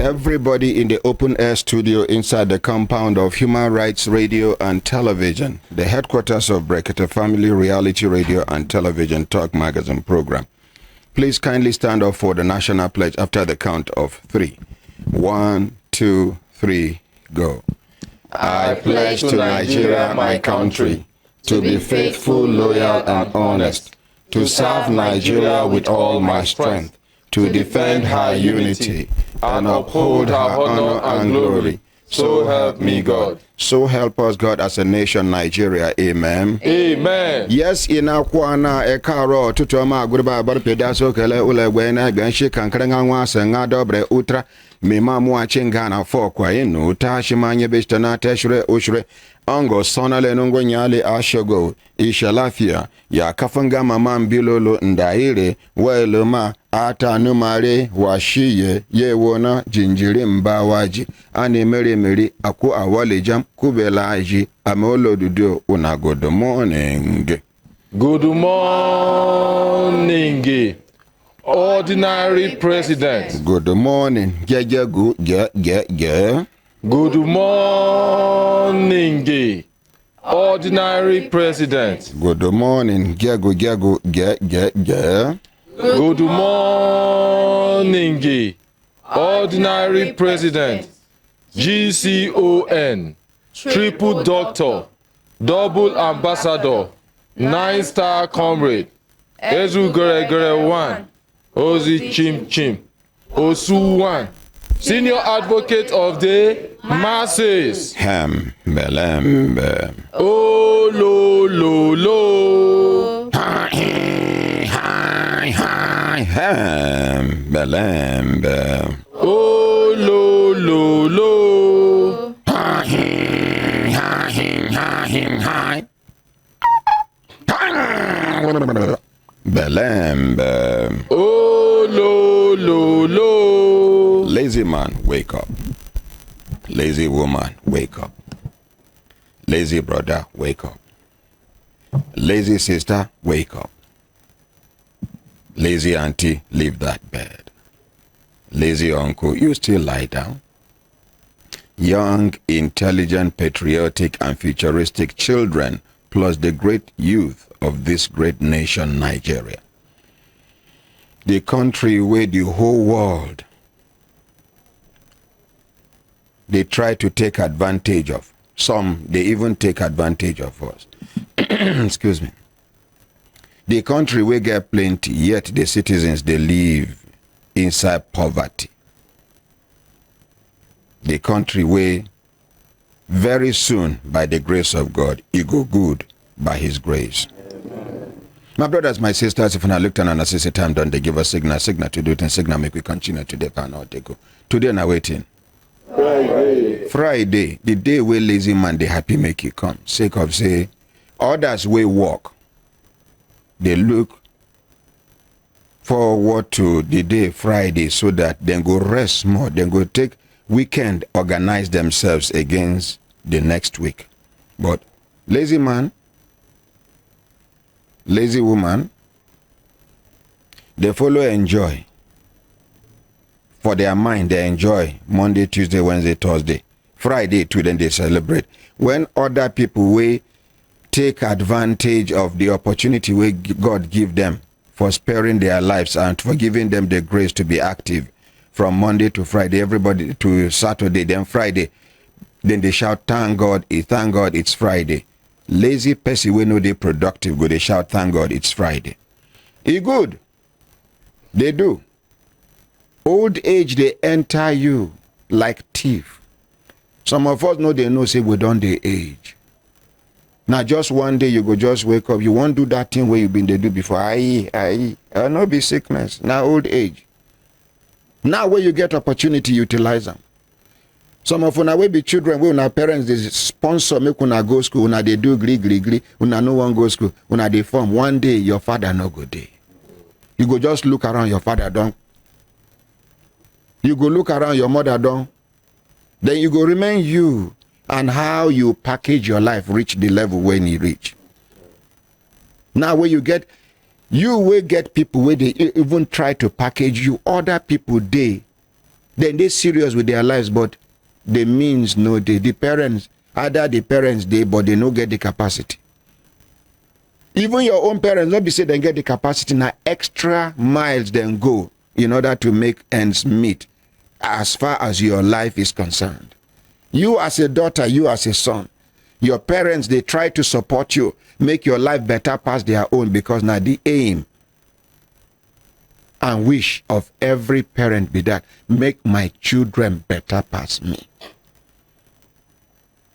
Everybody in the open air studio inside the compound of Human Rights Radio and Television, the headquarters of Brekete Family Reality Radio and Television Talk Magazine program. Please kindly stand up for the national pledge after the count of 3. 1, 2, 3, go. I pledge to Nigeria, my country, to be faithful, loyal, and honest, to serve Nigeria with all my strength, to defend her unity, and uphold her honor and glory. So help me God. So help us God as a nation, Nigeria. Amen. Amen. Yes, ina kwana ekaro tutoma gurba barpeda so kele ule wena gbanshi kankrenga nwase nga dobre utra mima mu achingana fo kwa inu tashimanye bestana teshre ushre ango sonale nungo nyale ashogo ishalafia ya kafanga mama mbilolo ndaire weluma ata numare washiye yewona jinjiri mbawaji ani meri aku awalejam kubelaji amolo dudu una good morning. Good morning, ordinary president. Good morning. Good morning, ordinary president. Good morning. Good morning, ordinary president. GCON, triple doctor, double ambassador, 9-star comrade, Ezu Gere 1, Ozi Chim Chim, Osu 1, senior advocate of the masses. Ham belembe. Oh lo lo lo. Hi ham belembe. Oh lo lo lo. Belembe. Oh lo lo lo. Lazy man, wake up. Lazy woman, wake up. Lazy brother, wake up. Lazy sister, wake up. Lazy auntie, leave that bed. Lazy uncle, you still lie down. Young, intelligent, patriotic, and futuristic children, plus the great youth of this great nation, Nigeria. The country where the whole world, they try to take advantage of. Some, they even take advantage of us. Excuse me. The country where get plenty, yet the citizens, they live inside poverty. The country where very soon, by the grace of God, it go good by his grace. Amen. My brothers, my sisters, if I look down and I say time done, they give us signal to do it, and signal make we continue today, cannot they go. Today now waiting. Friday, the day where lazy man, they happy make you come. Sake of say, others way walk. They look forward to the day Friday so that then go rest more, then go take weekend, organize themselves against the next week. But lazy man, lazy woman, they follow enjoy. For their mind, they enjoy Monday, Tuesday, Wednesday, Thursday. Friday too, then they celebrate. When other people will take advantage of the opportunity where God give them for sparing their lives and for giving them the grace to be active from Monday to Friday, everybody to Saturday, then Friday, then they shout, thank God, it's Friday. Lazy person we know they productive, go they shout, thank God, it's Friday. It's good. They do. Old age, they enter you like thief. Some of us know they know, say, we don't the age. Now, just one day, you go just wake up. You won't do that thing where you've been they do before. I'll not be sickness. Now, old age. Now, when you get opportunity, utilize them. Some of una will be children, when our parents, they sponsor, make una go school, una they do glee, una no one go school, una they form. One day, your father no go day. You go just look around, your father don't. You go look around, your mother don't. Then you go remain you and how you package your life reach the level when you reach. Now when you will get people where they even try to package you, other people Then they serious with their lives, but the means no dey. The parents, either the parents dey, but they no get the capacity. Even your own parents, don't be say they get the capacity, now extra miles then go in order to make ends meet as far as your life is concerned. You as a daughter, you as a son, your parents, they try to support you, make your life better past their own, because now the aim and wish of every parent be that, make my children better past me.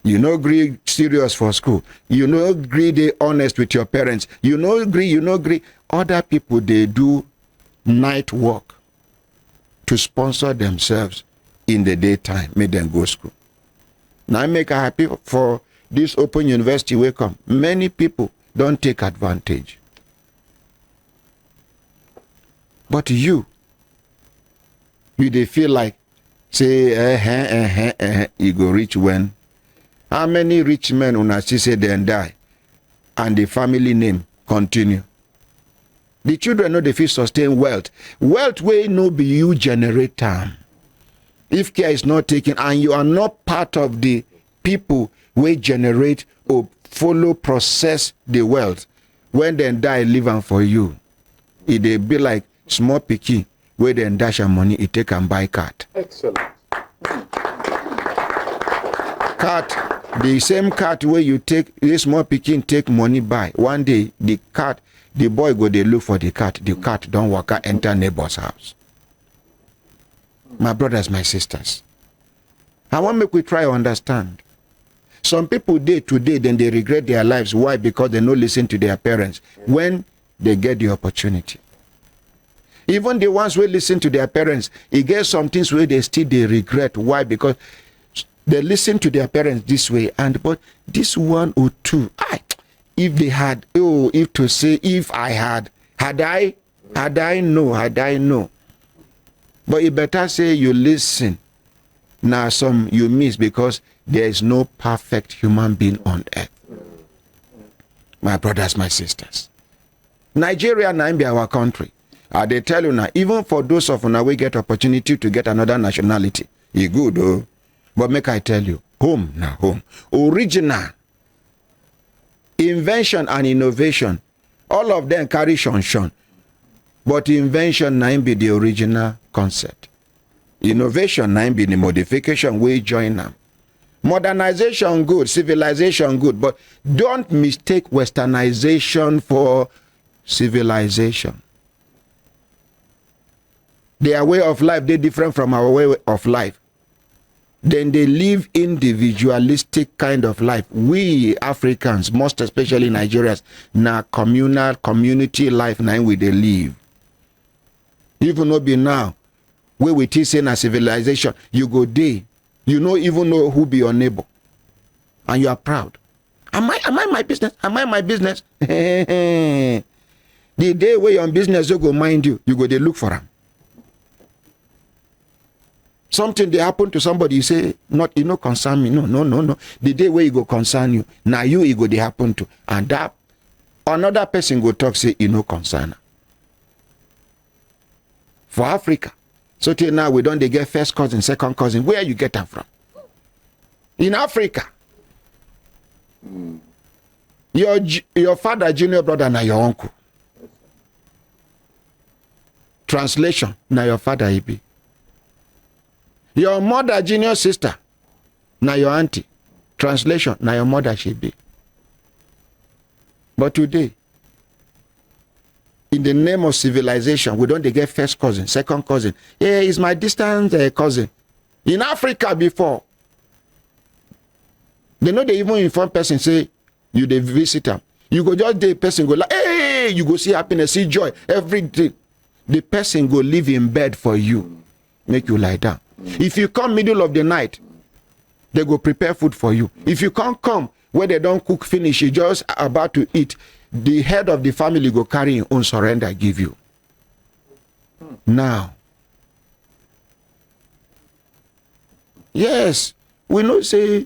You no agree serious for school. You no agree they honest with your parents. You no agree. Other people, they do night work to sponsor themselves in the daytime, make them go school. Now I make a happy for this open university will come. Many people don't take advantage. But you they feel like, say, you go rich when. How many rich men una see say then die and the family name continue? The children know they feel sustain wealth. Wealth way no be you generate time. If care is not taken and you are not part of the people who generate or follow process the wealth, when they die, leave them for you. It they be like small picky where they dash your money, it take and buy cat. Excellent. Cat, the same cat where you take this small pikin take money buy. One day the boy go they look for the cat don't walk out, enter neighbor's house. My brothers, my sisters, I want make we try to understand. Some people day to day, then they regret their lives. Why? Because they no listen to their parents when they get the opportunity. Even the ones who listen to their parents, it gets some things where they regret. Why? Because they listen to their parents this way, but this one or two, if they had, if I had I know. But you better say you listen. Now some you miss because there is no perfect human being on earth. My brothers, my sisters. Nigeria now be our country. They tell you now, even for those of you we get opportunity to get another nationality, it's good though. But make I tell you, home now home. Original invention and innovation, all of them carry shon. But invention now be the original concept. Innovation now be the modification we join them. Modernization good, civilization good, but don't mistake westernization for civilization. Their way of life, they're different from our way of life. Then they live individualistic kind of life. We Africans, most especially Nigerians, now communal community life now we they live. Even though be now, where we teach in a civilization, you go there, you know even know who be your neighbor, and you are proud. Am I my business? Am I my business? The day where you're on business, you go mind you go they look for them. Something they happen to somebody, you say, not, you know, concern me. No. The day where you go concern you, now you go they happen to. And that another person go talk, say, you know, concern. For Africa. So till now we don't they get first cousin, second cousin. Where you get them from? In Africa. Your father, junior brother, now your uncle. Translation, now your father he be. Your mother, junior sister, now your auntie. Translation, now your mother she be. But today, in the name of civilization, we don't get first cousin, second cousin. Hey, is my distant cousin. In Africa before, they know they even inform person, say, you the visitor. You go just the person go like, hey, you go see happiness, see joy, everything. The person go live in bed for you, make you lie down. If you come middle of the night, they go prepare food for you. If you can't come where they don't cook finish, you just about to eat, the head of the family go carry his own surrender, give you. Now, yes, we know say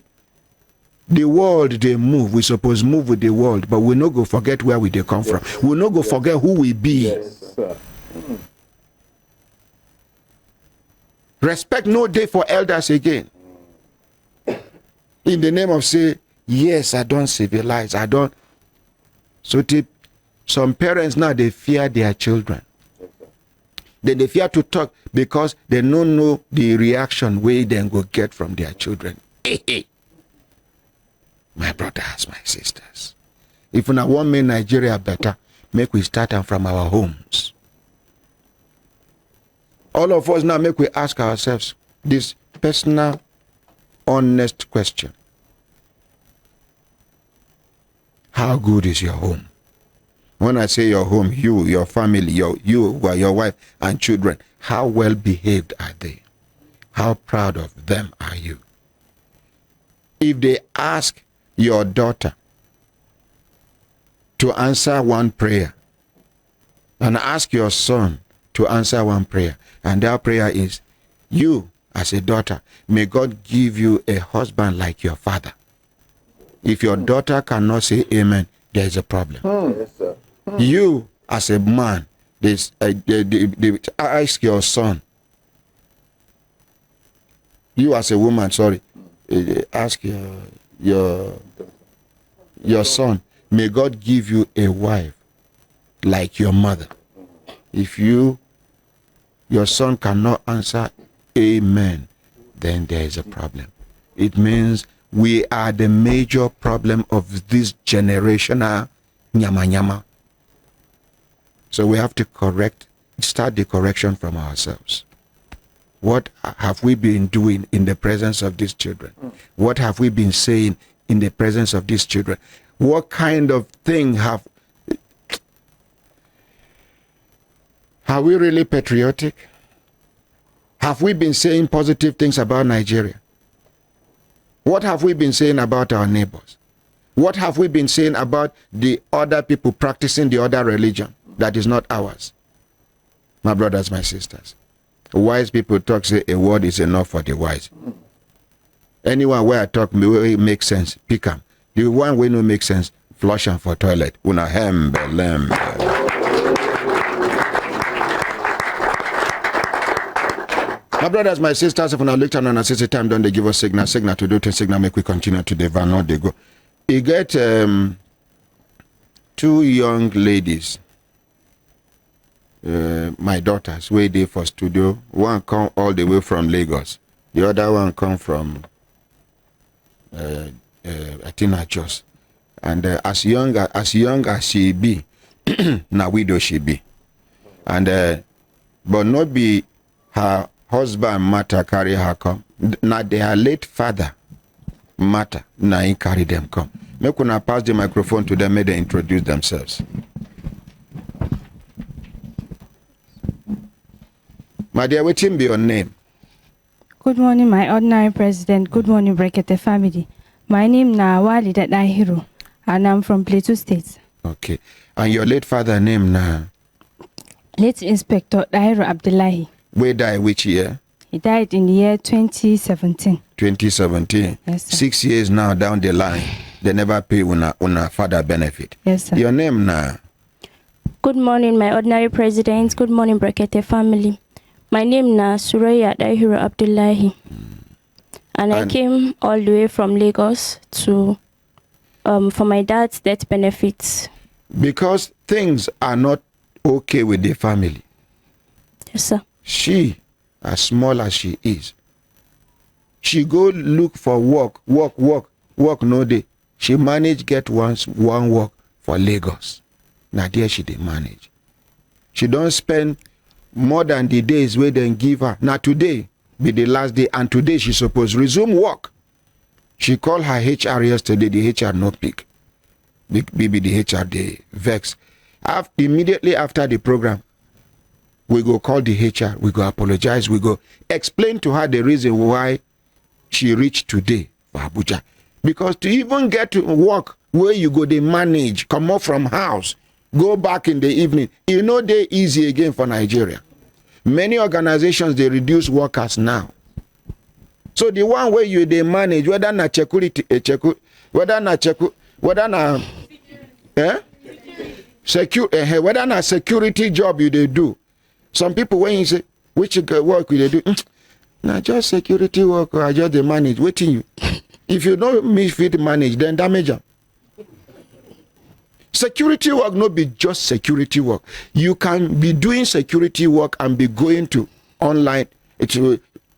the world they move, we suppose move with the world, but we no go forget where we they come from. We no go forget who we be. Yes, sir. Respect no day for elders again. In the name of say, yes, I don't civilize, I don't. So some parents now, they fear their children. They fear to talk because they don't know the reaction way they go get from their children. Hey. My brothers, my sisters. If we want to make Nigeria better, make we start from our homes. All of us now make we ask ourselves this personal, honest question. How good is your home? When I say your home, you, your family, your wife and children, how well behaved are they? How proud of them are you? If they ask your daughter to answer one prayer and ask your son to answer one prayer, and that prayer is, you as a daughter, may God give you a husband like your father. If your daughter cannot say amen, there is a problem. Yes, sir. You as a man, they ask your son. You as a woman, sorry, ask your son, may God give you a wife like your mother. If your son cannot answer amen, then there is a problem. It means we are the major problem of this generational nyama. So we have to start the correction from ourselves. What have we been doing in the presence of these children? What have we been saying in the presence of these children? What kind of thing have we really patriotic? Have we been saying positive things about Nigeria? What have we been saying about our neighbors? What have we been saying about the other people practicing the other religion that is not ours? My brothers, my sisters. Wise people talk, say a word is enough for the wise. Anyone where I talk make sense, pick them. The one way no make sense, flush them for toilet. Una hembe. My brothers, my sisters, if we look at a system time, don't they give us signal to do to signal, make we continue to the van, they go. You get 2 young ladies, my daughters, way there for studio. One come all the way from Lagos. The other one come from Atina Jos. And as young as she be, now widow she be. And but not be her husband matter carry her come. Now their late father matter now he carry them come. Make una pass the microphone to them, may they introduce themselves. My dear, what be your name? Good morning, my ordinary president. Good morning, Brekete Family. My name na Gwagwalada Dahiru, and I'm from Plateau State. Okay. And your late father name na? Late Inspector Dahiru Abdullahi. Where died which year? He died in the year 2017. 2017. Yes, sir. 6 years now down the line, they never pay una father benefit. Yes, sir. Your name na? Good morning, my ordinary president. Good morning, Brekete Family. My name na Suraya Dahiru Abdullahi. And I came all the way from Lagos to for my dad's death benefits. Because things are not okay with the family. Yes, sir. She, as small as she is, she go look for work no day. She manage get one work for Lagos. Now there she dey manage. She don't spend more than the days where they give her. Now today be the last day, and today she supposed resume work. She called her HR yesterday, the HR no pick. Maybe the HR they vex. Immediately after the program, we go call the HR, we go apologize, we go explain to her the reason why she reached today for Abuja. Because to even get to work where you go, they manage, come up from house, go back in the evening. You know they easy again for Nigeria. Many organizations, they reduce workers now. So the one where you they manage, whether na security, whether na whether na security job you they do. Some people when you say which work will they do, Now just security work, I just the manage. Waiting you. If you don't fit manage, then damage them. Security work not be just security work. You can be doing security work and be going to online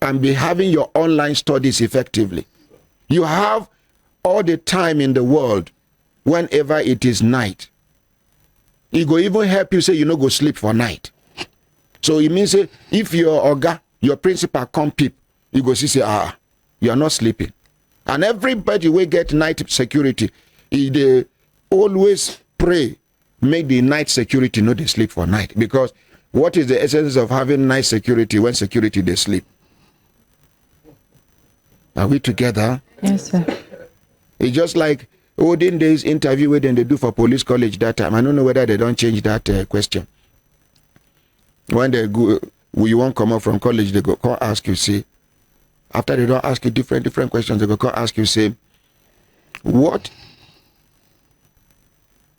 and be having your online studies effectively. You have all the time in the world whenever it is night. It go even help you say you no go sleep for night. So it means if your oga, your principal come peep, you go see say you are not sleeping. And everybody will get night security. They always pray, make the night security not they sleep for night. Because what is the essence of having night security when security they sleep? Are we together? Yes, sir. It's just like olden days interview where they do for police college that time. I don't know whether they don't change that question. When they go, you won't come out from college, they go come ask you, say, after they don't ask you different questions, they go come ask you, say, what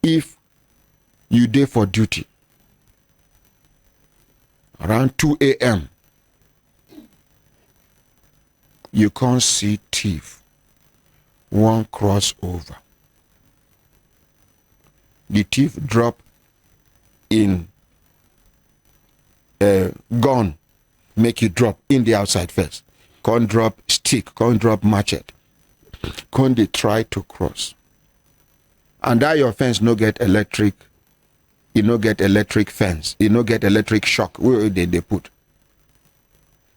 if you day for duty around 2 a.m. you can't see thief one cross over. The thief drop in gun, make you drop in the outside first. Can't drop stick, can't drop machete. Can't they try to cross? And that your fence no get electric, you no get electric fence, you no get electric shock where they put.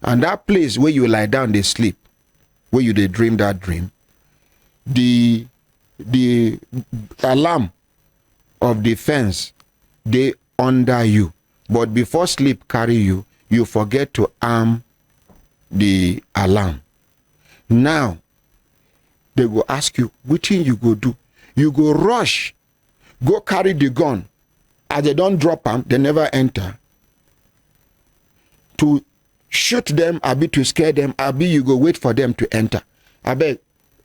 And that place where you lie down, they sleep, where you they dream that dream, the alarm of the fence, they under you. But before sleep carry you, you forget to arm the alarm. Now, they will ask you, which thing you go do? You go rush, go carry the gun. As they don't drop them, they never enter. To shoot them, abi to scare them, abi you go wait for them to enter. I beg,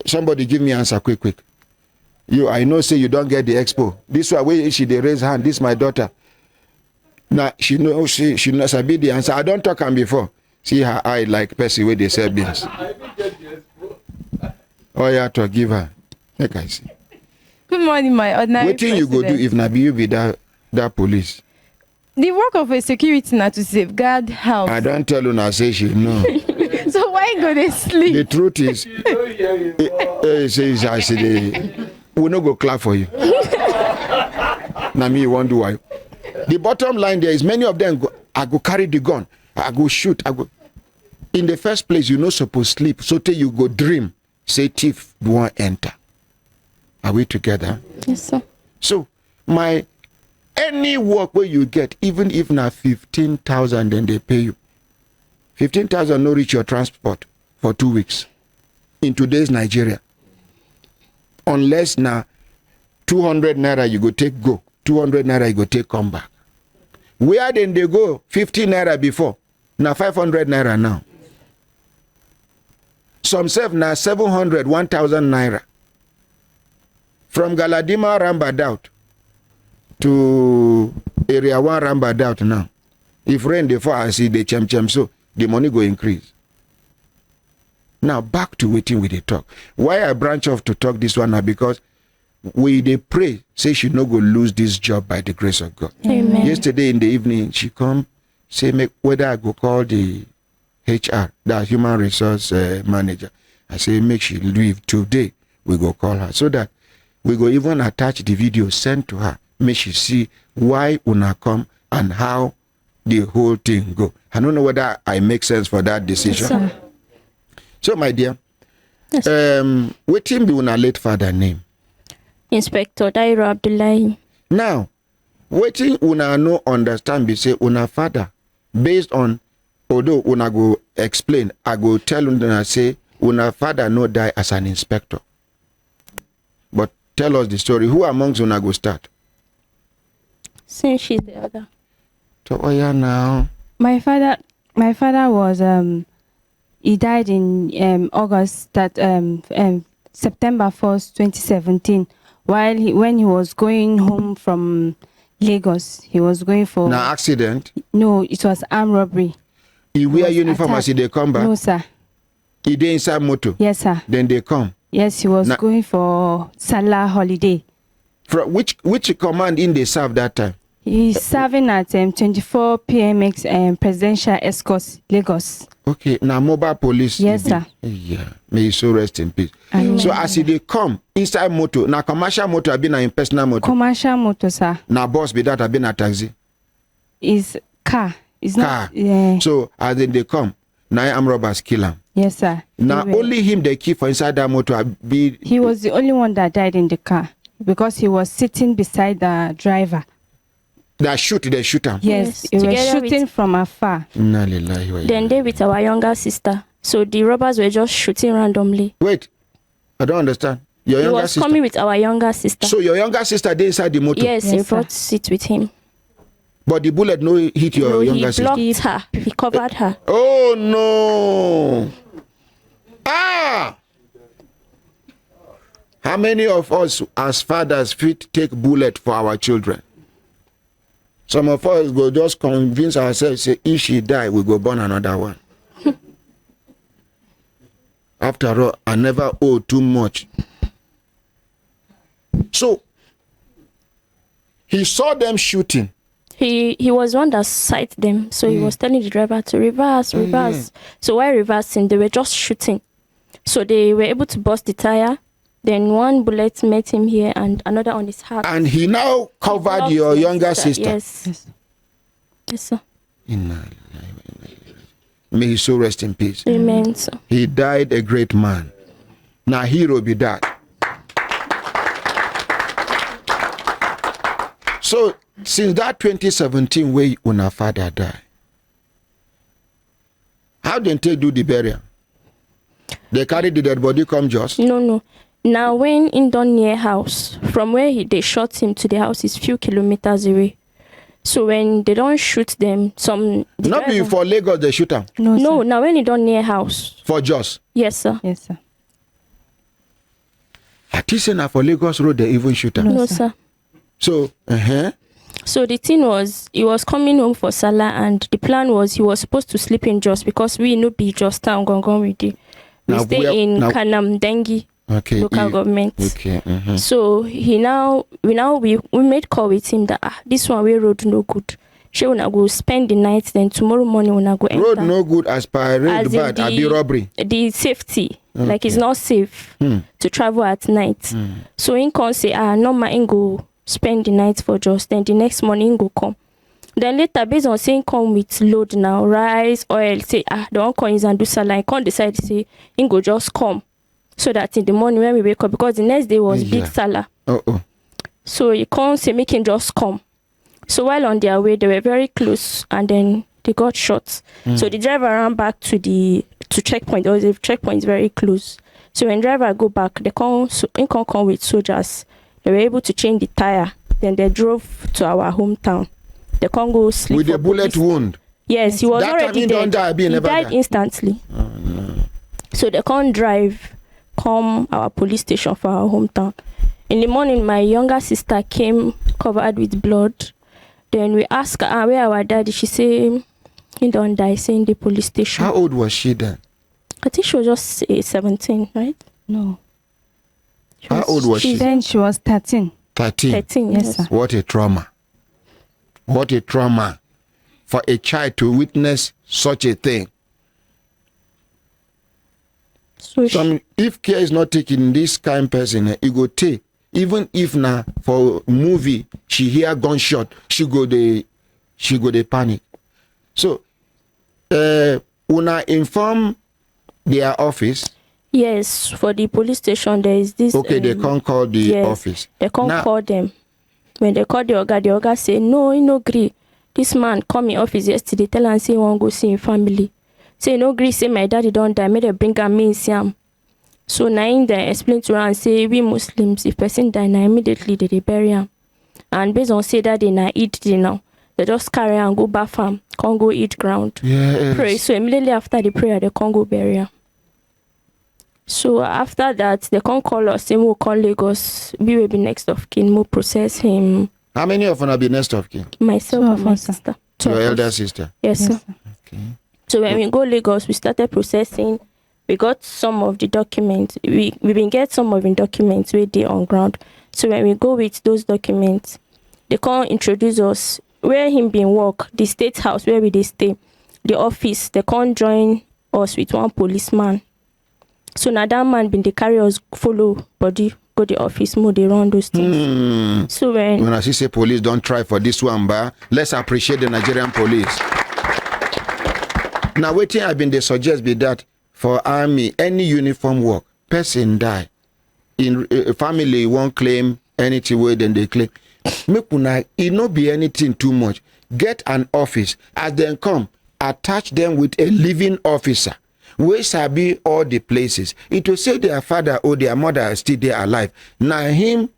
somebody give me answer quick. I know say you don't get the expo. This way, where she they raise hand, this my daughter. Now she knows she knows I be the answer. I don't talk on before. See her eye like Percy where they sell beans. Oh yeah, to give her. Like I see. Good morning, my ordinary What thing you go do if Nabi you be that police? The work of a security now to safeguard house. I don't tell you now say she no. So why go to sleep? The truth is, I say we no go clap for you. Now me you want do why? The bottom line there is many of them I go carry the gun, I go shoot, I go. In the first place, you no supposed sleep. So till you go dream, say thief won't enter. Are we together? Yes, sir. So any work where you get, even if na 15,000, then they pay you. 15,000 no reach your transport for 2 weeks in today's Nigeria. Unless na 200 naira you go take go, 200 naira you go take come back. Where then they go 50 naira before, na 500 naira now. Some save na 700, 1,000 naira. From Galadima Rambadout to area 1 Rambadout now. If rain they fall, I see the chem so the money go increase. Now back to waiting with the talk. Why I branch off to talk this one now? Because we they pray, say she no go lose this job by the grace of God. Amen. Yesterday in the evening, she come say make whether I go call the HR, the human resource manager. I say make she leave today. We go call her so that we go even attach the video sent to her. Make she see why una come and how the whole thing go. I don't know whether I make sense for that decision. Yes, So my dear, Yes. waiting be una late father name. Inspector Dairo Abdullahi. Now, waiting una no understand be say una father based on although una go explain, I go tell una say una father no die as an inspector. But tell us the story. Who amongst una go start? Since she's the other. So oh yeah now. My father was he died in August September 1st, 2017. When he was going home from Lagos, he was going for Now accident. no, it was armed robbery. He wear was uniform attacked. as they come back. No, sir. He dey inside motor. Yes, sir. Then they come. Yes, he was going for Salah holiday. From which command in they serve that time? He's serving at 24 PMX Presidential Escorts, Lagos. Okay, now mobile police. Yes, sir. Yeah, may he so rest in peace. Amen. So as they come inside motor, now commercial motor have been in personal motor. Commercial motor, sir. Now bus be that have been a taxi. Is car. It's Car. not. Yeah. So as they come, now armed robbers kill him. Yes, sir. Now only him they keep for inside that motor. He was the only one that died in the car because he was sitting beside the driver. They shoot him. Yes, he was together shooting from afar. Then they with our younger sister. So the robbers were just shooting randomly. Wait, I don't understand. Your He younger was sister. coming with our younger sister. So your younger sister they inside the motor. Yes, Yes, he sir. brought seat with him. But the bullet no hit your No, he younger sister. blocked her. He covered her. Oh no! Ah! How many of us as fathers fit take bullet for our children? Some of us go just convince ourselves, say, if she die, we go born another one. After all, I never owe too much. So, he saw them shooting. He was one that sight them. So he was telling the driver to reverse. So while reversing, they were just shooting. So they were able to burst the tire. Then one bullet met him here and another on his heart. And he now covered Blocked your his younger sister. Yes. Yes, sir. May he so rest in peace. Amen, sir. He died a great man. Now hero be that. So since that 2017 way when our father died, how did they do the burial? They carry the dead body come just? No. Now when in done near house, from where they shot him to the house is few kilometers away. So when they don't shoot them, Not be for Lagos they shoot them. No, now when he done near house. For just. Yes, sir. Yes, sir. I think say na for Lagos road they even shoot them. No, sir. So, So the thing was, he was coming home for Salah, and the plan was he was supposed to sleep in Jos because we no be Jos town gongon with it. We Now, stay in Kanam Dengi okay, local government. Okay. So we made call with him that this one way road no good. She wanna go spend the night, then tomorrow morning wanna go enter. Road no good as per road As in bad, I be robbery. The safety, like it's not safe to travel at night. So in can say no man go spend the night for just, then the next morning go come. Then later, based on saying come with load now, rice, oil, say the one come is and do salad, can't decide to say go just come. So that in the morning when we wake up, because the next day was big Salah. So you can't say make him just come. So while on their way, they were very close, and then they got shot. So the driver ran back to checkpoint. There was a checkpoint very close. So when driver go back, they come with soldiers. They were able to change the tire. Then they drove to our hometown. They can't go sleep with a bullet wound. Yes, he was that already dead. He died instantly. Oh, no. So they can't drive, come our police station for our hometown. In the morning, my younger sister came covered with blood. Then we asked her where our daddy. She said he don't die. Say in the police station. How old was she then? I think she was just 17, right? No. How old was she? Then she was 13. 13. 13, Yes, sir. What a trauma. What a trauma for a child to witness such a thing. So if care is not taken, this kind person, it go take. Even if now for movie she hear gunshot, she go the panic. So una inform their office. yes, for the police station there is this. Okay, they can't call the office. They can't call them. When they call the oga say no, he no agree. This man come in office yesterday, tell and say he won't go see him family. Say no agree, say my daddy don't die, may they bring him in see him. So now they explain to her and say we Muslims, if person die now immediately they bury him. And based on say that they now eat dinner, they just carry and go bath him, can't go eat ground. Yes. Pray. So immediately after the prayer, they can't go bury him. So after that, they can't call us, say we'll call Lagos, we will be next of kin, we'll process him. How many of them be next of kin? Myself Two and of my us, sir. sister. Your elder sister. Yes, sir. Okay. So when we go Lagos, we started processing. We got some of the documents. We been get some of the documents where they on ground. So when we go with those documents, they can't introduce us where him been work, the state house where we they stay, the office. They can't join us with one policeman. So now that man been they carry us follow body go the office more they run those things. So when I say police don't try for this one, but let's appreciate the Nigerian police. Now waiting I've been they suggest be that for army any uniform work person die in family won't claim anything way then they claim. Make una it not be anything too much. Get an office as they come attach them with a living officer. We sabi all the places. It will say their father or their mother are still there alive. Now him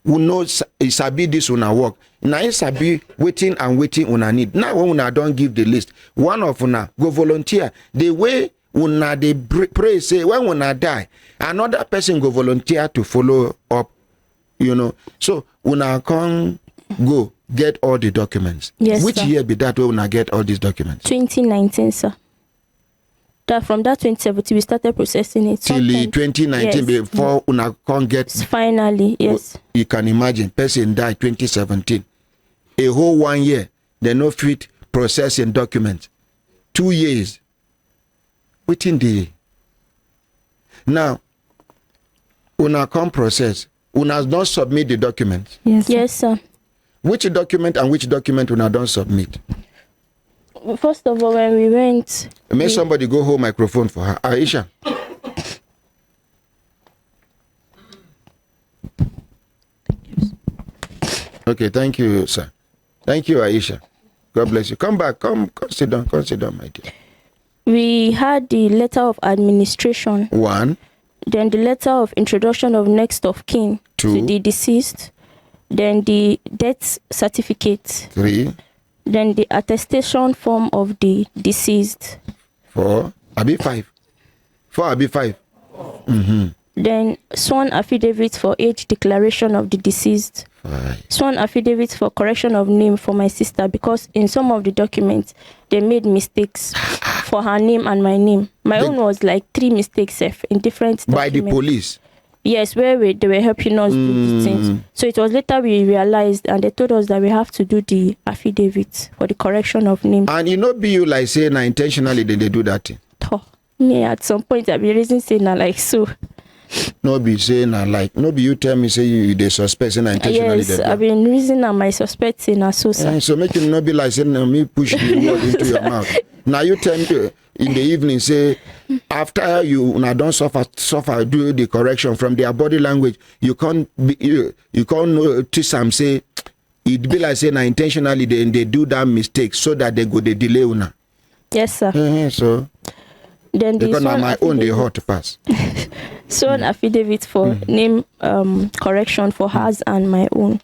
who knows he sabi this una work. Now he sabi waiting and waiting una need. Now when una don't give the list, one of una go volunteer. The way una they pray say when una die, another person go volunteer to follow up. You know, so una can go get all the documents. Yes, which sir. year be that way una get all these documents? 2019, sir. That from that 2017 we started processing it. Till 2019 yes. Before una can get. Finally, yes. You can imagine person died 2017. A whole 1 year they no fit processing documents. 2 years. Within the now una can process. Una don't submit the documents. Yes. Yes, sir. Which document and which document una don't submit? First of all, when we went, May somebody go hold microphone for her. Aisha. Okay, thank you, sir. Thank you, Aisha. God bless you. Come back. Come sit down. Come sit down, my dear. we had the letter of administration, 1, then the letter of introduction of next of kin 2, to the deceased, then the death certificate, 3, then the attestation form of the deceased, 4, Abi 5. 4 Abi 5. then sworn affidavit for age declaration of the deceased, 5. sworn affidavit for correction of name for my sister, because in some of the documents they made mistakes for her name and my name. My own was like 3 mistakes in different documents. By the police. Yes, where they were helping us do these things. So it was later we realized, and they told us that we have to do the affidavit for the correction of name. And you know, be you like say, now intentionally they do that thing. Me at some point I be reason saying na like so. No be saying like, no be you tell me say you they suspect saying intentionally. Yes, I've been reason and my suspect saying na so, sir. So make it not be like saying me push the word into your mouth. Now you tell me in the evening say after you don't suffer do the correction from their body language, you can't notice them say it be like saying intentionally they do that mistake so that they go they delay una. Yes, sir. So then because now my own they hot pass. Sworn affidavit for name correction for hers and my own.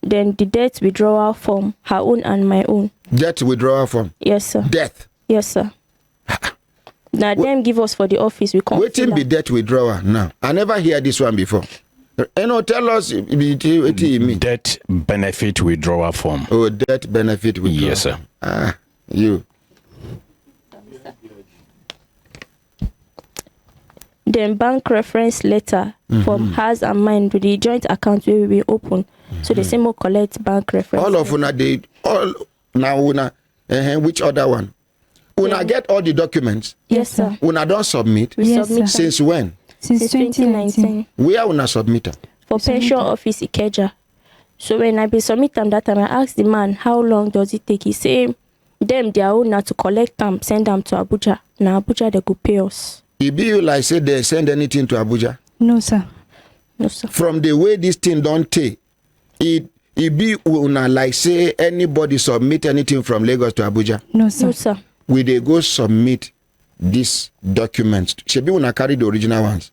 Then the debt withdrawal form, her own and my own. Debt withdrawal form. Yes, sir. Death. Yes, sir. Now them give us for the office. We can't. Waiting be debt withdrawal now. I never hear this one before. Tell us what it mean. Debt benefit withdrawal form. Oh, debt benefit withdrawal. Yes, sir. You. Then bank reference letter from hers and mine to the joint account where we will open. So the same will collect bank reference. All of una they all now una which other one? Una get all the documents. Yes, sir. Una don't submit. We Yes, submit sir. them Since when? Since 2019. Where una submit them? for pension office Ikeja. So when I be submit them that time, I asked the man how long does it take. He say them their own now to collect them, send them to Abuja. Now Abuja they go pay us. It be you like say they send anything to Abuja. No, sir. No, sir. From the way this thing don't take, it be una like say anybody submit anything from Lagos to Abuja. No, sir. No, sir. We they go submit these documents. Should be una carry the original ones.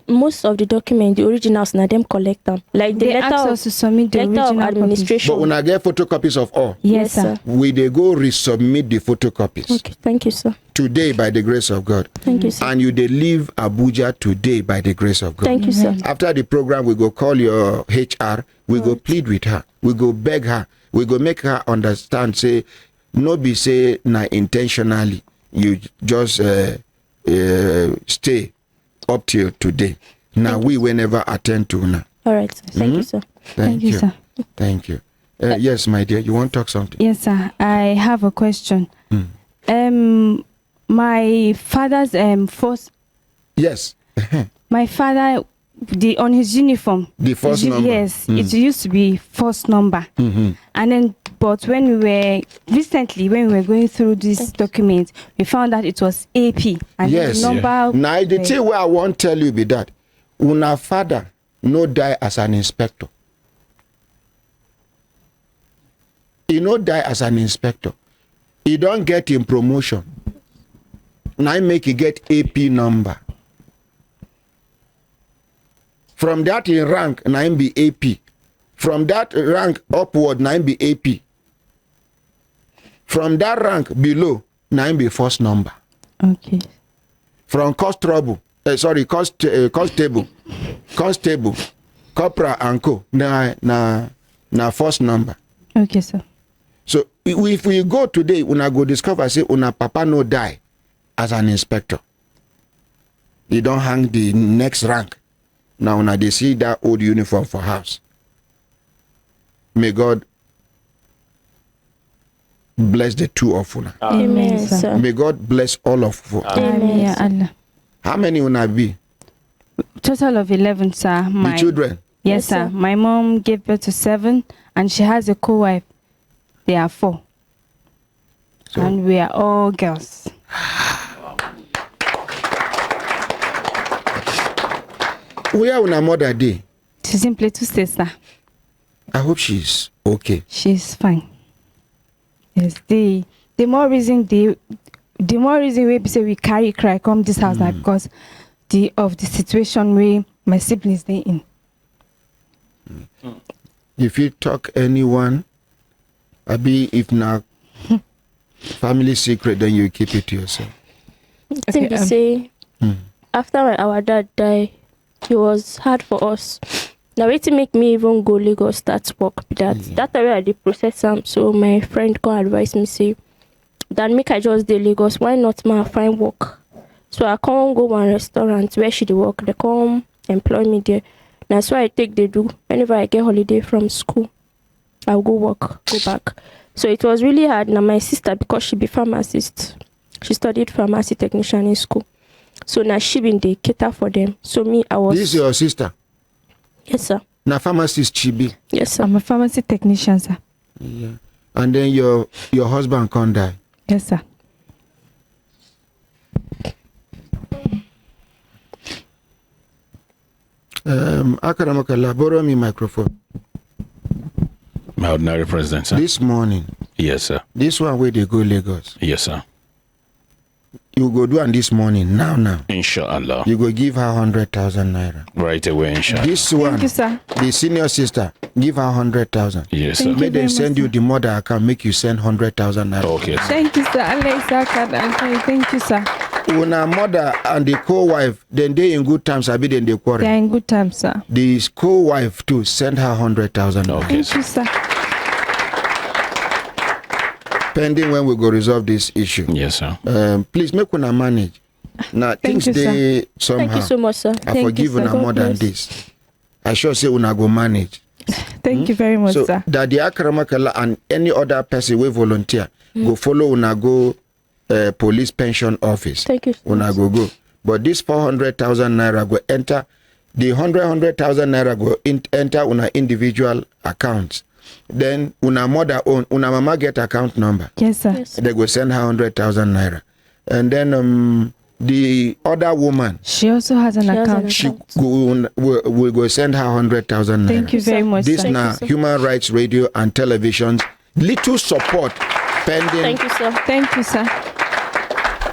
Most of the documents, the originals, now them collect them. Like the They asked letter us to submit the letter of original administration. But una get photocopies of all. Yes, sir. We they go resubmit the photocopies Okay, thank you, sir. today by the grace of God. Thank you, sir. And you they leave Abuja today by the grace of God. Thank you, sir. After the program, we go call your HR. We go plead with her. We go beg her. We go make her understand. Say, no be say na intentionally. you just stay up till today. Now we will never attend to now. All right. Thank you, sir. Thank you. sir. Thank you. Yes, my dear, you want to talk something? Yes, sir. I have a question. My father's first. Yes. My father, on his uniform. The first number. Yes, it used to be first number. And then, but when we were going through this document, we found that it was AP. And Yes. the number. Now the thing where I want to tell you be that una father no die as an inspector. He no die as an inspector. He don't get him promotion. Now make he get AP number. From that in rank, now him be AP. From that rank upward, now him be AP. From that rank below, now him be first number. Okay. From constable, corporal and co, na first number. Okay, sir. So if we go today, una go discover say una papa no die as an inspector. You don't hang the next rank. Now una they see that old uniform for house. May God bless the two of una. Amen, sir. May God bless all of you. Amen, ya Allah. How many una be? Total of 11, sir. The children? Yes, sir. My mom gave birth to 7, and she has a co-wife. They are 4. So, and we are all girls. Where una mother dey? She's in Plateau State, sir. I hope she's okay. She's fine. Yes, the more reason we say we carry cry come this house now because of the situation where my siblings they in. If you talk anyone, if not family secret, then you keep it to yourself. Okay, they say after our dad died, it was hard for us. Now it make me even go Lagos start work. That way I did process some. So my friend can advise me say, "Dan make I just dey Lagos. Why not ma find work?" So I can't go one restaurant where she dey work. They come employ me there. That's why I take they do. Whenever I get holiday from school, I'll go work, go back. So it was really hard. Now my sister, because she be pharmacist, she studied pharmacy technician in school. So now she been the cater for them. So me, I was. This is your sister? Yes, sir. Now pharmacist Chibi. Yes, sir. I'm a pharmacy technician, sir. Yeah. And then your husband can't die. Yes, sir. Akaramakala, borrow me microphone. My ordinary president, sir. This morning. Yes, sir. This one where they go Lagos. Yes, sir. You go do and this morning, now. Inshallah. You go give her 100,000 naira. Right away, inshallah. This one, Thank you, sir. the senior sister, give her 100,000. Yes, sir. Thank you. May they very send much, you sir. the mother account, make you send 100,000 naira. Okay, sir. Thank you, sir. Allah is our Thank you, sir. When a mother and the co-wife, then they in good times, I be then they They quarrel. are in good time, sir. The co-wife too, send her 100,000 naira. Okay, Thank you, sir. Pending when we go resolve this issue. Yes, sir. Please make una manage. Now things you, sir. they somehow. Thank you so much, sir. I Thank forgive you, sir. una God more than bless. this. I sure say una go manage. Thank you very much, So sir. that the Akramakala and any other person will volunteer go follow una go police pension office. Thank you. Una go. But this 400,000 naira go enter the 100,000 naira go enter una individual accounts. Then una mother own una mama get account number. Yes, sir. Yes. They go send her 100,000 naira. And then the other woman She also has an She has an account. she will go send her 100,000 naira. Thank you very much, This sir. now Human Rights Radio and Television's little support pending Thank you, sir. Thank you, sir.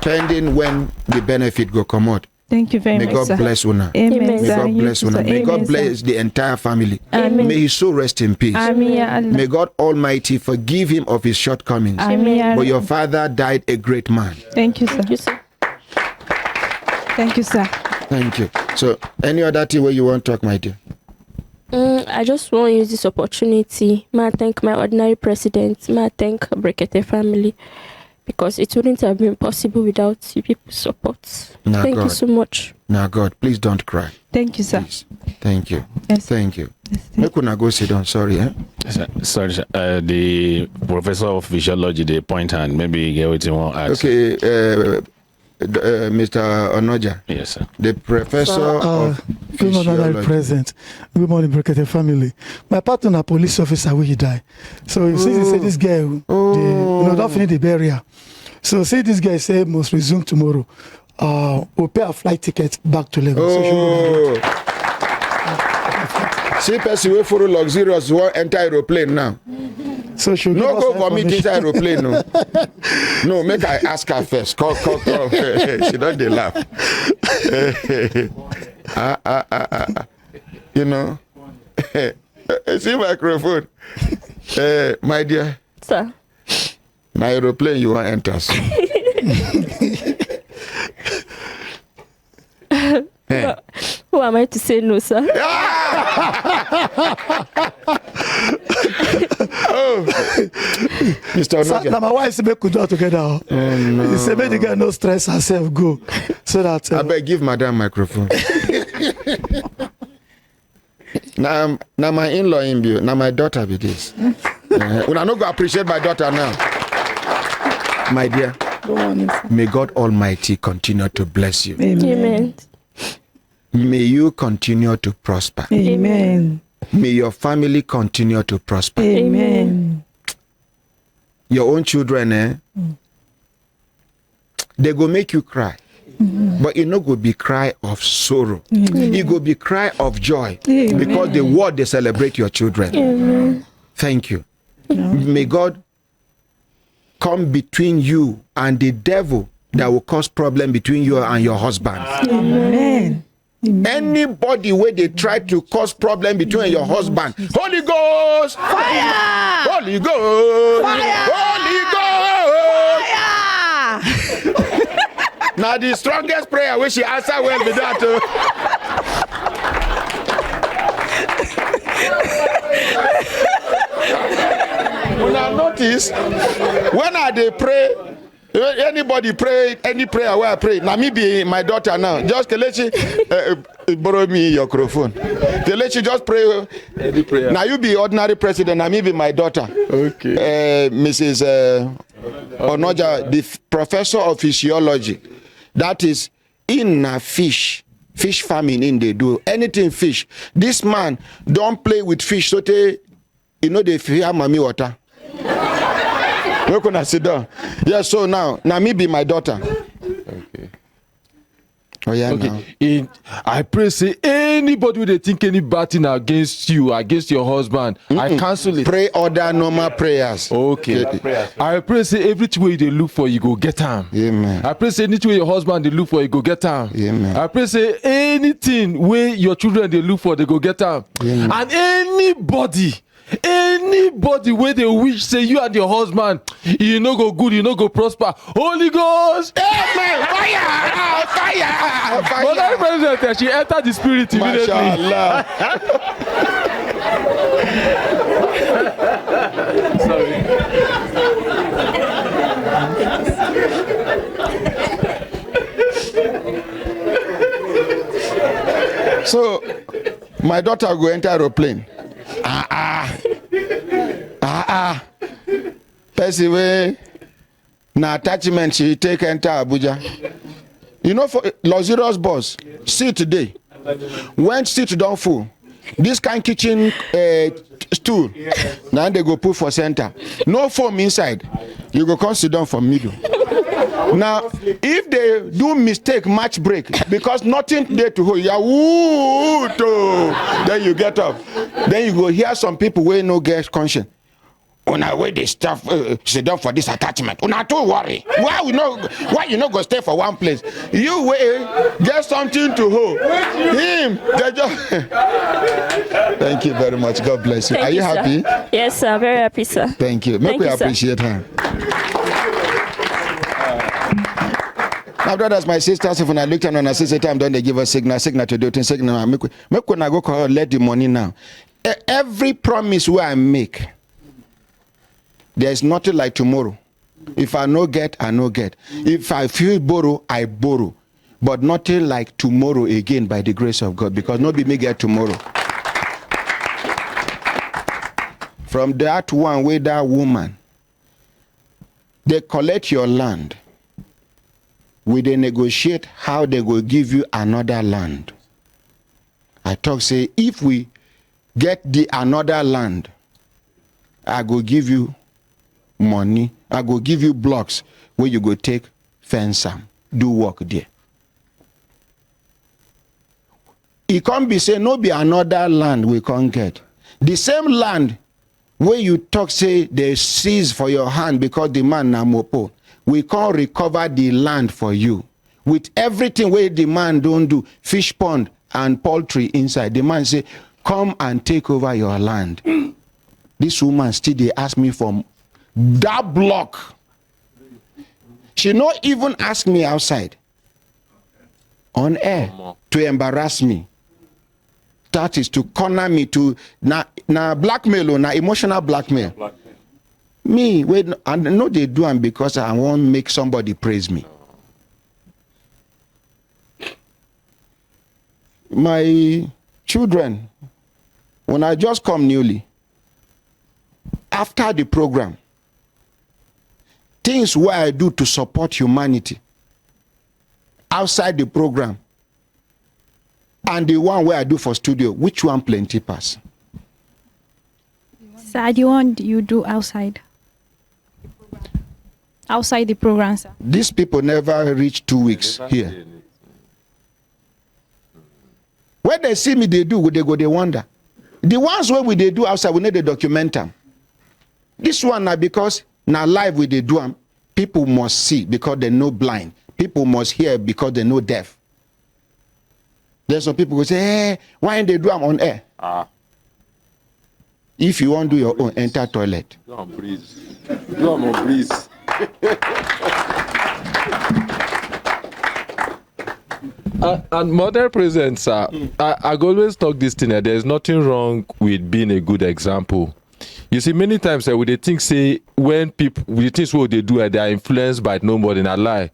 pending when the benefit go come out. Thank you very May much, God sir. bless una. Amen, May sir. God You bless too, una. sir. May God Amen, sir. bless the entire family. Amen. May his soul rest in peace. Amen, ya Allah. May God Almighty forgive him of his shortcomings. Amen, ya But Allah. your father died a great man. Thank you, sir. Thank you, sir. Thank you, sir. Thank you. So any other thing where you want to talk, my dear? I just want to use this opportunity. May I thank my ordinary president. May I thank Brekete family. because it wouldn't have been possible without you people's support. Thank you so much. Now, God, please don't cry. Thank you, sir. Please. Thank you. Yes. Thank you. Yes, Make una go sit down. Sorry, eh? Sorry, sir. The professor of physiology, the point hand, maybe you get what you want to ask. Okay, Mr. Onoja. Yes, sir. The professor of good morning, physiology. President. Good morning, Brekete Family. My partner, police officer, will he die? So since he said this guy, don't finish the burial. So say this guy say must resume tomorrow. We'll pay a flight ticket back to Lagos. Oh. See, person wait for luxurious won't enter aeroplane now. So she No go for me this aeroplane, no. No, make I ask her first. Call. She don't dey laugh. You know. See microphone. My dear. Sir. My aeroplane you want enter. Who am I to say no, sir? Mr. Onoja. Now my wife said make we do it together. Oh, no. He said make the girl no stress herself go. So that I beg give madam microphone. Now my in-law in view. Now my daughter be this. When I no go appreciate my daughter now. My dear, may God Almighty continue to bless you. Amen. May you continue to prosper. Amen. May your family continue to prosper. Amen. Your own children, they go make you cry. But it no go be cry of sorrow. It go be cry of joy. Because the world they celebrate your children. Thank you. May God come between you and the devil that will cause problem between you and your husband. Amen. Anybody where they try to cause problem between your husband, Holy Ghost, fire! Holy Ghost, fire! Holy Ghost, fire! Now the strongest prayer which she answer well be that. When I notice, when I they pray, anybody pray any prayer where I pray, now me be my daughter now. Just Kelechi, borrow me your microphone. Kelechi, just pray any prayer. Now you be ordinary president, now me be my daughter. Okay. Mrs. Onoja, the professor of physiology. That is in a fish farming in they do anything fish. This man don't play with fish, so they, you know they fear mommy water. We're gonna sit down. Yeah, so now me be my daughter. Okay. Oh yeah. Okay. I pray say anybody they think any bad thing against you, against your husband, I cancel it. Pray other normal prayers. Okay. I pray say every way they look for you go get them. Amen. I pray say anything your husband they look for you go get them. Amen. I pray say anything where your children they look for they go get them. And anybody where they wish say you and your husband you no go good, you no go prosper, Holy Ghost, Amen. Fire! Fire! But that president she entered the spirit immediately. Mashallah. So my daughter go enter aeroplane. Person way na attachment she take enter Abuja. You know, for luxurious bus, seat today. When seat don't full, this kind kitchen stool, now they go put for center. No foam inside. You go come sit down for middle. Now, if they do mistake match break because nothing there to hold, then you get up. Then you go hear some people where no get conscience. Una where they stuff sit down for this attachment. Una don't worry. Why you no go stay for one place? You wait, get something to hold. Him, they just Thank you very much. God bless you. Thank Are you sir. happy? Yes, sir. Very happy, sir. Thank you. Make Thank we you, sir. appreciate her. My brothers, my sisters, if when I looked at her sister time, don't they give us signal to do things, signal. Make when I go call her, let the money now. Every promise where I make, there is nothing like tomorrow. If I no get, I no get. If I feel borrow, I borrow. But nothing like tomorrow again by the grace of God, because nobody may get tomorrow. From that one with that woman, they collect your land. We they negotiate how they will give you another land. I talk say, if we get the another land, I go give you money. I go give you blocks where you go take fence am, do work there. It can't be say no be another land we can't get. The same land where you talk say they seize for your hand because the man na mopo, we can't recover the land for you. With everything where the man don't do, fish pond and poultry inside, the man say, come and take over your land. This woman still they ask me for that block. She not even ask me outside on air to embarrass me. That is to corner me, to na blackmail or na emotional blackmail. Me, wait, I know they do them because I want to make somebody praise me. My children, when I just come newly, after the program, things what I do to support humanity outside the program and the one where I do for studio, which one plenty pass? Sir, the one you do outside? Outside the program, sir. These people never reach 2 weeks here. When they see me, they do, they go, they wonder. The ones where we they do outside, we need to document them. This one now, because now live we they do them, people must see because they know blind. People must hear because they know deaf. There's some people who say, hey, why ain't they do them on air? If you want to do your own, enter toilet. Do on breeze. Do on breeze. And modern president, sir, I always talk this thing. There's nothing wrong with being a good example. You see, many times we they think say when people with things what they do, they are influenced by no more than a lie.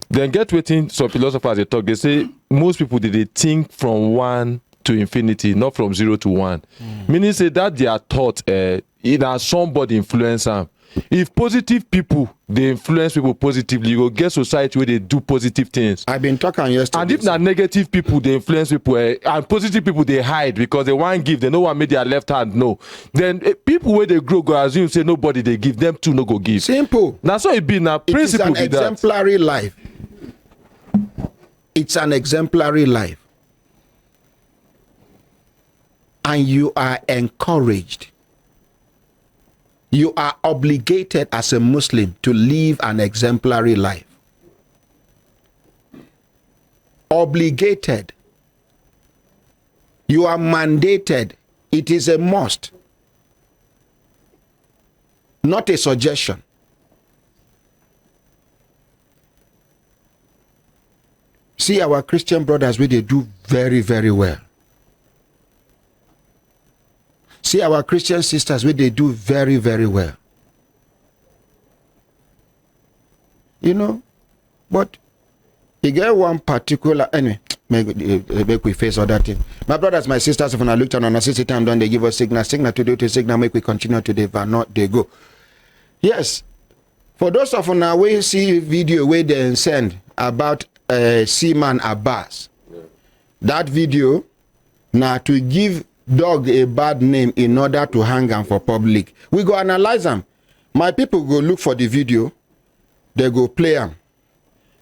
Then get waiting. Some philosophers they talk. They say most people they think from 1 to infinity, not from 0 to 1. Meaning say that they are taught either somebody influence them. If positive people they influence people positively, you will get society where they do positive things. I've been talking yesterday. And if not negative people they influence people and positive people they hide because they want give, they no one made their left hand no. Then people where they grow go assume say nobody they give them too no go give. Simple. That's how it be now. Principle It is an exemplary life. It's an exemplary life. And you are encouraged. You are obligated as a Muslim to live an exemplary life. Obligated. You are mandated. It is a must. Not a suggestion. See our Christian brothers where they do very, very well. See our Christian sisters where they do very, very well. You know, but you get one particular, anyway, make we face other thing. My brothers, my sisters, if I look on a city time, don't they give us signal to do to signal, make we continue to they not they go. Yes, for those of you now we see video where they send about Seaman Abbas. That video now to give dog a bad name in order to hang them for public. We go analyze them. My people go look for the video. They go play them.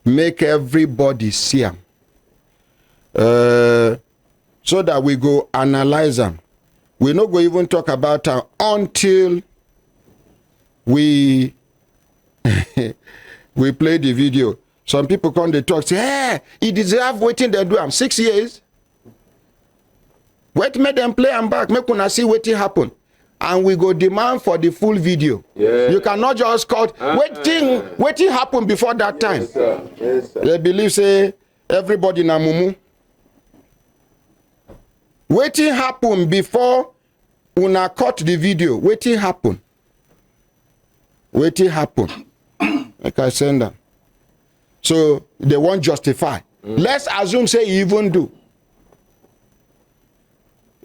Make everybody see them. So that we go analyze them. We not go even talk about them until we we play the video. Some people come they talk say, hey, he deserve waiting they do. I'm 6 years. Wait, make them play and back. Make una see what happen. And we go demand for the full video. Yeah. You cannot just cut. Waiting happen before that time. Yes, sir. Yes, sir. They believe say everybody na mumu. Waiting happen before una cut the video. Waiting happen. Waiting happen. Like I send them. So they won't justify. Let's assume say he even do.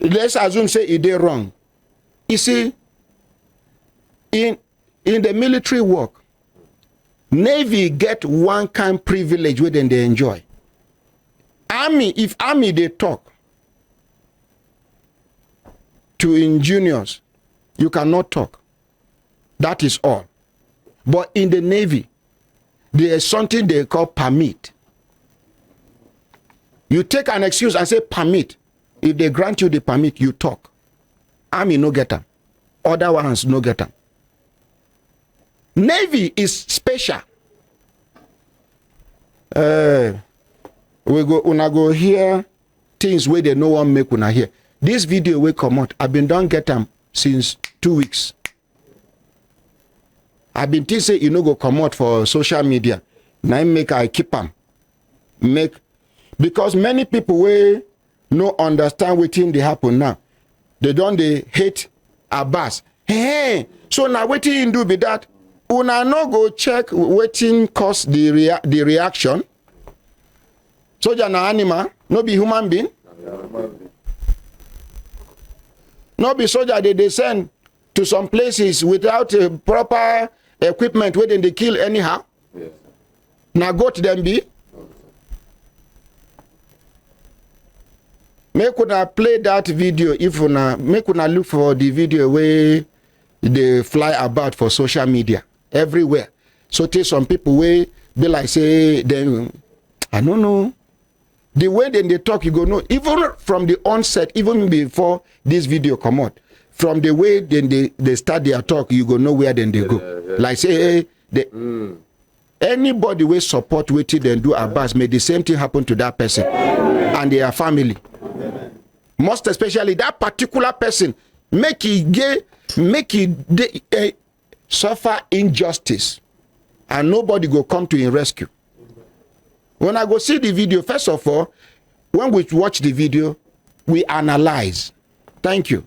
Let's assume say he did wrong. You see, in the military work, Navy get one kind privilege within they enjoy. Army, if army they talk to in juniors, you cannot talk. That is all. But in the Navy, there is something they call permit. You take an excuse and say permit. If they grant you the permit, you talk. Army no get them. Other ones no get them. Navy is special. We go hear things where they no one make una hear. This video will come out. I've been don't get them since 2 weeks. I've been say you know go come out for social media. Now make I keep them. Because many people will no understand what thing they happen now. They hate Abbas. Hey, so now what you do be that? Una no go check wetin cause the reaction. Soldier na animal, no be human being. No be soldier they send to some places without proper equipment where they kill anyhow. Yes. Now go to them be. Make una play that video if una make una look for the video where they fly about for social media everywhere. So take some people where they like say then I don't know. The way then they talk, you go no. Even from the onset, even before this video come out, from the way then they start their talk, you go know where then they go. Like say anybody will support what then do Abbas, may the same thing happen to that person and their family. Most especially that particular person make it suffer injustice and nobody go come to his rescue. When I go see the video, first of all, when we watch the video, we analyze. Thank you.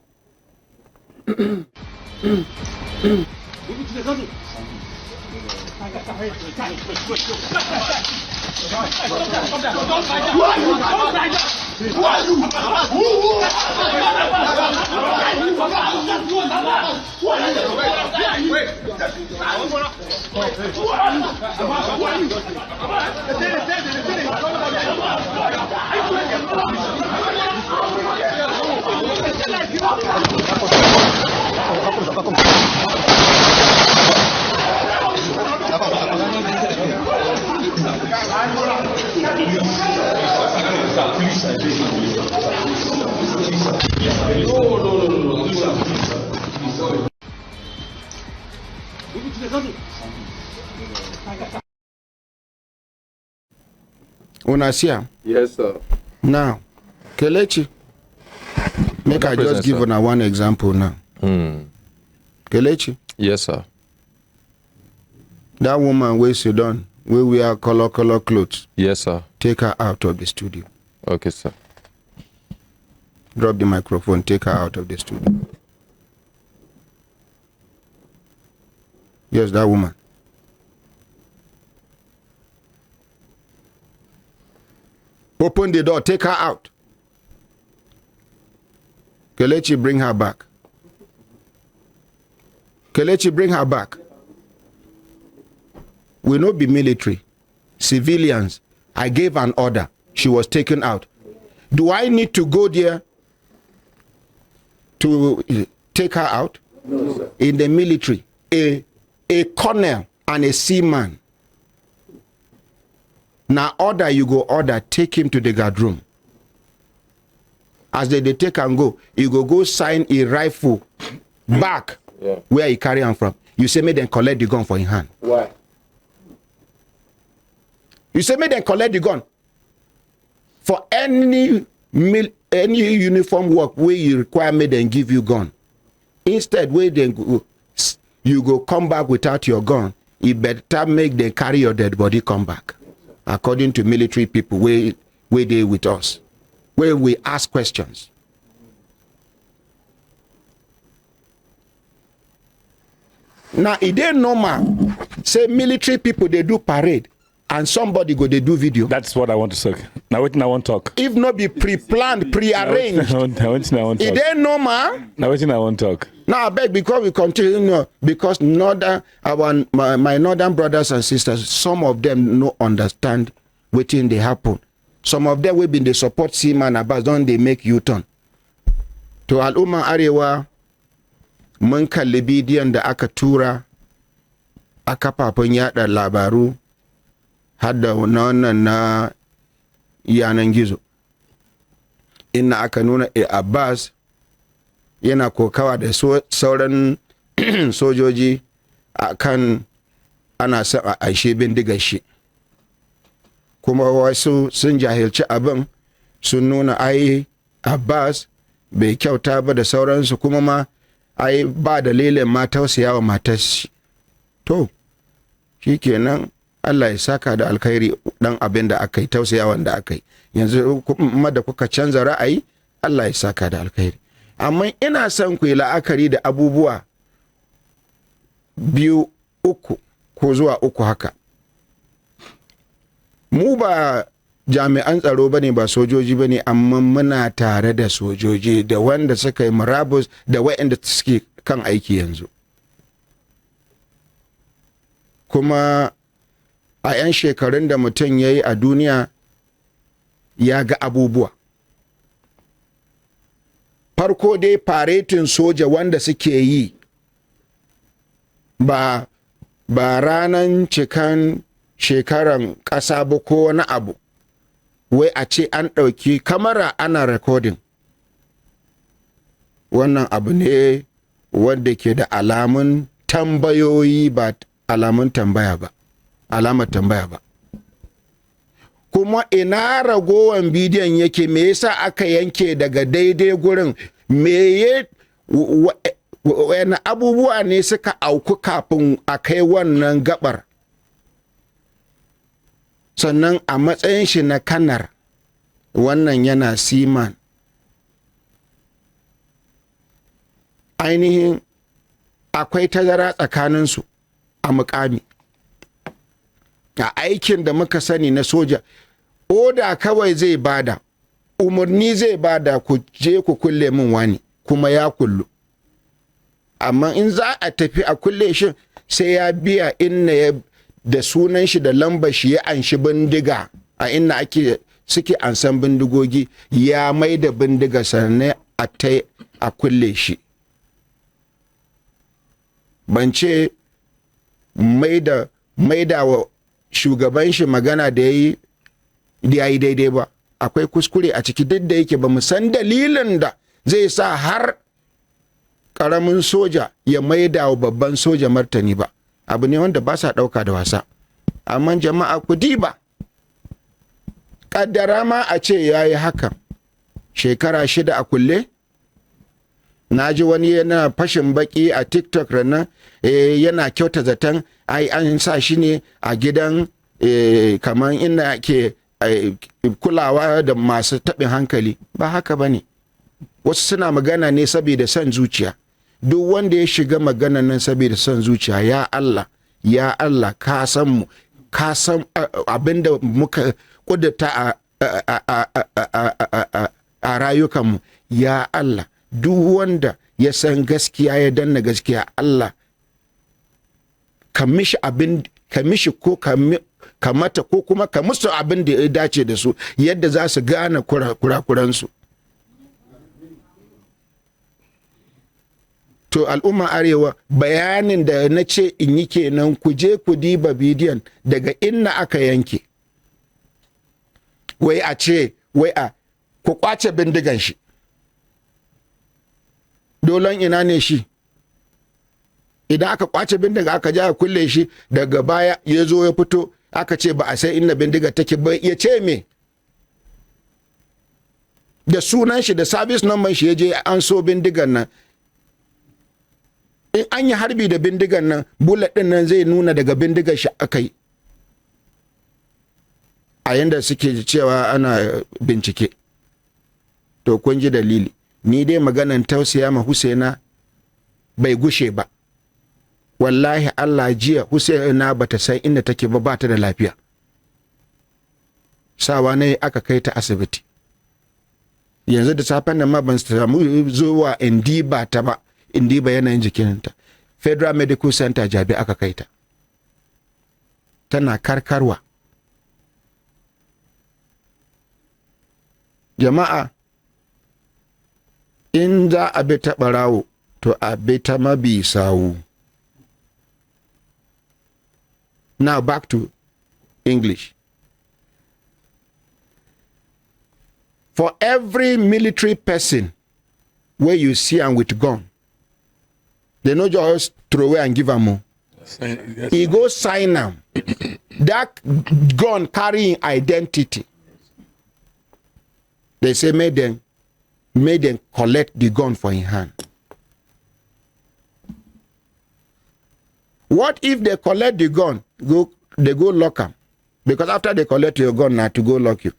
Unasia? Yes, sir. Now, Kelechi, make I just give una one example now. Kelechi? Yes, sir. That woman where she done, where we are color clothes. Yes, sir. Take her out of the studio. Okay, sir. Drop the microphone, take her out of the studio. Yes, that woman. Open the door, take her out. Kelechi, bring her back. Kelechi, bring her back. We not be military. Civilians. I gave an order. She was taken out. Do I need to go there to take her out? No, sir. In the military, a colonel and a seaman. Now order you go order, take him to the guard room. As they take and go, you go sign a rifle back where he carry him from. You say, make them collect the gun for his hand. Why? You say, make them collect the gun. For any uniform work where you require, make them give you gun. Instead, where they go, you go come back without your gun. You better make them carry your dead body come back. According to military people, where they with us, where we ask questions. Now, it ain't normal say military people they do parade and somebody go they do video. That's what I want to say. Now waiting I want to talk. If not be pre-planned, pre-arranged, I want to it talk. ain't normal. Now waiting I want to talk. Now I beg because we continue because my northern brothers and sisters, some of them no understand waiting they happen. Some of them will be the support Seaman Abbas, don't they make U-turn. To al'umman arewa mun kalli bidiyon da aka tura a kafafen yada labaru har da wannan na yanan gizo inda aka nuna Abbas yana kokawa da sauran sojoji akan ana son a aishe bindigar shi kuma wasu sun jahilci abin sun nuna ai Abbas bai kyauta ba da sauransu kuma ma ai ba dalilin ma tausaya wa matar shi to shikenan Allah ya saka da alkhairi dan abin da aka yi tausayawan da aka yi yanzu kuma da kuka canza ra'ayi Allah ya saka da alkhairi amma ina son ku yi la'akari da abubuwa 2 3 ko zuwa 3 haka mu ba jami'an tsaro bane ba sojoji bane amma muna tare da sojoji da wanda suka yi murabus da waɗanda suke kan aiki yanzu kuma a 'yan shekarun da mutum ya yi a duniya ya ga abubuwa farko dai faretin soja wanda suke yi ba ranan cikan shekaran ƙasa ba ko wani abu wai a ce an ɗauki kamera ana recording wannan abu ne wanda ke da alamun tambayoyi ba alamun tambaya ba alamar tambaya ba kuma ina ragowan bidiyon yake me yasa aka yanke daga daidai gurin me wani abubuwa ne suka auku kafin a kai wannan gabar sannan a matsayin shi na kanar wannan yana siman ainihin akwai tazara tsakaninsu a mukami a aikin da muka sani na soja oda kawai zai bada umarni zai bada ku je ku kulle min wani kuma ya kullu amma in za a tafi a kulle shi sai ya biya inna ya da sunan shi da lambar shi ya anshi bindiga a inna ake suke ansan bindigogi ya mai da bindiga sannan a kulle shi ban ce mai da wa shugaban shi magana da ya yi daidai ba akwai kuskure a ciki duk da yake ba mu san dalilin da zai sa har karamin soja ya maida wa babban soja martani ba abu ne wanda ba sa ɗauka da wasa amma jama'a ku diba kaddara ma a ce ya yi hakan shekara 6 a kulle na ji wani yana fashin baki a TikTok ranar yana kyauta zaton ai an sa shi ne a gidan kamar ina ke kulawa da masu taɓin hankali ba haka ba ne wasu suna magana ne saboda son zuciya duk wanda ya shiga magana nan saboda son zuciya ya Allah ka san mu ka san abinda muka kudurta a rayukanmu ya Allah duk wanda ya san gaskiya ya danna gaskiya Allah ka mishi ko ka mata ko kuma ka musu abin da ya dace da su yadda za su gane kurakuransu to al'umma arewa bayanin da na ce in yi kenan ku je ku diba bidiyon daga inna aka yanke wai a ce wai a ku kwace bindigan shi dolon ina ne shi idan aka kwace bindiga aka ja kulle shi daga baya ya zo ya fito aka ce ba a sai inda bindiga take ba ya ce me da sunan shi da service number shi ya je an so bindigan nan in an yi harbi da bindigan nan bullet din nan zai nuna daga bindigar shi akai a yanda suke cewa ana bincike to kun ji dalili ni dai maganan tausaya ma Husaina bai gushe ba wallahi Allah jiya Husaina bata sai inda take ba ta da lafiya sawa ne aka kai ta asibiti yanzu da safen nan ma ban samu zuwa indiba ta ba indiba yanayin jikinta Federal Medical Center Jabi aka kai ta tana karkarwa jama'a in za a bi ta barawo to a bi ta mabi sawu. Now back to English. For every military person where you see and with gun, they no just throw away and give them more. He go sign them. That gun carrying identity. They say made them collect the gun for in hand. What if they collect the gun, they go lock them? Because after they collect your gun, now to go lock you.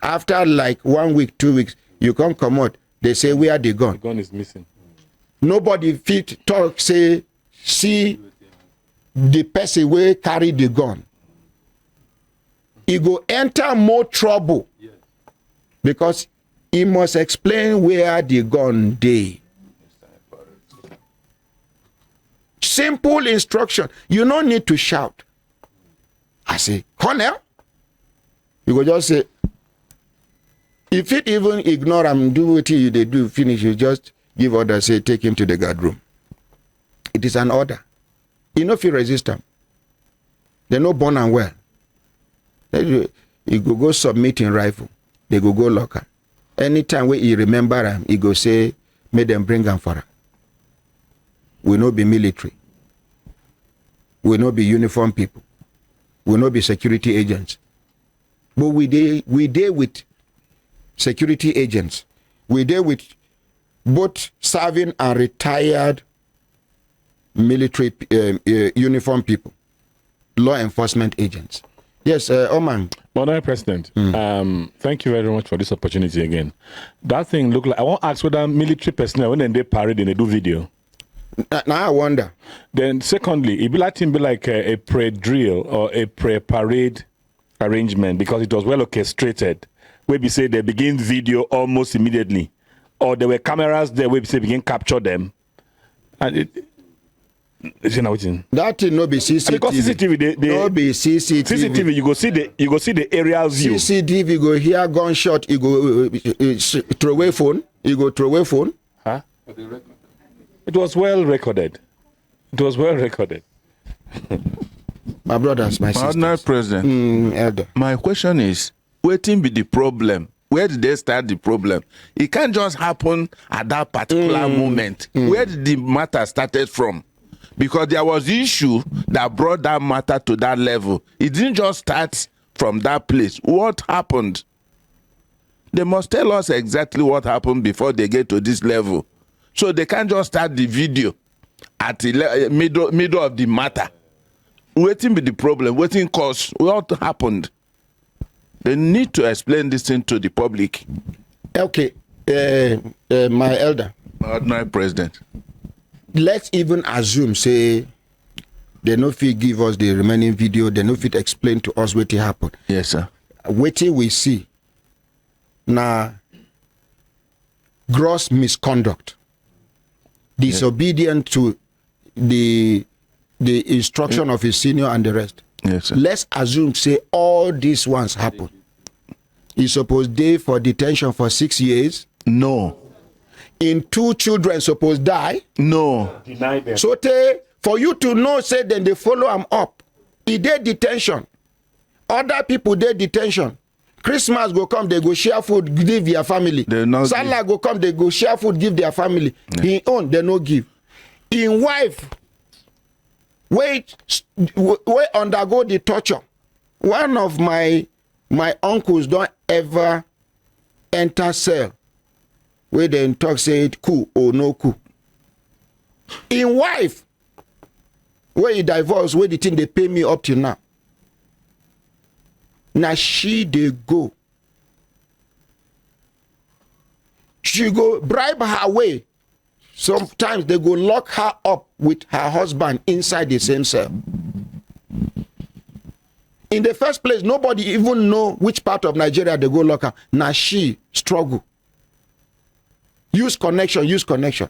After like 1 week, 2 weeks, you can't come out. They say, where the gun? The gun is missing. Nobody fit talk, say, see the person will carry the gun. He go enter more trouble. Because he must explain where the gun dey. Simple instruction. You don't need to shout. I say, Colonel, you go just say, if it even ignore him, do what they do, finish, you just give order, say, take him to the guard room. It is an order. You know if you resist them. They're not born and well. You go submit in rifle. They go lock him. Anytime when you remember him, he go say, make them bring him for him. We not be military. We not be uniform people. We not be security agents. But we deal with security agents. We deal with both serving and retired military uniform people, law enforcement agents. Yes, Oman. Honorable President, thank you very much for this opportunity again. That thing look like, I want to ask whether military personnel, when they parade and they do video. Now I wonder. Then secondly, it be like a pre-drill or a pre-parade arrangement because it was well orchestrated. Where we say they begin video almost immediately. Or there were cameras there where we say begin capture them. And that thing no be CCTV. Because CCTV, no be CCTV. CCTV, you go see the aerial view. CCTV, you go hear gunshot, you go throw away phone. You go throw away phone. Huh? It was well recorded. It was well recorded. My brothers, my sisters. Honorable President, Elder. My question is, waiting be the problem. Where did they start the problem? It can't just happen at that particular moment. Where did the matter started from? Because there was issue that brought that matter to that level. It didn't just start from that place. What happened? They must tell us exactly what happened before they get to this level. So they can't just start the video at the middle of the matter. Waiting be the problem. Waiting cause. What happened? They need to explain this thing to the public. Okay, my elder. Ordinary President. Let's even assume, say, they no fit give us the remaining video, they no fit explain to us what happened. Yes, sir. Waiting we see. Now, gross misconduct. Disobedient to the instruction of his senior and the rest. Yes, sir. Let's assume, say, all these ones happen. He's supposed to for detention for 6 years. No. In 2 children supposed die. No. Deny them. So for you to know, say, then they follow him up. He did detention. Other people did detention. Christmas go come, they go share food, give their family. Salah go come, they go share food, give their family. Yeah. In own, they no give. In wife, wait undergo the torture. One of my uncles don't ever enter cell where they talk say it cool or no cool. In wife, where he divorced, where the thing they pay me up till now. Now they go. She go bribe her way Sometimes they go lock her up with her husband inside the same cell. In the first place, nobody even know which part of Nigeria they go lock her. Now she struggle. Use connection.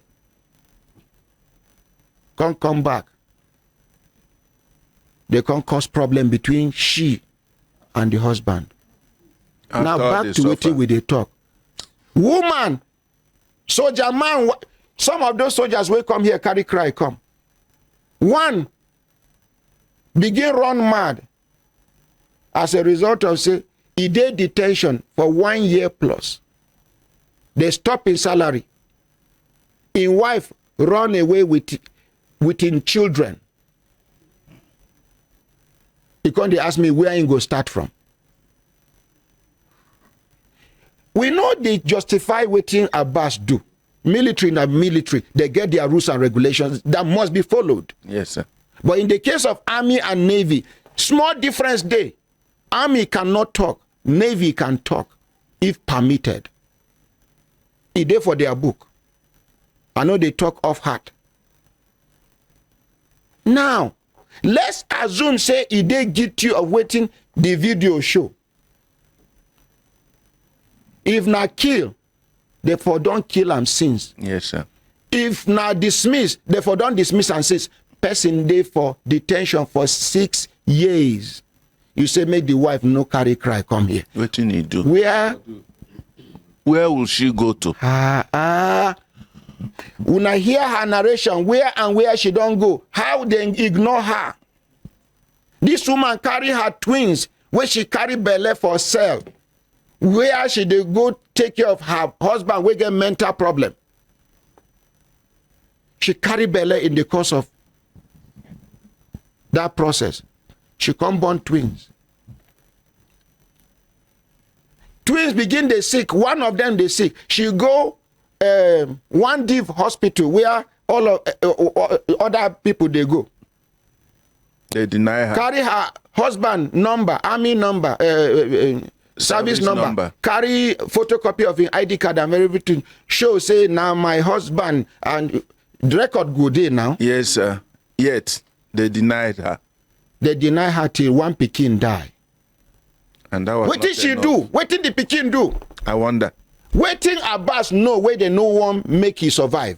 Come back. They can't cause problem between she and the husband. Now back to what we they talk. Woman, soldier man, some of those soldiers will come here, carry cry, come. One, begin run mad as a result of say, he did detention for 1 year plus. They stop in salary. In wife run away within children. He can't ask me where he go start from. We know they justify waiting Abbas do. Military and military, they get their rules and regulations that must be followed. Yes, sir. But in the case of Army and Navy, small difference there. Army cannot talk. Navy can talk if permitted. It's there for their book. I know they talk off heart. Now, let's assume say if they get you of waiting the video show. If not kill, therefore don't kill and sins. Yes, sir. If not dismiss, therefore don't dismiss and sins. Person day for detention for 6 years. You say make the wife no carry cry come here. What you need to do? Where will she go to? When I hear her narration, where she don't go, how they ignore her. This woman carry her twins, where she carry belle for sale. Where should they go take care of her husband who get mental problem? She carry belle in the course of that process. She come born twins. Twins begin they sick. One of them they sick. She go one div hospital where all of other people they go. They deny her. Carry her husband number, army number, service number. Carry photocopy of his ID card and everything. Show say now my husband and record go there now. Yes, sir. Yet they denied her. They deny her till one pikin die. And that was what did she do? What did the pikin do? I wonder. Waiting Abbas know where they no one make he survive.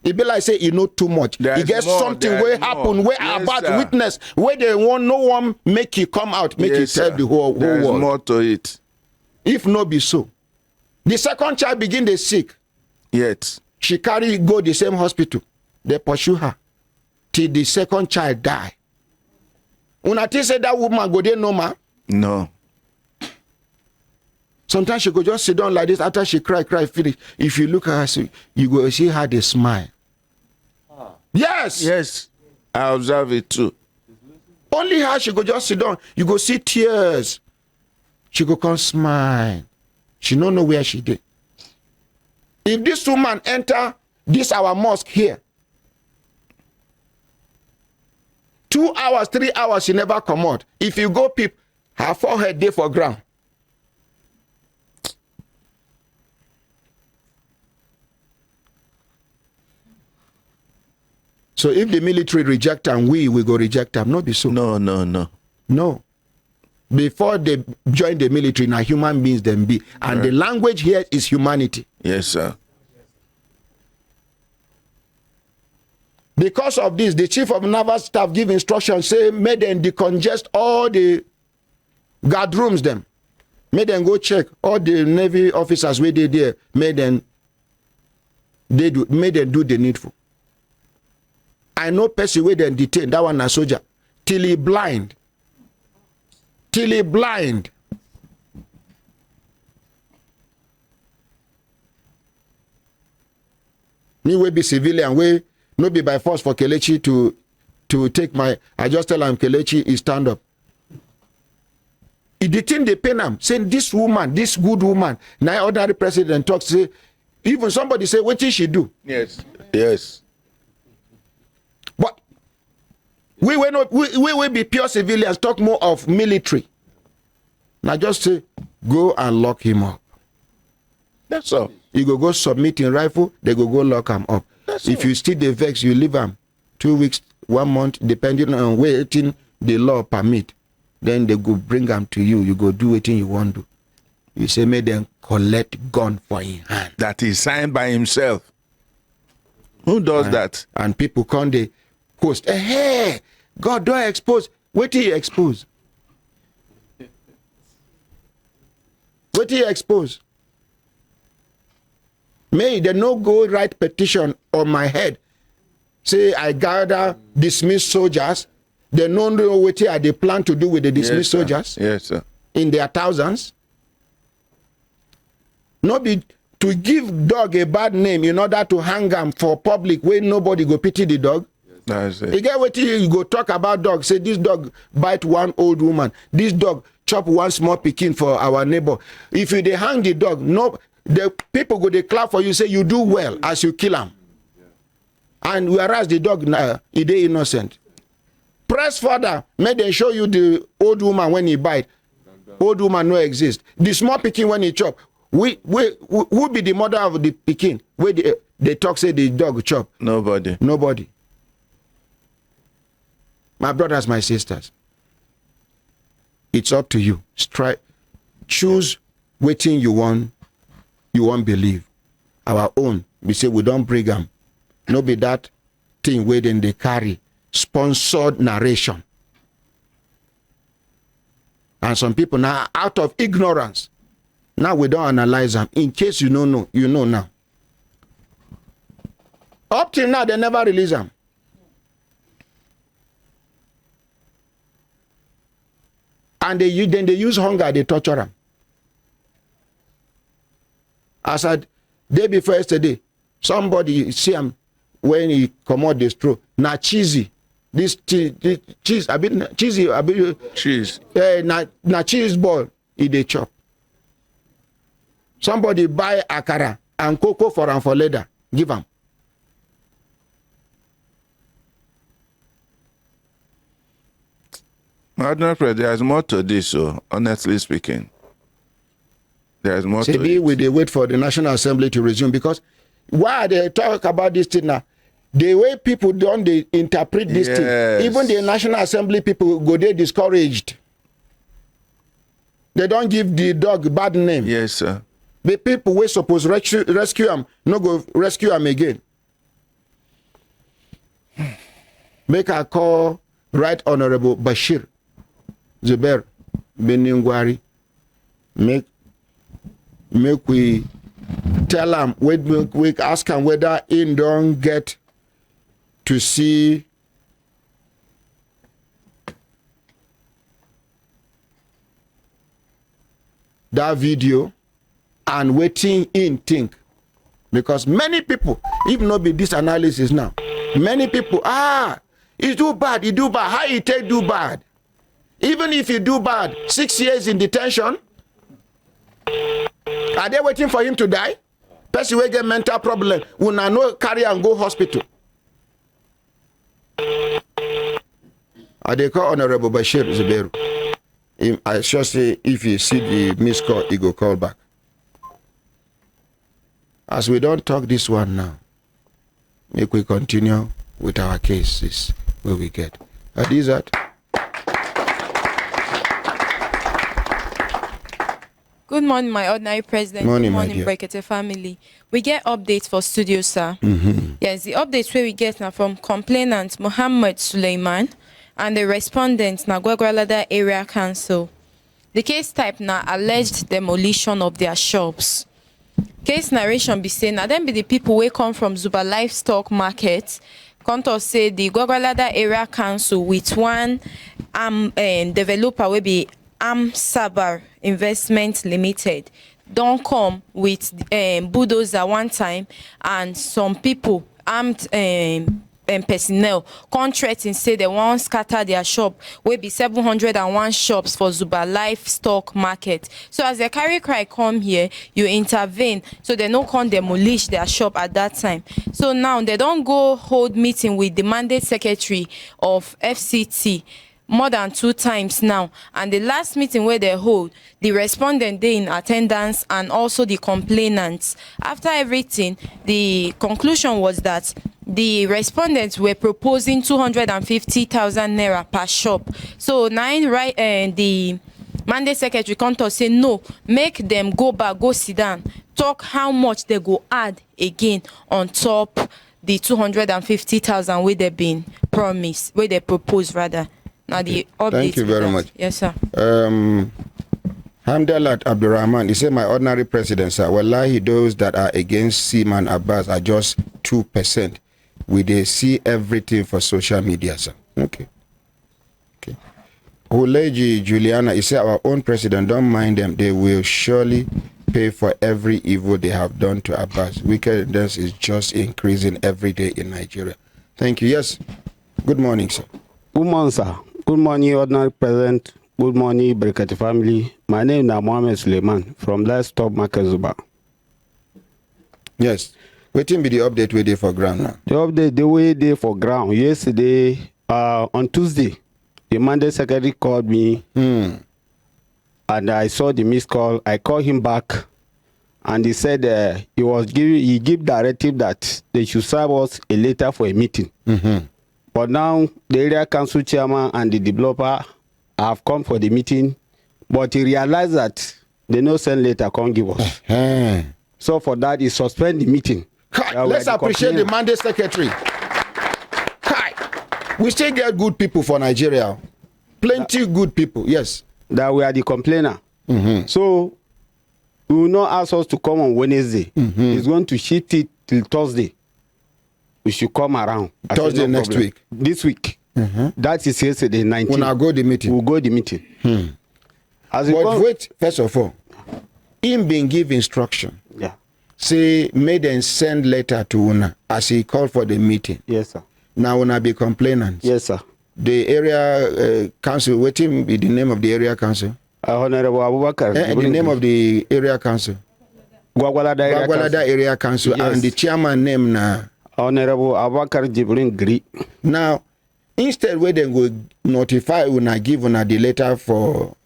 It be like say he know too much. He gets something where happen where yes, Abbas sir. Witness where they want no one make he come out, make yes, he tell the whole There's world. More to it. If no be so, the second child begin the sick. Yet she carry go the same hospital. They pursue her till the second child die. Una think say that woman go there no ma? No. Sometimes she go just sit down like this after she cry finish. If you look at her, you go see her they smile. Yes. Yes. I observe it too. Only her she go just sit down. You go see tears. She go come smile. She don't know where she did. If this woman enter this our mosque here, 2 hours, 3 hours, she never come out. If you go peep, her forehead there for ground. So if the military reject them, we go reject them. Not be so. No. Before they join the military, now human beings them be. And the language here is humanity. Yes, sir. Because of this, the chief of naval staff give instructions, say, make them decongest all the guard rooms them. Make them go check all the Navy officers where they there. Make them do the needful. I know person where they detain, that one a soldier. Till he blind. Me will be civilian, way no be by force for Kelechi to take my. I just tell him Kelechi is stand up. He detain the pain him, saying this woman, this good woman. Now ordinary president talks, say, even somebody say, what did she do? Yes. But we will be pure civilians, talk more of military. Now just say, go and lock him up. That's all. You go submit in rifle, they go lock them up. If you still the vex, you leave them 2 weeks, 1 month, depending on waiting the law permit. Then they go bring them to you. You go do anything you want to do. You say, make them collect gun for his hand. That is signed by himself. Who does that? And people come, they post, hey, God don't expose. What do you expose? What do you expose? May they no go write petition on my head. Say I gather dismissed soldiers. They don't know what they plan to do with the dismissed soldiers. Yes, sir. In their thousands. Not be to give dog a bad name in order to hang them for public where nobody go pity the dog. That's it. You get what you go talk about dog. Say this dog bite one old woman. This dog chop one small pikin for our neighbor. If you they hang the dog, no, the people go they clap for you. Say you do well as you kill him. And whereas the dog he dey innocent. Press further, may they show you the old woman when he bite. Old woman no exist. The small pikin when he chop. Who be the mother of the pikin? Where they talk say the dog chop? Nobody. Nobody. My brothers, my sisters, it's up to you. Choose waiting you won't believe. Our own, we say we don't bring them. No be that thing waiting they carry. Sponsored narration. And some people now, out of ignorance, now we don't analyze them. In case you don't know, you know now. Up till now, they never release them. And then they use hunger, they torture them. As I day before yesterday, somebody see him when he come out the straw. Now cheesy. This cheese, a bit cheesy, a bit cheese. Na cheese ball, they chop. Somebody buy akara and cocoa for leather. Give them. There is more to this, so honestly speaking. There is more to it. We wait for the National Assembly to resume because why they talk about this thing now? The way people don't they interpret this thing, even the National Assembly people go there discouraged. They don't give the dog bad name. Yes, sir. The people we supposed rescue him, no go rescue him again. Make a call, Right Honorable Bashir Zubair Beningwari. Make we tell him, we ask him whether he don't get to see that video and waiting in think. Because many people, if not be this analysis now, many people, he do bad, how he take do bad? Even if you do bad, 6 years in detention, are they waiting for him to die? Person will get mental problem, will not carry and go hospital. They call Honorable Bashir Zuberu. I sure say if you see the missed call, he go call back. As we don't talk this one now, make we continue with our cases where we get. Adizat. Good morning, my ordinary president. Morning, Good morning, my dear. Brekete family. We get updates for studio, sir. Yes, the updates where we get now from complainant Muhammad Suleiman and the respondent na Gwagwalada Area Council. The case type na alleged demolition of their shops. Case narration be saying now them be the people who come from Zuba Livestock Market. Contour say the Gwagwalada Area Council with one developer will be Sabar Investment Limited don't come with bulldozer one time and some people armed personnel contracting say they want scatter their shop will be 701 shops for Zuba Livestock Market. So as the carry cry come here, you intervene so they no can demolish their shop at that time. So now they don't go hold meeting with the mandate secretary of FCT more than 2 times now, and the last meeting where they hold, the respondent they in attendance and also the complainants. After everything, the conclusion was that the respondents were proposing 250,000 naira per shop. So now the Monday secretary come to say no, make them go back, go sit down, talk how much they go add again on top the 250,000 where they been promised, where they proposed rather. Now the update. Thank you very much. Yes, sir. Hamdalat Abdurrahman, he said, my ordinary president, sir, wallahi, those that are against Seaman Abbas are just 2%. They see everything for social media, sir. Okay. Okay. Huleji Juliana, he said, our own president, don't mind them. They will surely pay for every evil they have done to Abbas. Wickedness is just increasing every day in Nigeria. Thank you. Yes. Good morning, sir. Good morning, sir. Good morning, ordinary president. Good morning, Brekete family. My name is Mohammed Suleiman from Let's Stop Makezuba. Yes. Waiting be the update we did for ground now. The update the way they for ground. Yesterday, on Tuesday, the Monday secretary called me and I saw the missed call. I called him back and he said he gave directive that they should serve us a letter for a meeting. But now the area council chairman and the developer have come for the meeting, but he realized that they no send letter can't give us. So for that, he suspend the meeting. Let's appreciate the Monday secretary. We still get good people for Nigeria. Plenty good people, yes. That we are the complainer. So we will not ask us to come on Wednesday. He's going to shift it till Thursday. We should come around. Thursday next week. This week. That is yesterday, 19th. When I go the meeting. We'll go the meeting. But wait, first of all, him being give instruction. Yeah. Say, made and send letter to Una as he called for the meeting. Yes, sir. Now Una be complainant. Yes, sir. The area council, what him be the name of the area council? Honorable Abubakar. The name of the area council? Gwagwalada area council. Yes. And the chairman name na? Honorable Abubakar Jibrin Gri. Now, instead where they go notify Una, give Una the letter for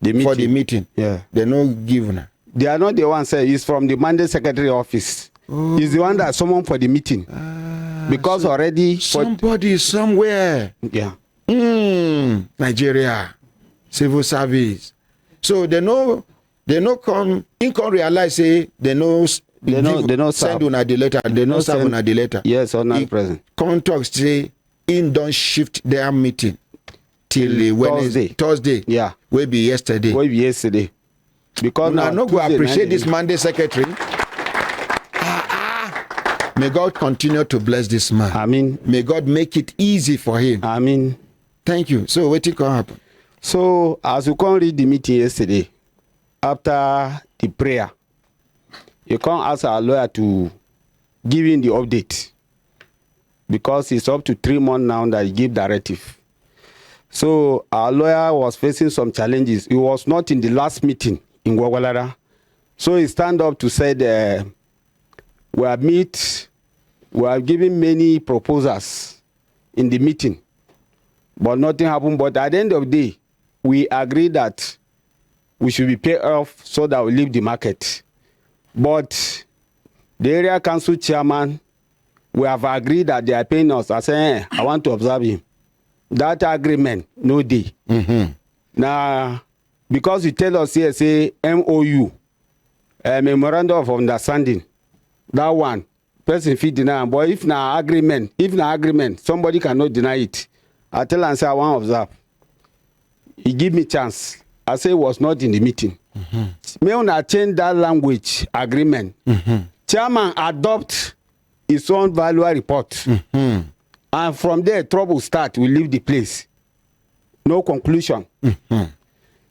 the meeting. Yeah. They no give Una. They are not the one say it's from the Monday secretary office. He's the one that summoned for the meeting. Because so already somebody somewhere. Yeah. Nigeria. Civil service. So they know come realize say they know send Una the letter. They know send Una the letter. Yes, or not present. Contact say don't shift their meeting till Thursday. Yeah. Will be yesterday. Because now no go appreciate this Monday secretary. May God continue to bless this man. I mean, may God make it easy for him. I mean, thank you. So what can happen? So as you can read the meeting yesterday, after the prayer, you can ask our lawyer to give in the update because it's up to 3 months now that he give directive. So our lawyer was facing some challenges. He was not in the last meeting in Gwagwalada. So he stand up to say that we have given many proposals in the meeting, but nothing happened. But at the end of the day, we agreed that we should be paid off so that we leave the market. But the area council chairman, we have agreed that they are paying us. I say, I want to observe him. That agreement, no day. Now, because you tell us here, say MOU, a memorandum of understanding, that one, person fit deny, but if na agreement, somebody cannot deny it. I tell and say, I want to observe. He give me chance. I say it was not in the meeting. May una change that language agreement. Chairman adopt his own value report. And from there, trouble start. We leave the place. No conclusion.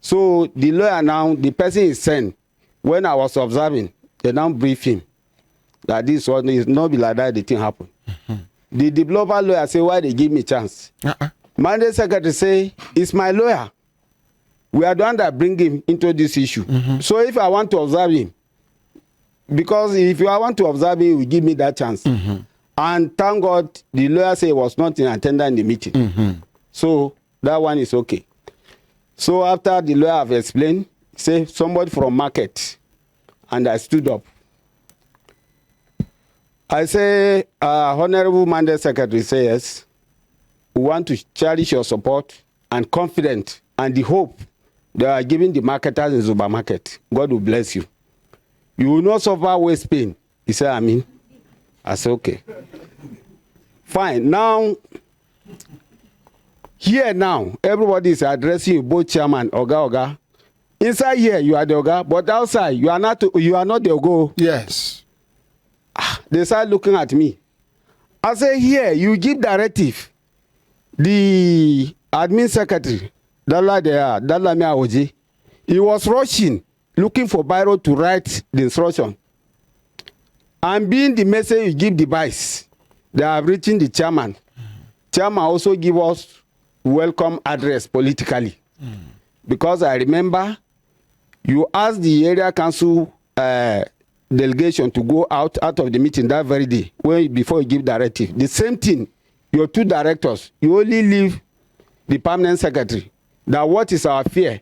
So the lawyer now, the person is sent. When I was observing, they now brief him that this one is not be like that. The thing happen. The developer lawyer say, why they give me chance? Monday secretary say, it's my lawyer. We are the one that bring him into this issue. So if I want to observe him, because if I want to observe him, you give me that chance. And thank God, the lawyer say he was not in attendance in the meeting. So That one is okay. So after the lawyer have explained, say somebody from market, and I stood up. I say, Honorable Mandate Secretary says, yes, we want to cherish your support and confidence and the hope they are giving the marketers in supermarket. God will bless you. You will not suffer waist pain. He said, Amen. I said, okay. Fine. Now, here now, everybody is addressing you, both chairman, Oga. Inside here, you are the Oga, but outside, you are not the Ogo. Yes. They start looking at me. I say, here, you give directive. The admin secretary, Dalami Aoji, he was rushing, looking for Biro to write the instruction. And being the message you give the vice, they have written the chairman. Chairman also give us welcome address politically. Because I remember you asked the area council delegation to go out of the meeting that very day before you give directive. The same thing, your two directors, you only leave the permanent secretary. That what is our fear?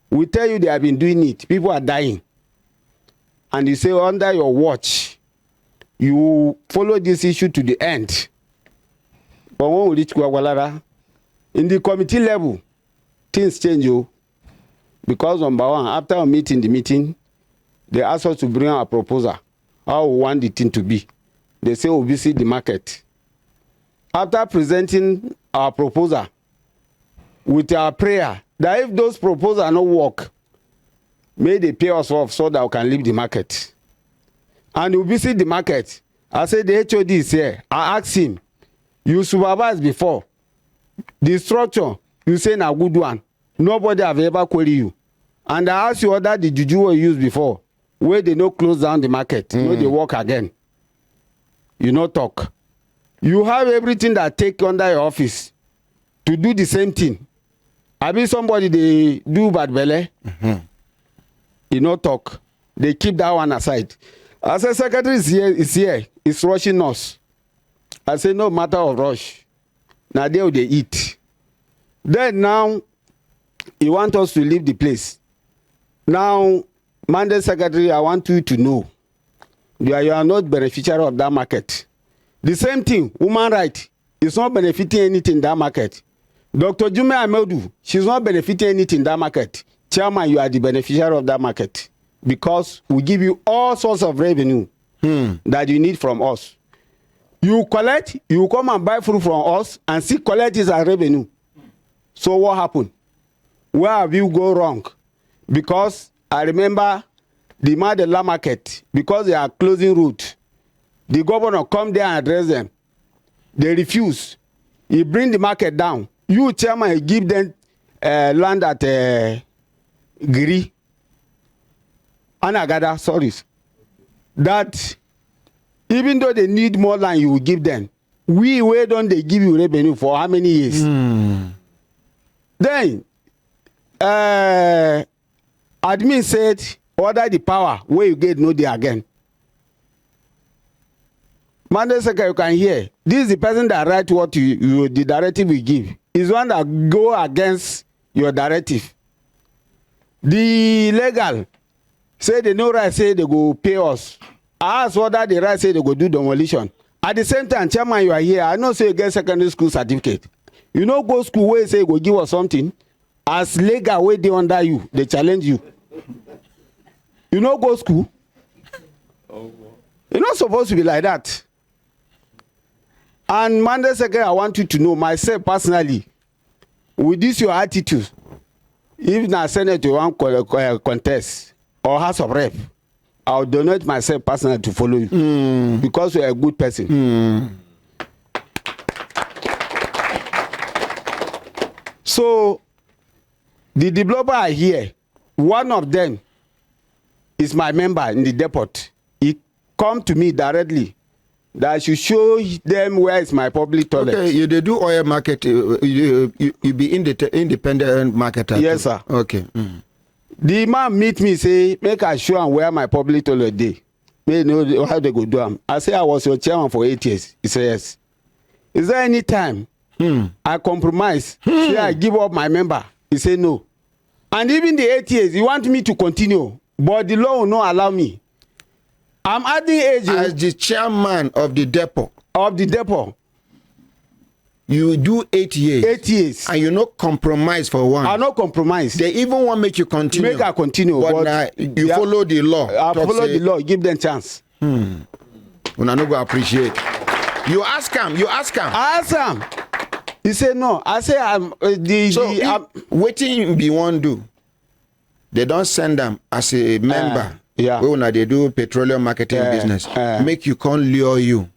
We tell you they have been doing it. People are dying. And you say under your watch, you follow this issue to the end. But when we reach Gwagwalada, in the committee level, things change. Because number one, after a meeting, they asked us to bring our proposal, how we want the thing to be. They say we'll visit the market. After presenting our proposal, with our prayer, that if those proposals don't work, may they pay us off so that we can leave the market. And we visit the market. I said the HOD is here. I asked him, you supervised before. The structure, you say a good one. Nobody have ever queried you. And I asked you whether the juju you used before, where they no close down the market, no they work again. You no talk. You have everything that take under your office to do the same thing. I mean somebody they do bad belly. You no talk. They keep that one aside. I said secretary is here. It's rushing us. I say no matter of rush. Now they will they eat. Then now he want us to leave the place. Now, Mandate Secretary, I want you to know you are not beneficiary of that market. The same thing, human rights is not benefiting anything in that market. Dr. Jume Amedu, she's not benefiting anything in that market. Chairman, you are the beneficiary of that market because we give you all sorts of revenue that you need from us. You collect, you come and buy food from us and see collect is our revenue. So what happened? Where have you go wrong? Because I remember the Madela market, because they are closing route, the governor come there and address them. They refuse. He bring the market down. You, chairman, give them land at Giri. Anagada, sorry. That even though they need more land, you will give them. Where don't they give you revenue for how many years? Then, admin said, order the power where you get no day again. Mandate Secretary, you can hear. This is the person that write what the directive we give. Is one that go against your directive. The legal say they no right, say they go pay us. I ask whether the right say they go do demolition. At the same time, chairman, you are here. I know say you get secondary school certificate. You know go school where say go give us something. As legal where they under you, they challenge you. You know go school. You're not supposed to be like that. And Mandate Secretary, I want you to know myself personally, with this your attitude, if na Senate you want contest or House of Rep, I'll donate myself personally to follow you because you're a good person. So the developer are here. One of them is my member in the depot. He come to me directly that I should show them where is my public toilet. Okay, you they do oil market. You be independent marketer. Yes, sir. Okay. The man meet me say make I show him where my public toilet dey. May know how they go do am. I say I was your chairman for 8 years. He say yes. Is there any time I compromise. Say I give up my member. He say no. And even the 8 years, he want me to continue, but the law will not allow me. I'm adding age as the chairman of the depot. You do 8 years. 8 years. And you no compromise for one. I no compromise. They even want make you continue. Make I continue. But you follow the law. I follow the law. Give them chance. Una no go appreciate. You ask him. I ask him. He say no. I say I'm waiting be one do. They don't send them as a member. When they do petroleum marketing business. Make you can't lure you.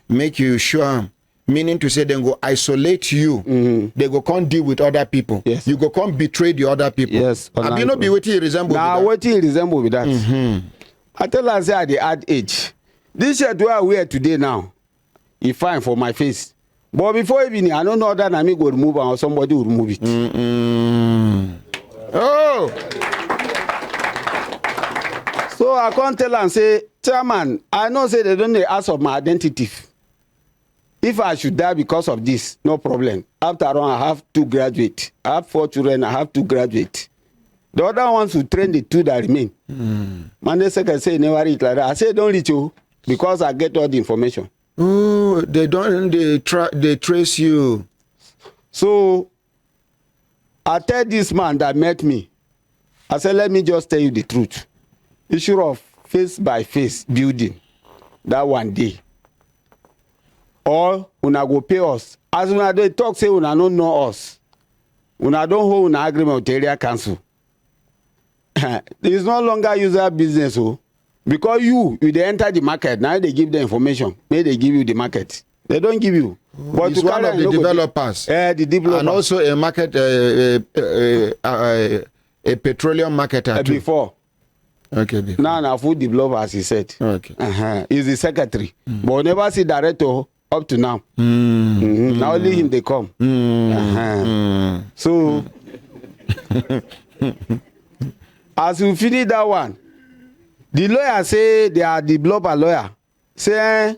Make you sure. Meaning to say they go isolate you. They go can't deal with other people. Yes. You go can't betray the other people. Yes. Have you not be waiting resemble nah, with that? waiting resemble with that. I tell her say at the add age. This shirt where I wear today now, it's fine for my face. But before evening, I don't know that I may go remove it or somebody will remove it. Oh. So I can't tell and say, Chairman, I know say they don't ask of my identity. If I should die because of this, no problem. After all, I have 2 graduates. I have 4 children, I have 2 graduates. The other ones will train the 2 that remain. Monday second say never reach like that. I say don't reach you because I get all the information. Oh, they trace you. So I tell this man that met me, I said, let me just tell you the truth. Issue of face by face building that one day. Or una go pay us. As una dey talk say una don't know us. Una don't hold una agreement with area council. It's no longer user business, because you dey enter the market. Now they give the information. May they give you the market. They don't give you. But it's one of the developers. The developer. And also a market, a petroleum marketer too. Before. Okay. Before. Now food developer, as he said. Okay. He's the secretary. But we never see director up to now. Now only him they come. So as we finish that one, the lawyer say they are the developer lawyer. Say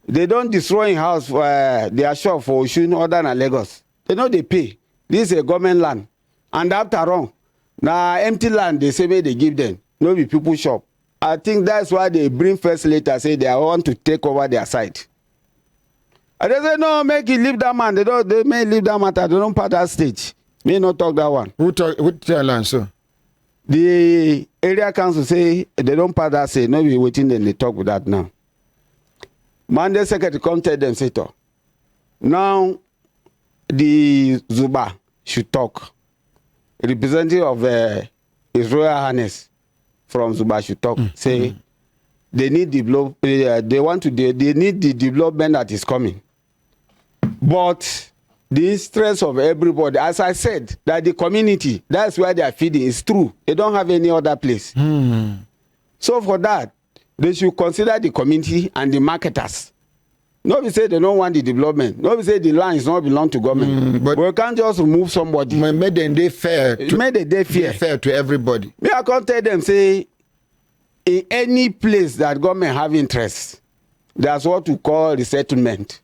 they don't destroy in house for their shop for Oshun other than Lagos. They know they pay. This is a government land. And after all, now empty land they say they give them. No be people shop. I think that's why they bring first letter say they want to take over their site. And they say no, make it leave that man. They may leave that matter. They don't pass that stage. May not talk that one. Who tell them so? The area council say they don't pass that stage. No be waiting then they talk with that now. Monday secretary come tell them say talk. Now the Zuba should talk. Representative of His Royal Highness from Zuba should talk. Say they need develop. They need the development that is coming. But the stress of everybody, as I said, that the community, that's where they are feeding. It's true. They don't have any other place. So for that, they should consider the community and the marketers. Nobody say they don't want the development. Nobody say the land is not belong to government. But we can't just remove somebody. Make them day fair. Make the day fair to everybody. Me, I can't tell them say in any place that government have interest, that's what we call resettlement.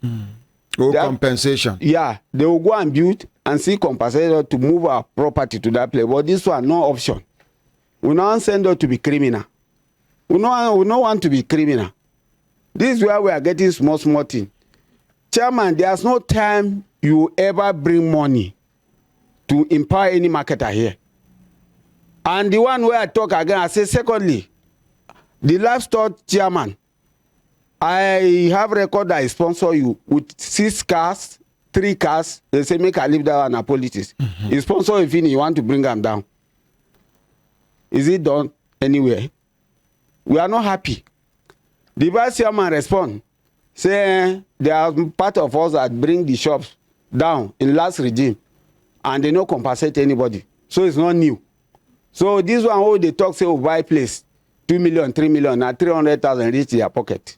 Or compensation. Yeah, they will go and build and see compensation to move our property to that place. But this one, no option. We don't send them to be criminal. We don't want to be criminal. This is where we are getting small thing. Chairman, there's no time you ever bring money to empower any marketer here. And the one where I talk again, I say, secondly, the livestock chairman, I have record that I sponsor you with 6 cars, 3 cars. They say, make I leave that one at politics. You sponsor if you want to bring them down. Is it done anywhere? We are not happy. The vice chairman respond, say there are part of us that bring the shops down in last regime and they don't compensate anybody. So it's not new. So this one who they talk say oh, buy place 2 million, 3 million, now 300,000 reach their pocket.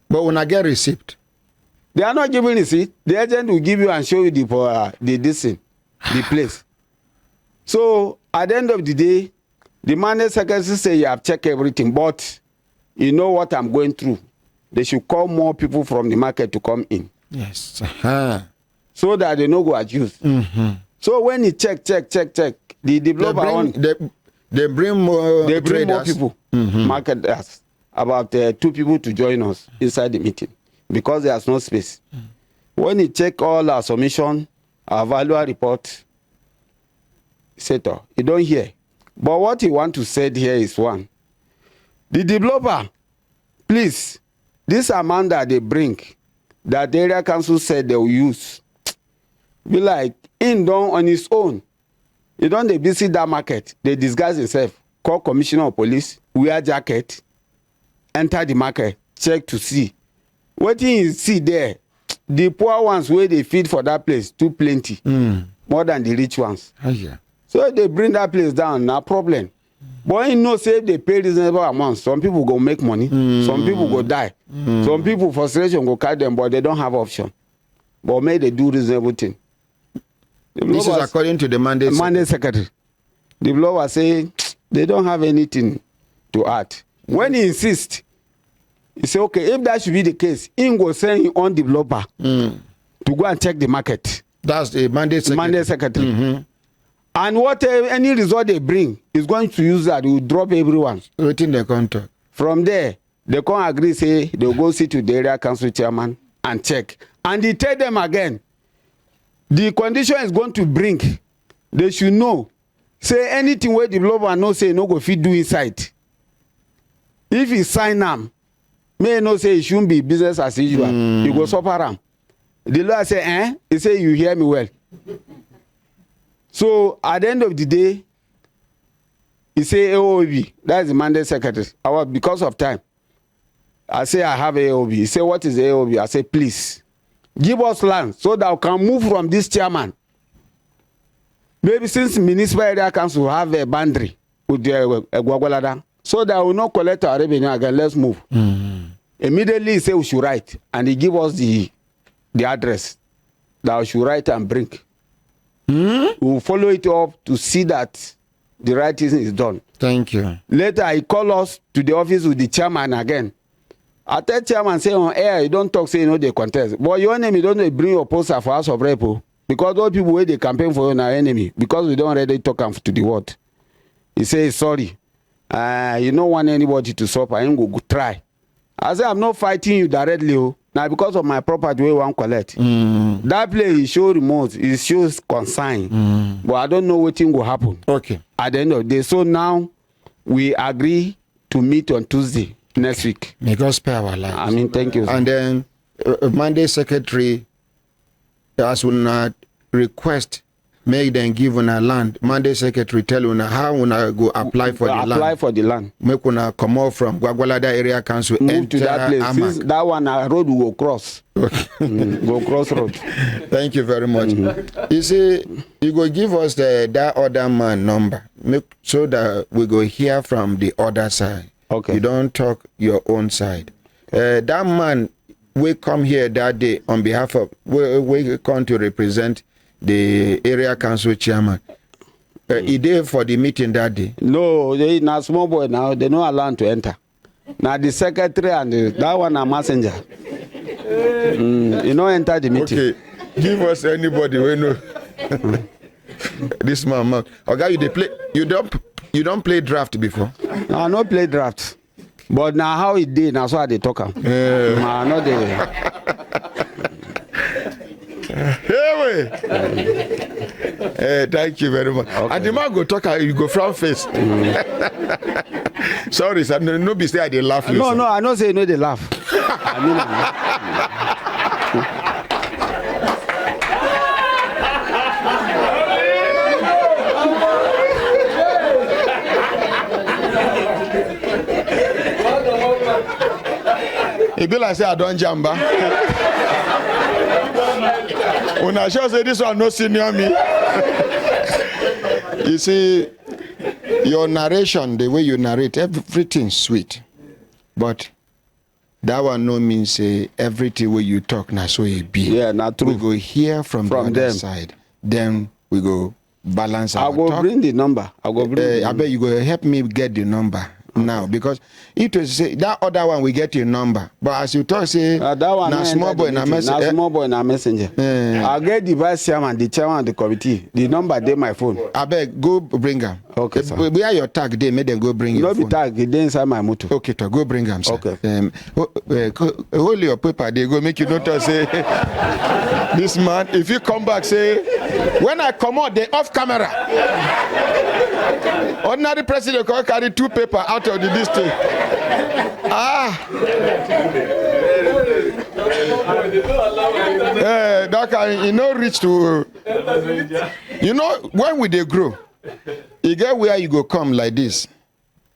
But when I get receipt, they are not giving receipt. The agent will give you and show you the place. So at the end of the day, the mandate secretary say you have checked everything, but you know what I'm going through. They should call more people from the market to come in. Yes. So that they no go accuse. So when he check, the developer they bring more people, marketers, about 2 people to join us inside the meeting because there's no space. When he check all our submission, our value report, he don't hear. But what he want to say here is one. The developer, please, this amount that they bring, that the area council said they will use, be like, in done on his own. He don't they visit that market, they disguise himself, call commissioner of police, wear jacket, enter the market, check to see. What you see there, the poor ones where they feed for that place too plenty, more than the rich ones. So they bring that place down, no problem. But you know, say they pay reasonable amounts. Some people go make money, some people go die, some people frustration go catch them, but they don't have option. But may they do reasonable thing. This is according to the mandate secretary. The blower say they don't have anything to add. When he insists, he say, okay, if that should be the case, he go send his own developer to go and check the market. That's the mandate secretary. And what any result they bring is going to use that, will drop everyone. Within the contract. From there, they can't agree, say they'll go sit to the area council chairman and check. And he tell them again, the condition is going to bring, they should know. Say anything where the developer no say no go fit do inside. If he sign them, may no say it shouldn't be business as usual. You go suffer them. The lawyer say, he say you hear me well. So at the end of the day, he say AOB, that is the mandate secretary. Because of time, I say I have AOB. He say, what is AOB? I say, please, give us land so that we can move from this chairman. Maybe since municipal area council have a boundary with the Gwagwalada, so that we will not collect our revenue again, let's move. Immediately he say we should write, and he give us the address that we should write and bring. We will follow it up to see that the writing is done. Thank you. Later, he call us to the office with the chairman again. I tell chairman, say on air, you don't talk, say you know they contest. But your enemy don't bring your poster for House of Rep. Because those people where they campaign for you are enemy. Because we don't already talk to the word. He says, sorry. You don't want anybody to suffer. I ain't go try. I say, I'm not fighting you directly. Now, because of my property, we won't collect. That place, he shows remote, it shows consign. But I don't know what thing will happen. Okay. At the end of the day. So now, we agree to meet on Tuesday next week. May God spare our lives. I mean, thank you. Sir. And then, mandate secretary, as will not request, make them give una land. Mandate secretary tell una how una go apply for the land. Apply for the land. Make una come out from Gwagwalada area council. Move to that place. Since that one road will go cross. Go cross road. Thank you very much. You see, you go give us that other man number, so that we go hear from the other side. Okay. You don't talk your own side. That man we come here that day on behalf of we come to represent the area council chairman. He there for the meeting that day? No, they not small boy now. They not allowed to enter. Now the secretary and that one a messenger. You know enter the meeting. Okay, give us anybody we know. This man, okay, you don't play draft before? No, I not play draft. But now how it did, now so they talk. Not the. Thank you very much. Okay. And the man go talk, you go front face. Sorry, sir. No be say I dey laugh. No, I no say no they laugh. I mean, it be like say I don't jamba. When I sure say this one no senior me. You see, your narration, the way you narrate, everything's sweet. But that one no means say everything where you talk now so it be. Yeah, not true. We go hear from the other them. side. Then we go balance our I will talk. bring the number. I will bring I bet you go help me get the number. now, because it was say that other one we get your number, but as you talk say that one na small boy na messenger. Small boy na messenger. I get the vice chairman, the chairman of the committee. The number dey my phone. I beg go bring them. Okay, sir. Where your tag dey, make them go bring your phone. No be tag, e dey inside my motor. Okay, to go bring them, sir. Okay. Hold your paper. They go make you notice say this man. If you come back say when I come out, they off camera. Ordinary president can carry 2 paper out of the district. That can you know reach to. You know when we they grow, you get where you go come like this.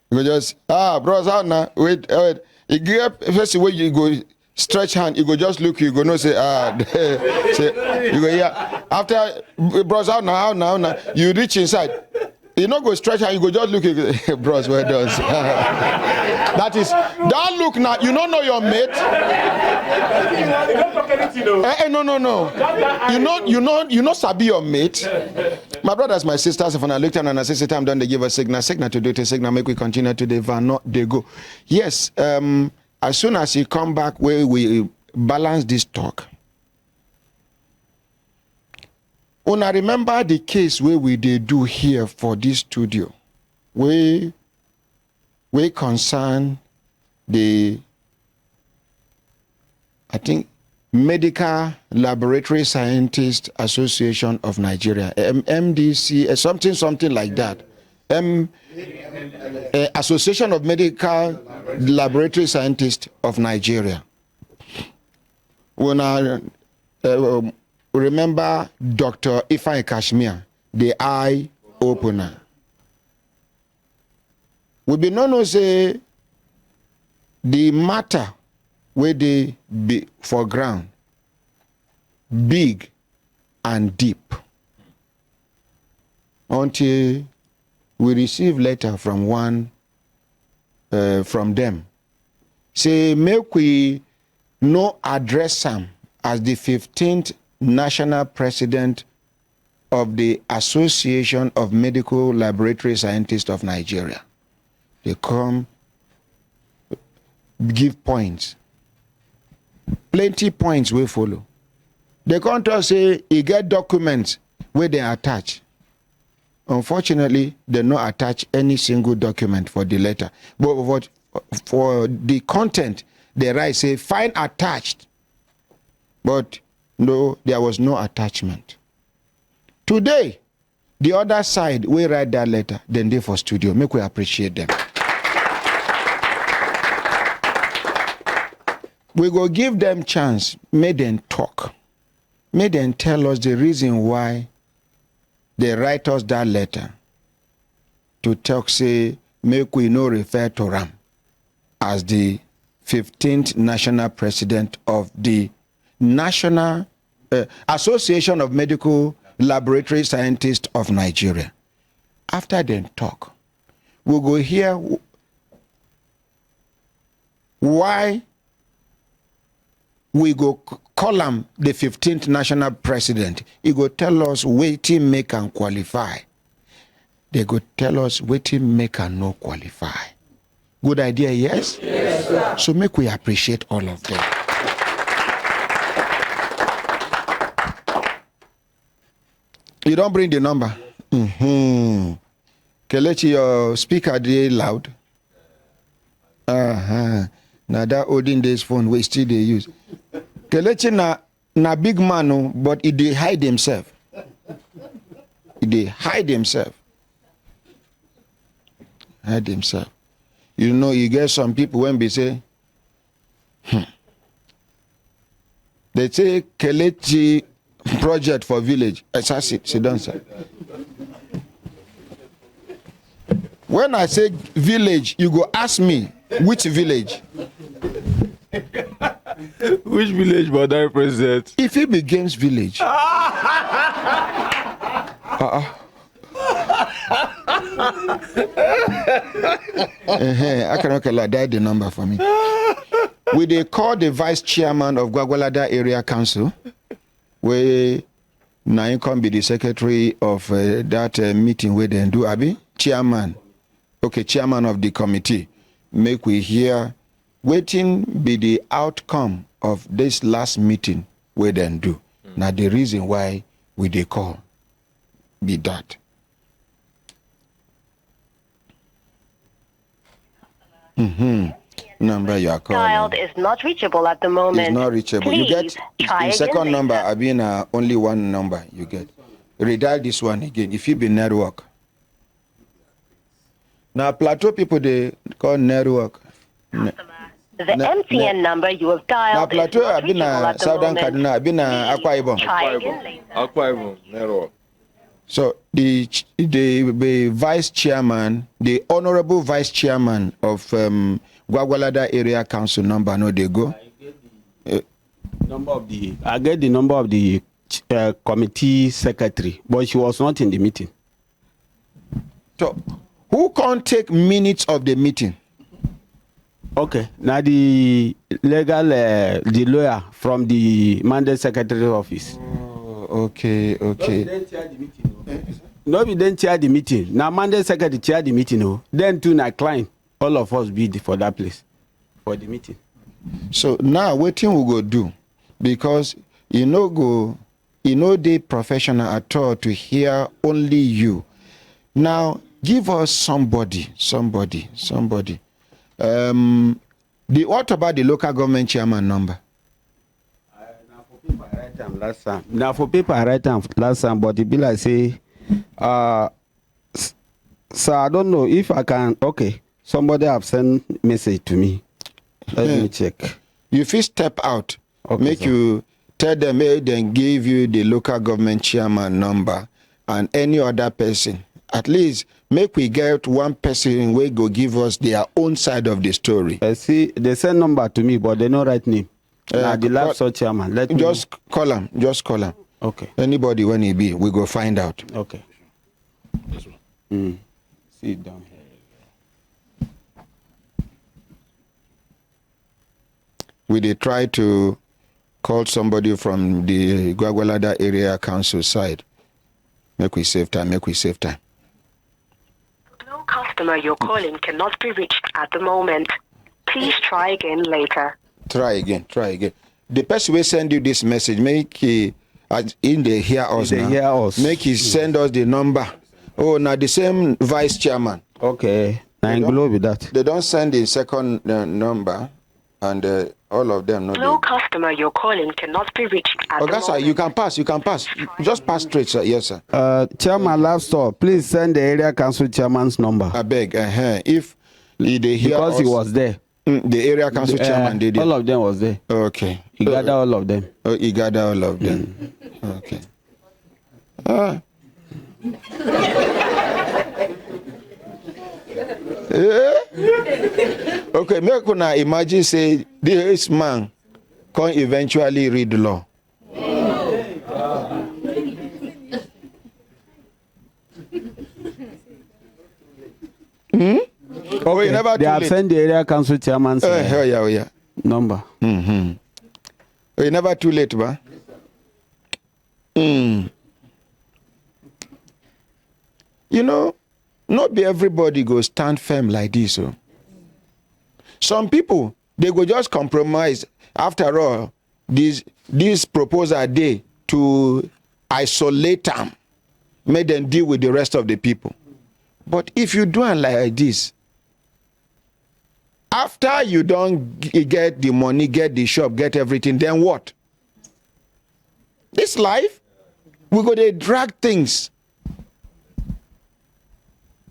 You go just bros out now. Wait. You get first way you go stretch hand. You go just look. You go no say say you go yeah. After bros out now. You reach inside. You not go stretch hand, you go just look at bros, where does that look now, you don't know your mate. No. You know sabi your mate. My brothers, my sisters, if I look down and I say time done, they give a signal to do the signal, make we continue to the van, not they go. Yes, as soon as you come back where we balance this talk. Una remember the case where we did do here for this studio, we concern the, I think, Medical Laboratory Scientists Association of Nigeria, MDC, something like that. Association of Medical Laboratory Scientists of Nigeria. Una remember Dr. Ifai Kashmir, the eye opener. We be known say the matter where they be for ground big and deep until we receive letter from one from them say make we no address them as the 15th national president of the Association of Medical Laboratory Scientists of Nigeria. They come give points. Plenty points will follow. They come to us say you get documents where they attach. Unfortunately, they not attach any single document for the letter. But for the content, they write say find attached. But no, there was no attachment. Today, the other side, we write that letter, then they for studio. Make we appreciate them. We go give them chance, make them talk. Make them tell us the reason why they write us that letter. To talk, say, make we no refer to Ram as the 15th national president of the National Association of Medical Laboratory Scientists of Nigeria. After they talk, we'll go hear why we go call him the 15th national president. He go tell us waiting make and qualify. They go tell us waiting make and no qualify. Good idea, yes? Yes, sir. So make we appreciate all of them. You don't bring the number. Kelechi, your speaker dey loud. Now that olden days phone we still they use. Kelechi na big man, no, but he dey hide himself. He dey hide himself. Hide himself. You know, you get some people when they say, they say Kelechi project for village. Sit down, sir. When I say village, you go ask me which village. Which village, Ordinary President? If it begins village. I cannot that the number for me. We they call the vice chairman of Gwagwalada area council, where now can be the secretary of that meeting where they do Abi chairman. okay, chairman of the committee, make we hear waiting be the outcome of this last meeting we then do. Now the reason why we they call be that. Number you are calling Dialed is not reachable at the moment. is not reachable. Please You get try the second again number. later. I mean only one number you get. Redial this one again. If you be network. Now plateau people they call network. The MTN number you have Now dialed is plateau not I been reachable at the Southern moment. Kaduna. I been Akwa Ibom. Try again later. Akwa Ibom, network. So the vice chairman, the honorable vice chairman of Gwagwalada area council number, no they go. I get the number of the committee secretary, but she was not in the meeting. So who can't take minutes of the meeting? Okay. Now the legal, the lawyer from the mandate secretary office. Okay. No, we didn't chair the meeting. Now mandate secretary chair the meeting. Oh. Then to na client, all of us be for that place for the meeting. So now what thing we go do? Because they professional at all to hear only you. Now give us somebody. What about the local government chairman number? Now for paper I write them last time, but it be like say, so I don't know if I can. Okay, somebody have sent message to me. Let me check. You first step out. Okay, make sir. you tell them, then give you the local government chairman number and any other person. At least make we get one person who go give us their own side of the story. See, they send number to me, but they no write name. Now the last chairman. Let me Just call him. Okay. Anybody when he be, we go find out. Okay. Sit down here. We they try to call somebody from the Gwagwalada area council side. Make we save time. No customer you're calling cannot be reached at the moment. Please try again later. Try again. The person will send you this message. Make he in the hear us They now. hear us. Make he send us the number. Oh, now the same vice chairman. Okay. Now in globe with that. They don't send the second number, and all of them. No customer you're calling cannot be reached at the Sir, moment. you can pass. Just pass straight, sir. Yes, sir. Chairman Lapstop, please send the area council chairman's number. I beg. If they hear Because us, he was there. The area council chairman did it. All of them was there. Okay. He gathered all of them. Oh, he gathered all of them. Okay. Okay, make una imagine say this man can eventually read the law. Okay. you never They too have late. sent the area council chairman's Yeah. number. You never too late, ba? You know, not be everybody go stand firm like this. So. Some people, they go just compromise. After all, this proposal day to isolate them, make them deal with the rest of the people. But if you do it like this, after you don't get the money, get the shop, get everything, then what? This life, we go to drag things.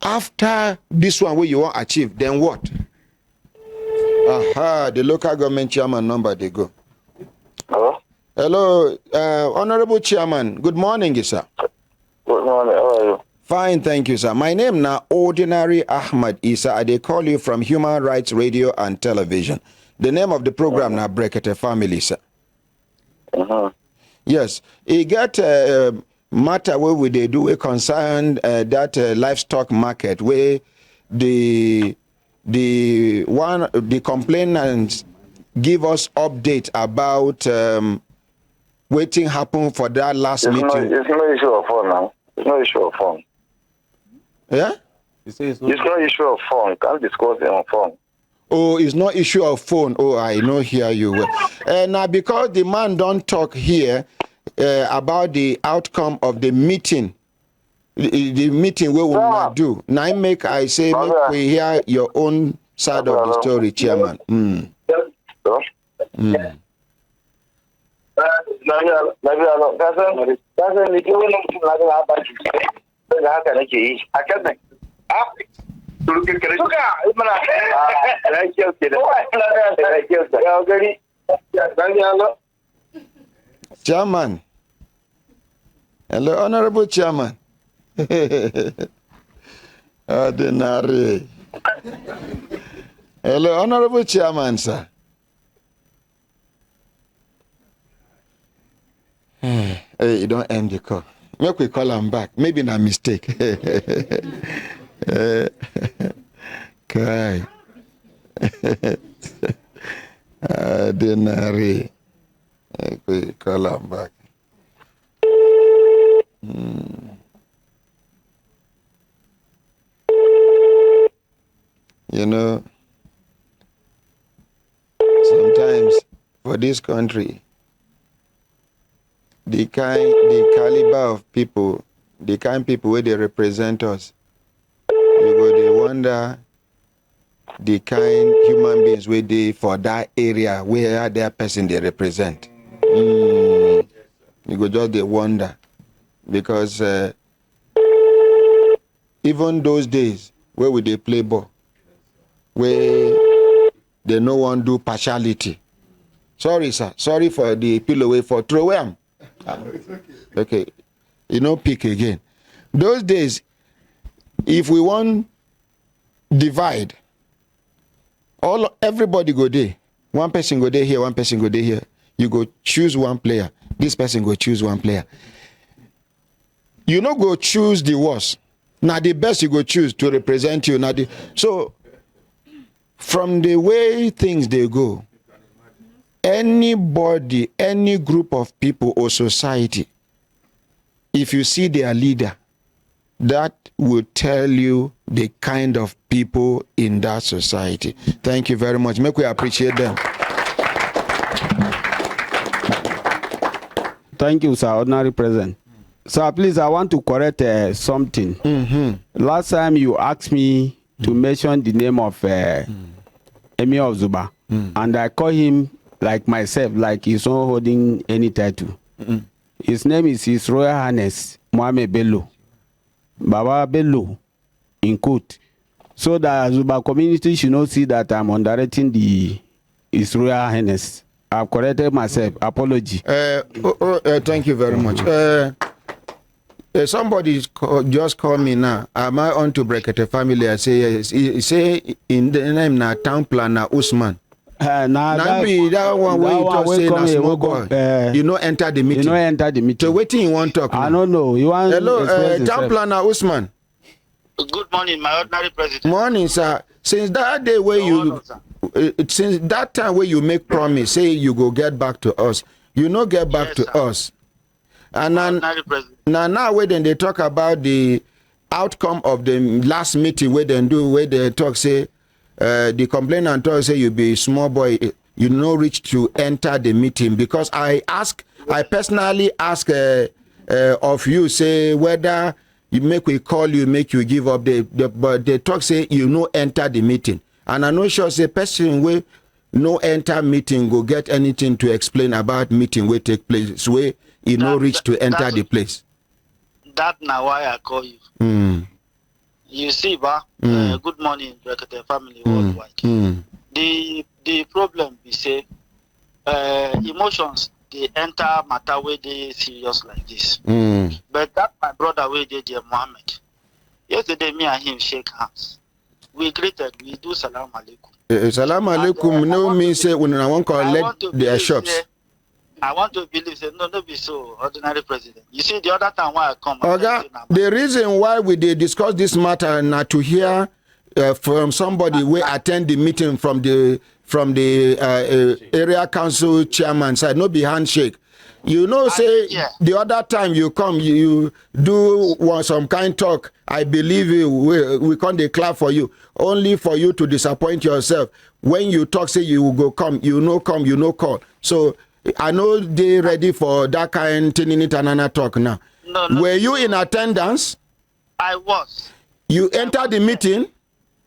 After this one where you want to achieve, then what? The local government chairman number they go. Hello, Honorable Chairman. Good morning, sir. Good morning. How are you? Fine, thank you, sir. My name now Ordinary Ahmad Isa. They call you from Human Rights Radio and Television. The name of the program now Brekete Family, sir. Yes, you get matter where we they do a concern that livestock market where the complainants give us update about waiting happen for that last meeting. It's no issue of phone now. It's no issue of phone. Yeah? It's not issue of phone. You can't discuss it on phone. Oh, it's not issue of phone. Oh, I know hear you well. Now, because the man don't talk here about the outcome of the meeting, the meeting we will not do. Now, make we hear your own side of the story, Chairman. Chairman. Hello, Honorable Chairman. Ordinary. Hello, Honorable Chairman, sir. Hey, you don't end the call. Make we call him back. Maybe not mistake. Cry. Ordinary. Make we call him back. You know, sometimes for this country, the caliber of people, the kind of people where they represent us, you go they wonder the kind human beings where they for that area where that person they represent. You go just they wonder because even those days where would they play ball, where they no one do partiality. Sorry, sir. Sorry for the pillow away for throw them. Okay. You know, pick again. Those days, if we want divide, everybody go there. One person go there here, one person go there here. You go choose one player. This person go choose one player. You no go choose the worst. Now the best you go choose to represent you. So from the way things they go, anybody, any group of people or society, if you see their leader, that will tell you the kind of people in that society. Thank you very much. Make we appreciate them. Thank you, sir, Ordinary President. Sir, please, I want to correct something. Last time you asked me to mention the name of Emir of Zuba, and I call him like myself, like he's not holding any title. His name is His Royal Highness Mohammed Bello, Baba Bello, in quote. So that Zuba community should not see that I'm underrating His Royal Highness. I've corrected myself. Apology. Thank you very much. Somebody just called me now. Am I on to Brekete Family? I say yes. He say in the name na town planner Usman. That one where you just say na small boy. You know enter the meeting. You know enter the meeting. So waiting you want talk. I don't know. You want hello, town planner Usman. Good morning, my ordinary president. Morning, sir. Since that day where since that time where you make promise, say you go get back to us, you no get back to us. And now when they talk about the outcome of the last meeting where they talk say the complainant talk say you be small boy, you no reach to enter the meeting because I personally ask of you say whether you make we call you make you give up but they talk say you no enter the meeting. And I know sure say person where no enter meeting go get anything to explain about meeting where take place where you no reach to enter the place. That now why I call you. You see, good morning, Brekete Family worldwide. The problem we say emotions they enter matter where they serious like this. But that my brother where they dear Mohammed. Yesterday me and him shake hands. We greeted, we do salam alaikum. Salam alaikum no mean say when I want to collect their shops. I want to believe say no be so, ordinary president. You see the other time why I come. The reason why we did discuss this matter not to hear from somebody who attend the meeting from the area council chairman side, no be handshake. You know, say the other time you come, you do some kind talk. I believe you. We can't declare for you, only for you to disappoint yourself. When you talk, say you will go come, you know come, you know call. So I know they ready for that kind of talk now. No, Were you in attendance? I was. You entered the meeting?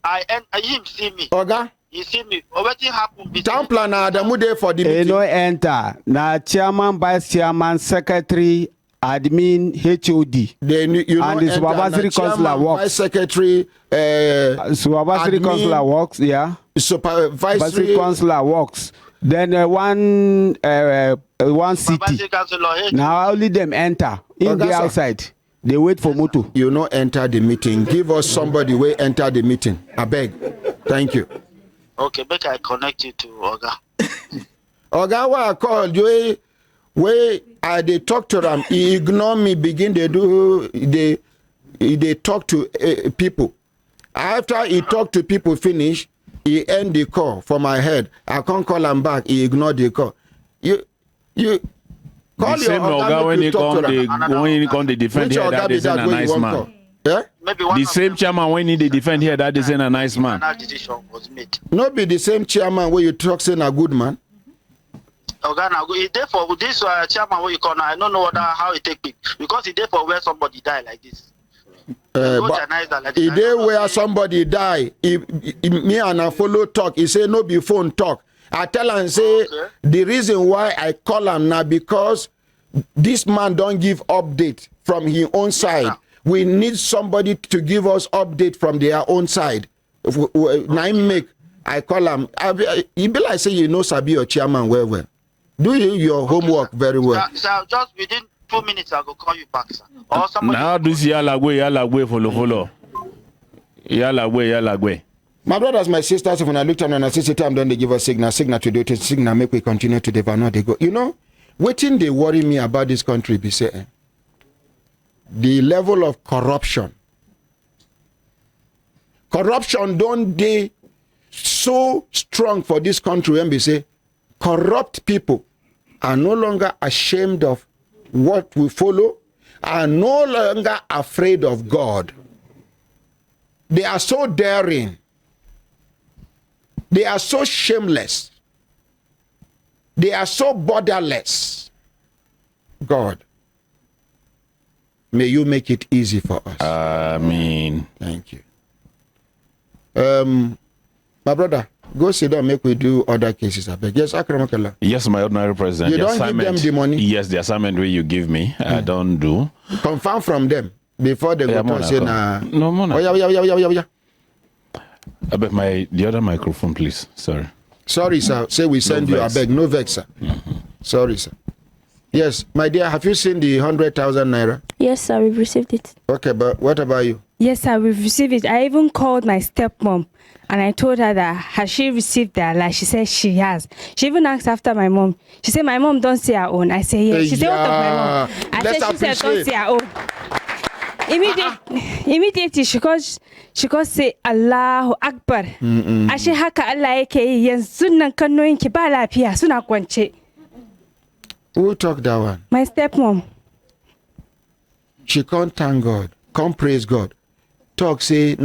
Him see me. Oga? You see me. What happened? Town planner, the mood for the meeting. No enter. Na chairman, vice chairman, secretary, admin, HOD. Then you and the supervisory councillor works. Vice secretary, supervisory councillor works. Yeah. Supervisory councillor works. Then one city. Now only them enter in the outside. They wait for motor. You not enter the meeting. Give us somebody who enter the meeting. I beg. Thank you. Okay, make I connect you to Oga. Oga, what I called you? Where they talk to them, he ignore me. Begin they talk to people. After he talk to people, finish. He end the call for my head. I can't call him back. He ignored the call. You call the same Oga when he come they defend here that is a nice man. Yeah? The same chairman when he defend here that is a nice man. Not be the same chairman where you talk saying a good man. Oga, now he there for this chairman where you call now. I don't know how he take it because he there for where somebody die like this. He there where somebody die. Me and I follow talk. He say no be phone talk. I tell him say the reason why I call him now because this man don't give update from his own side. We need somebody to give us update from their own side. I call him. He be like say you know Sabi your chairman well. Do your homework very well. Sir, just within 2 minutes I go call you back, sir. Or somebody. Now do see yalagwe follow. Yalagwe. My brothers, my sisters, when I looked at and I said, time don't they give us signal to do it, signal make we continue to develop. They go, you know, waiting they worry me about this country be say the level of corruption. Corruption don't they so strong for this country and be say corrupt people are no longer ashamed of what we follow, are no longer afraid of God. They are so daring. They are so shameless. They are so borderless. God, may you make it easy for us. Amen. Thank you. My brother, go sit down, make we do other cases. I beg. Yes, Akramakala. Yes, my ordinary president. You don't give them the money? Yes, the assignment where you give me, I don't do. Confirm from them before they go to say, no, Mona. Oh, yeah. I beg the other microphone, please. Sorry, sir. Say we send you. I beg, no vex, sir. Sorry, sir. Yes, my dear, have you seen the 100,000 naira? Yes, sir, we've received it. Okay, but what about you? Yes, sir, we've received it. I even called my stepmom and I told her that has she received that? Like she said she has. She even asked after my mom. She said my mom don't see her own. I said yes. She said what of my mom? She said don't see her own. Immediately she could say Allahu Akbar. Ashe haka Allah yake yi yanzu nan kannoyinki ba lafiya suna kwance. Who talk that one? My stepmom. She can't thank God. Can't praise God. Talk say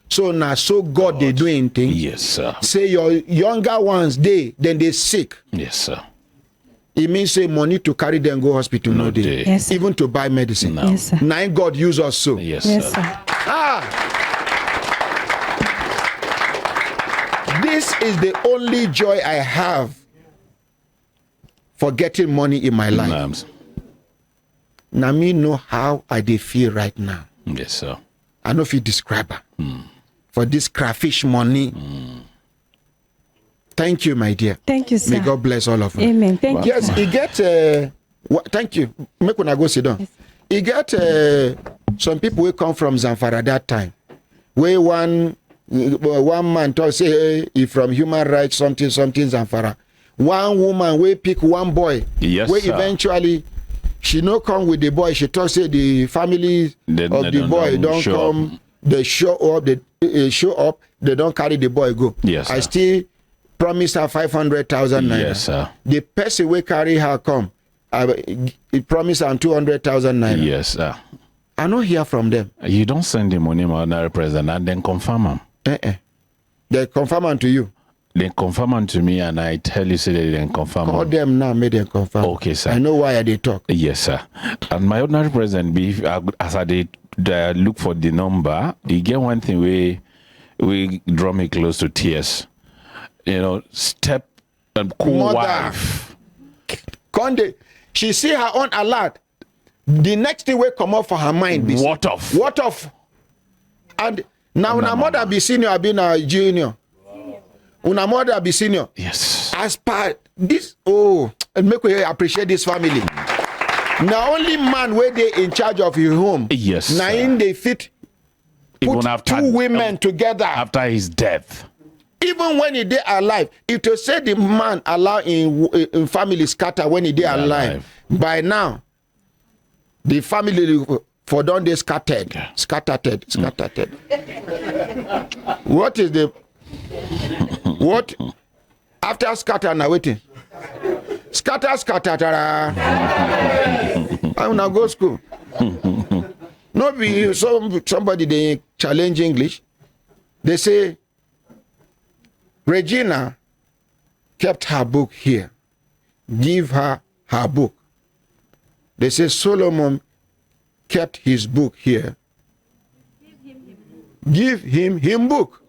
so God they doing things. Yes, sir. Say your younger ones then they sick. Yes, sir. It means say money to carry them go hospital no day. Yes, even to buy medicine. No. Yes, sir. Now God use us so. Yes, sir. This is the only joy I have for getting money in my life. Now me know how I dey feel right now. Yes, sir. I know if you describe her. For this crayfish money. Thank you, my dear. Thank you, sir. May God bless all of you. Amen. Thank you. Yes, he get thank you. Make when I go sit down. Yes. He get some people will come from Zamfara that time. Where one man talk say hey, he from human rights something Zamfara. One woman will pick one boy. Yes, where sir. Eventually she no come with the boy. She talk say the family of the boy don't come. Up. They show up. They show up. They don't carry the boy go. Yes, I sir. still promise her 500,000 naira. Yes, sir. The person will carry her come. It promised on 200,000 naira. Yes, sir. I don't hear from them. You don't send the money, my ordinary president, and then confirm them. They confirm them to you. They confirm them to me, and I tell you, say they didn't confirm. Call them now, make them confirm. Okay, sir. I know why they talk. Yes, sir. And my ordinary president, as I did look for the number, they get one thing we draw me close to tears. You know, step and co-wife. Conde, she see her own alert. The next thing will come up for her mind. What of? What of? And now una mother be senior, I be a junior. Una mother be senior. Yes. As part this, make we appreciate this family. Now only man where they in charge of your home. Yes. Now in they fit even put after, two women together. After his death. Even when he dey alive, if to say the man allow in family scatter when he dey alive, by now, the family for done they scattered. What is the what after scatter now waiting? Scatter. I wanna go school. No be somebody they challenge English. They say Regina kept her book here. Give her her book. They say Solomon kept his book here. Give him book.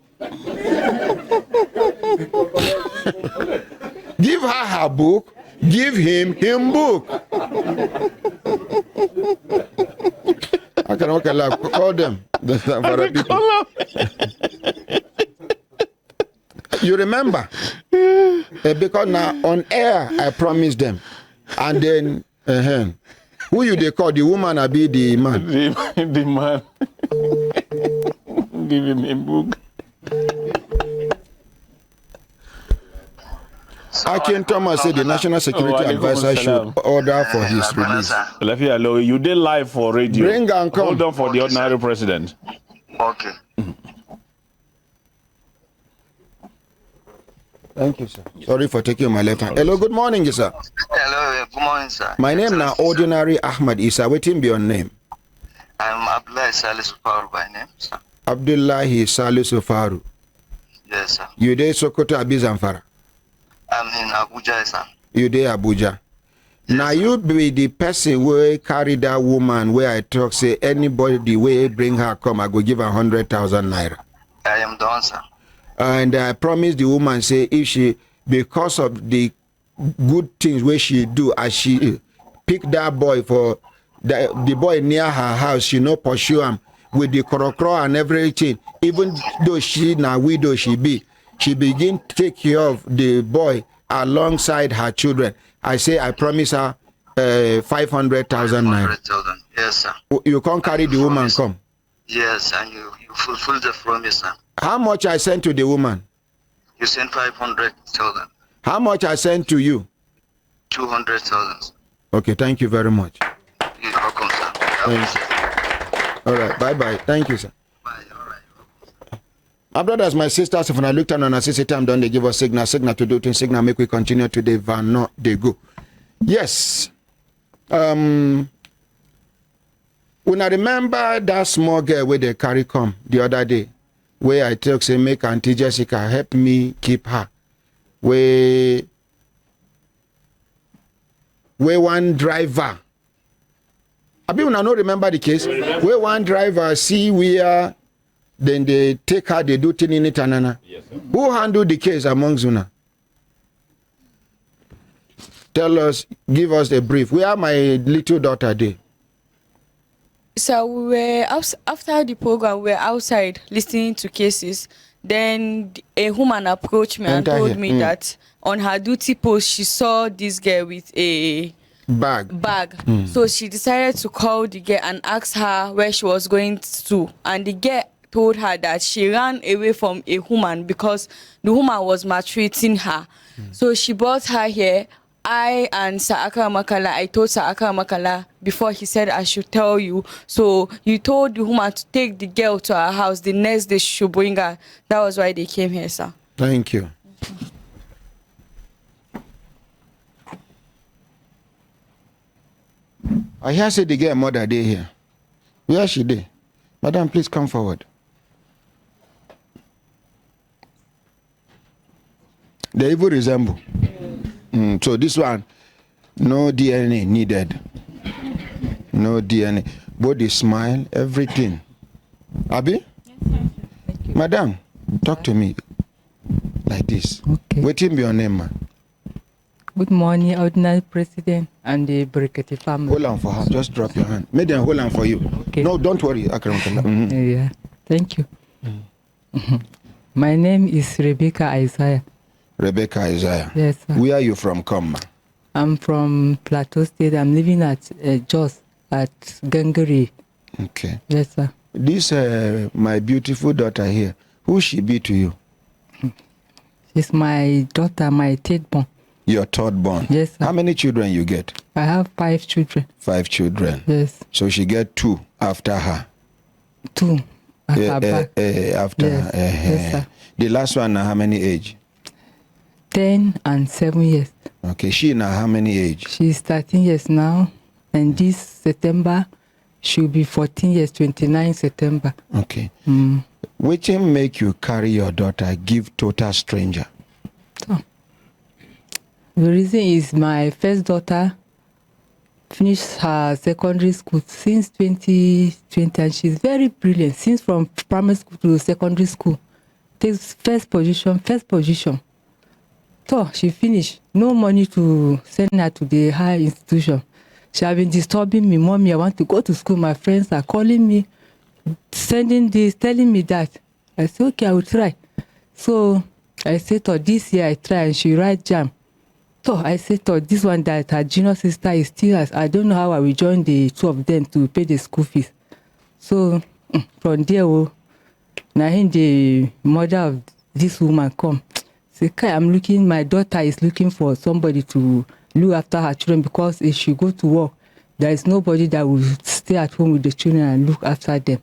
Give her her book. Give him book. I cannot call them. You remember? Because now on air I promised them, and then who you they call, the woman or be the man? The man. Give him a book. Akin Thomas said the National Security Advisor should order for his release. You did live for radio. Bring and come. Hold on for the ordinary president. Okay. Thank you, sir. Sorry for taking my left hand. Hello, good morning, sir. Hello, good morning, sir. My name now Ordinary Ahmad Isa. Waiting be your name. I'm Abdullahi Salisu Faru by name, sir. Abdullahi Salisu Faru. Yes, sir. You there Sokoto Abizamfara? I'm in Abuja, sir. You there Abuja? Yes, now you be the person who carry that woman where I talk say anybody the way bring her come I go give her 100,000 naira. I am done, sir. And I promise the woman say if she because of the good things where she do as she pick that boy for the boy near her house, she no pursue him with the korokro and everything. Even though she na widow she begin take care of the boy alongside her children. I say I promise her 500,000 naira. Yes, sir. You can't carry the woman come. Yes, and you fulfill the promise, sir. How much I sent to the woman? You sent 500,000. How much I sent to you? 200,000. Okay, thank you very much. You're welcome, sir. All right, bye. Thank you, sir. Bye, all right. My brothers, my sisters, if I look down on a CC time, don't they give us signal to do things, signal make we continue today, van not they go. Yes. When I remember that small girl where they carry come the other day, where I tell say make Auntie Jessica help me keep her. Where one driver, I mean, I don't remember the case. Where one driver see where then they take her, they do thing in it and yes, who handled the case among Zuna? Tell us, give us a brief. Where my little daughter there? So we were after the program, we were outside listening to cases. Then a woman approached me and told me that on her duty post, she saw this girl with a bag. So she decided to call the girl and ask her where she was going to. And the girl told her that she ran away from a woman because the woman was maltreating her. So she brought her here. I and Sir Akara Makala, I told Sir Akara Makala before he said I should tell you. So you told the woman to take the girl to her house. The next day she should bring her. That was why they came here, sir. Thank you. I hear say the girl mother dey here. Where she dey? Madam, please come forward. They even resemble. So this one, no DNA needed. No DNA. Body smile, everything. Abi? Yes, Madam, talk to me like this. Okay. What be your name, man? Good morning, ordinary president and the Brekete family. Hold on for her. Just drop your hand. Make them hold on for you. Okay. No, don't worry. Yeah, thank you. My name is Rebecca Isaiah. Rebecca Isaiah. Yes, sir. Where are you from, Komma? I'm from Plateau State. I'm living at Jos at Gangare. Okay. Yes, sir. This my beautiful daughter here. Who she be to you? She's my daughter, my third born. Your third born. Yes, sir. How many children you get? I have 5 children. 5 children. Yes. So she get 2 after her. 2 after her. After Yes. her. Yes, sir. The last one now how many age? 10 and 7 years. Okay. She now how many age? She's 13 years now, and this September she'll be 14 years, 29 September. Okay. Which make you carry your daughter give total stranger? The reason is my first daughter finished her secondary school since 2020, and she's very brilliant. Since from primary school to secondary school, takes first position. So she finished. No money to send her to the higher institution. She has been disturbing me. Mommy, I want to go to school. My friends are calling me, sending this, telling me that. I said, okay, I will try. So I said, oh, this year I try, and she write JAM. So I said, oh, this one that her junior sister is still, I don't know how I will join the 2 of them to pay the school fees. So from there, now the mother of this woman come. Say, my daughter is looking for somebody to look after her children, because if she go to work, there is nobody that will stay at home with the children and look after them.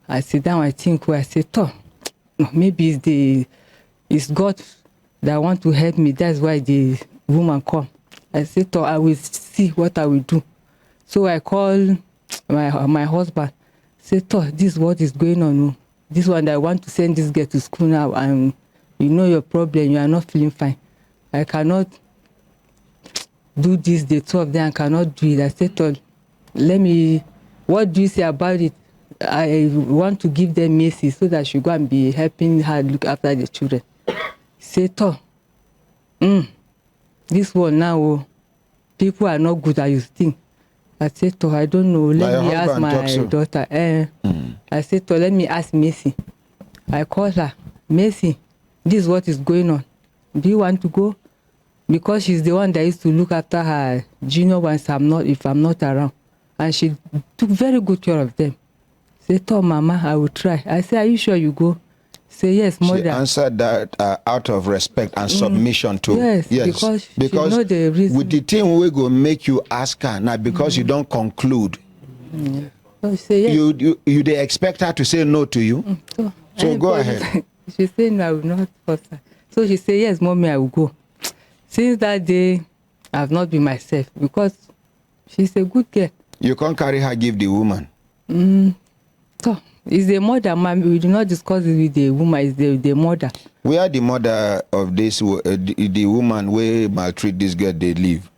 I sit down, I think, I say, oh, maybe it's God that want to help me. That's why the woman come. I said, I will see what I will do. So I call my husband. Say, this is what is going on. This one, I want to send this girl to school now, and you know your problem. You are not feeling fine. I cannot do this. The 2 of them cannot do it. I said, what do you say about it? I want to give them mercy so that she go and be helping her look after the children. Say, this one now, people are not good as you think. I said, I don't know. Let me ask my daughter. I said, let me ask Macy. I called her. Macy, this is what is going on. Do you want to go? Because she's the one that used to look after her junior ones if I'm not around. And she took very good care of them. Say, Mama, I will try. I said, are you sure you go? Say, yes, mother. She answered that out of respect and submission to. Yes, because she know the reason. With the thing we go make you ask her, now because you don't conclude. So say, yes. You they expect her to say no to you? So go ahead. She said, no, I will not force her. So she said, yes, Mommy, I will go. Since that day, I have not been myself, because she's a good girl. You can't carry her, give the woman. So it's the mother, ma'am. We do not discuss it with the woman. It's the mother. Where the mother of this, the woman where maltreat this girl, they live?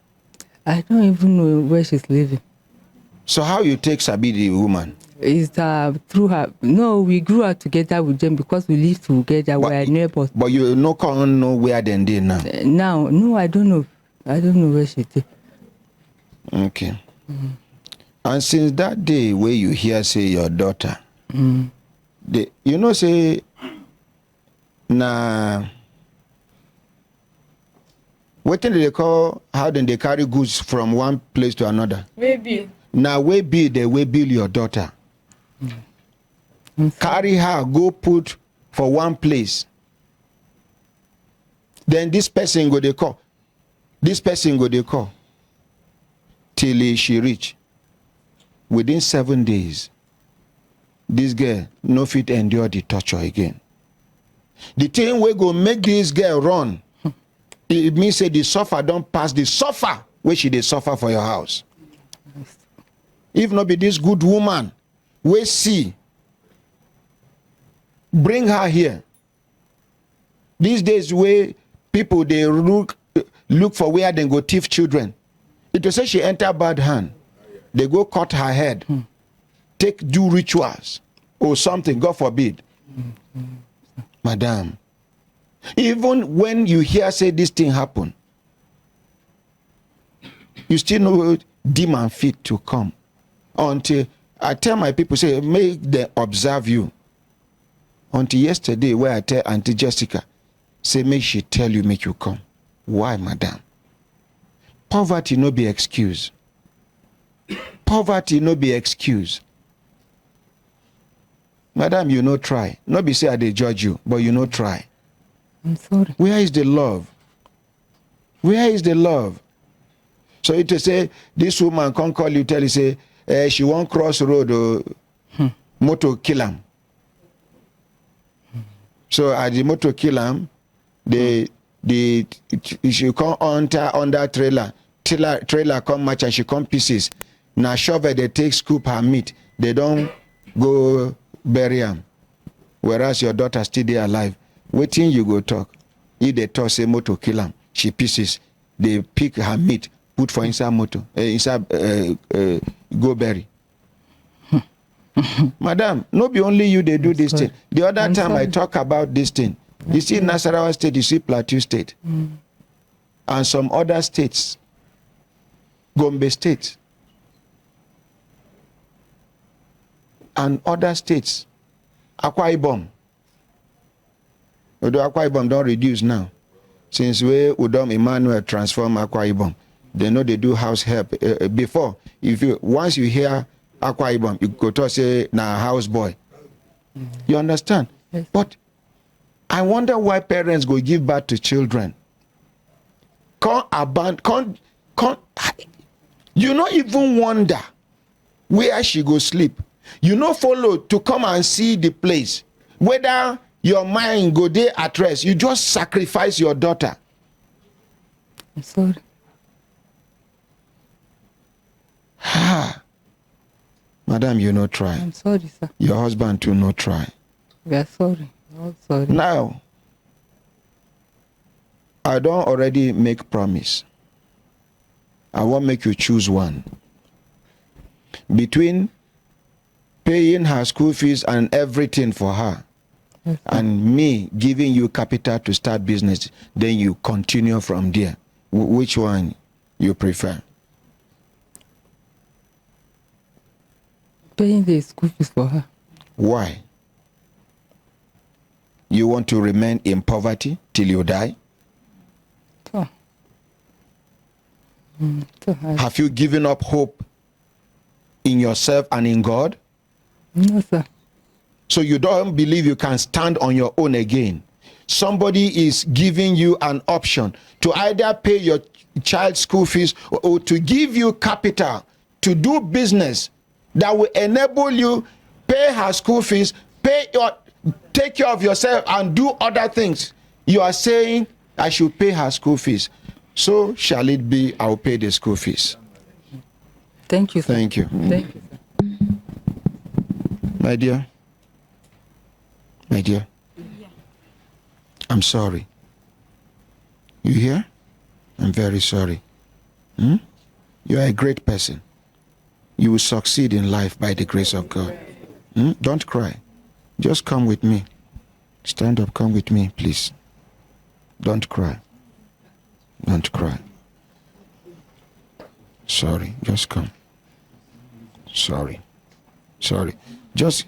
I don't even know where she's living. So how you take Sabi the woman? It's through her. No, we grew up together with them because we live together. We are neighbors. But you can't know where they now? Now, no, I don't know. I don't know where she is. Okay. And since that day where you hear say your daughter, you know say, what do they call, how then they carry goods from one place to another? Maybe. Now they will bill your daughter. Carry her, go put for one place. Then this person go they call. This person go they call. Till she reach. Within 7 days, this girl no fit endure the torture again. The thing we go make this girl run, it means say the suffer don't pass the suffer where she they suffer for your house. If not be this good woman, we see. Bring her here. These days where people they look for where they go thief children. It will say she enter bad hand. They go cut her head. Take do rituals or something, God forbid. Madam, even when you hear say this thing happen, you still know demon fit to come. Until I tell my people, say, make them observe you. Until yesterday, where I tell Auntie Jessica, say, make she tell you, make you come. Why, madam? Poverty no be excuse. Poverty no be excuse. Madam, you no try. No be say I dey judge you, but you no try. I'm sorry. Where is the love? Where is the love? So it say, this woman can't call you, tell you, say, she won't cross road, motor kill him. So at the motor kill him, she come under trailer come match and she come pieces. Now shovel they take scoop her meat. They don't go bury him. Whereas your daughter still there alive. Waiting you go talk. If they talk say motor kill him, she pieces. They pick her meat, put for inside motor, inside go bury. Madam, no be only you they do this thing. The other time I talk about this thing. You see Nasarawa State, you see Plateau State. And some other states. Gombe State. And other states. Akwa Ibom. Although Akwa Ibom don't reduce now. Since we Udom Emmanuel transform Akwa Ibom. They know they do house help. Before, once you hear Akwa Ibom, you go to say, nah, house boy. You understand? Yes. But I wonder why parents go give birth to children. You not even wonder where she go sleep. You not follow to come and see the place. Whether your mind go there at rest, you just sacrifice your daughter. I'm sorry. Madam, you no try. I'm sorry, sir. Your husband too no try. We are sorry. All sorry. Now, I don't already make promise. I won't make you choose one. Between paying her school fees and everything for her, and me giving you capital to start business, then you continue from there. Which one you prefer? Paying the school fees for her. Why? You want to remain in poverty till you die? Have you given up hope in yourself and in God? No, sir. So you don't believe you can stand on your own again. Somebody is giving you an option to either pay your child's school fees or to give you capital to do business that will enable you pay her school fees, take care of yourself and do other things. You are saying I should pay her school fees. So shall it be, I'll pay the school fees. Thank you, sir. Thank you. Thank you, sir. My dear. My dear. I'm sorry. You hear? I'm very sorry. You are a great person. You will succeed in life by the grace of God. Don't cry. Just come with me. Stand up, come with me, please. Don't cry. Don't cry. Sorry, just come. Sorry. Sorry. Just...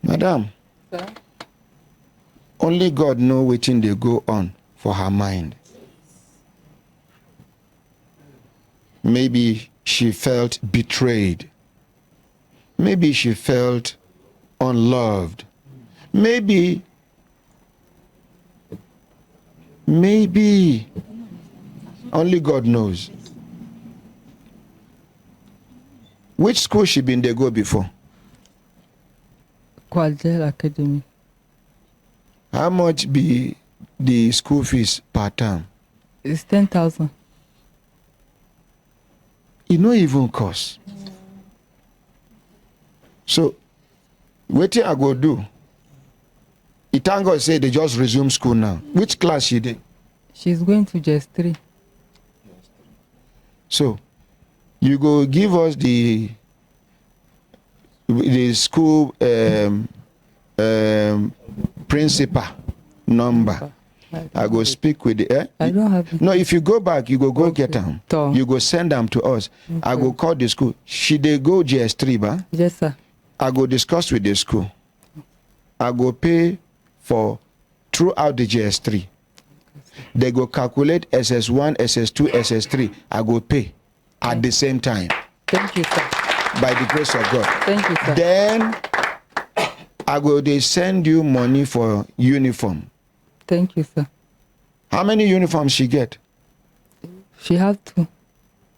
Madam, sir? Only God know wetin dey go on for her mind. Maybe she felt betrayed. Maybe she felt unloved. Maybe only God knows. Which school she been dey go before? Gwagwalada Academy. How much be the school fees per term? It's 10,000. it no even cost. So, what I go do? It thank God say they just resume school now. Which class she did? She's going to just 3. So, you go give us the school principal number. I go speak with the. I don't have it. No, if you go back, you go get them. You go send them to us. Okay. I go call the school. She they go GS3, ba? Yes, sir. I go discuss with the school. I go pay for throughout the GS3. They go calculate SS1, SS2, SS3. I go pay at the same time. Thank you, sir. By the grace of God. Thank you, sir. Then I go they send you money for uniform. Thank you, sir. How many uniforms she get? She have 2.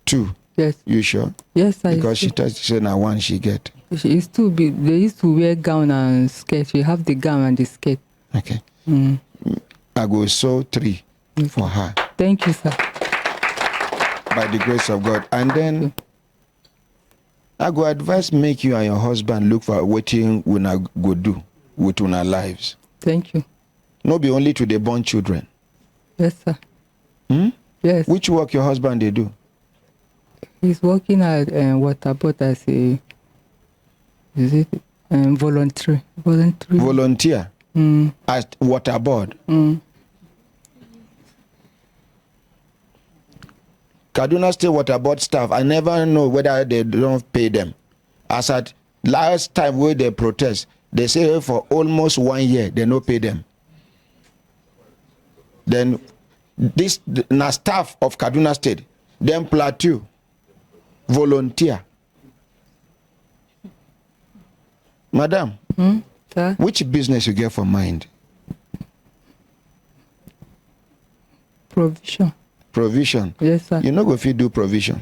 2? Yes. You sure? Yes, sir. Because she said now 1 she get. She used to be. They used to wear gown and skirt. She have the gown and the skirt. Okay. I go sew 3 for her. Thank you, sir. By the grace of God. And then I go advise make you and your husband look for what you una go do with una lives. Thank you. No be only to the born children. Yes, sir. Yes. Which work your husband they do? He's working at Waterboard as a volunteer. Volunteer at Waterboard. Kaduna State Waterboard staff, I never know whether they don't pay them. As at last time where they protest, they say for almost 1 year they no pay them. Then this na staff of Kaduna State, then Plateau, volunteer. Madam, sir? Which business you get for mind? Provision. Provision? Yes, sir. You know go fit do provision.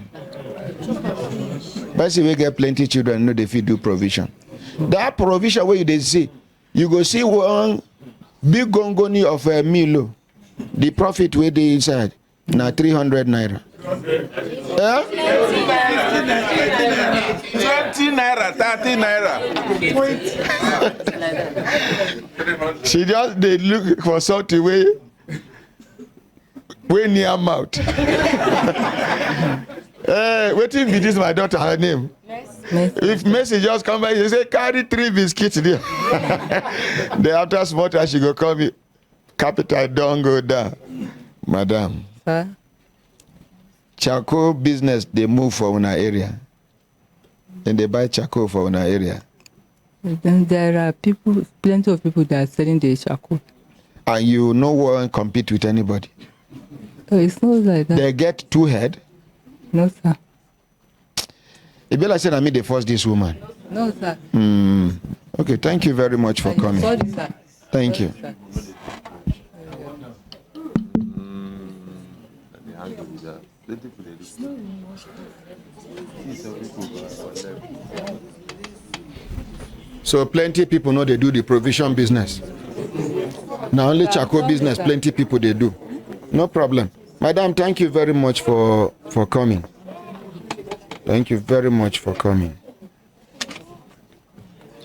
But see we get plenty children know they fit do provision. That provision where they see, you go see one big gongoni of a Milo. The profit where they inside now 300 naira. 20 naira, 30 naira. She just they look for something way near mouth. Waiting be this my daughter her name. If Messi just come by, you say carry 3 biscuits there. The after small time she go call me. Capital don't go down. Madam. Sir? Charcoal business they move for una area. And they buy charcoal for una area. Then there are people, plenty of people that are selling the charcoal. And you no one compete with anybody. Oh, it's not like that. They get 2 head. No, sir. It be like saying I mean they force this woman. No, sir. Okay, thank you very much for coming. Sorry, sir. Thank you. Sir. So plenty people know they do the provision business. Now only charcoal business, plenty people they do. No problem. Madam, thank you very much for coming. Thank you very much for coming.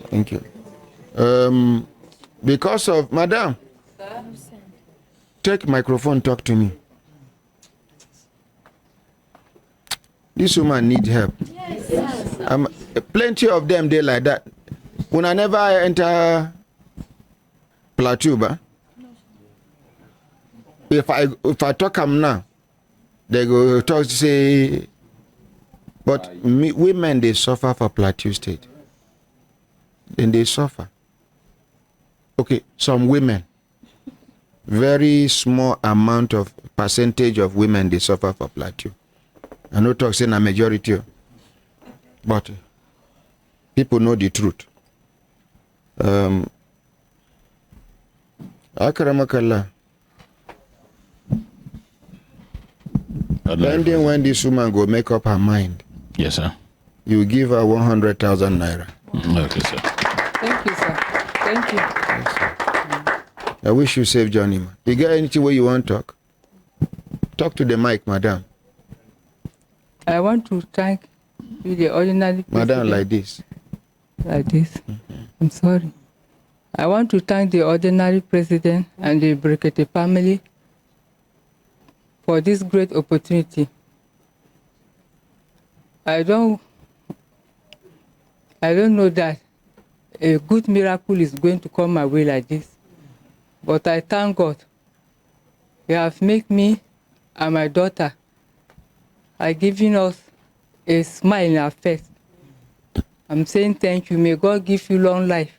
Thank you. Because of Madam, take microphone, talk to me. This woman need help. Yes. Plenty of them they like that. When I never enter Plateau, ba? If I talk them now, they go talk to say, but women they suffer for Plateau State. Then they suffer. Okay, some women, very small amount of percentage of women they suffer for Plateau. I know talk saying a majority, but people know the truth. Akramakallah. Depending when this woman go make up her mind. Yes, sir. You give her 100,000 naira. Okay, sir. Thank you, sir. Thank you. Yes, sir. I wish you safe journey, man. You got anything where you want to talk? Talk to the mic, madam. I want to thank you, the ordinary president. Madam, like this. Like this. I'm sorry. I want to thank the ordinary president and the Brekete family for this great opportunity. I don't know that a good miracle is going to come my way like this, but I thank God. He have made me and my daughter are giving us a smile in our face. I'm saying thank you. May God give you long life.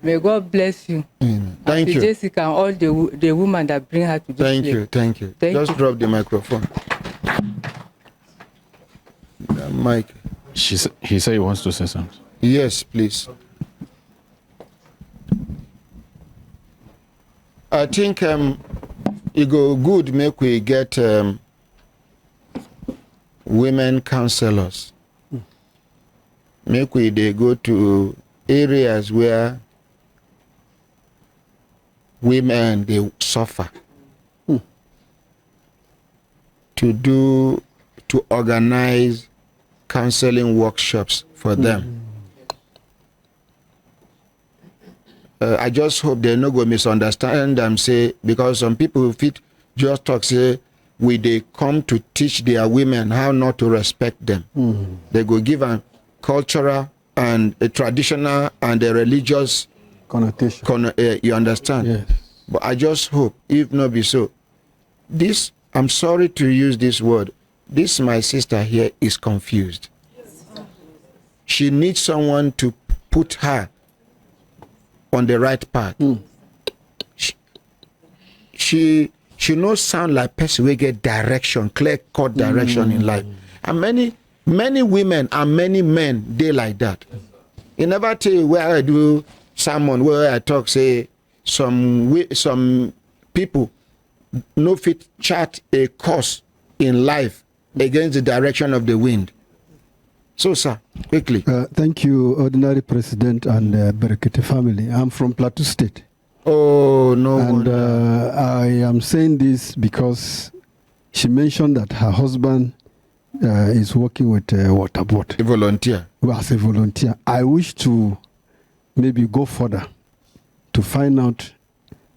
May God bless you. Thank you. Jessica and all the women that bring her to this Thank place. you, thank you. Just drop the microphone. Mike. He said he wants to say something. Yes, please. I think it go good make we get women counselors. Make we they go to areas where women they suffer. To organize counseling workshops for them. I just hope they no go misunderstand them, say, because some people fit just talk, say, they come to teach their women how not to respect them. They go give a cultural and a traditional and a religious connotation. You understand? Yes. But I just hope, if not be so, this, I'm sorry to use this word, this my sister here is confused. She needs someone to put her on the right path. She no sound like person we get direction, clear cut direction in life. And many women and many men they like that. You never tell you where I do sermon where I talk say some people no fit chart a course in life against the direction of the wind. So, sir, quickly. Thank you, Ordinary President and Brekete family. I'm from Plateau State. Oh, no. And I am saying this because she mentioned that her husband is working with water board. A volunteer. Well, as a volunteer. I wish to maybe go further to find out,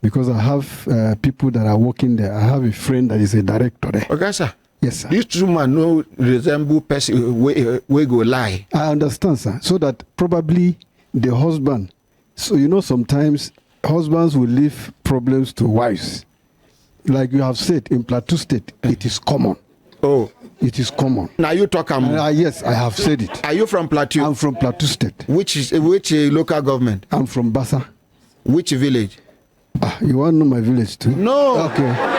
because I have people that are working there. I have a friend that is a director there. Okay, sir. Yes, sir. This true man no resemble person we go lie. I understand, sir. So that probably the husband, so you know sometimes husbands will leave problems to wives. Like you have said, in Plateau State, it is common. Oh. It is common. Now you talk yes, I have said it. Are you from Plateau? I'm from Plateau State. Which local government? I'm from Bassa. Which village? You want to know my village too? No. Okay.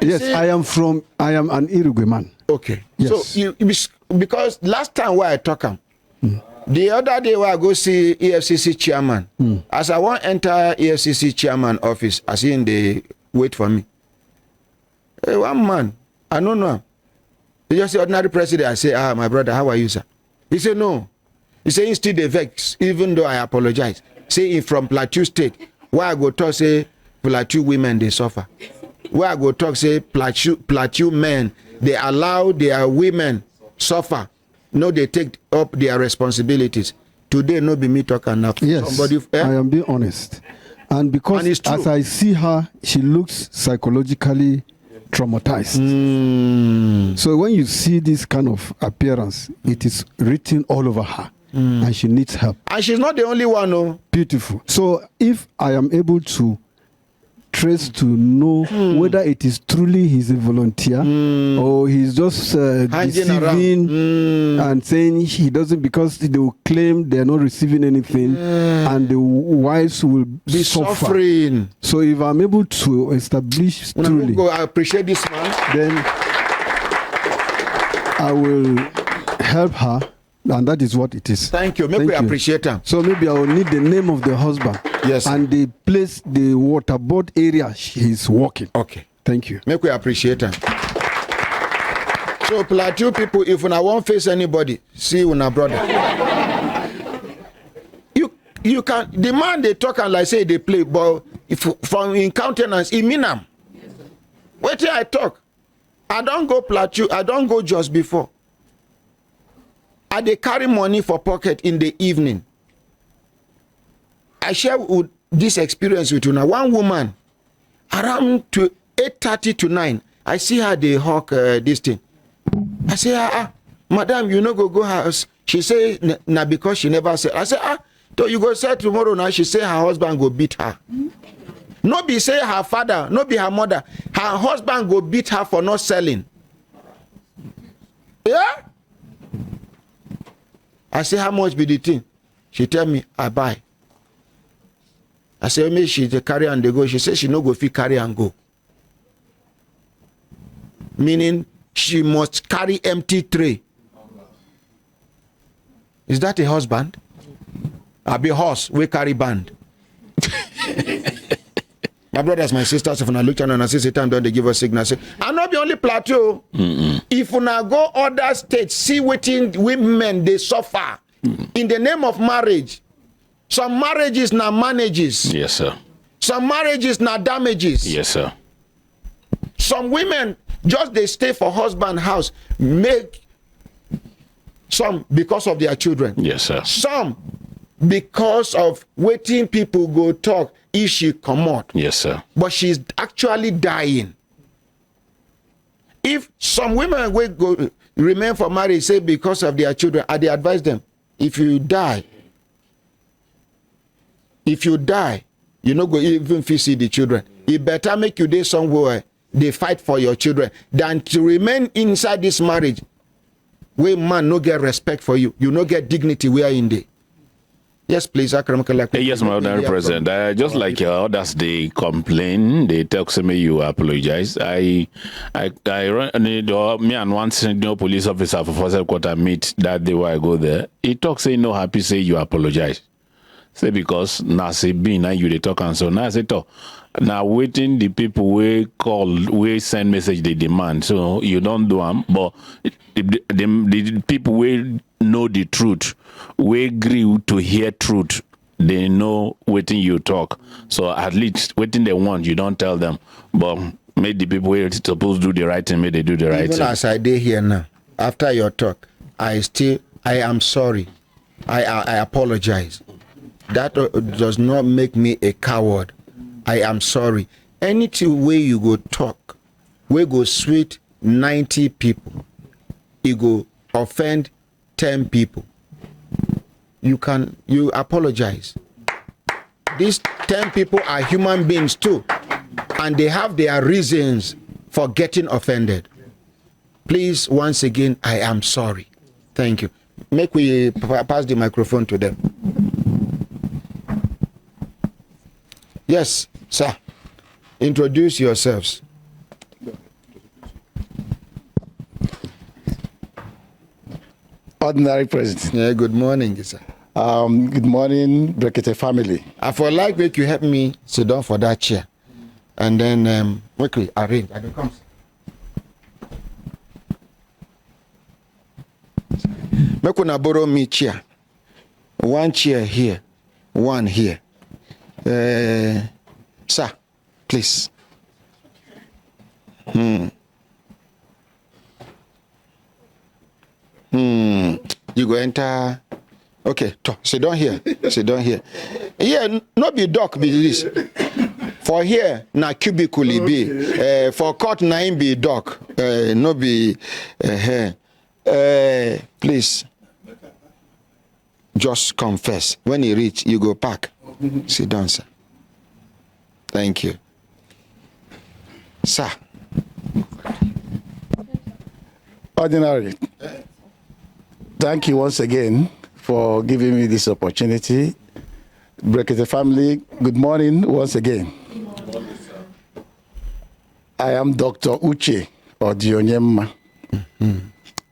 Yes, I am an Irugwe man. Okay. Yes. So because last time where I talk the other day where I go see EFCC chairman, as I want enter EFCC chairman office, I see him they wait for me. Hey, one man, I don't know. He just say ordinary president. I say, my brother, how are you, sir? He said, no. He said, he still the vex, even though I apologize. Say he from Plateau State, where I go talk say Plateau women they suffer. Where I go talk say Plateau men they allow their women suffer. No, they take up their responsibilities. Today no be me talking now. Yes, somebody, I am being honest. And because as I see her, she looks psychologically traumatized. So when you see this kind of appearance, it is written all over her. And she needs help. And she's not the only one, no. Beautiful. So if I am able to trace to know whether it is truly he's a volunteer or he's just deceiving and saying he doesn't, because they will claim they're not receiving anything and the wives will be suffering. So if I'm able to establish truly, I appreciate this man, then I will help her. And that is what it is. Thank you. Maybe we appreciate him. So maybe I will need the name of the husband. Yes. And the place, the waterboard area he's working. Okay. Thank you. Maybe we appreciate him. So Plateau people, if you won't face anybody, see you now, brother. You can, the man they talk and like say they play, but if from in countenance, he mean them. Wait till I talk. I don't go Plateau, I don't go just before. I dey carry money for pocket in the evening. I share this experience with you now. One woman, around to 8:30 to 9, I see her dey hawk this thing. I say, madam, you no go house. She say, na because she never said. I say, so you go say tomorrow now. She say her husband go beat her. No be say her father, no be her mother. Her husband go beat her for not selling. Yeah? I say, how much be the thing? She tell me, I buy. I say, maybe she carry and they go. She say she no go fit carry and go. Meaning she must carry empty tray. Is that a husband? I be horse, we carry band. My brothers, my sisters, if I look channel and I see time, don't they give us signal? Say, I not be only plateau. If you now go other states, see waiting women they suffer in the name of marriage. Some marriages now manages. Yes, sir. Some marriages now damages. Yes, sir. Some women just they stay for husband house, make some because of their children. Yes, sir. Some because of waiting people go talk if she come out. Yes, sir. But she's actually dying. If some women will go remain for marriage, say because of their children, I advise them, if you die, you no go even see the children. It better make you there somewhere they fight for your children than to remain inside this marriage where man no get respect for you. You no get dignity where in there. Yes, please. Yes, my ordinary president. Just like others, they complain, they tell me you apologize. I run me and one senior police officer for first quarter meet that day where I go there. He talk say no happy say you apologize. Say because now say be now you they talk and so now say talk. Now waiting the people we call we send message they demand so you don't do them but the people we know the truth we agree to hear truth they know waiting you talk so at least waiting they want you don't tell them but make the people we supposed to do the right thing make they do the right thing. Even as I did here now after your talk I am sorry I apologize. That does not make me a coward. I am sorry. Anything way you go talk, we go sweet 90 people, you go offend 10 people. You apologize. These 10 people are human beings too, and they have their reasons for getting offended. Please, once again, I am sorry. Thank you. Make we pass the microphone to them. Yes, sir. Introduce yourselves. Ordinary President. Yeah, good morning, sir. Good morning, Brekete Family. I for like make you help me sit down for that chair. And then quickly arrange. I don't come. Make una borrow me chair. One chair here, one here. Sir, please. You go enter. Okay, sit down here. Sit down here. Here, no be dock be this. For here, na cubicle be. For court, na him be dock. No be. Please. Just confess. When you reach, you go back. Sit down, sir. Thank you. Sir. Ordinary. Thank you once again for giving me this opportunity. Brekete Family, good morning once again. I am Dr. Uche Odionyema,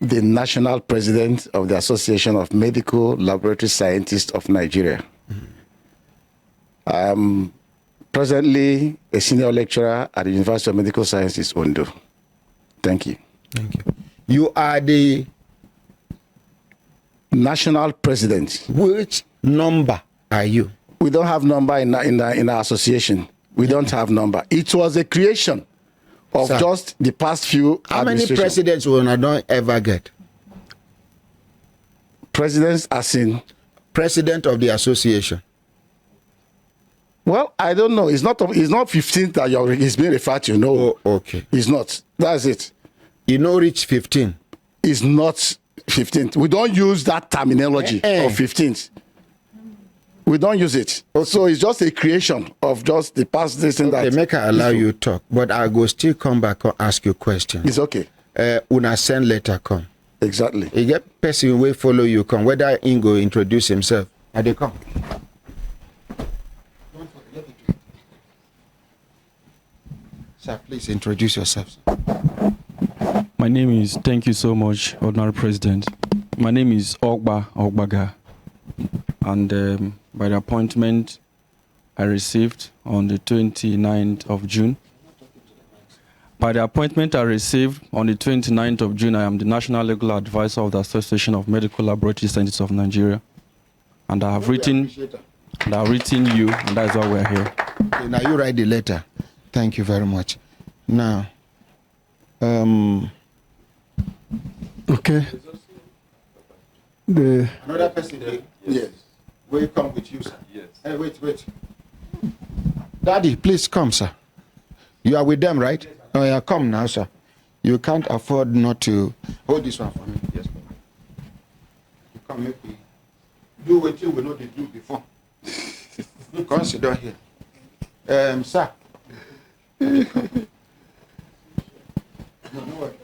the National President of the Association of Medical Laboratory Scientists of Nigeria. I am presently a senior lecturer at the University of Medical Sciences, Ondo. Thank you. Thank you. You are the National President. Which number are you? We don't have number in our association. We don't have number. It was a creation of just the past few How many presidents will I don't ever get? President as in? President of the association. Well, I don't know. It's not 15 that it's being referred to. No. Oh, okay. It's not. That's it. You know, reach 15. It's not 15th. We don't use that terminology of 15th. We don't use it. So it's just a creation of just the past this and that. They make I allow you talk, but I go still come back and ask you questions. It's okay. Una send letter come. Exactly. You get person will follow you come. Whether Ingo introduce himself. And they come. Sir, please introduce yourself. My name is, thank you so much, Ordinary President. My name is Ogbaga. And by the appointment I received on the 29th of June. By the appointment I received on the 29th of June, I am the National Legal Advisor of the Association of Medical Laboratory Scientists of Nigeria. And I have written you, and that is why we're here. Okay, now you write the letter. Thank you very much. Now, okay. Another person. Yes. Will come with you, sir? Yes. Hey, wait. Daddy, please come, sir. You are with them, right? Oh, yeah, come now, sir. You can't afford not to hold this one for me. Yes, Papa. You come, make me do what you will not do before. Come sit down here. Sir. No worry.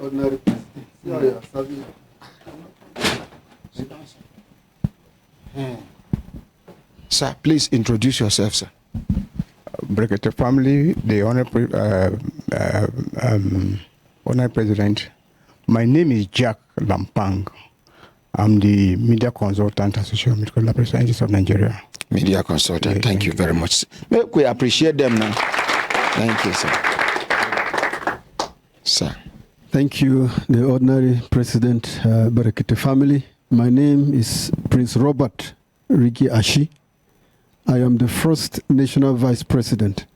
Ordinary president. Sir, please introduce yourself, sir. Brekete Family, the Honorary President. My name is Jack Lampang. I'm the Media Consultant Association of Medical Laboratory Scientists of Nigeria. Media Consultant, yeah, thank you very much. We appreciate them now. Thank you, sir. Sir. Thank you, the Ordinary President, Brekete Family. My name is Prince Robert Riki Ashi. I am the first National Vice President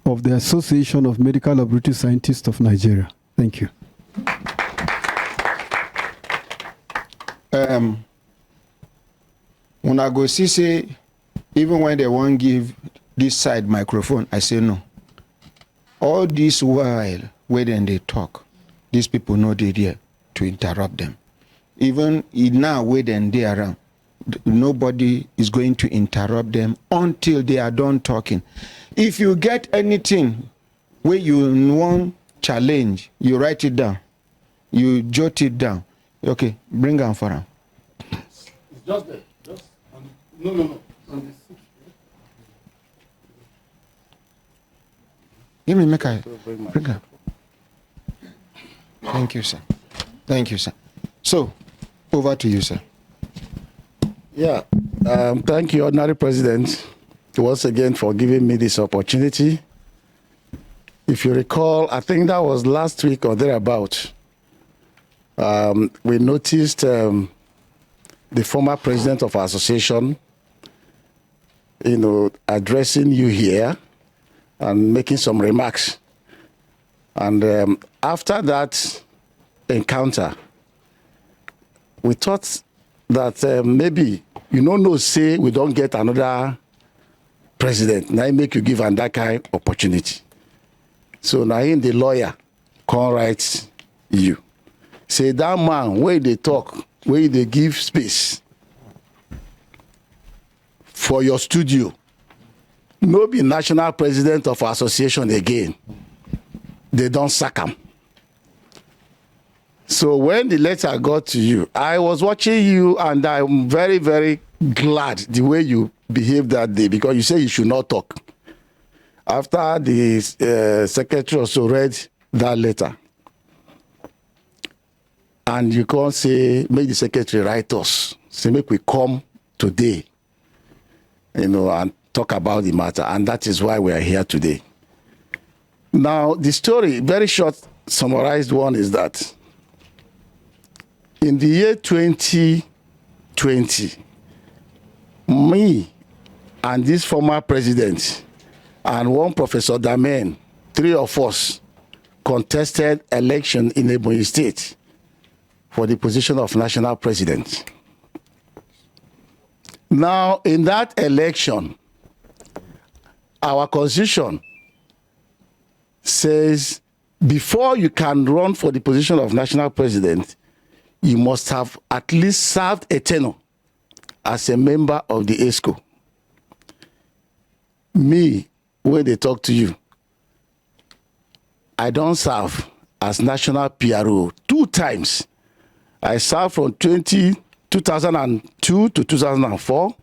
of the Association of Medical Laboratory Scientists of Nigeria. Thank you. When I go see, say, even when they won't give this side microphone, I say no. All this while, when they talk, these people know they're there to interrupt them. Even now, when they're around, nobody is going to interrupt them until they are done talking. If you get anything where you want challenge, you write it down. You jot it down. Okay, bring on for them. It's just there. Just on the, no. On the sixth. Give me make a bring up. Thank you, sir. Thank you, sir. So, over to you, sir. Yeah, thank you, Ordinary President, once again for giving me this opportunity. If you recall, I think that was last week or thereabout, we noticed the former president of our association, addressing you here and making some remarks. And after that encounter, we thought that maybe say we don't get another president. Now make you give that kind opportunity. So now in the lawyer come write you. Say that man where they talk, where they give space for your studio. No be national president of our association again. They don't sack him. So when the letter got to you, I was watching you and I'm very, very glad the way you behaved that day because you say you should not talk. After the secretary also read that letter, and you can't say, make the secretary write us, say make we come today, and talk about the matter. And that is why we are here today. Now, the story, very short, summarized one is that in the year 2020, me and this former president and one Professor Damen, three of us, contested election in Ebonyi State for the position of national president. Now, in that election, our constitution says before you can run for the position of national president, you must have at least served a tenure as a member of the ESCO. Me, when they talk to you, I don't serve as national PRO 2 times. I served from 2002 to 2004,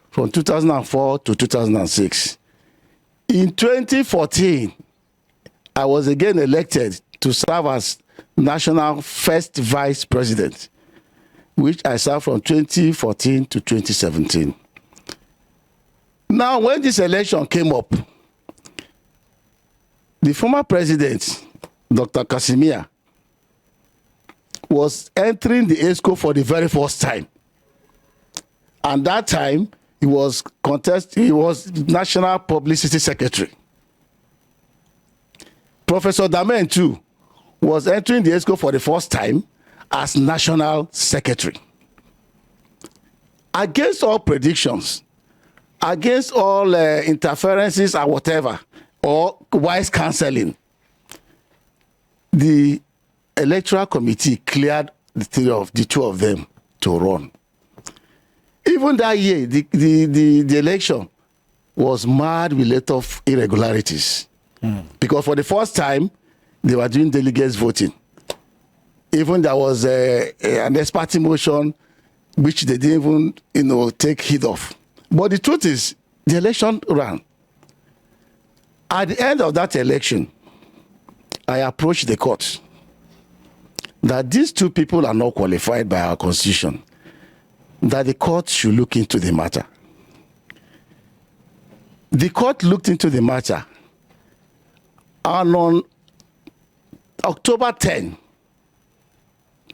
from 2004 to 2006. In 2014, I was again elected to serve as national first vice president, which I served from 2014 to 2017. Now, when this election came up, the former president, Dr. Casimir, was entering the ESCO for the very first time. And that time, he was National Publicity Secretary. Professor Damen, too, was entering the ESCO for the first time as National Secretary. Against all predictions, against all interferences and whatever, or wise counseling, the electoral committee cleared the 2 of them to run. Even that year, the election was marred with a lot of irregularities. Because for the first time, they were doing delegates voting. Even there was an ex parte motion, which they didn't even take heed of. But the truth is, the election ran. At the end of that election, I approached the court that these 2 people are not qualified by our constitution, that the court should look into the matter. The court looked into the matter, and on October 10,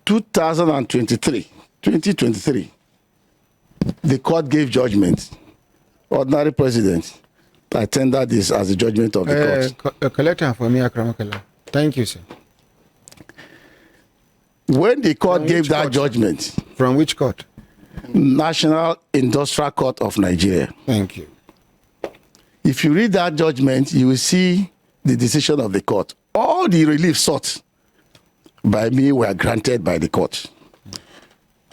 2023, the court gave judgment. Ordinary President, I tender this as a judgment of the court. Collector for me, Akramakala. Thank you, sir. When the court gave that judgment. From which court? National Industrial Court of Nigeria. Thank you. If you read that judgment, you will see the decision of the court. All the relief sought by me were granted by the court.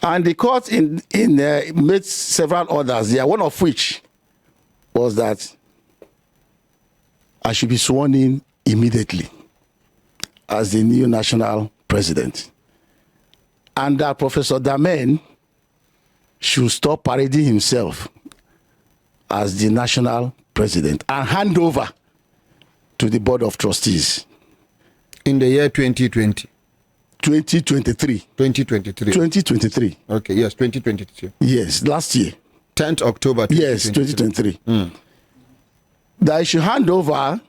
And the court made several orders there, one of which was that I should be sworn in immediately as the new national president. And that Professor Damen should stop parading himself as the national president and hand over to the board of trustees. In the year 2020? 2023. 2023. 2023. Okay, yes, 2022. Yes, last year. 10th October 2023. Yes, 2023. That I should hand over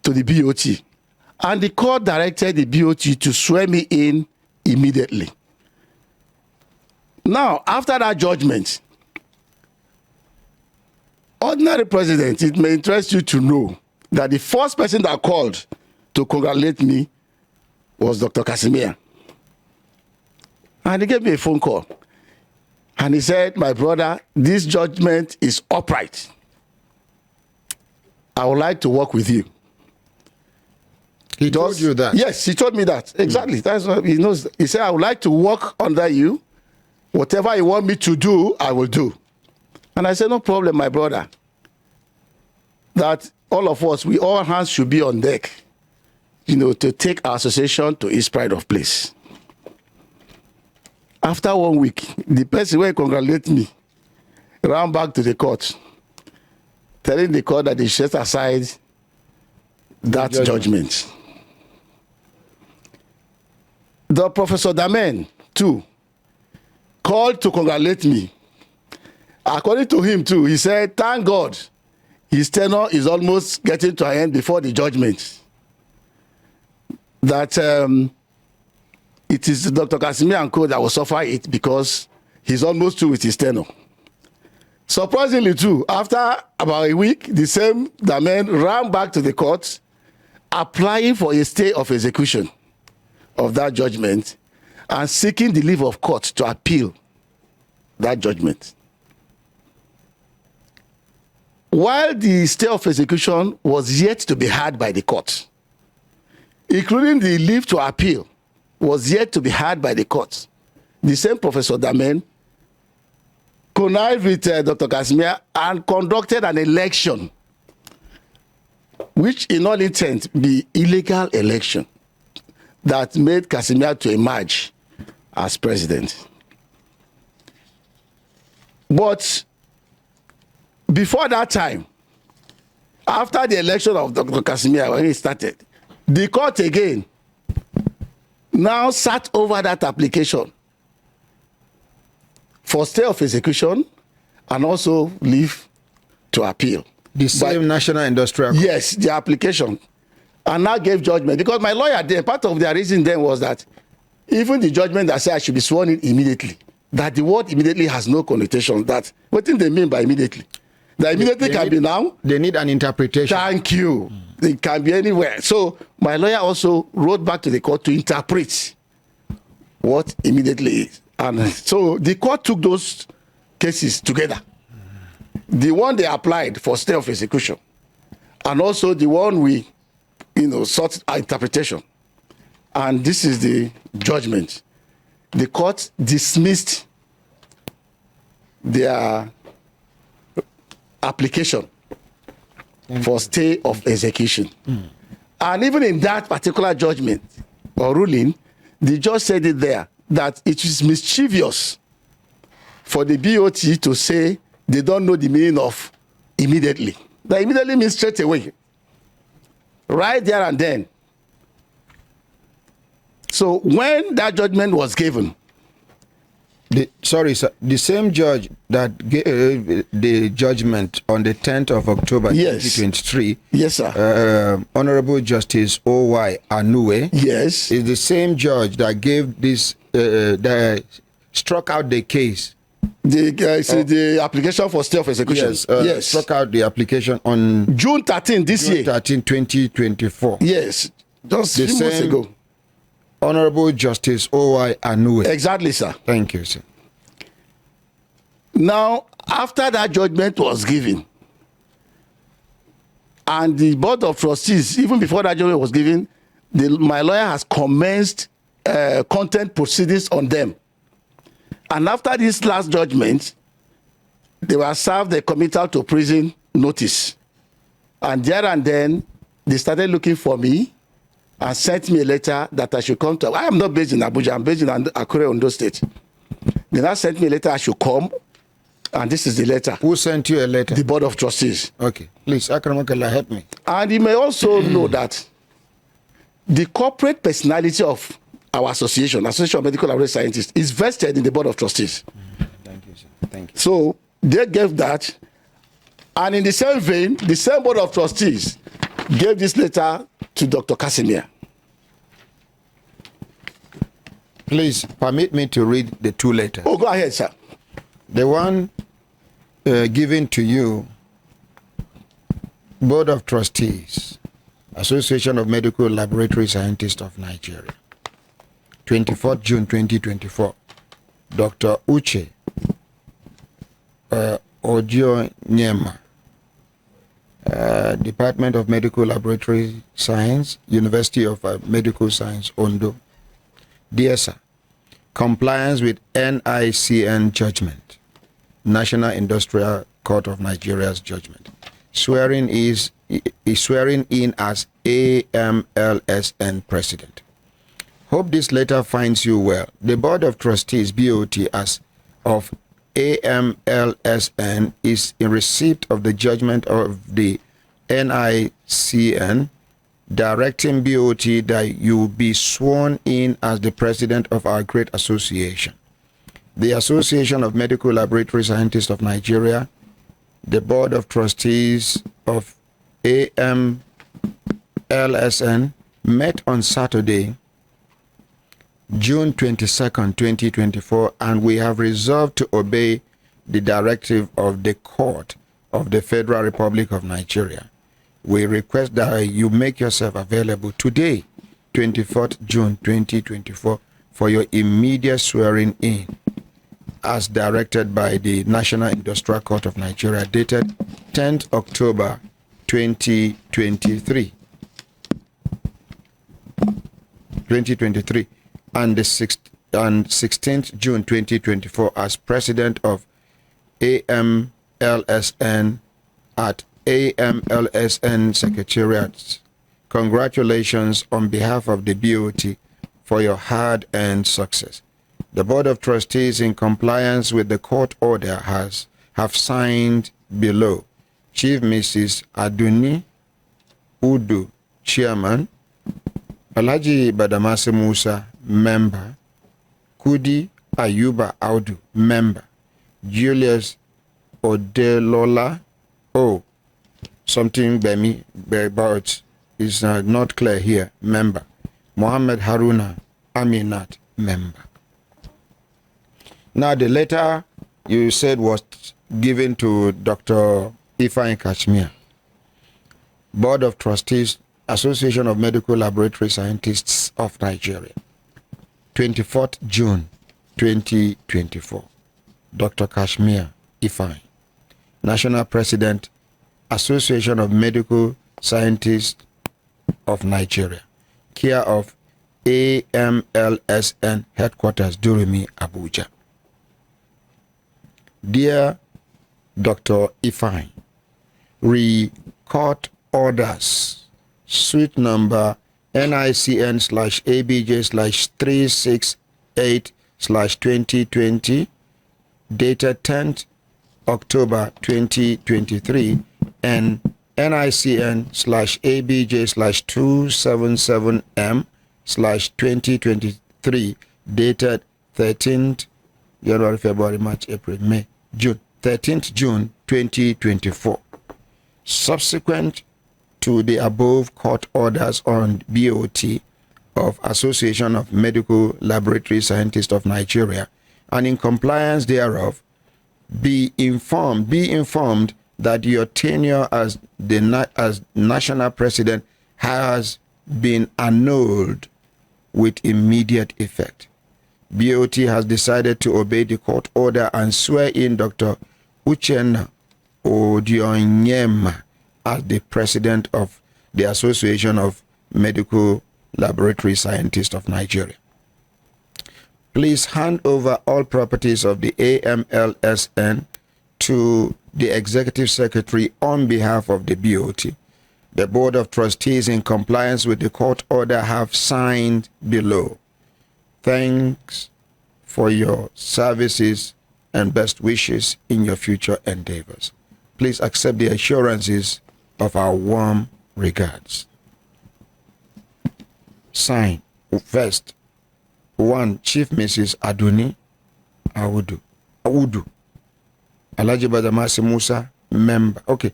to the BOT. And the court directed the BOT to swear me in immediately. Now, after that judgment, Ordinary President, it may interest you to know that the first person that called to congratulate me was Dr. Casimir. And he gave me a phone call. And he said, my brother, this judgment is upright. I would like to work with you. He told you that? Yes, he told me that. Exactly. That's what he knows. He said, I would like to work under you. Whatever you want me to do, I will do. And I said, no problem, my brother. That all of us, all hands should be on deck, to take our association to its pride of place. After 1 week, the person who congratulated me ran back to the court, telling the court that they set aside that judgment. The Professor Damen, too, called to congratulate me. According to him, too, he said, thank God, his tenure is almost getting to an end before the judgment. That it is Dr. Casimir and Co. that will suffer it because he's almost through with his tenure. Surprisingly, too, after about a week, the same Damen ran back to the court applying for a stay of execution of that judgment and seeking the leave of court to appeal that judgment. While the stay of execution was yet to be heard by the court, including the leave to appeal was yet to be heard by the court, the same Professor Damen connived with Dr. Casimir and conducted an election, which in all intent be illegal election, that made Casimir to emerge as president. But before that time, after the election of Dr. Casimir, when he started, the court again now sat over that application for stay of execution and also leave to appeal. The same National Industrial Court. Yes, the application. And now gave judgment. Because my lawyer then, part of their reason then was that even the judgment that said I should be sworn in immediately, that the word immediately has no connotation. That what do they mean by immediately? That immediately can be now. They need an interpretation. Thank you. It can be anywhere. So my lawyer also wrote back to the court to interpret what immediately is. And so the court took those cases together. The one they applied for stay of execution, and also the one we, sought interpretation. And this is the judgment. The court dismissed their application for stay of execution. And even in that particular judgment or ruling, the judge said it there that it is mischievous for the BOT to say they don't know the meaning of immediately. That immediately means straight away. Right there and then. So when that judgment was given, sorry, sir. The same judge that gave the judgment on the 10th of October 2023. Yes, sir. Honorable Justice O.Y. Anue. Yes. Is the same judge that gave this, that struck out the case. The application for stay of execution. Yes, struck out the application on June 13 this year. June 13, 2024. Yes, just a few months ago. Honorable Justice O.Y. Anue. Exactly, sir. Thank you, sir. Now, after that judgment was given, and the Board of Trustees, even before that judgment was given, my lawyer has commenced content proceedings on them. And after this last judgment, they were served a committal to prison notice. And there and then, they started looking for me and sent me a letter that I should come to. I am not based in Abuja, I'm based in Akure, Ondo State. They now sent me a letter I should come, and this is the letter. Who sent you a letter? The Board of Trustees. Okay, please, Akramakala, help me. And you may also know that the corporate personality of our association of Medical Laboratory Scientists, is vested in the Board of Trustees. Thank you, sir. Thank you. So they gave that, and in the same vein, the same Board of Trustees gave this letter to Dr. Casimir. Please permit me to read the two letters. Oh, go ahead, sir. The one given to you, Board of Trustees, Association of Medical Laboratory Scientists of Nigeria, 24th June 2024. Dr. Uche Ojo Nyema, Department of Medical Laboratory Science, University of Medical Science, Ondo. Dear sir, compliance with NICN judgment, National Industrial Court of Nigeria's judgment. Swearing is swearing in as AMLSN President. Hope this letter finds you well. The Board of Trustees, BOT, as of AMLSN, is in receipt of the judgment of the NICN, directing BOT that you be sworn in as the president of our great association. The Association of Medical Laboratory Scientists of Nigeria, the Board of Trustees of AMLSN, met on Saturday, June 22nd, 2024, and we have resolved to obey the directive of the Court of the Federal Republic of Nigeria we request that you make yourself available today, 24th June 2024, for your immediate swearing in as directed by the National Industrial Court of Nigeria, dated 10th October 2023. And the 16th June 2024 as President of AMLSN at AMLSN Secretariat. Congratulations on behalf of the BOT for your hard-earned success. The Board of Trustees, in compliance with the court order, have signed below. Chief Mrs. Aduni Udu, Chairman. Alhaji Badamasi Musa, Member. Kudi Ayuba Audu, Member. Julius Odelola, something Bemi, but is not clear here, Member. Mohammed Haruna Aminat, Member. Now, the letter you said was given to Dr. Ifeanyi Kashmir, Board of Trustees, Association of Medical Laboratory Scientists of Nigeria, 24th June 2024. Dr. Kashmir Ifeanyi, National President, Association of Medical Scientists of Nigeria, care of AMLSN Headquarters, Durumi, Abuja. Dear Dr. Ifeanyi, Court orders, suite number NICN/ABJ/368/2020, dated 10th October 2023, and NICN/ABJ/277M/2023, dated 13th January, February, March, April, May, June, 13th June 2024. Subsequent to the above court orders on BOT of Association of Medical Laboratory Scientists of Nigeria, and in compliance thereof, be informed that your tenure as national president has been annulled with immediate effect. BOT has decided to obey the court order and swear in Dr. Uchenna Odionyema as the president of the Association of Medical Laboratory Scientists of Nigeria. Please hand over all properties of the AMLSN to the Executive Secretary on behalf of the BOT. The Board of Trustees, in compliance with the court order, have signed below. Thanks for your services and best wishes in your future endeavors. Please accept the assurances of our warm regards. Sign. First, 1. Chief Mrs. Aduni Audu. Alhaji Badamasi Musa, Member. Okay.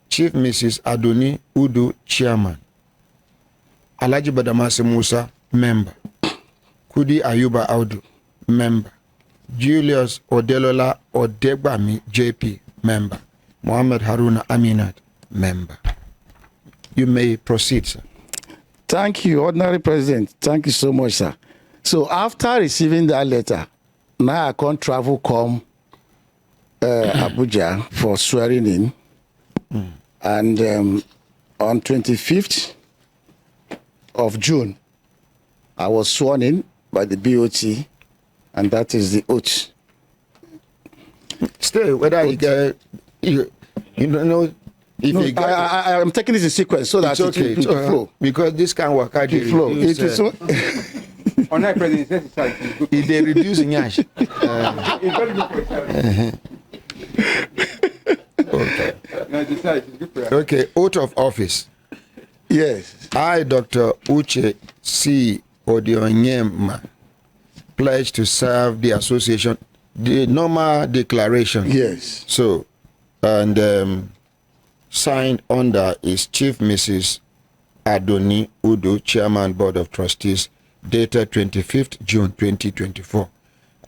Chief Mrs. Aduni Udu, Chairman. Alhaji Badamasi Musa, Member. Kudi Ayuba Audu, Member. Julius Odelola Odegbami, JP, Member. Mohammed Haruna Aminat, Member. You may proceed, sir. Thank you, Ordinary President. Thank you so much, sir. So after receiving that letter, now I can't travel come Abuja for swearing in. And on 25th of June, I was sworn in by the BOT, and that is the oath. Still, whether you get, you don't know. If No, you get, I'm taking this in sequence so that it's okay. it will flow. Because this can work out. It flow. It is so. On that president, If they reduce in yash. Okay, oath of office. Yes. I, Dr. Uche C. Odionyema, pledge to serve the association, the normal declaration. Yes. So, and signed under is Chief Mrs. Adoni Udo, Chairman, Board of Trustees, dated 25th June 2024.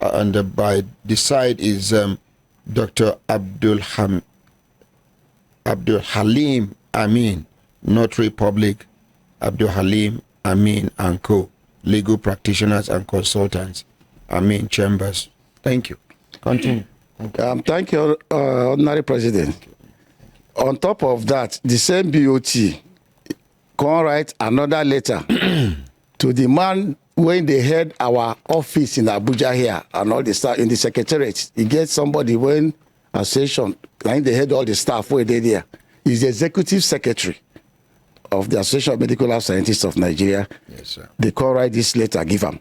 And by the side is Dr. Abdul Halim Amin, Notary Public, Abdul Halim, Amin and Co. Legal practitioners and consultants, Amin Chambers. Thank you. Continue. Thank you, Ordinary President. On top of that, the same BOT can write another letter to the man when they had our office in Abuja here and all the staff in the secretariat. He gets somebody when association, and they had all the staff where they there. He's the executive secretary of the Association of Medical Lab Scientists of Nigeria. Yes, sir. They can write this letter, give them.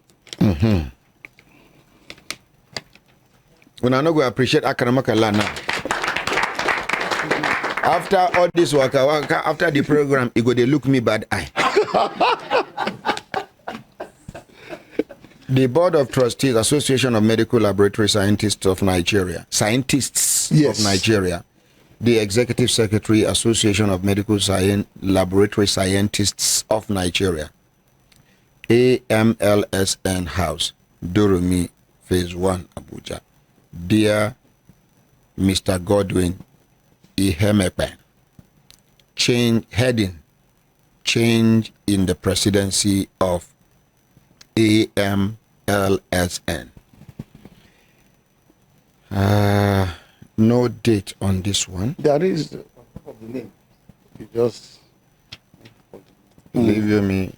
When I know we appreciate Akaramakala now. After all this work, after the program, you go they look me bad eye. The Board of Trustees, Association of Medical Laboratory Scientists of Nigeria, of Nigeria, the Executive Secretary, Association of Medical Laboratory Scientists of Nigeria, AMLSN House, Durumi, Phase 1, Abuja. Dear Mr. Godwin Ihemepe, heading, change in the presidency of AMLSN. No date on this one. There is the name. You just leave me.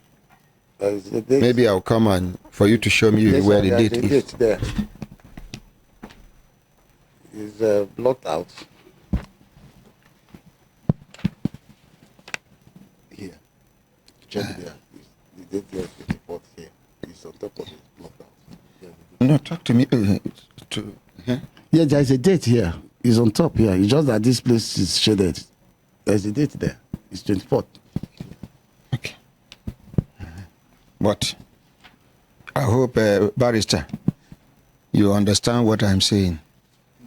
Maybe I'll come and for you to show me where the date is. Date there. Is blocked out. Here. Check there. The date there is 24th here. It's on top of it, blocked out. No, talk to me. Yeah, there is a date here. It's on top here. It's just that this place is shaded. There's a date there. It's 24th. Okay. But I hope, Barrister, you understand what I'm saying.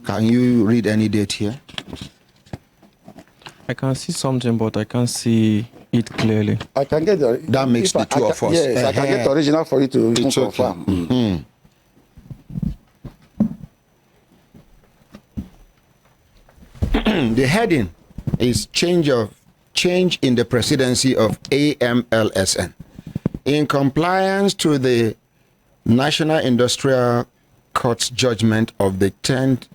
Can you read any date here? I can see something, but I can't see it clearly. I can get the... That makes the two of us. Yes, I can get the original for you to even confirm. Mm-hmm. The heading is change in the presidency of AMLSN. In compliance to the National Industrial Court's judgment of the 10th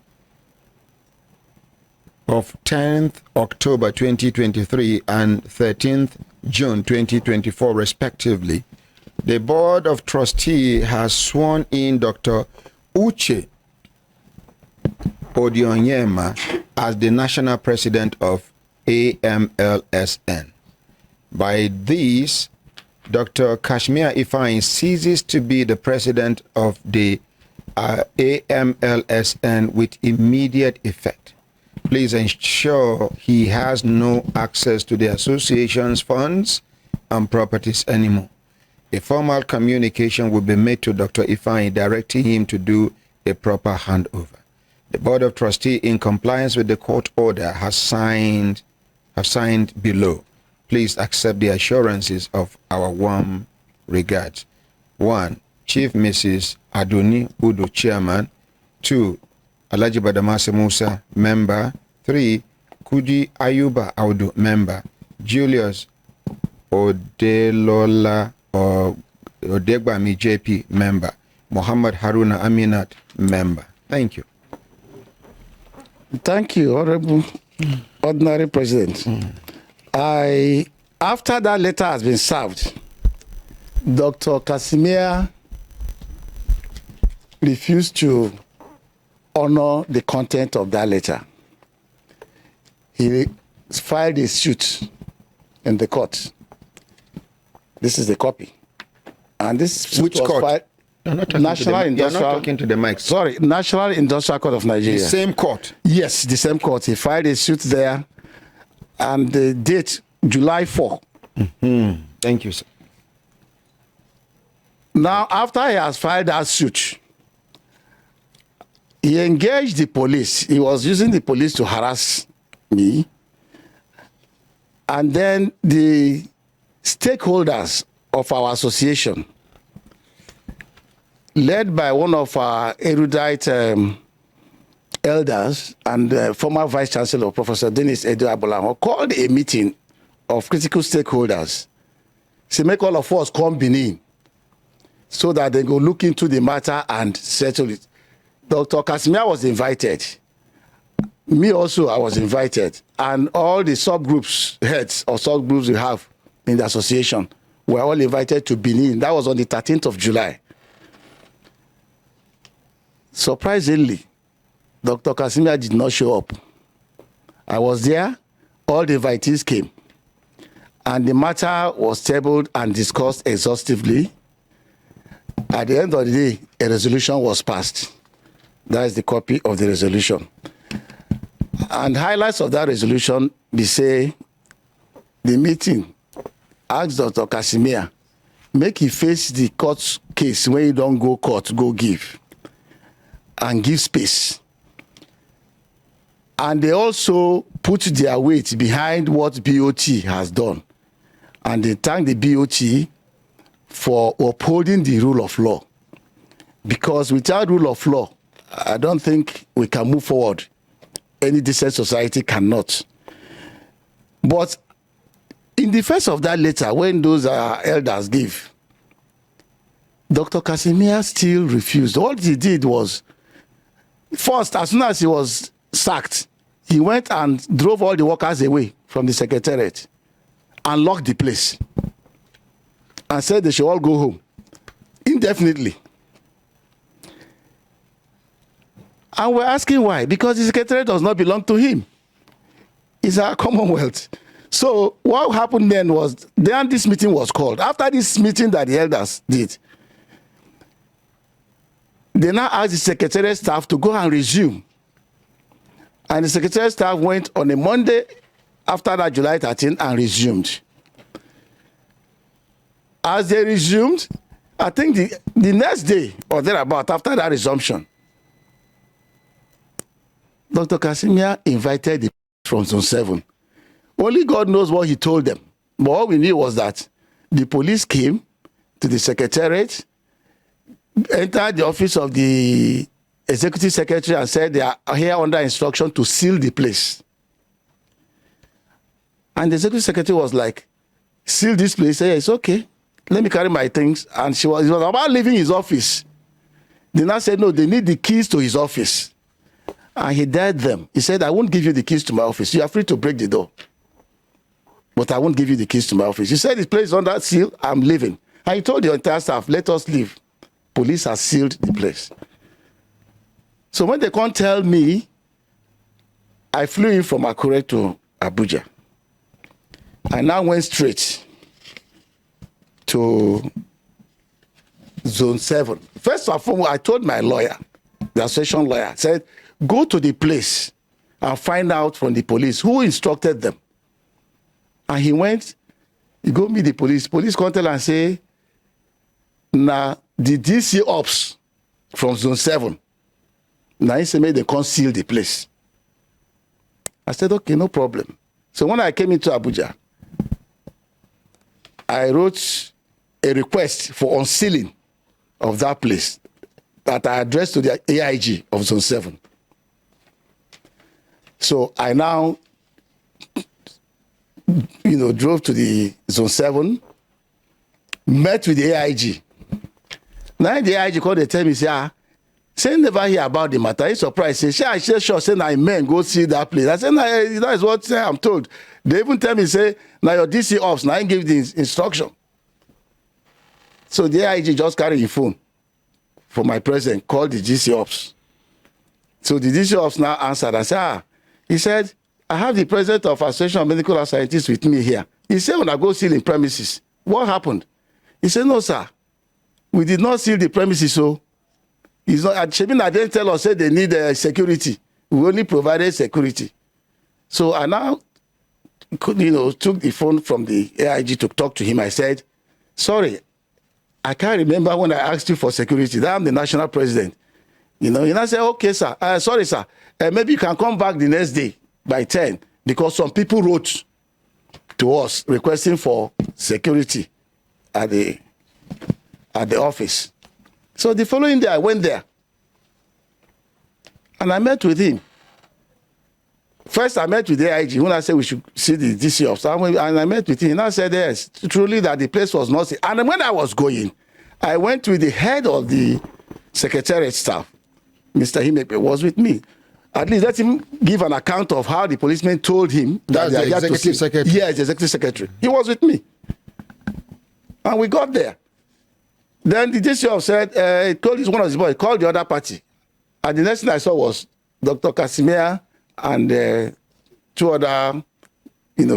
October 2023 and 13th June 2024 respectively, the Board of Trustees has sworn in Dr. Uche Odionyema as the national president of AMLSN. By this, Dr. Kashmir Ifeanyi ceases to be the president of the AMLSN with immediate effect. Please ensure he has no access to the association's funds and properties anymore. A formal communication will be made to Dr. Ifeanyi directing him to do a proper handover. The Board of Trustees, in compliance with the court order, have signed below. Please accept the assurances of our warm regards. 1. Chief Mrs. Adoni Udo, Chairman. 2. Alhaji Badamasi Musa, Member. 3. Kuji Ayuba Audu, Member. Julius Odelola Odegbami JP, Member. Muhammad Haruna Aminat, Member. Thank you. Thank you, Honorable Ordinary President. After that letter has been served, Dr. Kasimir refused to honor the content of that letter. He filed a suit in the court. This is the copy. And this suit Which was court? filed. You're not talking to the mic. Sorry, National Industrial Court of Nigeria. The same court? Yes, the same court. He filed a suit there, and the date, July 4. Mm-hmm. Thank you, sir. Now, after he has filed that suit, he engaged the police. He was using the police to harass me. And then the stakeholders of our association, led by one of our erudite elders and former Vice Chancellor, Professor Dennis Edo Abolamo, called a meeting of critical stakeholders. Say make all of us come Benin so that they go look into the matter and settle it. Dr. Kasimia was invited. Me also, I was invited. And all the subgroups, heads or subgroups we have in the association were all invited to Benin. That was on the 13th of July. Surprisingly, Dr. Kasimia did not show up. I was there, all the invitees came, and the matter was tabled and discussed exhaustively. At the end of the day, a resolution was passed. That is the copy of the resolution. And highlights of that resolution, they say the meeting asked Dr. Kasimia, make he face the court case when you don't go court, go give, and give space. And they also put their weight behind what BOT has done. And they thank the BOT for upholding the rule of law. Because without rule of law, I don't think we can move forward. Any decent society cannot. But in the face of that letter, when those elders give, Dr. Kasimia still refused. What he did was, first, as soon as he was sacked, he went and drove all the workers away from the secretariat and locked the place and said they should all go home indefinitely. And we're asking why? Because the secretariat does not belong to him. It's our Commonwealth. So what happened then was, then this meeting was called. After this meeting that the elders did, they now asked the secretariat staff to go and resume. And the secretariat staff went on a Monday after that July 13 and resumed. As they resumed, I think the next day or thereabout, after that resumption, Dr. Kasimia invited the from Zone 7. Only God knows what he told them. But all we knew was that the police came to the secretariat, entered the office of the executive secretary and said they are here under instruction to seal the place. And the executive secretary was like, seal this place? Yeah, it's okay. Let me carry my things. And it was about leaving his office. They now said, no, they need the keys to his office. And he dared them. He said, I won't give you the keys to my office. You are free to break the door, but I won't give you the keys to my office. He said, his place is under seal. I'm leaving. And he told the entire staff, let us leave. Police has sealed the place. So when they can't tell me, I flew in from Akure to Abuja. I now went straight to Zone 7. First of all, I told my lawyer, the association lawyer, said, go to the place and find out from the police who instructed them. And he went, he go meet the police. Police come tell and say, now the DC ops from Zone 7, now he said, may they come seal the place. I said, okay, no problem. So when I came into Abuja, I wrote a request for unsealing of that place that I addressed to the AIG of Zone 7. So I now, drove to the Zone 7, met with the AIG. Now the AIG called, they tell me, say never hear about the matter. He's surprised. Say, I say, sure, say, now men go see that place. I said, that is what I'm told. They even tell me, say, now your DC ops, now I give the instruction. So the AIG just carry the phone for my president, called the DC ops. So the DC ops now answered and said, he said, I have the president of Association of Medical Scientists with me here. He said, when I go seal in premises, what happened? He said, no, sir, we did not seal the premises, so it's not. Shebina didn't tell us say they need security. We only provided security. So I now, took the phone from the AIG to talk to him. I said, sorry, I can't remember when I asked you for security. That I'm the national president. And I said, okay, sir. Sorry, sir. Maybe you can come back the next day by 10 because some people wrote to us requesting for security at the office. So the following day I went there and I met with him. First, I met with the AIG when I said we should see the DC officer, and I met with him. And I said, yes, truly that the place was not safe. And when I was going, I went with the head of the secretariat staff, Mr. Himepe, was with me. At least let him give an account of how the policeman told him that That's the executive secretary. Yes, the executive secretary. He was with me. And we got there. Then the DC officer said, he called one of his boys, called the other party. And the next thing I saw was Dr. Casimir and 2 other,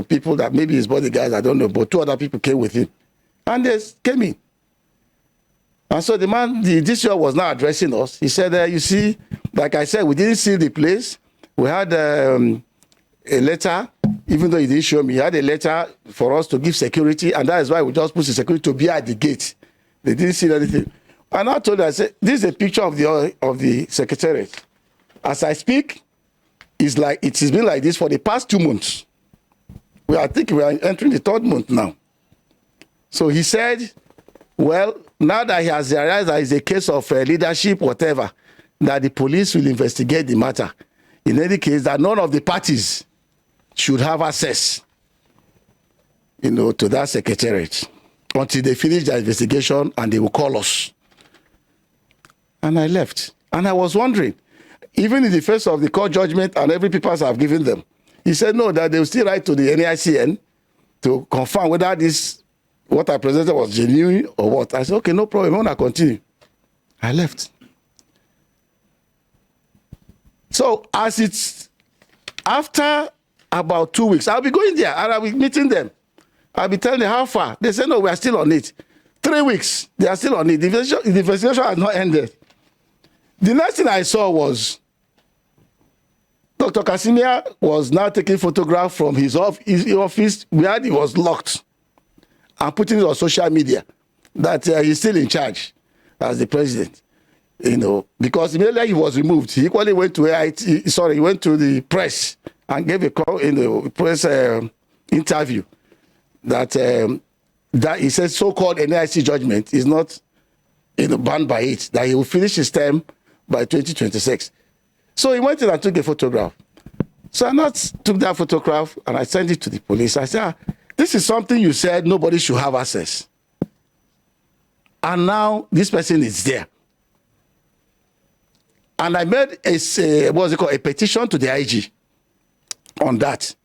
people that maybe his bodyguards, I don't know, but 2 other people came with him. And they came in. And so the DC was now addressing us. He said, you see, like I said, we didn't see the place. We had a letter, even though he didn't show me, he had a letter for us to give security, and that is why we just put the security to be at the gate. They didn't see anything. And I told her, I said, this is a picture of the secretariat. As I speak, it has been like this for the past 2 months. I think we are entering the 3rd month now. So he said, well, now that he has realized that it's a case of leadership, whatever, that the police will investigate the matter. In any case, that none of the parties should have access, to that secretariat until they finish their investigation, and they will call us. And I left. And I was wondering, even in the face of the court judgment and every papers I've given them, he said no, that they will still write to the NICN to confirm whether what I presented was genuine or what. I said, okay, no problem, I want to continue. I left. So as it's after about 2 weeks, I'll be going there and I'll be meeting them. I'll be telling them how far. They say, no, we are still on it. 3 weeks, they are still on it. The investigation has not ended. The next thing I saw was Dr. Casimir was now taking photographs from his office where he was locked and putting it on social media that he's still in charge as the president. Because immediately he was removed, he equally went to he went to the press and gave a call in the press interview that he said so-called NIC judgment is not banned by it, that he will finish his term by 2026. So he went in and took a photograph. So I took that photograph and I sent it to the police. I said, this is something you said nobody should have access. And now this person is there. And I made a petition to the IG on that.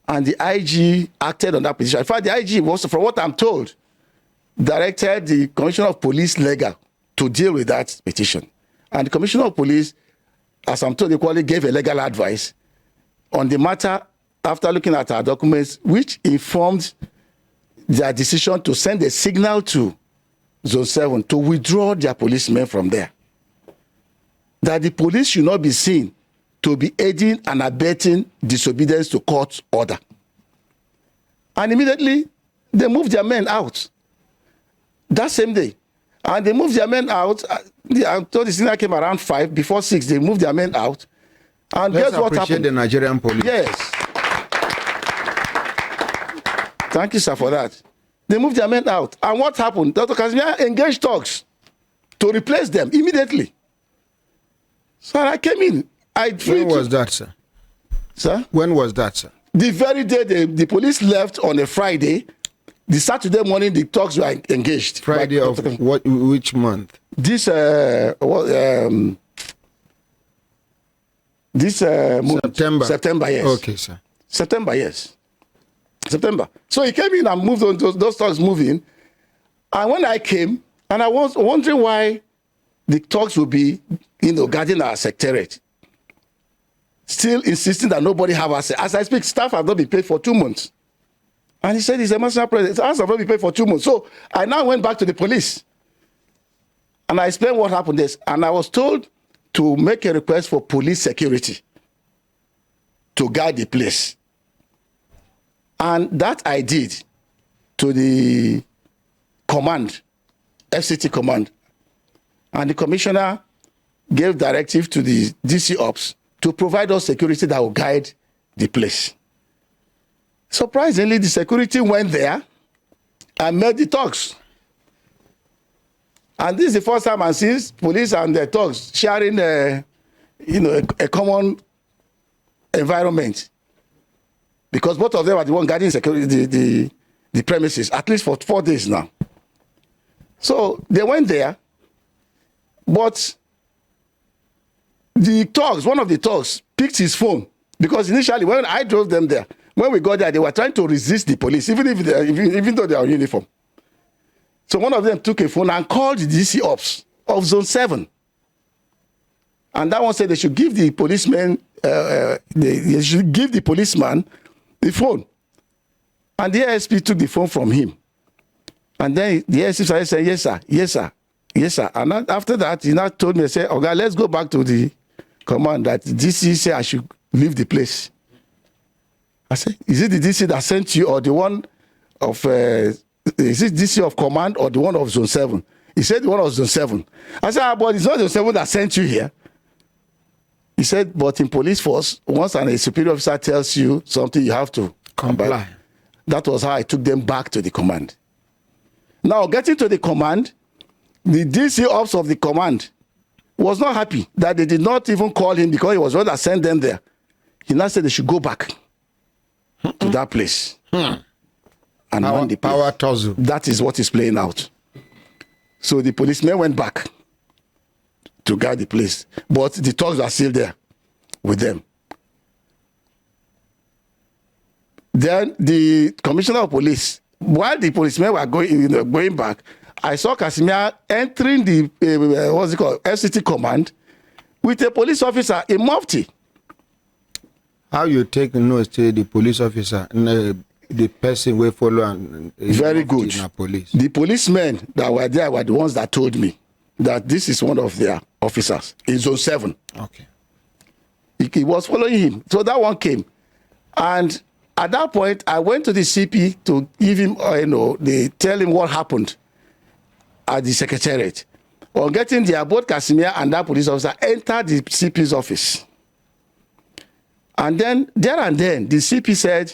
And the IG acted on that petition. In fact, the IG was, from what I'm told, directed the Commissioner of Police Legal to deal with that petition. And the Commissioner of Police, as I'm told, equally gave a legal advice on the matter after looking at our documents, which informed their decision to send a signal to Zone 7 to withdraw their policemen from there. That the police should not be seen to be aiding and abetting disobedience to court order. And immediately, they moved their men out that same day. And they moved their men out. I told the signal came around 5. Before 6, they moved their men out. And Let's guess what happened? appreciate the Nigerian police. Yes. Thank you, sir, for that. They moved their men out. And what happened? Dr. Casimir engaged talks to replace them immediately. So I came in. When was that, sir? Sir? When was that, sir? The very day the police left on a Friday, the Saturday morning the talks were engaged. Friday of which month? This September. September, yes. Okay, sir. September, yes. September. So he came in and moved on those talks moving. And when I came, and I was wondering why the talks would be, guarding our secretariat, still insisting that nobody have access. As I speak, staff have not been paid for 2 months. And he said he's a national president. Staff have not been paid for 2 months. So I now went back to the police. And I explained what happened this. And I was told to make a request for police security to guard the place. And that I did to the command, FCT command. And the commissioner gave directive to the DC Ops to provide us security that will guide the place. Surprisingly, the security went there and made the talks. And this is the first time I see police and the talks sharing a common environment, because both of them are the one guarding security, the premises, at least for 4 days now. So they went there, but one of the thugs picked his phone, because initially when I drove them there, when we got there, they were trying to resist the police, even though they are in uniform. So one of them took a phone and called the DC ops of Zone 7. And that one said they should give the policeman, they should give the policeman the phone. And the ASP took the phone from him. And then the ASP started saying, yes, sir, yes, sir, yes, sir. And after that, he now told me, I said, okay, let's go back to the command that the DC said I should leave the place. I said, is it the DC that sent you, or the one of, is it DC of command or the one of Zone 7? He said the one of Zone 7. I said, but it's not Zone 7 that sent you here. He said, but in police force, once a superior officer tells you something, you have to comply. That was how I took them back to the command. Now, getting to the command, the DC ops of the command was not happy that they did not even call him, because he was the one that sent them there. He now said they should go back to that place. And when the power tussle. That is what is playing out. So the policemen went back to guard the place, but the thugs are still there with them. Then the commissioner of police, while the policemen were going back, I saw Casimir entering the what's it called, FCT command with a police officer in mufti. How you take notes to the police officer, the person will follow and very good. Police. The policemen that were there were the ones that told me that this is one of their officers in Zone 7. Okay. He was following him. So that one came. And at that point, I went to the CP to give him, they tell him what happened at the secretariat. On getting there, both Casimir and that police officer entered the CP's office. And then, there and then, the CP said,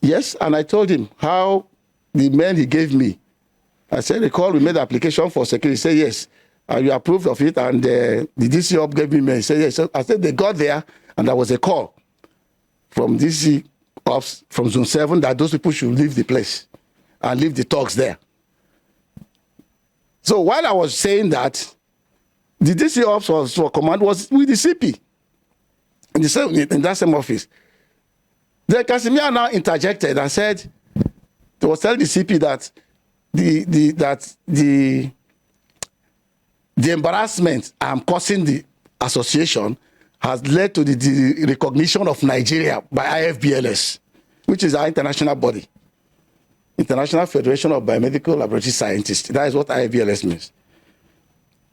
yes, and I told him how the men he gave me. I said, recall, we made the application for security. He said, yes, and you approved of it, and the DC op gave me men. He said, yes. So I said, they got there, and there was a call from DC ops, from Zone 7, that those people should leave the place and leave the talks there. So while I was saying that, the DC ops was for command was with the CP in that same office. Then Casimir now interjected and said, they was telling the CP that the embarrassment I'm causing the association has led to the recognition of Nigeria by IFBLS, which is our international body, International Federation of Biomedical Laboratory Scientists. That is what IFBLS means.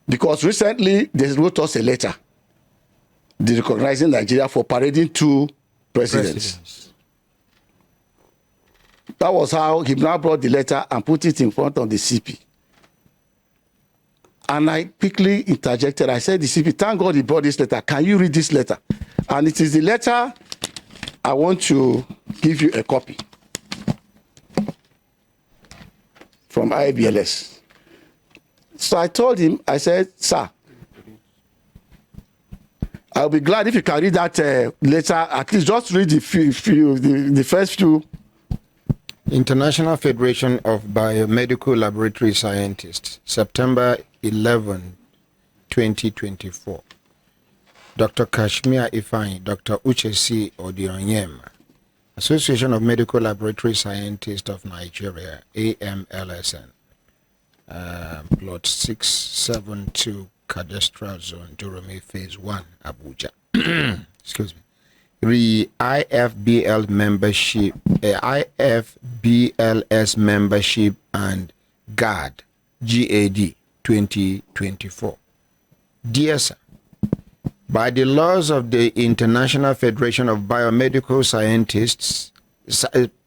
Because recently they wrote us a letter recognizing Nigeria for parading 2 presidents. That was how he now brought the letter and put it in front of the CP. And I quickly interjected. I said, the CP, thank God he brought this letter. Can you read this letter? And it is the letter I want to give you a copy from IBLS. So I told him, I said, sir, I'll be glad if you can read that letter, at least just read the first few. International Federation of Biomedical Laboratory Scientists, September 11, 2024. Dr. Kashmir Ifeanyi, Dr. Uche C. Odionyema, Association of Medical Laboratory Scientists of Nigeria, AMLSN, Plot 672, Cadastral Zone, Durumi, Phase 1, Abuja. Excuse me. IFBL membership, IFBLS membership and GAD, GAD 2024. Dear sir, by the laws of the International Federation of Biomedical Scientists,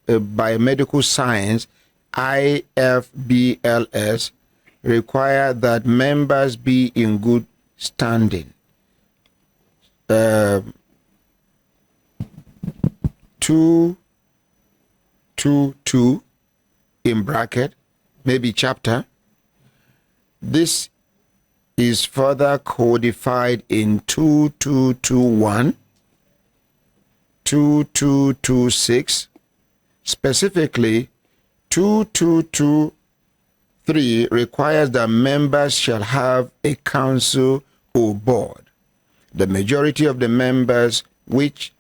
Biomedical Science, IFBLS, require that members be in good standing. 222 in bracket, maybe chapter. This is further codified in 2221 2226. Specifically, 2223 requires that members shall have a council or board. The majority of the members, which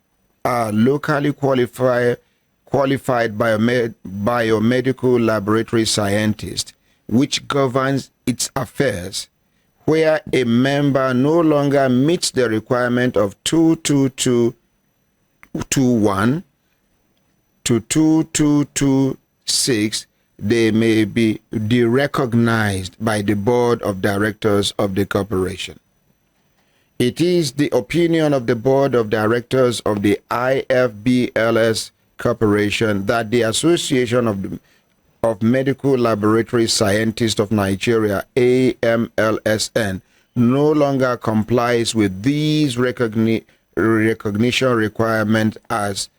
are locally qualified biomedical laboratory scientists, which governs its affairs, where a member no longer meets the requirement of 22221 to 2226, they may be derecognized by the board of directors of the corporation. It is the opinion of the board of directors of the IFBLS Corporation that the Association of Medical Laboratory Scientists of Nigeria, AMLSN, no longer complies with these recognition requirements as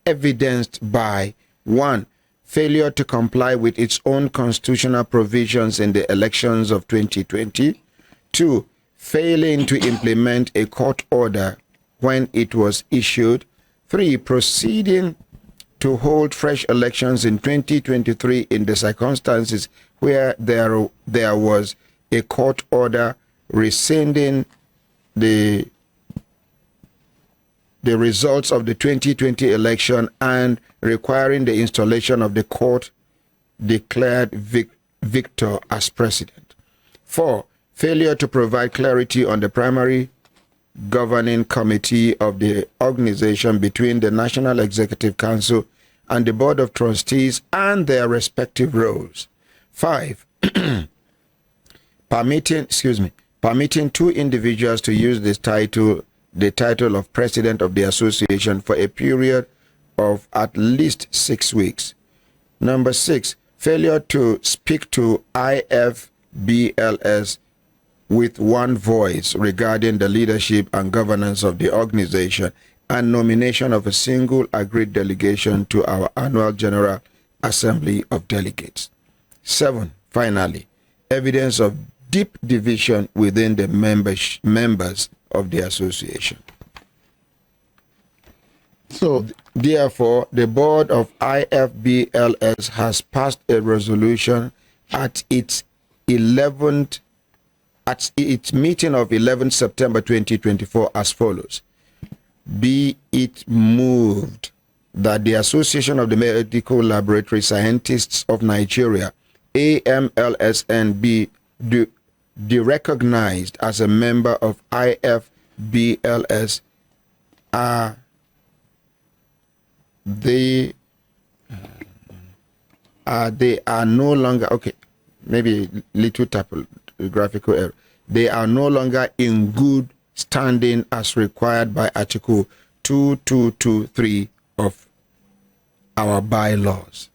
evidenced by 1. Failure to comply with its own constitutional provisions in the elections of 2020. 2. Failing to implement a court order when it was issued. 3. Proceeding to hold fresh elections in 2023 in the circumstances where there was a court order rescinding the results of the 2020 election and requiring the installation of the court-declared victor as president. 4. Failure to provide clarity on the primary governing committee of the organization between the National Executive Council and the Board of Trustees and their respective roles. 5. Permitting two individuals to use the title of President of the Association for a period of at least 6 weeks. Number 6, failure to speak to IFBLS with one voice regarding the leadership and governance of the organization and nomination of a single agreed delegation to our annual General Assembly of Delegates. 7, finally, evidence of deep division within the members of the association. So, therefore, the board of IFBLS has passed a resolution at its meeting of 11th September 2024 as follows. Be it moved that the Association of the Medical Laboratory Scientists of Nigeria, AMLSN, be derecognized as a member of IFBLS. They are no longer, okay, maybe little typographical error. They are no longer in good standing as required by Article 2223 of our bylaws.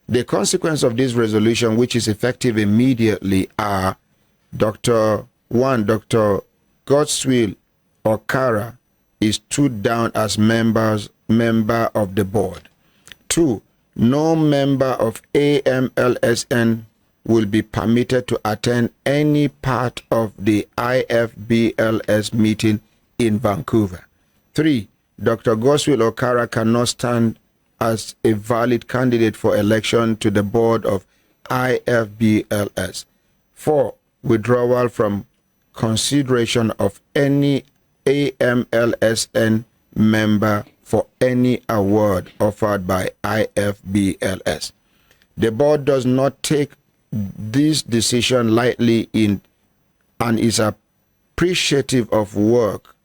The consequence of this resolution, which is effective immediately, are Dr. Godswill Okara is stood down as member of the board. 2. No member of AMLSN will be permitted to attend any part of the IFBLS meeting in Vancouver. 3. Dr. Godswill Okara cannot stand as a valid candidate for election to the board of IFBLS. 4. Withdrawal from consideration of any AMLSN member for any award offered by IFBLS. The board does not take this decision lightly and is appreciative of work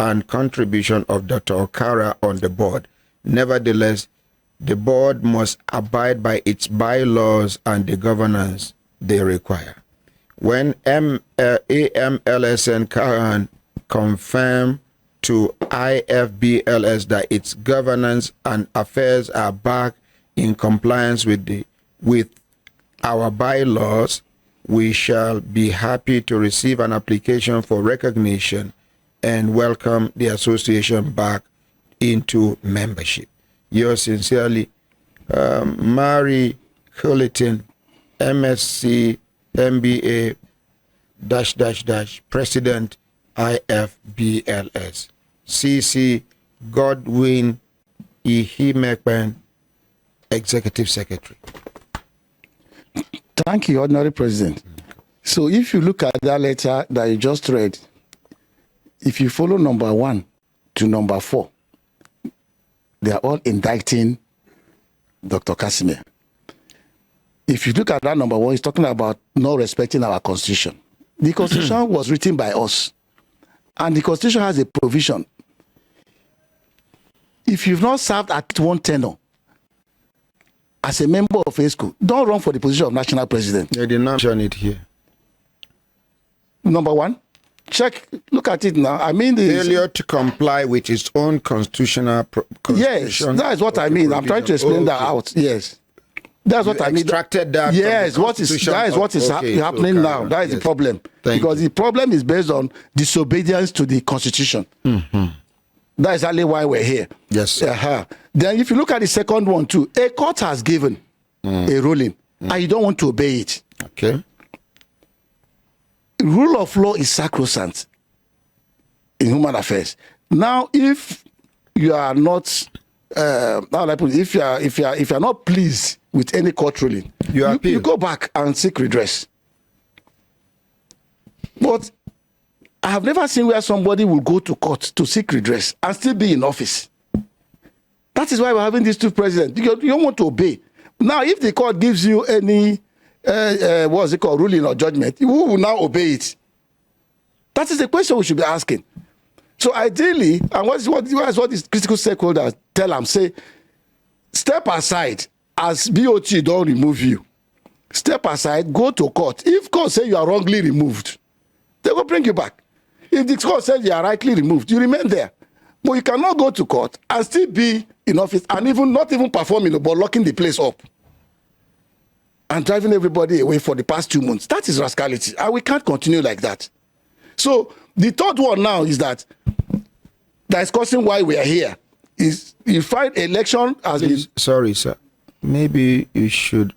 and contribution of Dr. Okara on the board. Nevertheless, the board must abide by its bylaws and the governance they require. When AMLSN can confirm to IFBLS that its governance and affairs are back in compliance with our bylaws, we shall be happy to receive an application for recognition and welcome the association back into membership. Yours sincerely, Mary Culleton, MSc, MBA, -- President, IFBLS. CC Godwin Ihimekpen, Executive Secretary. Thank you, Ordinary President. So if you look at that letter that you just read, if you follow number 1 to number 4, they are all indicting Dr. Casimir. If you look at that number 1, it's talking about not respecting our Constitution. The Constitution was written by us, and the Constitution has a provision. If you've not served at one tenure as a member of a school, don't run for the position of national president. They did not mention it here. Number 1, check, look at it now. I mean, the failure to comply with its own constitutional. Yes, that is what I mean. I'm trying to explain that out. Yes, that's what I mean. Extracted that. Yes, that is what is happening now. That is the problem, because the problem is based on disobedience to the Constitution. That is only why we're here. Yes. Then if you look at the second one too, a court has given a ruling, and you don't want to obey it. Okay. Rule of law is sacrosanct in human affairs. Now, if you are not, how do I put it? If you are not pleased with any court ruling, you go back and seek redress. But I have never seen where somebody will go to court to seek redress and still be in office. That is why we're having these two presidents. You don't want to obey. Now, if the court gives you any what's it called, ruling or judgment, who will now obey it? That is the question we should be asking. So ideally, and what these critical stakeholders tell them, say, step aside as BOT don't remove you. Step aside, go to court. If court say you are wrongly removed, they will bring you back. If the court says you are rightly removed, you remain there. But you cannot go to court and still be in office and even not even performing, but locking the place up and driving everybody away for the past 2 months. That is rascality, and we can't continue like that. So the third one now is that is causing why we are here. Is you find election as been... Sorry, sir. Maybe you should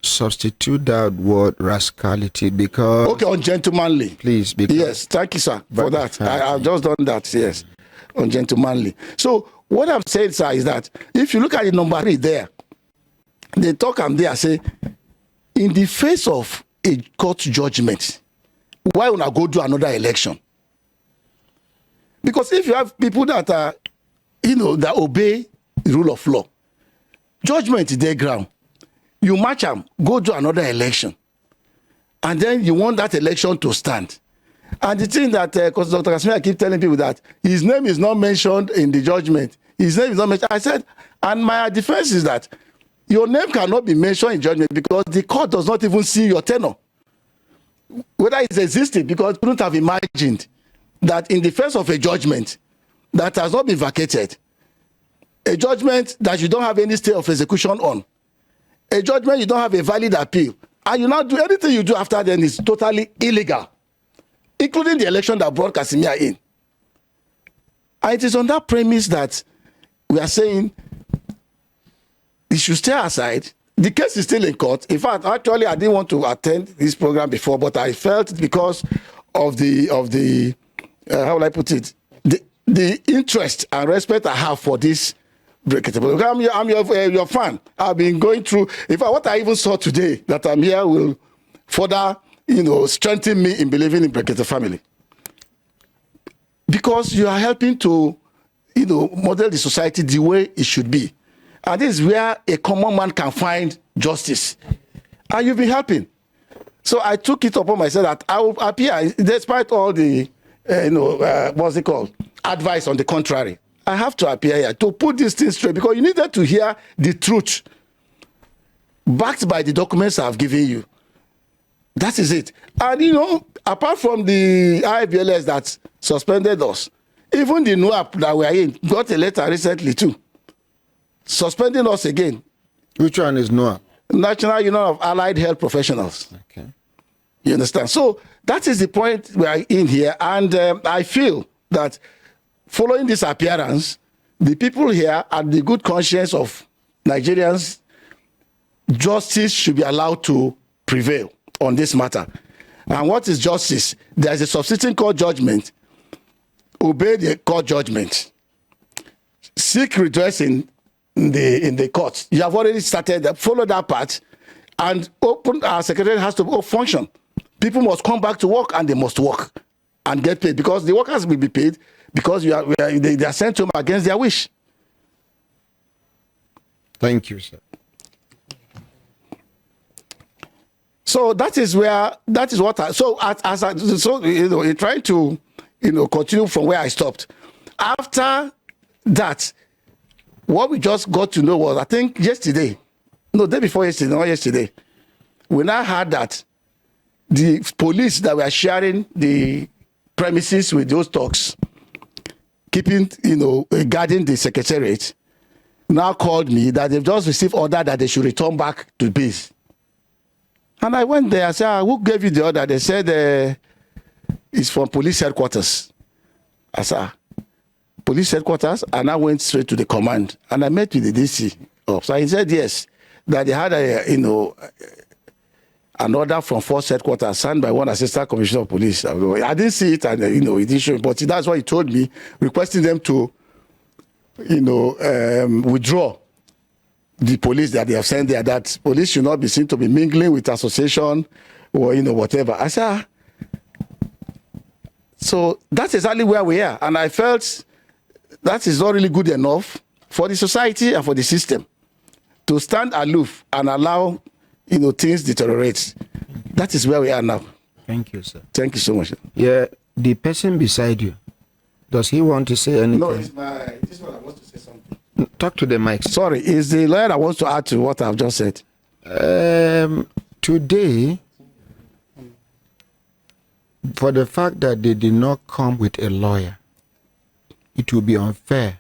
substitute that word rascality, because... Okay, ungentlemanly. Please, because... Yes, thank you, sir, for that. I've just done that, yes. Ungentlemanly. So what I'm saying, sir, is that if you look at the number 3 there, they talk and they say, in the face of a court judgment, why would I go do another election? Because if you have people that are, that obey the rule of law, judgment is their ground. You match them, go do another election, and then you want that election to stand. And the thing that because Dr. Casimir keep telling people that his name is not mentioned in the judgment. His name is not mentioned. I said, and my defense is that your name cannot be mentioned in judgment because the court does not even see your tenure. Whether it's existing, because it couldn't have imagined that in the face of a judgment that has not been vacated, a judgment that you don't have any stay of execution on, a judgment you don't have a valid appeal, and you now do anything you do after then is totally illegal, including the election that brought Casimir in. And it is on that premise that we are saying he should stay aside. The case is still in court. In fact, actually, I didn't want to attend this program before, but I felt because of the how will I put it, the interest and respect I have for this Brekete. I'm your fan. I've been going through. In fact, what I even saw today that I'm here will further, strengthen me in believing in Brekete family, because you are helping to, model the society the way it should be. And this is where a common man can find justice. And you've been helping. So I took it upon myself that I will appear, despite all the, what's it called, advice on the contrary. I have to appear here to put this thing straight, because you needed to hear the truth backed by the documents I've given you. That is it. And, apart from the IBLS that suspended us, even the NUAP that we are in got a letter recently too, suspending us again. Which one is NOAA? National Union of Allied Health Professionals. Okay. You understand? So that is the point we are in here. And I feel that following this appearance, the people here at the good conscience of Nigerians, justice should be allowed to prevail on this matter. And what is justice? There is a subsisting court judgment. Obey the court judgment. seek redress in the courts. You have already started, follow that part, and our secretariat has to function. People must come back to work, and they must work and get paid, because the workers will be paid because they are sent home against their wish. Thank you, sir. So that is what trying to continue from where I stopped. After that, what we just got to know was, I think yesterday, no, day before yesterday, not yesterday, we now heard that the police that were sharing the premises with those thugs, keeping, guarding the secretariat, now called me that they've just received order that they should return back to base. And I went there. I said, who gave you the order? They said it's from police headquarters. I said, police headquarters? And I went straight to the command. And I met with the DC. So he said yes, that they had an order from force headquarters signed by one assistant commissioner of police. I didn't see it, and he didn't show it, but that's what he told me, requesting them to withdraw the police that they have sent there, that police should not be seen to be mingling with association or whatever. I said, so that's exactly where we are. And I felt that is not really good enough for the society and for the system to stand aloof and allow things deteriorate. That is where we are now. Thank you, sir. Thank you so much. Yeah, the person beside you, does he want to say anything? No, this one I want to say something. Talk to the mic. Sorry, is the lawyer that wants to add to what I've just said? Today, for the fact that they did not come with a lawyer, it will be unfair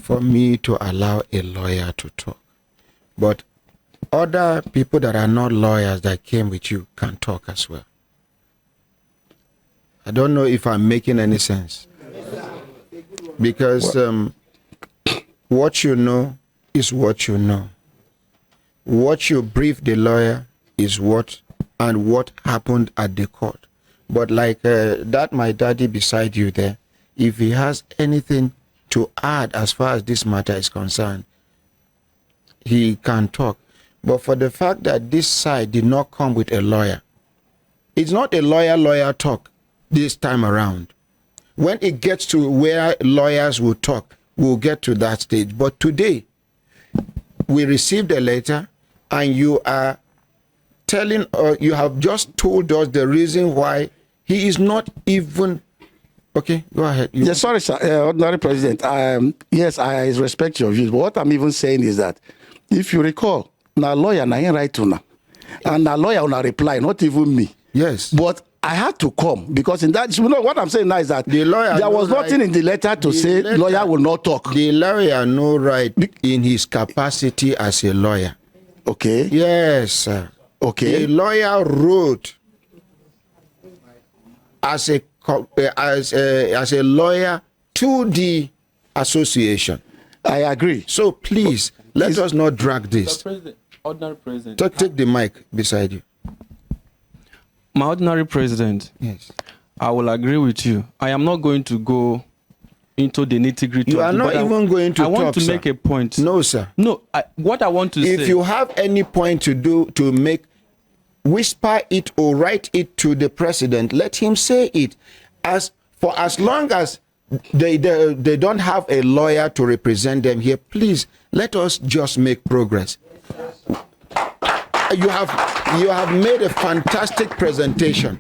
for me to allow a lawyer to talk. But other people that are not lawyers that came with you can talk as well. I don't know if I'm making any sense. Because what you know is what you know. What you brief the lawyer is what happened at the court. But like that my daddy beside you there, if he has anything to add as far as this matter is concerned, he can talk. But for the fact that this side did not come with a lawyer, it's not a lawyer talk this time around. When it gets to where lawyers will talk, we'll get to that stage. But today, we received a letter, and you are telling, you have just told us the reason why he is not even. Okay, go ahead. Yes, sorry, sir. Ordinary President. Yes, I respect your views. But what I'm even saying is that, if you recall, na lawyer na him write to na, and na lawyer na reply, not even me. Yes. But I had to come because in that, what I'm saying now is that the lawyer there was nothing in the letter to say lawyer will not talk. The lawyer no right in his capacity as a lawyer. Okay. Yes, sir. Okay. The lawyer wrote as a lawyer to the association. I agree. So please, let us not drag this. Mr. President, Ordinary President. Take the mic beside you. My Ordinary President. Yes. I will agree with you. I am not going to go into the nitty-gritty. You are not even going to talk, I want to sir. make a point. No, sir. No, what I want to say. If you have any point to make, whisper it or write it to the president. Let him say it. As long as they don't have a lawyer to represent them here, please let us just make progress. You have made a fantastic presentation.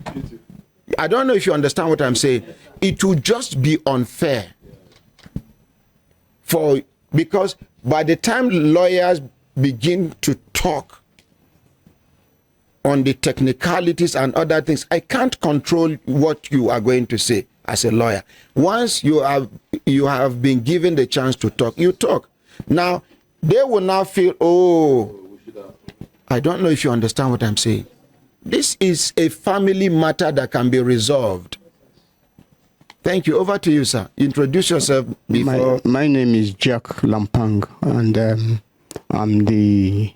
I don't know if you understand what I'm saying. It would just be unfair because by the time lawyers begin to talk on the technicalities and other things, I can't control what you are going to say as a lawyer. Once you have been given the chance to talk, you talk. Now they will now feel, oh, I don't know if you understand what I'm saying. This is a family matter that can be resolved. Thank you. Over to you, sir. Introduce yourself before. My name is Jack Lampang, and I'm the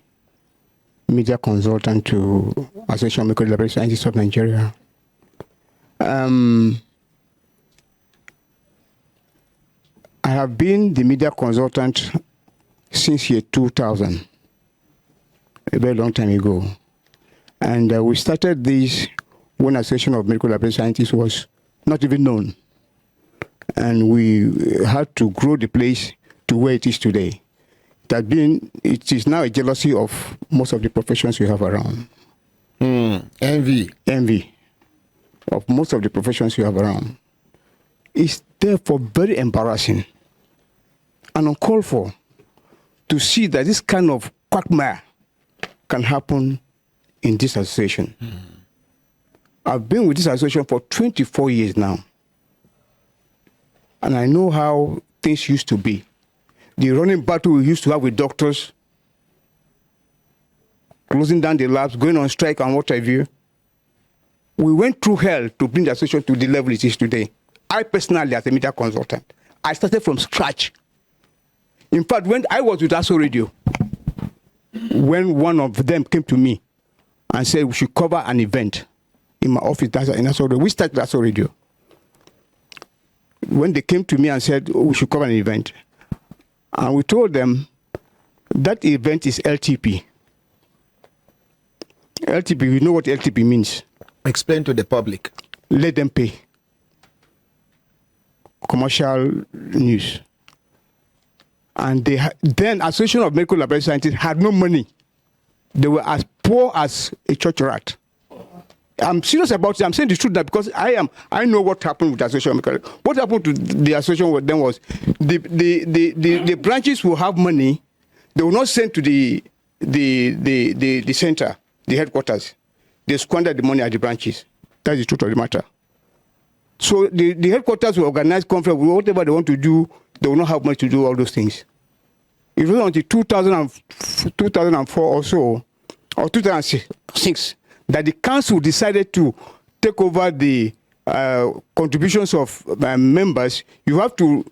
media consultant to Association of Medical Laboratory Scientists of Nigeria. I have been the media consultant since year 2000, a very long time ago. And we started this when Association of Medical Laboratory Scientists was not even known. And we had to grow the place to where it is today. It is now a jealousy of most of the professions we have around. Envy. Envy of most of the professions you have around. It's therefore very embarrassing and uncalled for to see that this kind of quagmire can happen in this association. I've been with this association for 24 years now. And I know how things used to be. The running battle we used to have with doctors, closing down the labs, going on strike and what have you. We went through hell to bring the association to the level it is today. I personally, as a media consultant, I started from scratch. In fact, when I was with ASO Radio, when one of them came to me and said we should cover an event in my office in ASO Radio, we started ASO Radio. When they came to me and said we should cover an event, and we told them that event is LTP. LTP, you know what LTP means? Explain to the public. Let them pay. Commercial news. And then Association of Medical Laboratory Scientists had no money. They were as poor as a church rat. I'm serious about it. I'm saying the truth now because I know what happened with the Association of Medical. What happened to the association then was the branches will have money. They will not send to the center, the headquarters. They squander the money at the branches. That's the truth of the matter. So the headquarters will organize conference, whatever they want to do, they will not have money to do all those things. It was until 2004 or so, or 2006, that the council decided to take over the contributions of members. You have to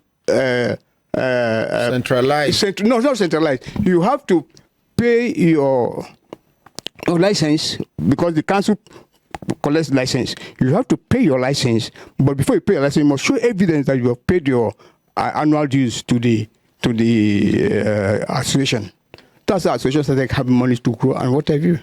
centralize. No, not centralize. You have to pay your license because the council collects license. You have to pay your license, but before you pay your license, you must show evidence that you have paid your annual dues to the association. That's how association started having money to grow and what have you.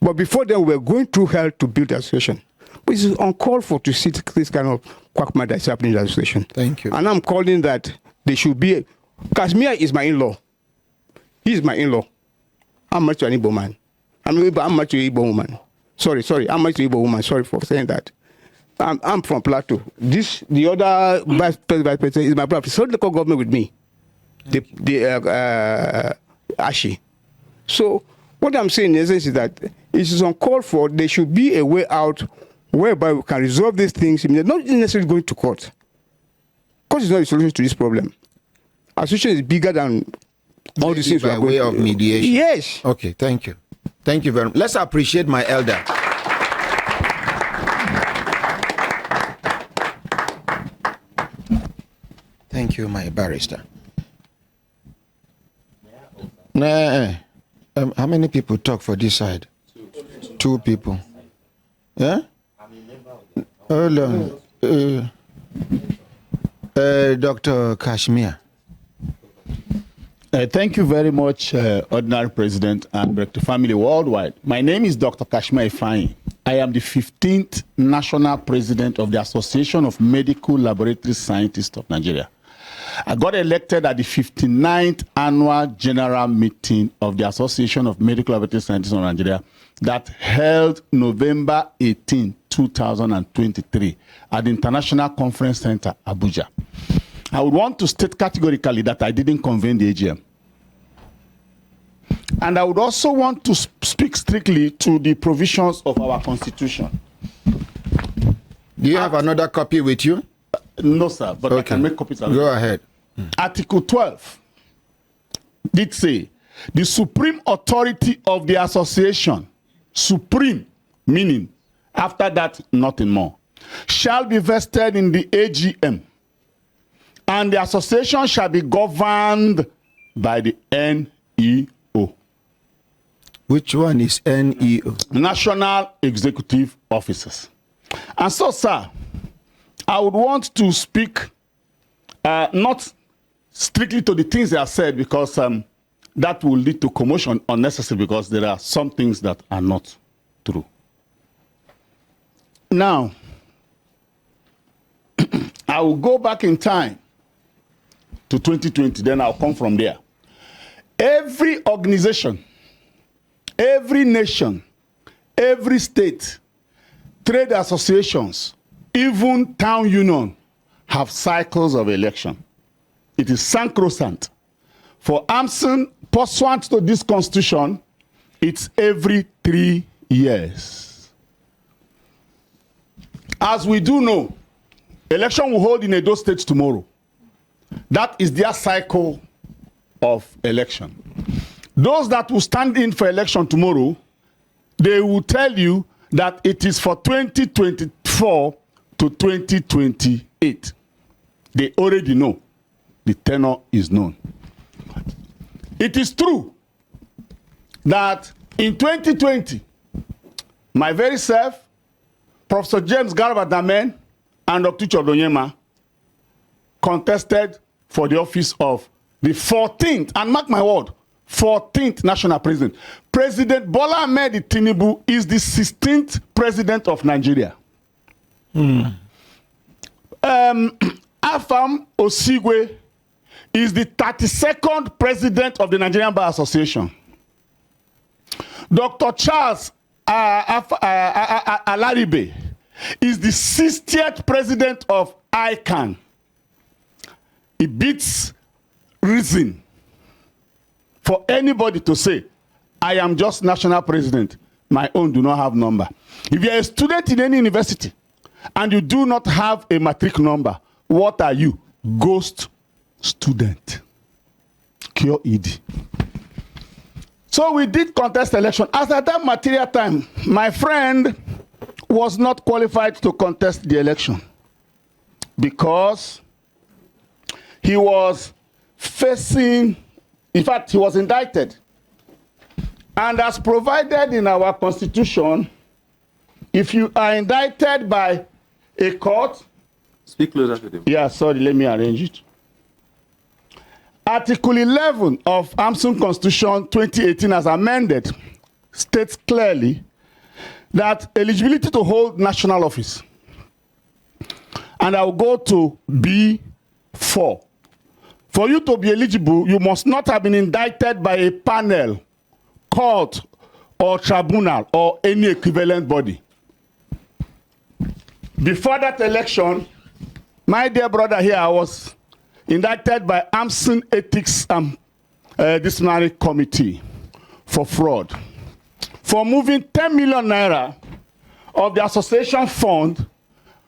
But before then, we were going through hell to build the association. But it's uncalled for to see this kind of quagmire that's happening in the association. Thank you. And I'm calling that they should be. Kashmir is my in-law. He is my in-law. I'm married to an Igbo man. I'm married to an Igbo woman. Sorry, I'm married to an Igbo woman. Sorry for saying that. I'm from Plateau. The other vice president is my brother. So the local government with me. Ashi. So what I'm saying in essence is that it is uncalled for. There should be a way out whereby we can resolve these things, not necessarily going to court. Court is not a solution to this problem. Association is bigger than all these things. By way of mediation. Yes. Okay, thank you. Thank you very much. Let's appreciate my elder. Thank you, my barrister. How many people talk for this side? Two people. Yeah? Hold on. Dr. Kashmir. Thank you very much, Ordinary President and Brekete Family Worldwide. My name is Dr. Kashmir Ifeanyi. I am the 15th National President of the Association of Medical Laboratory Scientists of Nigeria. I got elected at the 59th Annual General Meeting of the Association of Medical Laboratory Scientists of Nigeria that held November 18, 2023 at the International Conference Center, Abuja. I would want to state categorically that I didn't convene the AGM. And I would also want to speak strictly to the provisions of our Constitution. Do you have another copy with you? No, sir, but okay. I can make copies. Go ahead. Article 12 did say, the supreme authority of the association, supreme, meaning after that, nothing more, shall be vested in the AGM, and the association shall be governed by the NEO. Which one is NEO? National Executive Officers. And so, sir, I would want to speak not strictly to the things they have said, because that will lead to commotion unnecessary, because there are some things that are not true. Now, I will go back in time to 2020, then I'll come from there. Every organization, every nation, every state, trade associations, even town union have cycles of election. It is sacrosanct. For AMSON, pursuant to this constitution, it's every 3 years. As we do know, election will hold in Edo State tomorrow. That is their cycle of election. Those that will stand in for election tomorrow, they will tell you that it is for 2024 to 2028. They already know. The tenor is known. It is true that in 2020, my very self, Professor James Garba Damen, and Dr. Chodonyema contested for the office of the 14th, and mark my word, 14th national president. President Bola Ahmed Tinubu is the 16th president of Nigeria. Afam Osigwe is the 32nd president of the Nigerian Bar Association. Dr. Charles Alaribe is the 60th president of ICANN. It beats reason for anybody to say, I am just national president. My own do not have number. If you are a student in any university and you do not have a matric number, what are you? Ghost student. Cure ED. So we did contest election. As at that material time, my friend was not qualified to contest the election because he was facing, in fact, he was indicted. And as provided in our constitution, if you are indicted by a court, speak closer to them. Yeah, sorry, let me arrange it. Article 11 of AMSON Constitution 2018 as amended states clearly that eligibility to hold national office. And I'll go to B4. For you to be eligible, you must not have been indicted by a panel, court, or tribunal, or any equivalent body. Before that election, my dear brother here, I was indicted by AMSON Ethics and Disciplinary Committee for fraud, for moving 10 million naira of the association fund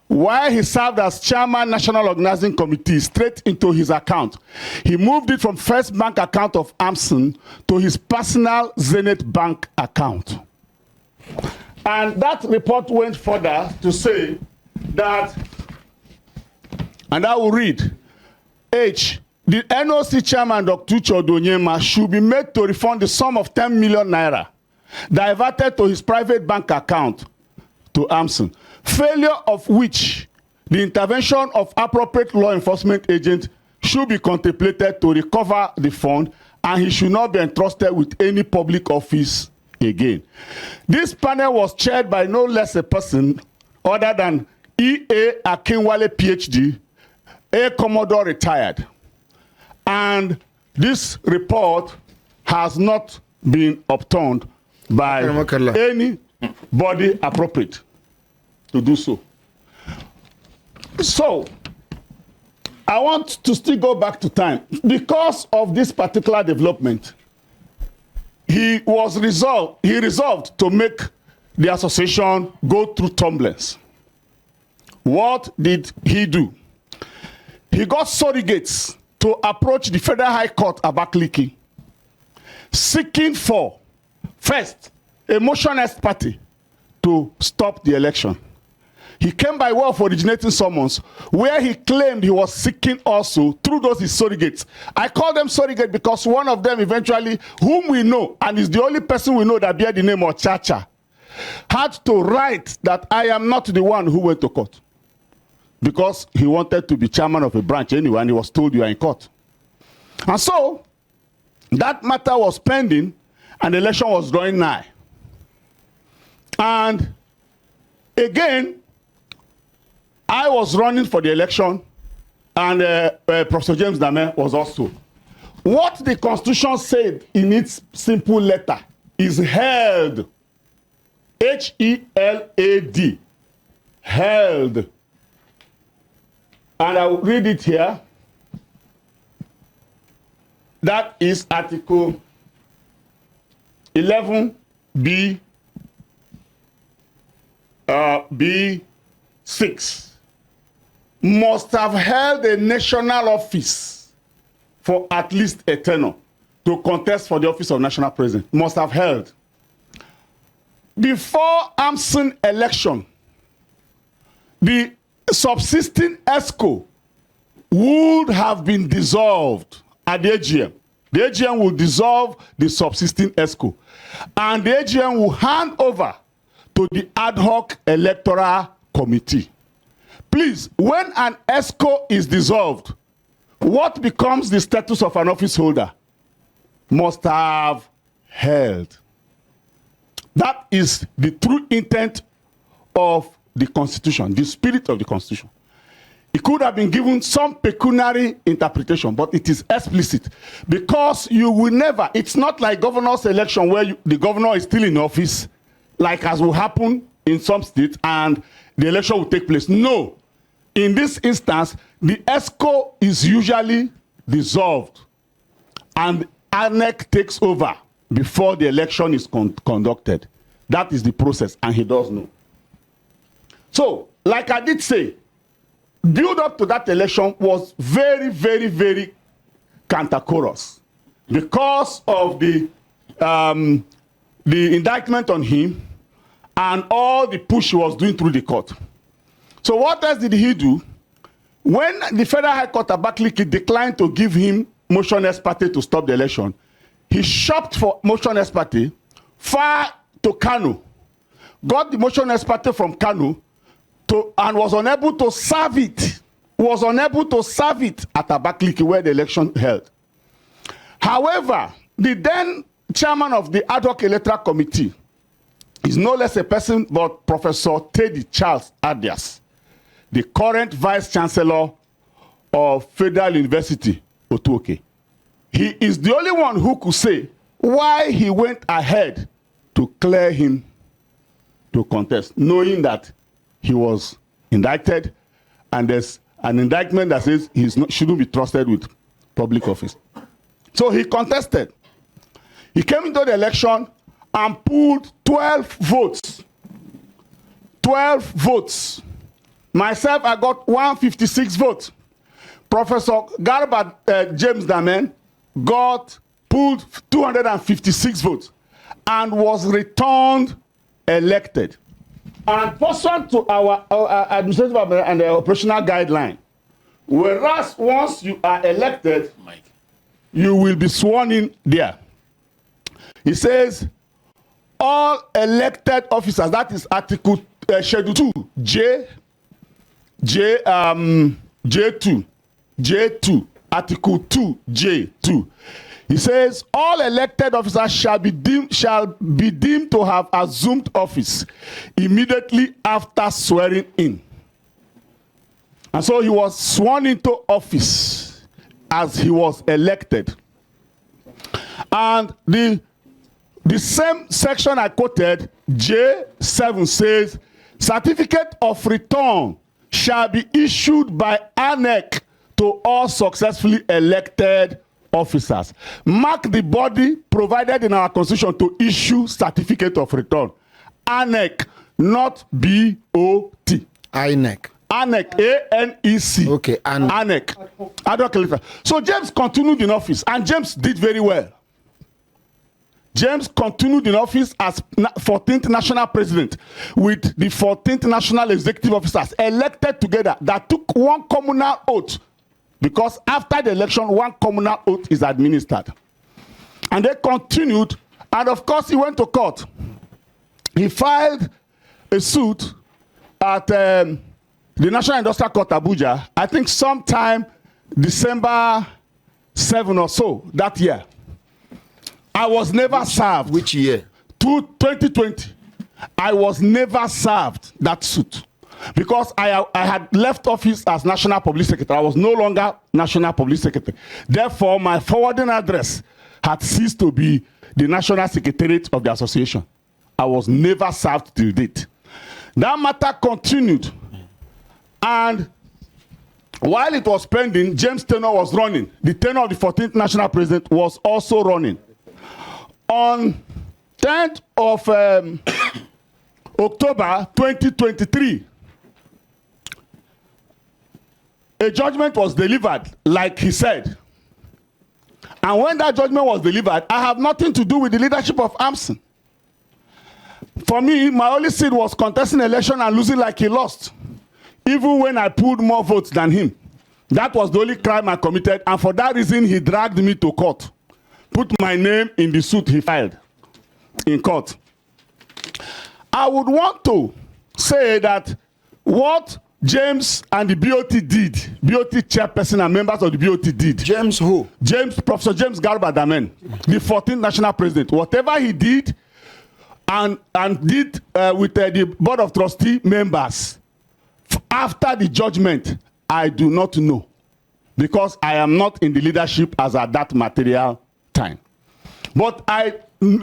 while he served as chairman National Organizing Committee straight into his account. He moved it from First Bank account of AMSON to his personal Zenith Bank account. And that report went further to say that, and I will read, H, the NOC chairman, Dr. Chodonyema, should be made to refund the sum of 10 million naira diverted to his private bank account to AMSON, failure of which the intervention of appropriate law enforcement agents should be contemplated to recover the fund, and he should not be entrusted with any public office again. This panel was chaired by no less a person other than E.A. Akinwale, PhD, a Commodore retired. And this report has not been obtained by any body appropriate to do so. So, I want to still go back to time. Because of this particular development, he resolved to make the association go through tumblance. What did he do? He got surrogates to approach the Federal High Court Abakaliki, seeking for, first, a motionist party to stop the election. He came by way of originating summons, where he claimed he was seeking also through those his surrogates. I call them surrogate because one of them eventually, whom we know, and is the only person we know that bear the name of Chacha, had to write that I am not the one who went to court. because he wanted to be chairman of a branch anyway, and he was told you are in court. And so that matter was pending, and the election was drawing nigh. And again, I was running for the election, and Professor James Dame was also. What the Constitution said in its simple letter is held. H-E-L-A-D. Held. And I will read it here. That is Article 11B B6. Must have held a national office for at least a tenure to contest for the office of national president. Must have held. Before AMSON election, the subsisting ESCO would have been dissolved at the AGM. The AGM will dissolve the subsisting ESCO, and the AGM will hand over to the ad hoc electoral committee. Please, when an ESCO is dissolved, what becomes the status of an office holder? Must have held. That is the true intent of the Constitution, the spirit of the Constitution. It could have been given some pecuniary interpretation, but it is explicit, because you will never, it's not like governor's election where the governor is still in office, like as will happen in some states, and the election will take place. No. In this instance, the ESCO is usually dissolved, and ANEC takes over before the election is conducted. That is the process, and he does know. So, like I did say, build up to that election was very, very, very cantankerous because of the indictment on him and all the push he was doing through the court. So what else did he do? When the Federal High Court Abakaliki declined to give him motion ex parte to stop the election, he shopped for motion ex parte far to Kano, got the motion ex parte from Kano, and was unable to serve it. Was unable to serve it at Abakaliki where the election held. However, the then chairman of the ad hoc electoral committee is no less a person but Professor Teddy Charles Adias, the current vice chancellor of Federal University, Otuoke. He is the only one who could say why he went ahead to clear him to contest, knowing that he was indicted, and there's an indictment that says he shouldn't be trusted with public office. So he contested. He came into the election and pulled 12 votes. 12 votes. Myself, I got 156 votes. Professor Garba James Damen pulled 256 votes and was returned elected. And pursuant to our administrative and operational guideline, whereas once you are elected, you will be sworn in there. He says, all elected officers, that is Article Schedule 2, J2, Article 2, J2. He says, all elected officers shall be deemed to have assumed office immediately after swearing in. And so he was sworn into office as he was elected. And the same section I quoted, J7, says, certificate of return shall be issued by ANEC to all successfully elected officers. Mark the body provided in our constitution to issue certificate of return. ANEC, not B-O-T. INEC. ANEC, A-N-E-C. Okay, ANEC. So James continued in office, and James did very well. James continued in office as 14th national president with the 14th national executive officers elected together that took one communal oath, because after the election, one communal oath is administered. And they continued, and of course, he went to court. He filed a suit at the National Industrial Court, Abuja, I think sometime December 7 or so that year. I was never served. Which year? 2020. I was never served that suit because I had left office as National Public Secretary. I was no longer National Public Secretary. Therefore, my forwarding address had ceased to be the National Secretariat of the Association. I was never served till date. That matter continued. And while it was pending, James' tenure was running. The tenure of the 14th National President was also running. On 10th of October 2023, a judgment was delivered, like he said. And when that judgment was delivered, I have nothing to do with the leadership of AMSN. For me, my only sin was contesting election and losing like he lost, even when I pulled more votes than him. That was the only crime I committed, and for that reason, he dragged me to court, put my name in the suit he filed in court. I would want to say that what James and the BOT did, BOT chairperson and members of the BOT did. James who? Professor James Garba Damen, the 14th National President. Whatever he did and did with the Board of Trustee members after the judgment, I do not know, because I am not in the leadership as at that material time. But I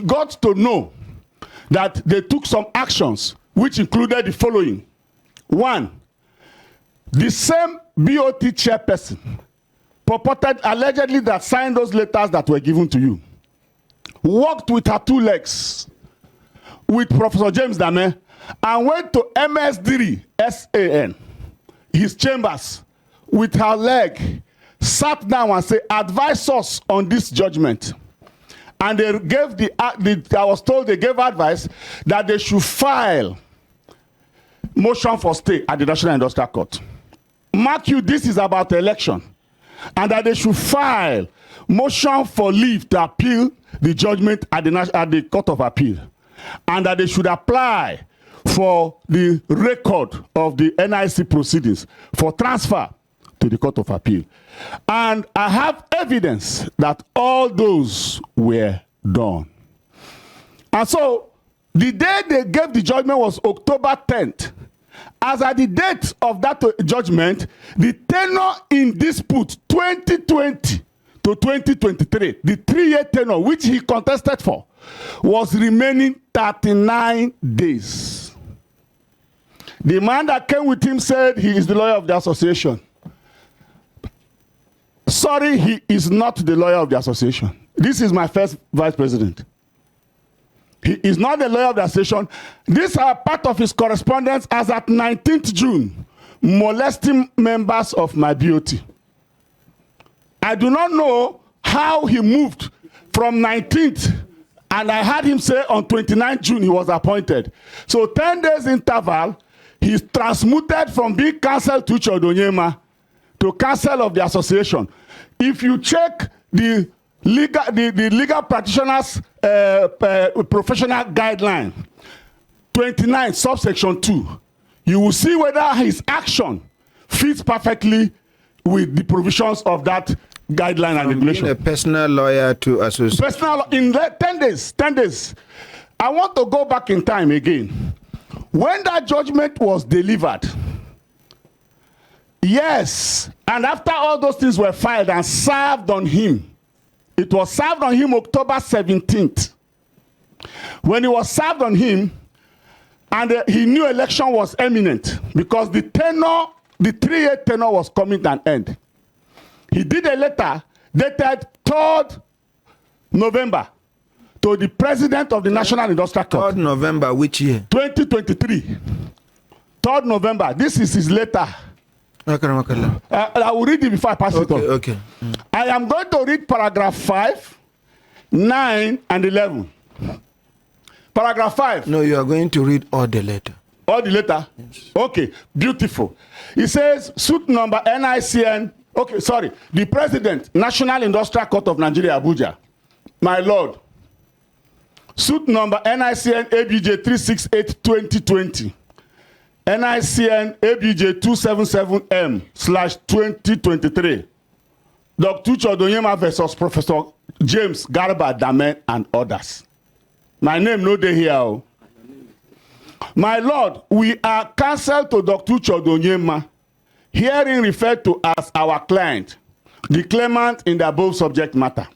got to know that they took some actions which included the following. One, the same BOT chairperson purported allegedly that signed those letters that were given to you, walked with her two legs with Professor James Dame and went to MS3 SAN, his chambers, with her leg, sat down and said, advise us on this judgment. And they gave I was told they gave advice that they should file motion for stay at the National Industrial Court. Mark you, this is about election. And that they should file motion for leave to appeal the judgment at the Court of Appeal. And that they should apply for the record of the NIC proceedings for transfer to the Court of Appeal. And I have evidence that all those were done. And so the day they gave the judgment was October 10th. As at the date of that judgment, the tenure in dispute 2020 to 2023, the 3-year tenure which he contested for, was remaining 39 days. The man that came with him said he is the lawyer of the association. Sorry, he is not the lawyer of the association. This is my first vice president. He is not the lawyer of the association. These are part of his correspondence as at 19th June, molesting members of my BOT. I do not know how he moved from 19th, and I heard him say on 29th June he was appointed. So 10 days interval, he's transmuted from being counsel to Chodonyema to counsel of the association. If you check the legal practitioners professional guideline 29 subsection 2, you will see whether his action fits perfectly with the provisions of that guideline and regulation. A personal lawyer to associate. Personal in 10 days. I want to go back in time again. When that judgment was delivered, yes, and after all those things were filed and served on him, it was served on him October 17th. When it was served on him, and he knew election was imminent because the 3-year tenure was coming to an end. He did a letter dated 3rd November to the president of the National Industrial Court. 3rd November, which year? 2023. 3rd November. This is his letter. I will read it before I pass it on. Okay. I am going to read paragraph 5, 9, and 11. Paragraph 5. No, you are going to read all the letter. All the letter? Yes. Okay, beautiful. It says, suit number NICN. Okay, sorry. The President, National Industrial Court of Nigeria, Abuja. My Lord. Suit number NICN ABJ 368-2020. NICN ABJ 277M/2023. Dr. Chodonyema versus Professor James Garba Dame and others. My name no dey here. My Lord, we are counsel to Dr. Chodonyema, hearing referred to as our client, the claimant in the above subject matter.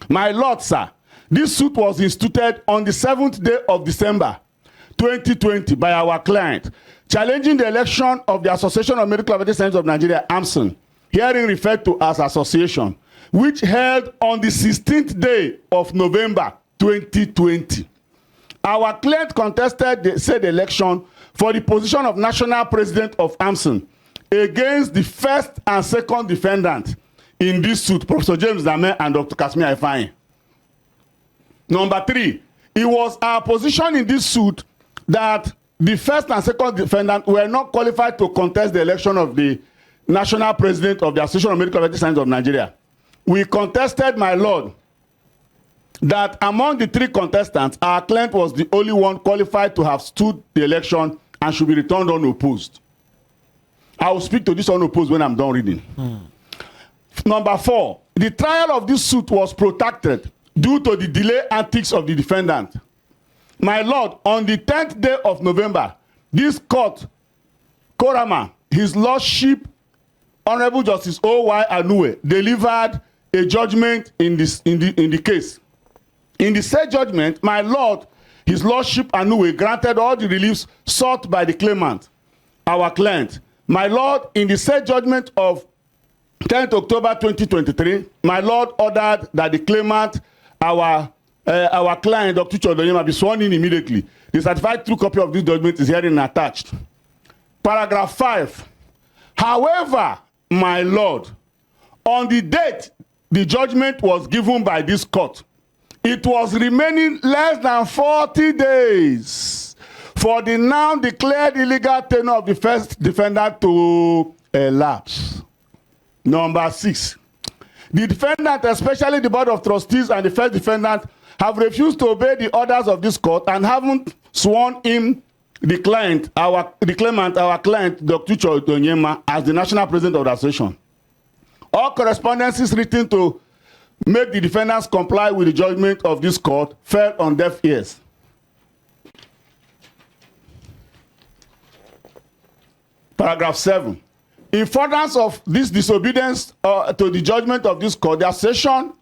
My Lord, sir, this suit was instituted on the 7th day of December 2020 by our client, challenging the election of the Association of Medical Laboratory Scientists of Nigeria, AMSN, herein referred to as association, which held on the 16th day of November 2020. Our client contested the said election for the position of national president of AMSN against the first and second defendant in this suit, Professor James Dame and Dr. Kashmia Ifeanyi. Number 3, it was our position in this suit that the first and second defendant were not qualified to contest the election of the national president of the Association of Medical Laboratory Scientists of Nigeria. We contested, my Lord, that among the 3 contestants, our client was the only one qualified to have stood the election and should be returned unopposed. I will speak to this unopposed when I'm done reading. Number 4, the trial of this suit was protracted due to the delay antics of the defendant. My Lord, on the 10th day of November, this court, Korama, His Lordship, Honorable Justice O.Y. Anue, delivered a judgment in the case. In the said judgment, my Lord, His Lordship Anue granted all the reliefs sought by the claimant, our client. My Lord, in the said judgment of 10th October 2023, my Lord ordered that the claimant, our client, Dr. Chodonyema, be sworn in immediately. The certified true copy of this judgment is herein attached. Paragraph 5. However, my Lord, on the date the judgment was given by this court, it was remaining less than 40 days for the now declared illegal tenure of the first defendant to elapse. Number 6. The defendant, especially the Board of Trustees and the first defendant, have refused to obey the orders of this court and haven't sworn in the claimant, our client, Dr. Chodonyema, as the national president of the association. All correspondences written to make the defendants comply with the judgment of this court fell on deaf ears. Paragraph 7. In furtherance of this disobedience to the judgment of this court, the association,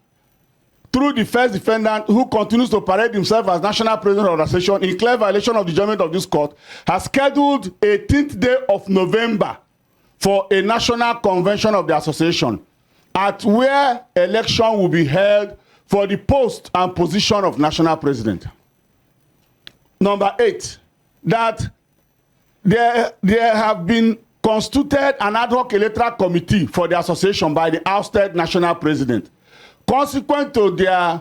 through the first defendant who continues to parade himself as national president of the association in clear violation of the judgment of this court, has scheduled 18th day of November for a national convention of the association, at where election will be held for the post and position of national president. Number 8, that there have been constituted an ad hoc electoral committee for the association by the ousted national president. Consequent to their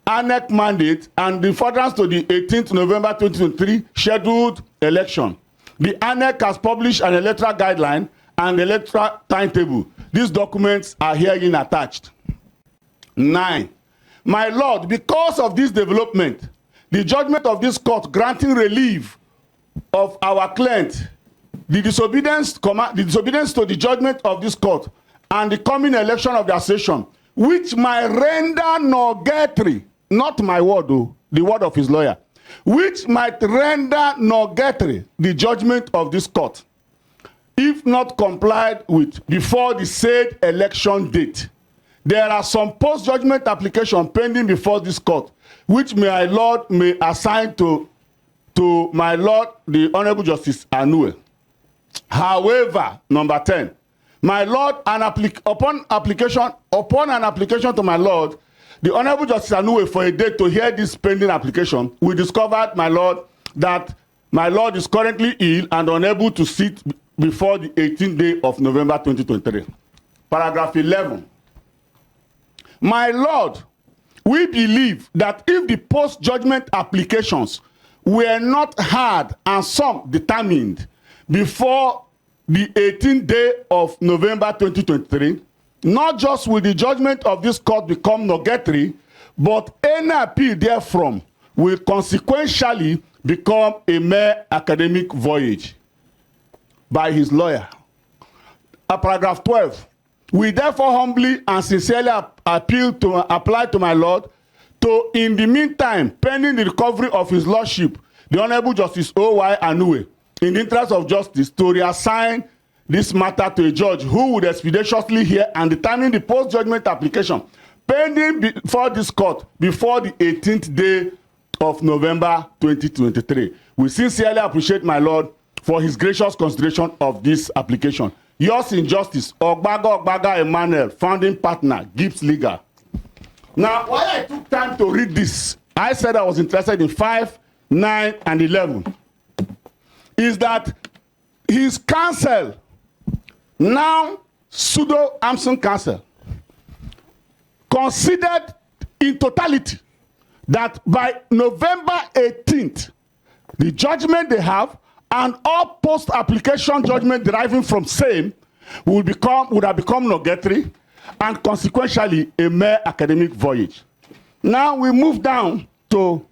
ANEC mandate and the furtherance to the 18th November 2023 scheduled election, the ANEC has published an electoral guideline and electoral timetable. These documents are herein attached. 9. My Lord, because of this development, the judgment of this court granting relief of our client, the disobedience to the judgment of this court, and the coming election of the association, which might render nugatory, not my word, the word of his lawyer, which might render nugatory the judgment of this court, if not complied with before the said election date. There are some post-judgment applications pending before this court, which my Lord may assign to my Lord, the Honorable Justice Anue. However, number 10, my Lord, upon an application to my Lord, the Honorable Justice Anue for a date to hear this pending application, we discovered, my Lord, that my Lord is currently ill and unable to sit before the 18th day of November 2023. Paragraph 11. My Lord, we believe that if the post-judgment applications were not heard and some determined before the 18th day of November 2023, not just will the judgment of this court become nugatory, but any appeal therefrom will consequentially become a mere academic voyage. by his lawyer. Paragraph 12. We therefore humbly and sincerely apply to my Lord to, in the meantime, pending the recovery of his lordship, the Honorable Justice O.Y. Anue, in the interest of justice, to reassign this matter to a judge who would expeditiously hear and determine the post-judgment application pending before this court before the 18th day of November 2023. We sincerely appreciate my Lord for his gracious consideration of this application. Yours in justice, Ogbaga Emmanuel, founding partner, Gibbs Legal. Now, why I took time to read this, I said I was interested in 5, 9, and 11, is that his counsel, now pseudo-Amson counsel, considered in totality that by November 18th, the judgment they have and all post-application judgment deriving from same would have become nugatory and consequentially a mere academic voyage. Now we move down to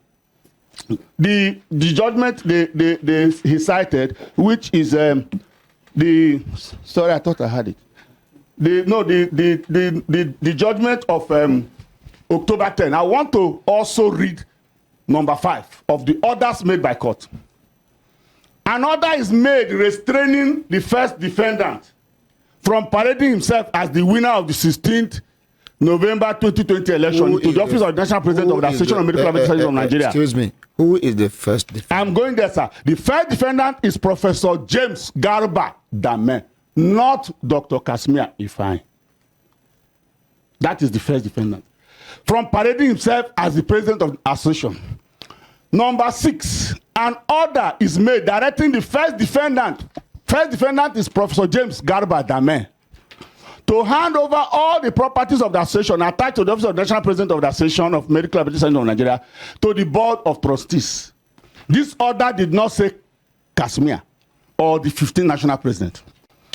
the judgment he cited, which is sorry, I thought I had it. The judgment of October 10. I want to also read number 5 of the orders made by court. An order is made restraining the first defendant from parading himself as the winner of the 16th November 2020 election to the office of the National President of the Association of Medical Laboratories of Nigeria. Excuse me. Who is the first defendant? I'm going there, sir. The first defendant is Professor James Garba Dame, not Dr. Kasmia Ifeanyi. That is the first defendant. From parading himself as the president of the association. Number 6, an order is made directing the first defendant. First defendant is Professor James Garba Dame, to hand over all the properties of the association attached to the office of the National President of the Association of Medical Laboratories of Nigeria to the Board of Trustees. This order did not say Kasmia or the 15th National President.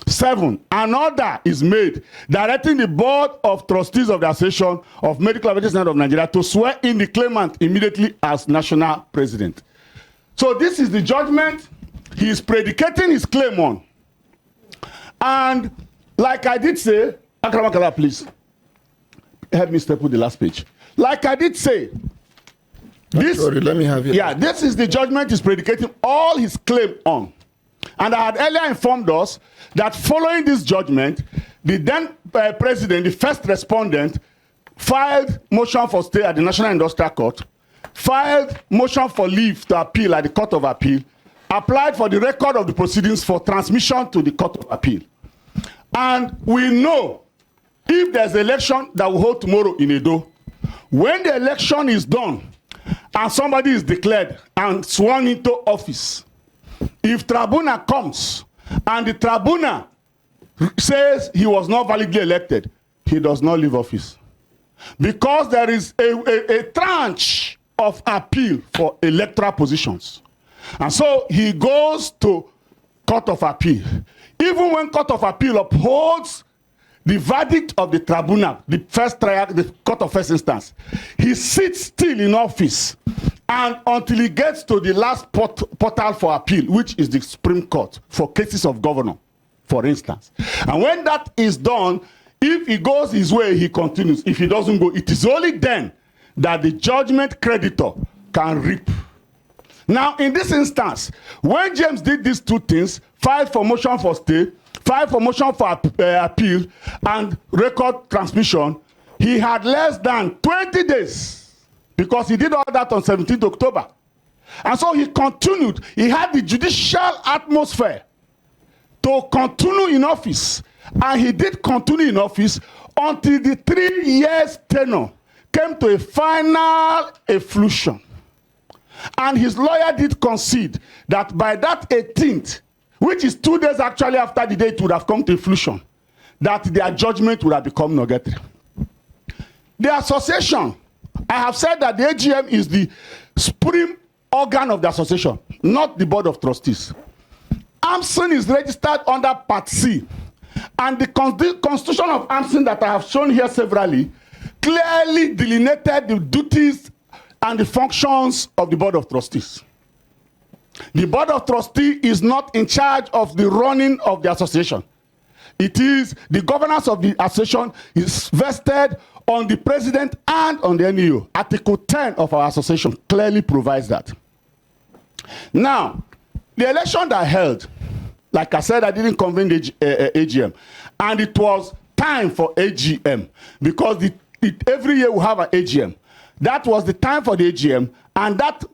7, an order is made directing the Board of Trustees of the Association of Medical Laboratories of Nigeria to swear in the claimant immediately as National President. So this is the judgment he is predicating his claim on. And like I did say, Akramakala, please help me step with the last page. Like I did say, this, sorry, let me have it. Yeah, this is the judgment he's predicating all his claim on. And I had earlier informed us that following this judgment, the then president, the first respondent, filed motion for stay at the National Industrial Court, filed motion for leave to appeal at the Court of Appeal, applied for the record of the proceedings for transmission to the Court of Appeal. And we know if there's an election that will hold tomorrow in Edo, when the election is done and somebody is declared and sworn into office, if tribunal comes and the tribunal says he was not validly elected, he does not leave office. Because there is a tranche of appeal for electoral positions. And so he goes to Court of Appeal. Even when Court of Appeal upholds the verdict of the tribunal, the first trial, the Court of First Instance, he sits still in office and until he gets to the last portal for appeal, which is the Supreme Court for cases of governor, for instance. And when that is done, if he goes his way, he continues. If he doesn't go, it is only then that the judgment creditor can reap. Now, in this instance, when James did these two things, filed for motion for stay, filed for motion for appeal, and record transmission, he had less than 20 days because he did all that on 17th October. And so he continued. He had the judicial atmosphere to continue in office. And he did continue in office until the 3 years tenure came to a final effluxion. And his lawyer did concede that by that 18th, which is 2 days actually after the day it would have come to effluxion, that their judgment would have become nugatory. The association, I have said that the AGM is the supreme organ of the association, not the Board of Trustees. AMSON is registered under Part C, and the Constitution of AMSON that I have shown here severally clearly delineated the duties and the functions of the Board of Trustees. The board of trustees is not in charge of the running of the association. It is the governance of the association is vested on the president and on the NEO. Article 10 of our association clearly provides that. Now, the election that I held, like I said, I didn't convene the AGM, and it was time for AGM because every year we have an AGM. That was the time for the AGM, and that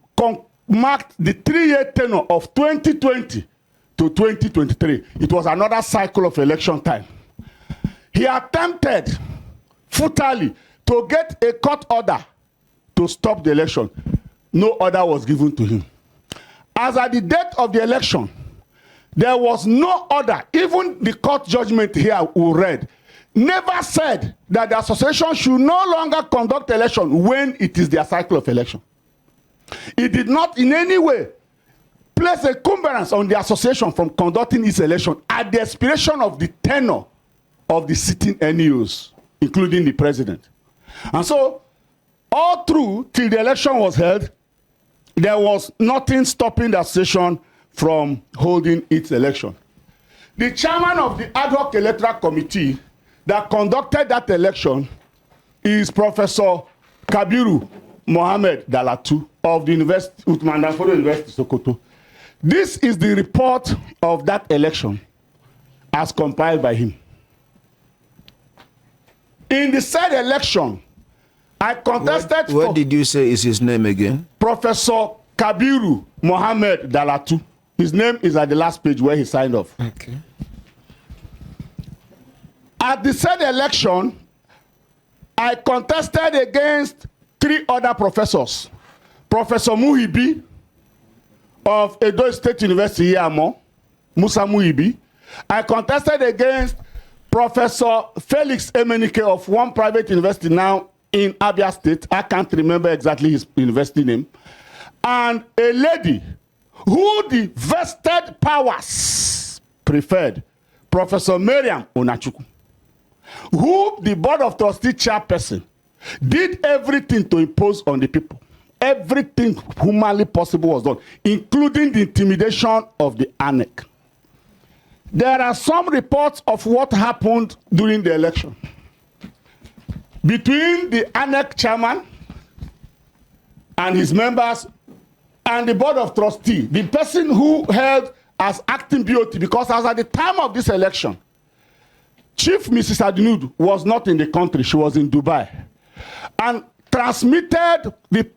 marked the 3-year tenure of 2020 to 2023. It was another cycle of election time. He attempted futilely to get a court order to stop the election. No order was given to him. As at the date of the election, there was no order. Even the court judgment here we read never said that the association should no longer conduct election when it is their cycle of election. It did not in any way place a cumbrance on the association from conducting its election at the expiration of the tenure of the sitting NEOs, including the president. And so, all through till the election was held, there was nothing stopping the association from holding its election. The chairman of the ad hoc electoral committee that conducted that election is Professor Kabiru Mohammed Dalatu of the University, University Sokoto. This is the report of that election as compiled by him. In the said election, I contested what did you say is his name again? Professor Kabiru Mohammed Dalatu. His name is at the last page where he signed off. Okay. At the said election, I contested against 3 other professors. Professor Muhibi of Edo State University, Yamo, Musa Muhibi. I contested against Professor Felix Emenike of one private university now in Abia State. I can't remember exactly his university name. And a lady who the vested powers preferred, Professor Miriam Onachukwu, who the board of trustee chairperson did everything to impose on the people. Everything humanly possible was done, including the intimidation of the ANEC. There are some reports of what happened during the election between the ANEC chairman and his members and the board of trustees, the person who held as acting BOT, because as at the time of this election, Chief Mrs. Adinud was not in the country, she was in Dubai, and transmitted the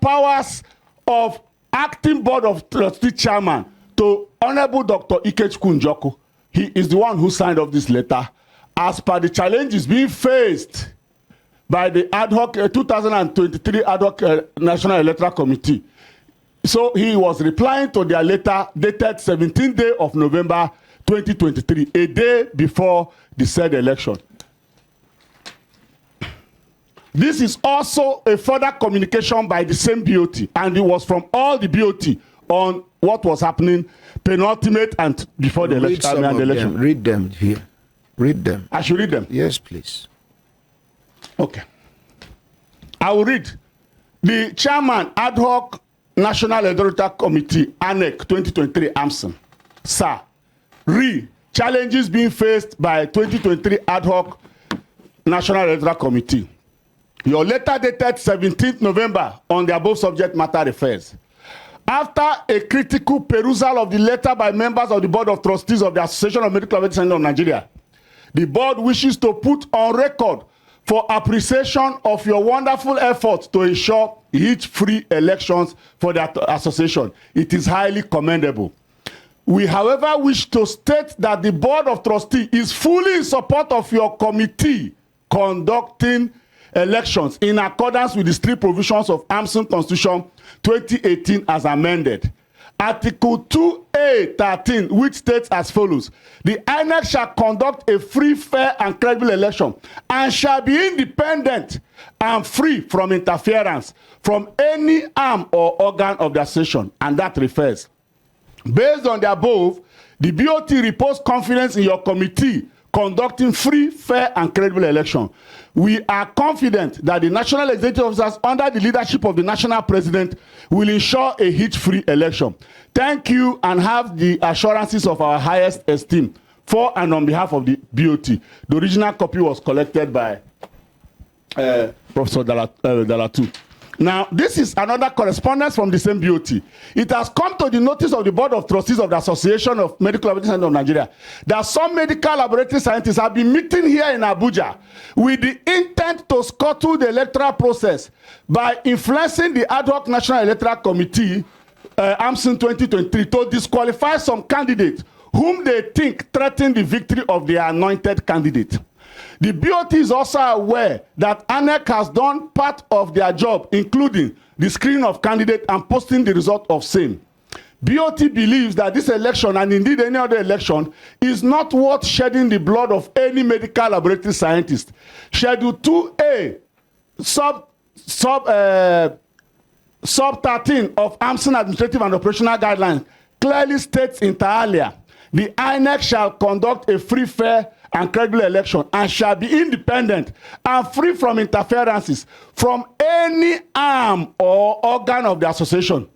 powers of acting board of trustee chairman to Honorable Dr. Ikechukwu Njoku. He is the one who signed off this letter as per the challenges being faced by the ad hoc 2023 ad hoc National Electoral Committee. So he was replying to their letter dated 17th day of November 2023, a day before the said election. This is also a further communication by the same BOT, and it was from all the BOT on what was happening penultimate and before the election. Read them here. Read them. I should read them? Yes, please. Okay. I will read. The chairman, ad hoc National Electoral Committee, ANEC 2023, AMSON. Sir, challenges being faced by 2023 ad hoc National Electoral Committee. Your letter dated 17th November on the above subject matter refers. After a critical perusal of the letter by members of the Board of Trustees of the Association of Medical Laboratory Scientists of Nigeria, the board wishes to put on record for appreciation of your wonderful efforts to ensure hitch-free elections for the association. It is highly commendable. We, however, wish to state that the Board of Trustees is fully in support of your committee conducting elections in accordance with the strict provisions of AMSON Constitution 2018 as amended. Article 2A13, which states as follows: the INEC shall conduct a free, fair, and credible election and shall be independent and free from interference from any arm or organ of the association, and that refers. Based on the above, the BOT reposed confidence in your committee conducting free, fair, and credible election. We are confident that the national executive officers under the leadership of the national president will ensure a hitch-free election. Thank you and have the assurances of our highest esteem for and on behalf of the BOT. The original copy was collected by Professor Dalatu. Now, this is another correspondence from the same BOT. It has come to the notice of the Board of Trustees of the Association of Medical Laboratory Scientists of Nigeria that some medical laboratory scientists have been meeting here in Abuja with the intent to scuttle the electoral process by influencing the ad hoc National Electoral Committee, AMSIN 2023, to disqualify some candidates whom they think threaten the victory of their anointed candidate. The BOT is also aware that ANEC has done part of their job, including the screening of candidates and posting the result of same. BOT believes that this election, and indeed any other election, is not worth shedding the blood of any medical laboratory scientist. Schedule 2A, sub 13 of AMSIN Administrative and Operational Guidelines clearly states inter alia, the INEC shall conduct a free, fair, and credible election and shall be independent and free from interferences from any arm or organ of the association.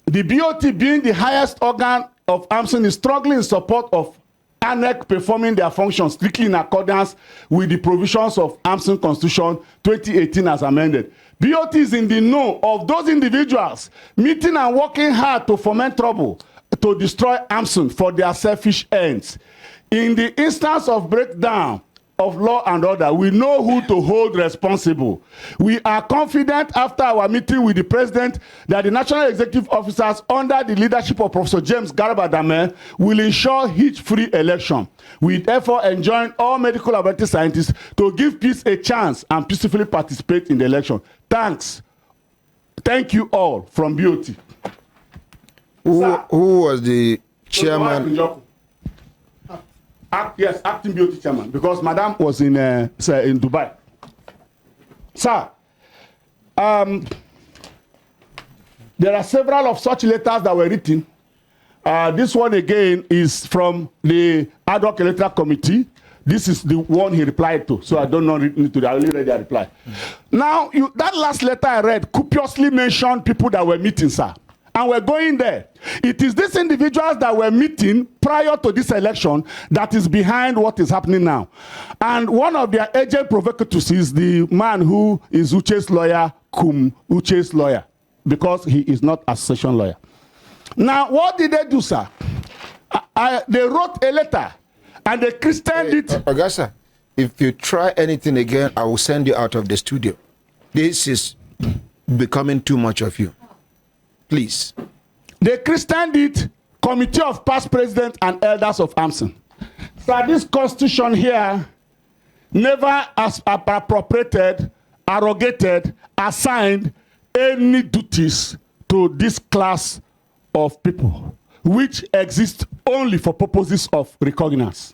The BOT, being the highest organ of AMSIN, is struggling in support of ANEC performing their functions strictly in accordance with the provisions of AMSIN Constitution 2018 as amended. BOT is in the know of those individuals meeting and working hard to foment trouble, to destroy AMSIN for their selfish ends. In the instance of breakdown of law and order, we know who to hold responsible. We are confident after our meeting with the president that the national executive officers under the leadership of Professor James Garba Dame will ensure hitch-free election. We therefore enjoin all medical laboratory scientists to give peace a chance and peacefully participate in the election. Thanks. Thank you all from BOT. Who was the chairman? Yes, acting BOT chairman, because Madam was in Dubai. Sir, there are several of such letters that were written. This one again is from the ad hoc electoral committee. This is the one he replied to, so I don't need to. I only read the reply. Now, that last letter I read copiously mentioned people that were meeting, sir. And we're going there. It is these individuals that were meeting prior to this election that is behind what is happening now. And one of their agent provocateurs is the man who is Uche's lawyer, Uche's lawyer, because he is not a session lawyer. Now, what did they do, sir? They wrote a letter and they christened it. Augusta, if you try anything again, I will send you out of the studio. This is becoming too much of you. Please. They christened it Committee of Past Presidents and Elders of AMSIN. So this constitution here never appropriated, arrogated, assigned any duties to this class of people, which exist only for purposes of recognizance.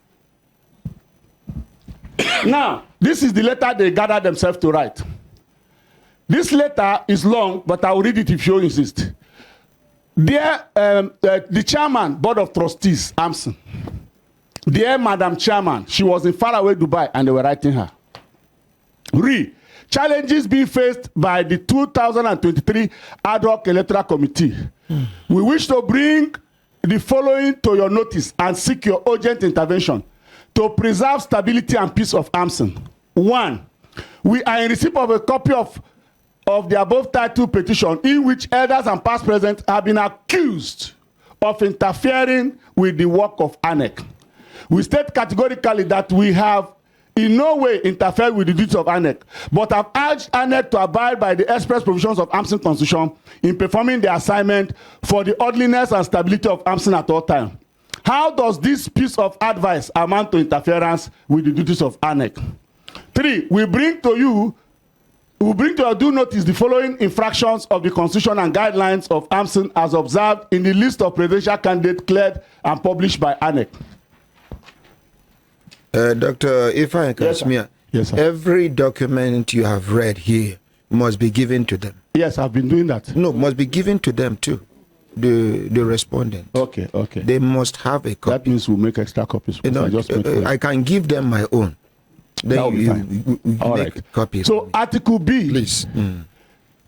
Now, this is the letter they gathered themselves to write. This letter is long, but I will read it if you insist. Dear the chairman, Board of Trustees, AMSIN. Dear Madam Chairman, she was in faraway Dubai and they were writing her. Challenges being faced by the 2023 Ad hoc Electoral Committee. We wish to bring the following to your notice and seek your urgent intervention to preserve stability and peace of AMSIN. 1. We are in receipt of a copy of the above titled petition in which elders and past presidents have been accused of interfering with the work of ANEC. We state categorically that we have in no way interfered with the duties of ANEC, but have urged ANEC to abide by the express provisions of AMSIN Constitution in performing the assignment for the orderliness and stability of AMSIN at all times. How does this piece of advice amount to interference with the duties of ANEC? 3. We bring to your due notice the following infractions of the Constitution and guidelines of AMSIN as observed in the list of presidential candidates cleared and published by ANEC. Dr. Ifeanyi Kashmia, yes, sir. Every document you have read here must be given to them. Yes, I've been doing that. No, must be given to them too. the respondent. Okay, okay. They must have a copy. That means we'll make extra copies. You know, I can give them my own. Then that will be fine. All right. Copies. So Article B, please.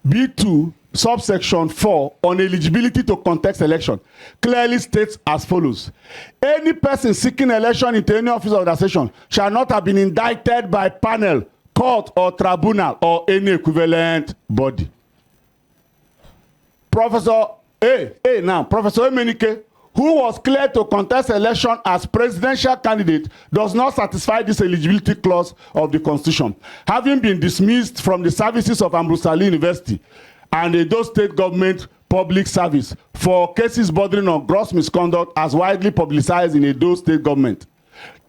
B2, subsection 4 on eligibility to contest election clearly states as follows: any person seeking election into any office or organization shall not have been indicted by panel, court or tribunal or any equivalent body. Professor Emenike, who was cleared to contest election as presidential candidate, does not satisfy this eligibility clause of the Constitution, having been dismissed from the services of Ambrose Ali University and Edo State Government Public Service for cases bordering on gross misconduct as widely publicized in Edo State Government.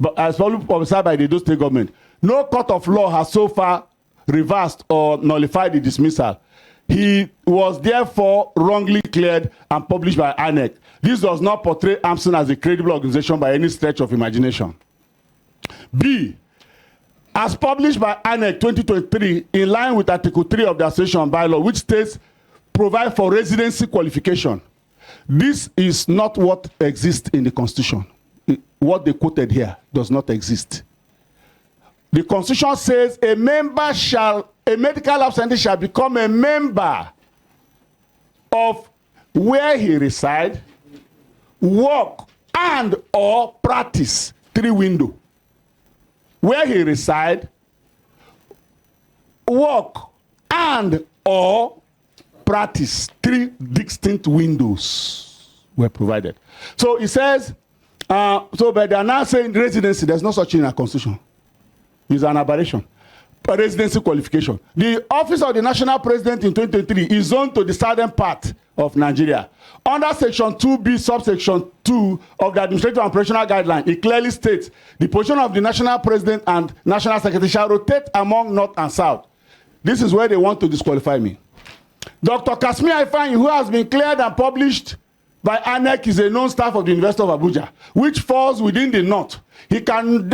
But as publicized by the Edo State Government, no court of law has so far reversed or nullified the dismissal. He was therefore wrongly cleared and published by INEC. This does not portray AMSN as a credible organization by any stretch of imagination. B, as published by INEC 2023, in line with Article 3 of the Association Bylaw, which states provide for residency qualification. This is not what exists in the Constitution. What they quoted here does not exist. The Constitution says a medical absentee shall become a member of where he resides, work and or practice, 3 window. Where he resides, work and or practice, 3 distinct windows were provided. So it says, but they are now saying residency. There's no such thing in our Constitution. It's an aberration. A residency qualification. The office of the national president in 2023 is zoned to the southern part of Nigeria. Under section 2B, subsection 2 of the administrative and operational guideline, it clearly states the position of the national president and national secretary shall rotate among north and south. This is where they want to disqualify me. Dr. Kasmi Ifeanyi, who has been cleared and published by INEC, is a known staff of the University of Abuja, which falls within the north. He cannot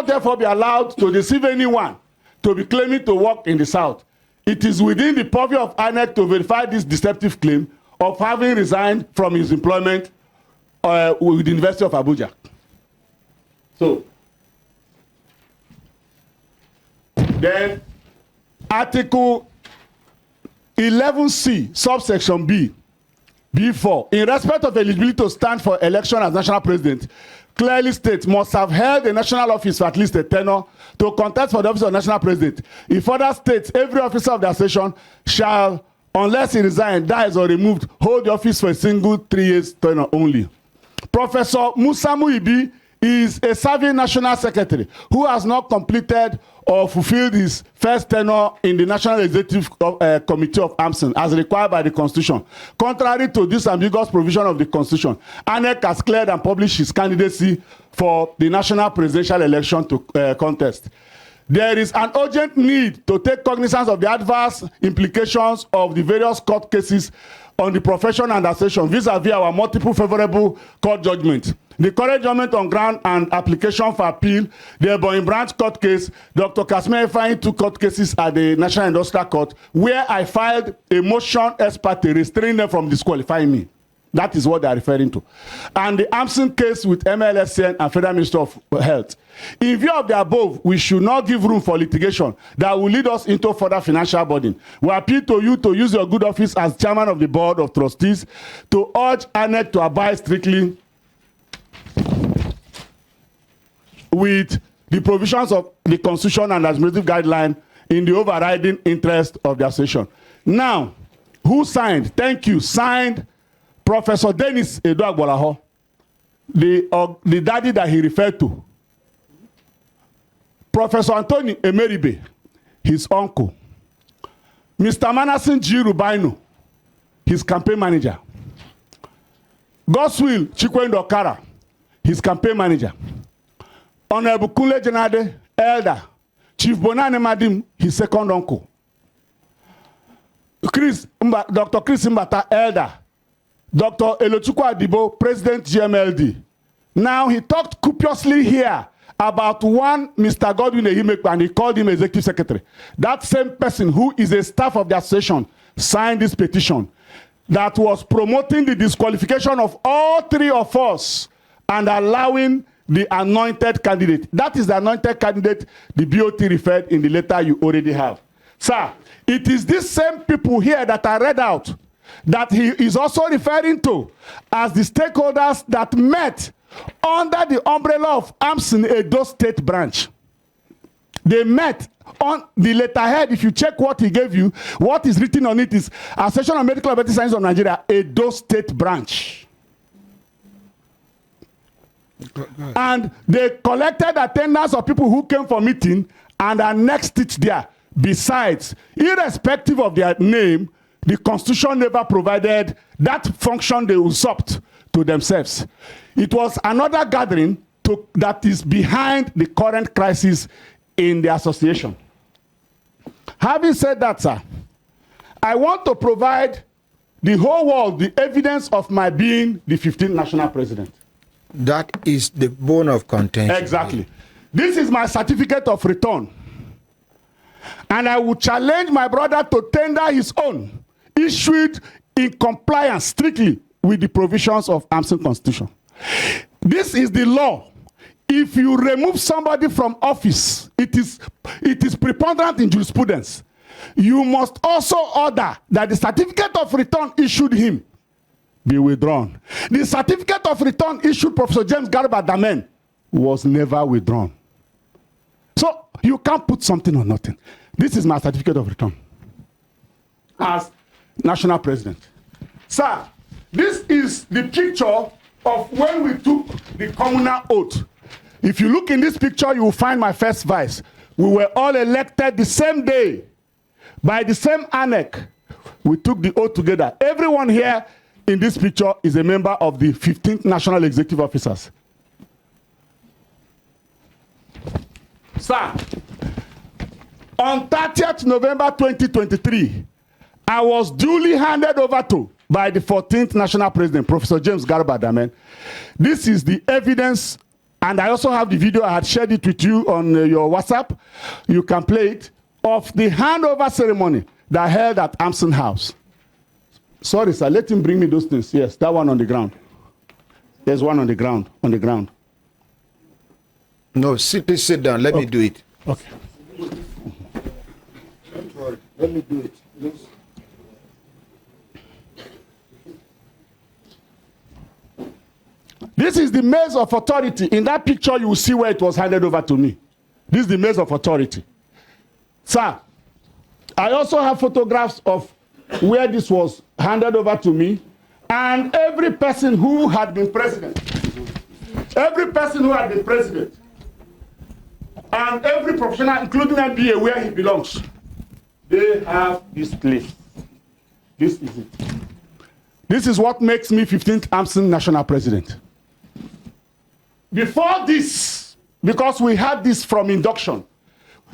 therefore be allowed to deceive anyone to be claiming to work in the south. It is within the purview of INEC to verify this deceptive claim of having resigned from his employment with the University of Abuja. So, then Article 11C, subsection B, B4, in respect of eligibility to stand for election as national president, clearly states must have held a national office for at least a tenure to contest for the office of national president. It further states every officer of the association shall, unless he resigns, dies or removed, hold the office for a single 3 years tenure only. Professor Musa Muibi is a serving national secretary who has not completed or fulfilled his first tenure in the National Executive Committee of AMSN as required by the Constitution. Contrary to this ambiguous provision of the Constitution, INEC has cleared and published his candidacy for the national presidential election to contest. There is an urgent need to take cognizance of the adverse implications of the various court cases on the profession and association vis-a-vis our multiple favorable court judgments. The current judgment on ground and application for appeal, the Ebonyi branch court case, Dr. Kasmi Ifeanyi 2 court cases at the National Industrial Court, where I filed a motion ex parte restraining them from disqualifying me. That is what they are referring to. And the AMSN case with MLSN and Federal Ministry of Health. In view of the above, we should not give room for litigation that will lead us into further financial burden. We appeal to you to use your good office as chairman of the board of trustees to urge INEC to abide strictly with the provisions of the Constitution and administrative guideline in the overriding interest of the association. Now, who signed? Thank you. Signed Professor Dennis Edo-Agbolaho, the daddy that he referred to. Professor Anthony Emeribe, his uncle. Mr. Manasseh G. Rubino, his campaign manager. Goswill Chikwendo Okara, his campaign manager. Honorable Kunle Jenade, elder. Chief Bonane Madim, his second uncle. Dr. Chris Mbata, elder. Dr. Elochukwu Adibo, president GMLD. Now he talked copiously here about one Mr. Godwin Ehimekwe, and he called him executive secretary. That same person who is a staff of the association signed this petition. that was promoting the disqualification of all three of us and allowing the anointed candidate. That is the anointed candidate the BOT referred in the letter you already have. Sir, it is these same people here that I read out that he is also referring to as the stakeholders that met under the umbrella of AMSN Edo State branch. They met on the letterhead. If you check what he gave you, what is written on it is Association of Medical Laboratory Science of Nigeria, Edo State branch. And they collected attendance of people who came for meeting and annexed it there. Besides, irrespective of their name, the Constitution never provided that function they usurped to themselves. It was another gathering that is behind the current crisis in the association. Having said that, sir, I want to provide the whole world the evidence of my being the 15th national president. That is the bone of contention. Exactly. This is my certificate of return. And I will challenge my brother to tender his own, issued in compliance strictly with the provisions of AMSN Constitution. This is the law. If you remove somebody from office, it is preponderant in jurisprudence. You must also order that the certificate of return issued him be withdrawn. The certificate of return issued Professor James Garba Damen was never withdrawn. So you can't put something on nothing. This is my certificate of return as national president. Sir, this is the picture of when we took the communal oath. If you look in this picture, you will find my first vice. We were all elected the same day by the same annex. We took the oath together. Everyone here in this picture is a member of the 15th National Executive Officers. Sir, on 30th November 2023, I was duly handed over to by the 14th National President, Professor James Garba Damen. This is the evidence, and I also have the video. I had shared it with you on your WhatsApp. You can play it, of the handover ceremony that held at AMSN House. Sorry, sir, let him bring me those things. Yes, that one on the ground. There's one on the ground, No, please sit down. Let me do it. Okay. Don't worry. Let me do it. Please. This is the maze of authority. In that picture, you will see where it was handed over to me. This is the maze of authority. Sir, I also have photographs of where this was handed over to me, and every person who had been president. Every person who had been president. And every professional, including MBA, where he belongs. They have this place. This is it. This is what makes me 15th AMSN National President. Before this, because we had this from induction,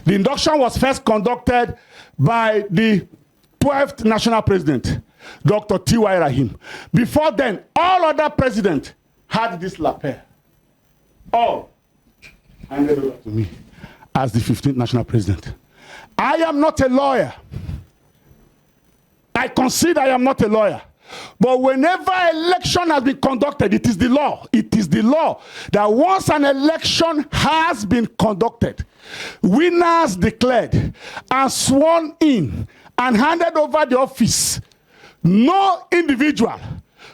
the induction was first conducted by the 12th National President, Dr. T.Y. Rahim. Before then, all other presidents had this lapel. All handed over to me as the 15th National President. I am not a lawyer. I concede I am not a lawyer. But whenever election has been conducted, it is the law. It is the law that once an election has been conducted, winners declared and sworn in and handed over the office, no individual,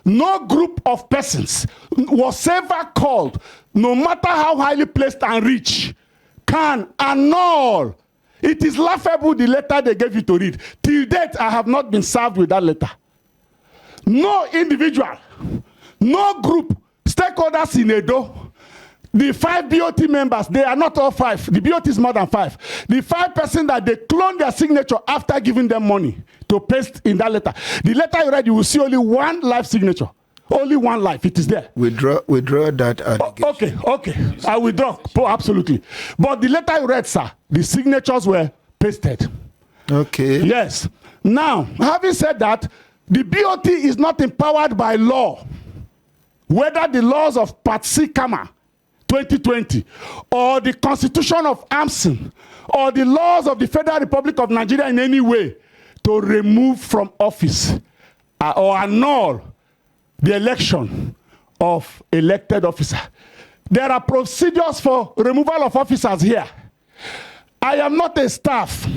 no group of persons was ever called, no matter how highly placed and rich, can annul. It is laughable, the letter they gave you to read. Till date, I have not been served with that letter. No individual, no group, stakeholders in Edo, the 5 BOT members, they are not all 5. The BOT is more than 5. The 5 persons that they clone their signature after giving them money to paste in that letter. The letter you read, you will see only one life signature. Only one life. It is there. Withdraw that allegation. Okay. I withdraw. Oh, absolutely. But the letter you read, sir, the signatures were pasted. Okay. Yes. Now, having said that, the BOT is not empowered by law, whether the laws of Part C, 2020, or the Constitution of AMSN, or the laws of the Federal Republic of Nigeria in any way, to remove from office or annul the election of elected officer. There are procedures for removal of officers here. I am not a staff.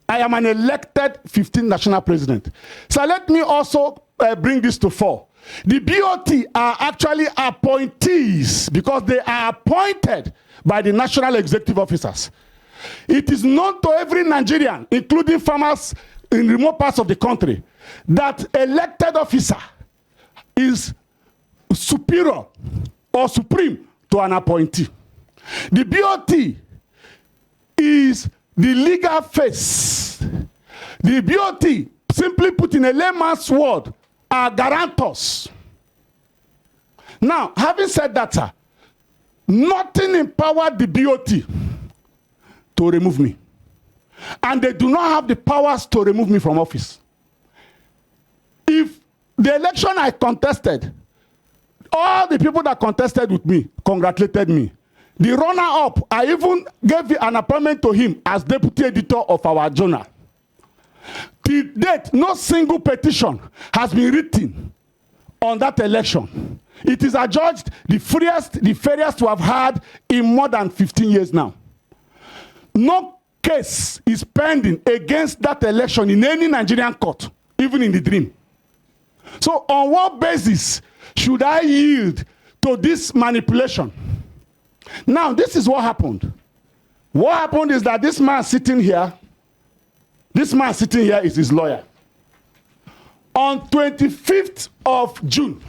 I am an elected 15th national president. So let me also bring this to fore. The BOT are actually appointees because they are appointed by the national executive officers. It is known to every Nigerian, including farmers in remote parts of the country, that elected officer is superior or supreme to an appointee. The BOT is the legal face. The BOT, simply put in a layman's word, are guarantors. Now, having said that, sir, nothing empowered the BOT to remove me. And they do not have the powers to remove me from office. If the election I contested, all the people that contested with me congratulated me. The runner-up, I even gave an appointment to him as deputy editor of our journal. To date, no single petition has been written on that election. It is adjudged the fairest we have had in more than 15 years now. No case is pending against that election in any Nigerian court, even in the dream. So on what basis should I yield to this manipulation? Now, this is what happened. What happened is that this man sitting here is his lawyer. On 25th of June,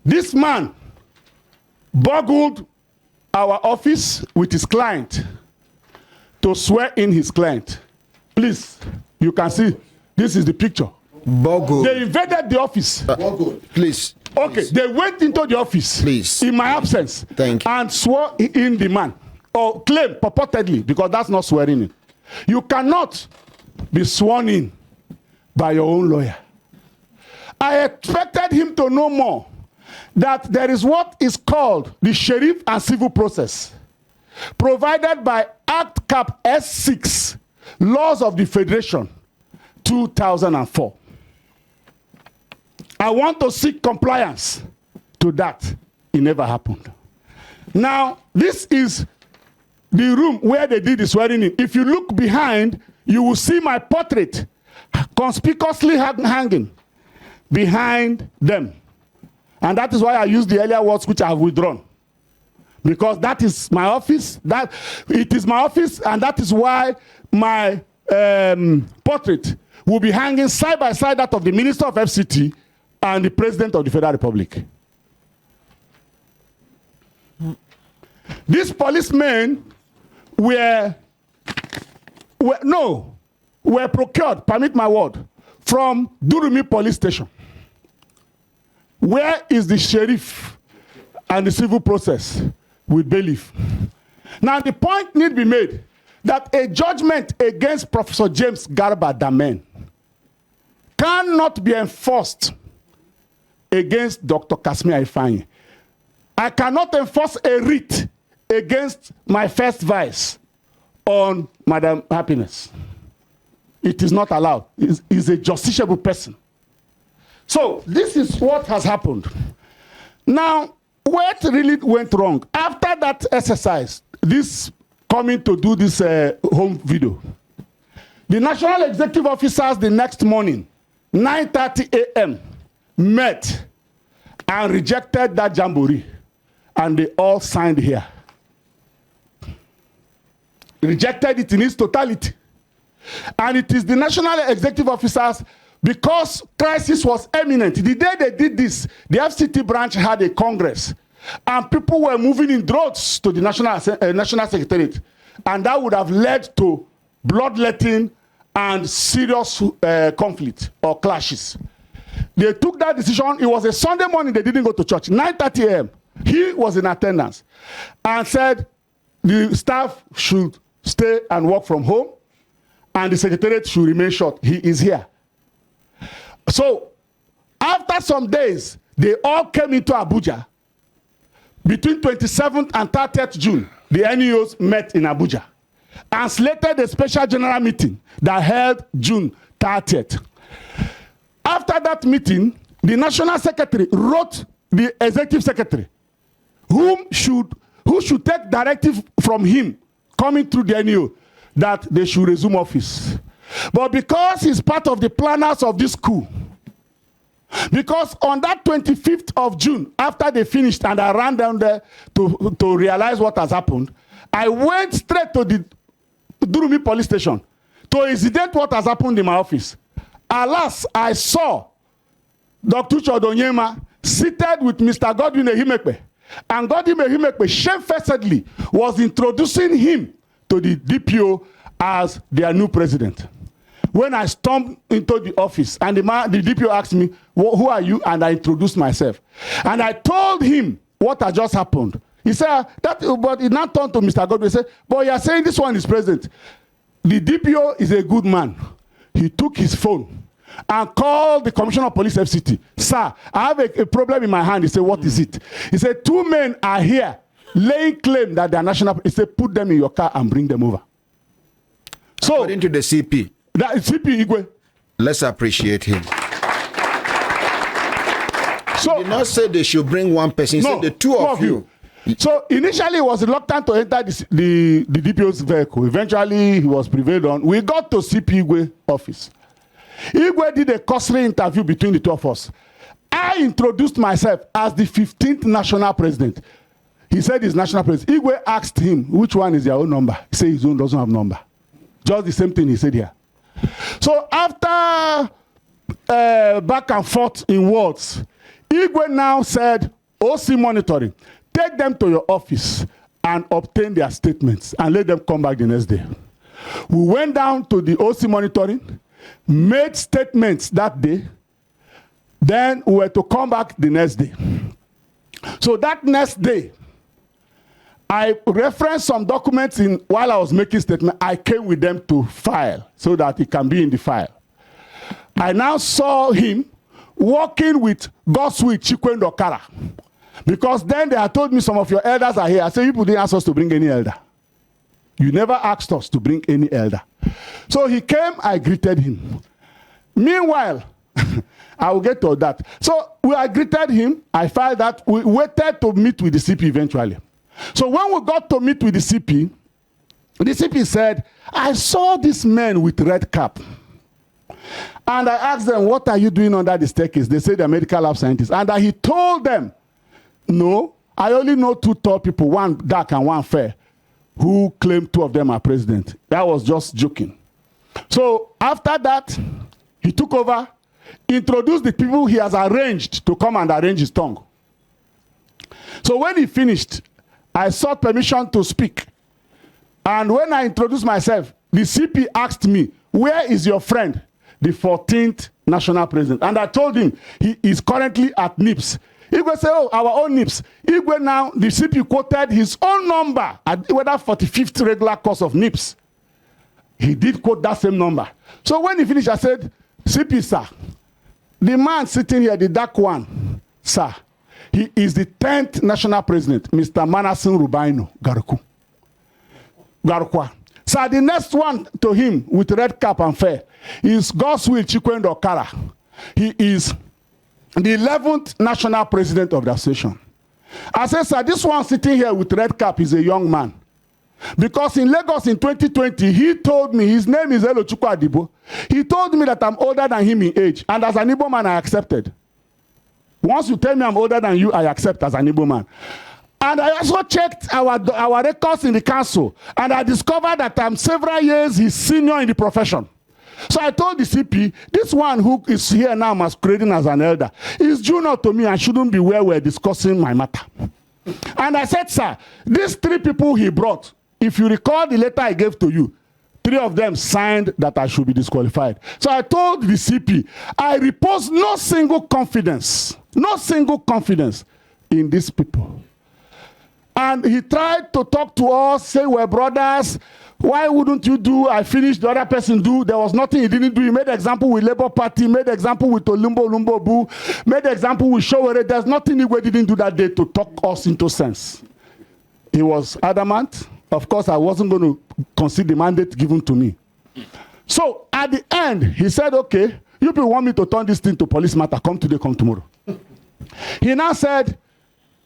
this man burgled our office with his client to swear in his client. Please, you can see, this is the picture. Burgled. They invaded the office. Please. Okay, please. They went into the office. Please. In my absence. Thank you. And swore in the man. Or claim purportedly, because that's not swearing in. You cannot be sworn in by your own lawyer. I expected him to know more. That there is what is called the sheriff and civil process, provided by Act Cap S6, Laws of the Federation, 2004. I want to seek compliance to that. It never happened. Now, this is the room where they did the swearing in. If you look behind, you will see my portrait conspicuously hanging behind them. And that is why I use the earlier words which I have withdrawn. Because that is my office. It is my office, and that is why my portrait will be hanging side by side that of the Minister of FCT and the President of the Federal Republic. These policemen were procured, permit my word, from Durumi Police Station. Where is the sheriff and the civil process with bailiff? Now, the point need to be made that a judgment against Professor James Garba Damen cannot be enforced against Dr. Kasmia Ifeanyi. I cannot enforce a writ against my first vice on Madam Happiness. It is not allowed. He's a justiciable person. So this is what has happened. Now, what really went wrong? After that exercise, this coming to do this home video, the national executive officers the next morning, 9:30 a.m., met and rejected that jamboree. And they all signed here. Rejected it in its totality. And it is the national executive officers, because crisis was imminent. The day they did this, the FCT branch had a congress, and people were moving in droves to the national secretariat, and that would have led to bloodletting and serious conflict or clashes. They took that decision. It was a Sunday morning. They didn't go to church. 9:30 a.m. He was in attendance and said the staff should stay and work from home, and the secretariat should remain short. He is here. So, after some days, they all came into Abuja. Between 27th and 30th June, the NEOs met in Abuja and slated a special general meeting that held June 30th. After that meeting, the national secretary wrote the executive secretary, who should take directive from him coming through the NEO that they should resume office. But because he's part of the planners of this coup, because on that 25th of June, after they finished and I ran down there to realize what has happened, I went straight to the Durumi police station to incident what has happened in my office. Alas, I saw Dr. Chodonyema seated with Mr. Godwin Ehimekpe, and Godwin Ehimekpe shamefacedly was introducing him to the DPO as their new president. When I stormed into the office and the DPO asked me, who are you? And I introduced myself. And I told him what had just happened. He said, but he now turned to Mr. Godwin and said, but you are saying this one is president. The DPO is a good man. He took his phone and called the Commissioner of Police FCT. Sir, I have a problem in my hand. He said, what is it? He said, 2 men are here laying claim that they are national. He said, put them in your car and bring them over. So, according to the CP, that is CP Igwe. Let's appreciate him. So, he did not say they should bring one person. He said the two of you. So initially he was reluctant to enter the DPO's vehicle. Eventually he was prevailed on. We got to CP Igwe office. Igwe did a cursory interview between the two of us. I introduced myself as the 15th national president. He said he's national president. Igwe asked him, which one is your own number? He said his own doesn't have number. Just the same thing he said here. So after back and forth in words, Igwe now said, OC monitoring, take them to your office and obtain their statements and let them come back the next day. We went down to the OC monitoring, made statements that day, then we were to come back the next day. So that next day, I referenced some documents while I was making statement. I came with them to file so that it can be in the file. I now saw him working with Godswill Chikwendo Okara, because then they had told me some of your elders are here. I said, you didn't ask us to bring any elder. You never asked us to bring any elder. So he came, I greeted him. Meanwhile, I will get to that. So I greeted him, I filed that. We waited to meet with the CP eventually. So when we got to meet with the CP said, I saw this man with red cap. And I asked them, what are you doing under the staircase? They said they're medical lab scientists. And he told them, no, I only know 2 tall people, one dark and one fair, who claim 2 of them are president. That was just joking. So after that, he took over, introduced the people he has arranged to come and arrange his tongue. So when he finished, I sought permission to speak. And when I introduced myself, the CP asked me, where is your friend, the 14th national president? And I told him he is currently at NIPS. Igwe said, oh, our own NIPS. Igwe now, the CP quoted his own number at whether 45th regular course of NIPS. He did quote that same number. So when he finished, I said, CP, sir, the man sitting here, the dark one, sir, he is the 10th national president, Mr. Manasseh Rubaino Garukwa. Sir, the next one to him with red cap and fair is Godswill Chikwendo Okara. He is the 11th national president of the association. I said, sir, this one sitting here with red cap is a young man. Because in Lagos in 2020, he told me, his name is Elochukwu Adibo. He told me that I'm older than him in age. And as an Igbo man, I accepted. Once you tell me I'm older than you, I accept as an Igbo man. And I also checked our records in the council. And I discovered that I'm several years his senior in the profession. So I told the CP, this one who is here now masquerading as an elder is junior to me and shouldn't be where we're discussing my matter. And I said, sir, these 3 people he brought, if you recall the letter I gave to you, 3 of them signed that I should be disqualified. So I told the CP, I repose no single confidence in these people. And he tried to talk to us, say we're brothers. Why wouldn't you do? I finished, the other person do. There was nothing he didn't do. He made example with Labour Party, made example with Olumbo Boo, made example with Showere. There's nothing he didn't do that day to talk us into sense. He was adamant. Of course, I wasn't going to concede the mandate given to me. So at the end, he said, okay, You people want me to turn this thing to police matter. Come today, come tomorrow. He now said,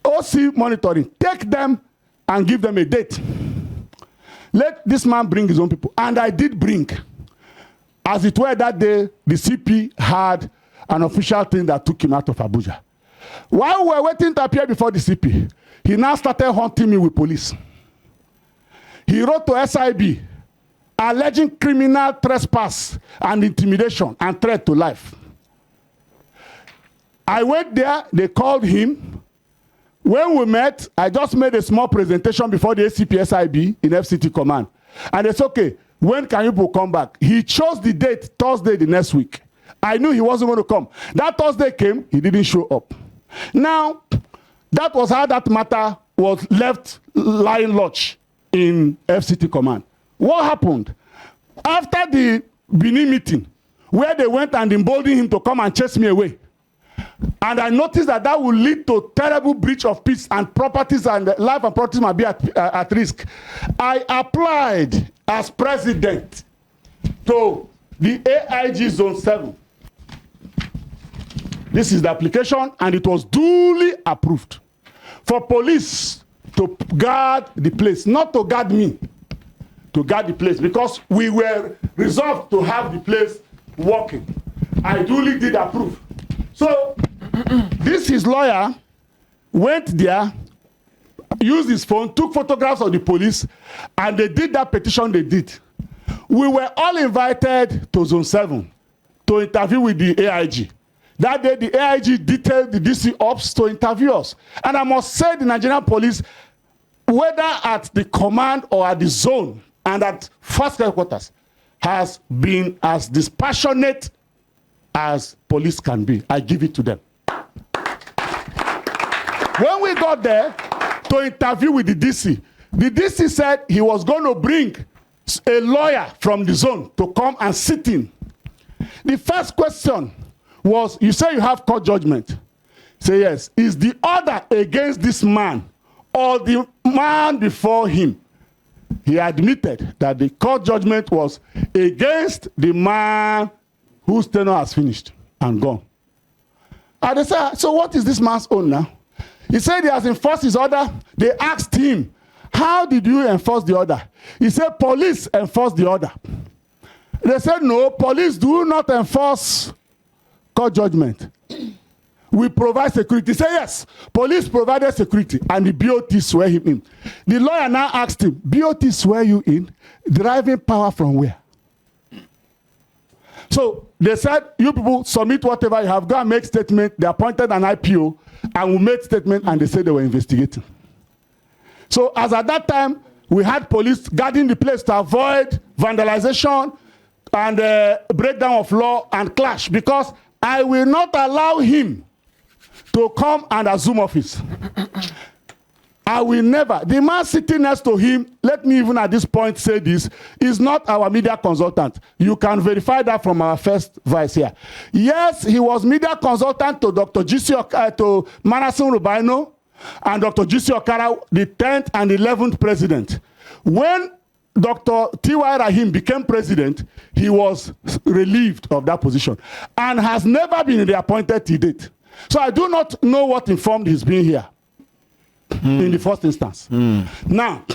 OC monitoring, take them and give them a date. Let this man bring his own people. And I did bring. As it were that day, the CP had an official thing that took him out of Abuja. While we were waiting to appear before the CP, he now started haunting me with police. He wrote to SIB, alleging criminal trespass and intimidation and threat to life. I went there, they called him. When we met, I just made a small presentation before the ACP SIB in FCT command. And it's okay, when can you people come back? He chose the date, Thursday the next week. I knew he wasn't going to come. That Thursday came, he didn't show up. Now, that was how that matter was left lying lodge in FCT command. What happened? After the Benin meeting, where they went and emboldened him to come and chase me away, and I noticed that that would lead to terrible breach of peace and properties and life and property might be at risk. I applied as president to the AIG Zone 7. This is the application, and it was duly approved for police to guard the place, not to guard me, to guard the place, because we were resolved to have the place working. I duly did approve. So this his lawyer went there, used his phone, took photographs of the police, and they did that petition they did. We were all invited to Zone 7 to interview with the AIG. That day, the AIG detailed the DC ops to interview us. And I must say the Nigerian police, whether at the command or at the zone and at first headquarters, has been as dispassionate as police can be. I give it to them. When we got there to interview with the DC said he was going to bring a lawyer from the zone to come and sit in. The first question was, you say you have court judgment. Say yes. Is the order against this man or the man before him? He admitted that the court judgment was against the man whose tenure has finished and gone. And they said, so what is this man's own now? He said he has enforced his order. They asked him, how did you enforce the order? He said, police enforced the order. They said, no, police do not enforce court judgment. We provide security. He said, yes, police provided security, and the BOT swear him in. The lawyer now asked him, BOT swear you in? Deriving power from where? So they said, you people submit whatever you have, go and make statement. They appointed an IPO and we made statement, and they said they were investigating. So as at that time, we had police guarding the place to avoid vandalization and breakdown of law and clash, because I will not allow him to come and assume office. I will never. The man sitting next to him, let me even at this point say this, is not our media consultant. You can verify that from our first vice here. Yes, he was media consultant to Dr. to Manasseh Rubino and Dr. GC Okara, the 10th and 11th president. When Dr. T.Y. Rahim became president, he was relieved of that position and has never been reappointed to date. So I do not know what informed his being here in the first instance. Now,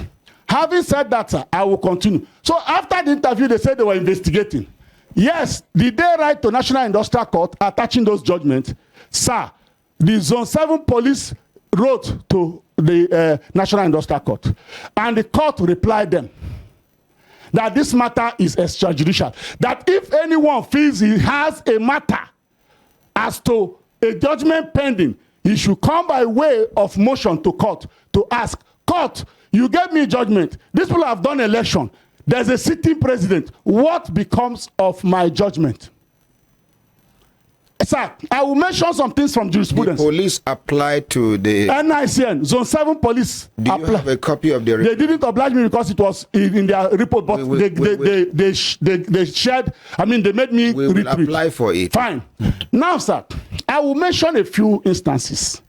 having said that, sir, I will continue. So after the interview, they said they were investigating. Yes, did they write to National Industrial Court attaching those judgments? Sir, the Zone 7 police wrote to the National Industrial Court, and the court replied them that this matter is extrajudicial. That if anyone feels he has a matter as to a judgment pending, he should come by way of motion to court to ask, court, you gave me judgment. These people have done election. There's a sitting president. What becomes of my judgment? Sir, I will mention some things from jurisprudence. The police applied to the NICN, Zone 7 police. Do you have a copy of the report? They didn't oblige me because it was in their report, but they shared, I mean, they made me will apply for it. Fine. Now, sir, I will mention a few instances.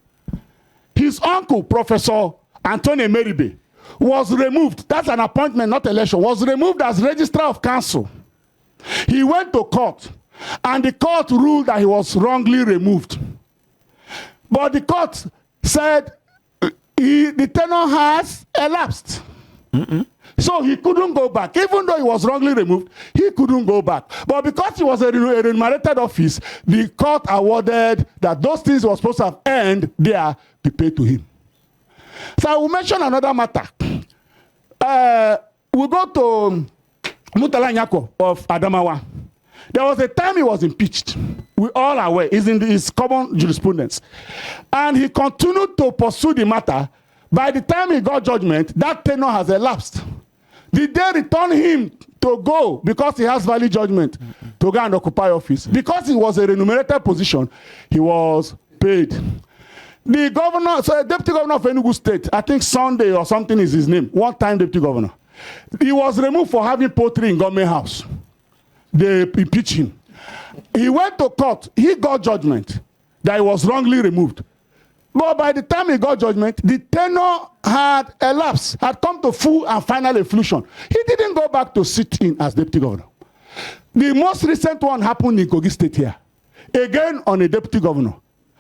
His uncle, Professor Anthony Meribe, was removed. That's an appointment, not election. Was removed as Registrar of Council. He went to court And the court ruled that he was wrongly removed. But the court said the tenure has elapsed. So he couldn't go back. Even though he was wrongly removed, he couldn't go back. But because he was a remunerated office, the court awarded that those things were supposed to have earned there be paid to him. So I will mention another matter. We go to Murtala Nyako of Adamawa. There was a time he was impeached. We all are aware. It's in his common jurisprudence. And he continued to pursue the matter. By the time he got judgment, that tenure has elapsed. Did they return him to go because he has valid judgment to go and occupy office? Because it was a remunerated position, he was paid. The governor, so deputy governor of Enugu State, I think Sunday or something is his name, one-time deputy governor. He was removed for having poultry in government house. They impeached him. He went to court. He got judgment that he was wrongly removed. But by the time he got judgment, the tenure had elapsed, had come to full and final efflution. He didn't go back to sit in as deputy governor. The most recent one happened in Kogi State here. Again on a deputy governor.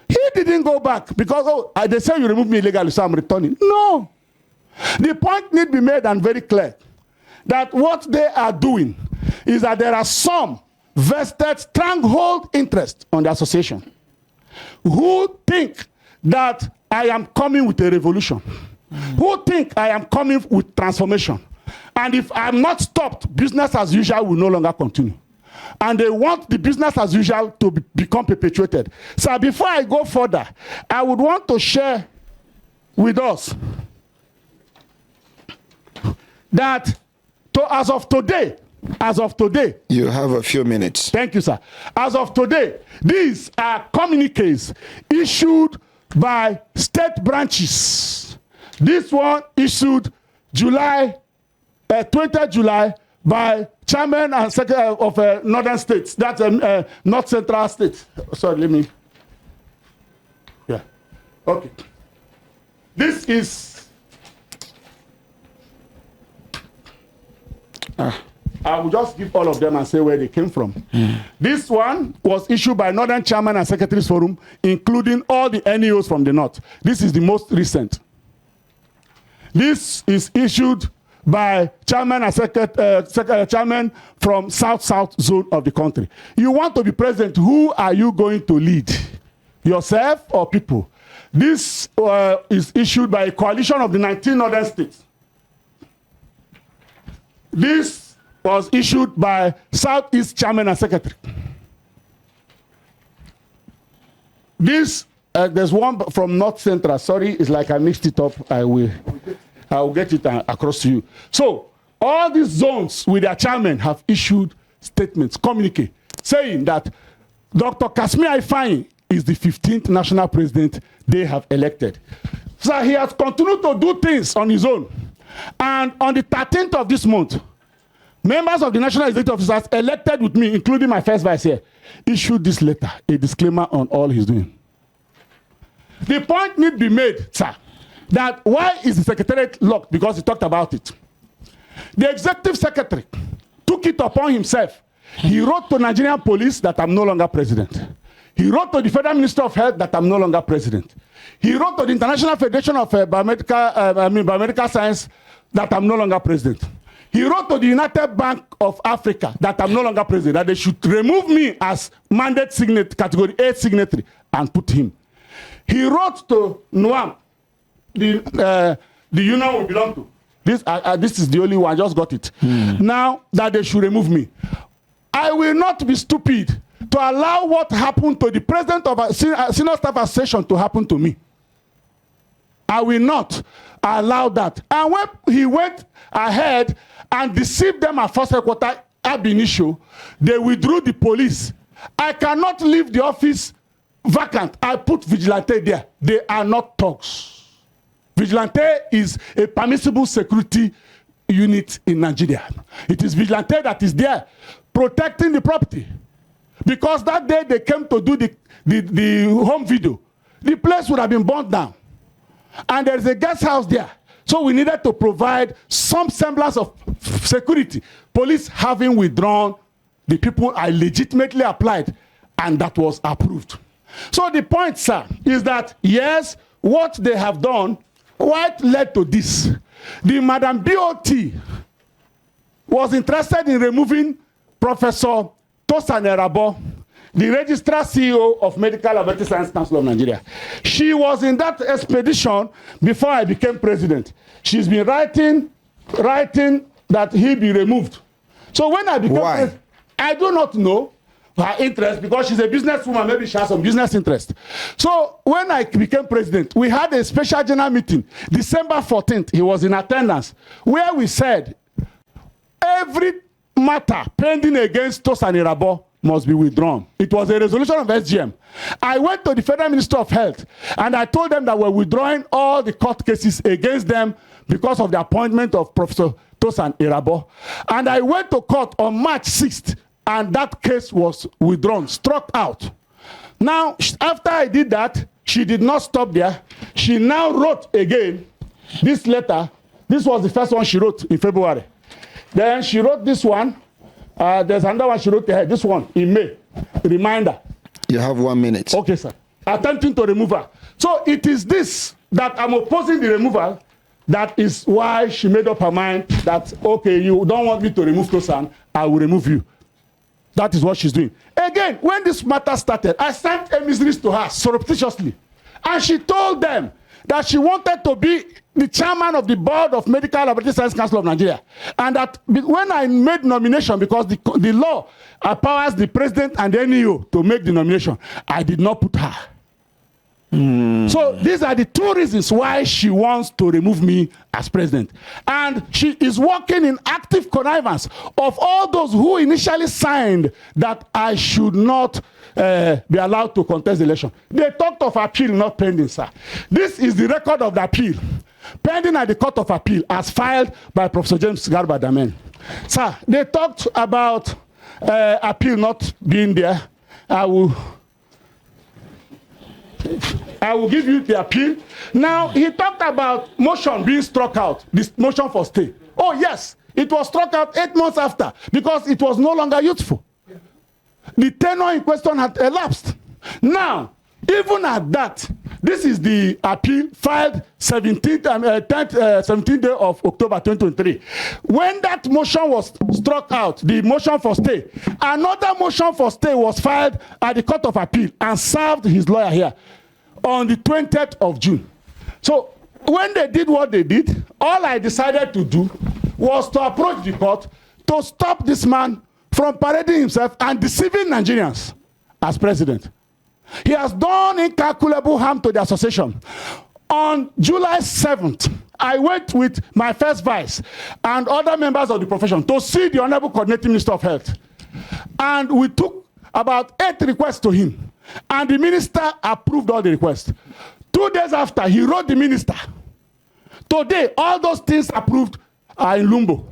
He didn't go back because they say you removed me illegally, so I'm returning. No. The point need to be made and very clear that what they are doing is that there are some vested stranglehold interest on the association who think that I am coming with a revolution, who think I am coming with transformation. And if I'm not stopped, business as usual will no longer continue. And they want the business as usual to become perpetuated. So before I go further, I would want to share with us that as of today, you have a few minutes. Thank you, sir. As of today, these are communiques issued by state branches. This one issued July 20th July by chairman and secretary of northern states. That's North Central states. Sorry, let me. Yeah. Okay. This is. I will just give all of them and say where they came from. This one was issued by Northern Chairman and Secretaries Forum, including all the NEOs from the North. This is the most recent. This is issued by Chairman and Chairman from South zone of the country. You want to be president, who are you going to lead? Yourself or people? This is issued by a coalition of the 19 northern states. This was issued by Southeast Chairman and Secretary. This, there's one from North Central. Sorry, it's like I mixed it up. I will get it across to you. So, all these zones with their chairman have issued statements, communique, saying that Dr. Kasmir Ifeanyi is the 15th national president they have elected. So he has continued to do things on his own. And on the 13th of this month, members of the National Executive Officers elected with me, including my first vice here, issued this letter, a disclaimer on all he's doing. The point need to be made, sir, that why is the secretariat locked? Because he talked about it. The executive secretary took it upon himself. He wrote to Nigerian police that I'm no longer president. He wrote to the Federal Minister of Health that I'm no longer president. He wrote to the International Federation of Biomedical Science that I'm no longer president. He wrote to the United Bank of Africa that I'm no longer president, that they should remove me as mandate signatory, category 8 signatory, and put him. He wrote to NUAM, the union we belong to. This is the only one, I just got it. Now that they should remove me. I will not be stupid to allow what happened to the president of a senior staff association to happen to me. I will not allow that. And when he went ahead and deceived them at first headquarters ab initio, they withdrew the police. I cannot leave the office vacant. I put vigilante there. They are not thugs. Vigilante is a permissible security unit in Nigeria. It is vigilante that is there protecting the property. Because that day they came to do the home video, the place would have been burnt down. And there is a guest house there. So we needed to provide some semblance of security. Police having withdrawn the people I legitimately applied, and that was approved. So the point, sir, is that yes, what they have done, what led to this? The Madam BOT was interested in removing Professor Tosan Erabo, the Registrar CEO of Medical Laboratory Science Council of Nigeria. She was in that expedition before I became president. She's been writing that he be removed. So when I became president, I do not know her interest, because she's a businesswoman, maybe she has some business interest. So when I became president, we had a special general meeting, December 14th, he was in attendance, where we said every matter pending against Tosan Erabo must be withdrawn. It was a resolution of SGM. I went to the Federal Minister of Health and I told them that we're withdrawing all the court cases against them because of the appointment of Professor Tosan Erabo. And I went to court on March 6th, and that case was withdrawn, struck out. Now, after I did that, she did not stop there. She now wrote again this letter. This was the first one she wrote in February. Then she wrote this one. There's another one she wrote here, this one in May. Reminder. You have 1 minute. Okay, sir. Attempting to remove her. So it is this that I'm opposing the removal. That is why she made up her mind that, okay, you don't want me to remove Tosan, I will remove you. That is what she's doing. Again, when this matter started, I sent emissaries to her surreptitiously. And she told them that she wanted to be the chairman of the board of Medical Laboratory Science Council of Nigeria. And that when I made nomination, because the law empowers the president and the NEO to make the nomination, I did not put her. So these are the two reasons why she wants to remove me as president. And she is working in active connivance of all those who initially signed that I should not be allowed to contest the election. They talked of appeal, not pending, sir. This is the record of the appeal. Pending at the Court of Appeal as filed by Professor James Garba Damen. Sir, they talked about appeal not being there. I will give you the appeal. Now, he talked about motion being struck out, this motion for stay. Oh, yes, it was struck out 8 months after because it was no longer useful. The tenure in question had elapsed. Now, even at that, this is the appeal filed 17th day of October 2023. When that motion was struck out, the motion for stay, another motion for stay was filed at the Court of Appeal and served his lawyer here on the 20th of June. So when they did what they did, all I decided to do was to approach the court to stop this man from parading himself and deceiving Nigerians as president. He has done incalculable harm to the association. On July 7th, I went with my first vice and other members of the profession to see the Honorable Coordinating Minister of Health. And we took about 8 requests to him. And the minister approved all the requests. 2 days after, he wrote the minister. Today, all those things approved are in Lumbo.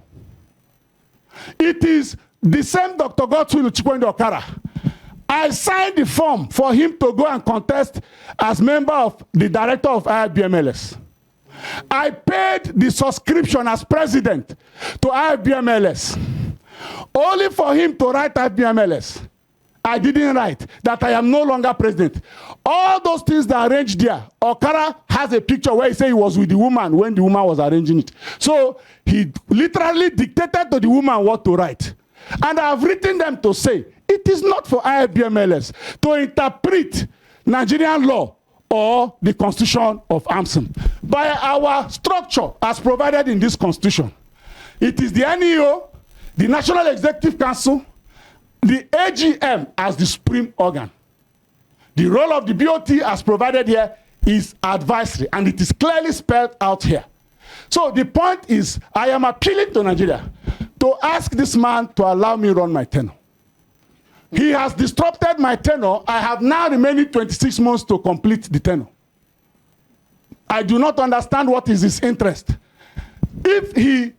It is the same Dr. Godswill Chikwende Okara. I signed the form for him to go and contest as member of the director of IFBMLS. I paid the subscription as president to IFBMLS, only for him to write IFBMLS. I didn't write that I am no longer president. All those things that are arranged there, Okara has a picture where he said he was with the woman when the woman was arranging it. So he literally dictated to the woman what to write. And I have written them to say, it is not for IFBMLS to interpret Nigerian law or the Constitution of AMSM by our structure as provided in this Constitution. It is the NEO, the National Executive Council, the AGM as the supreme organ. The role of the BOT as provided here is advisory, and it is clearly spelled out here. So the point is, I am appealing to Nigeria to ask this man to allow me run my tenure. He has disrupted my tenure. I have now remaining 26 months to complete the tenure. I do not understand what is his interest. If he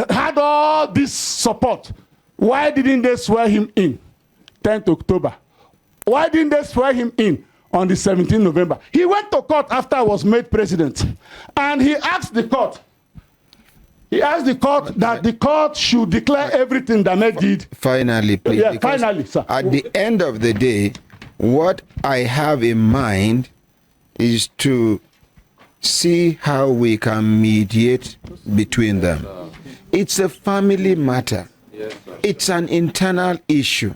had all this support, why didn't they swear him in 10th October? Why didn't they swear him in on the 17th November? He went to court after I was made president, and he asked the court, He asked the court that the court should declare everything that Dame did. Finally, please. Yeah, finally, sir. At the end of the day, what I have in mind is to see how we can mediate between them. It's a family matter. It's an internal issue.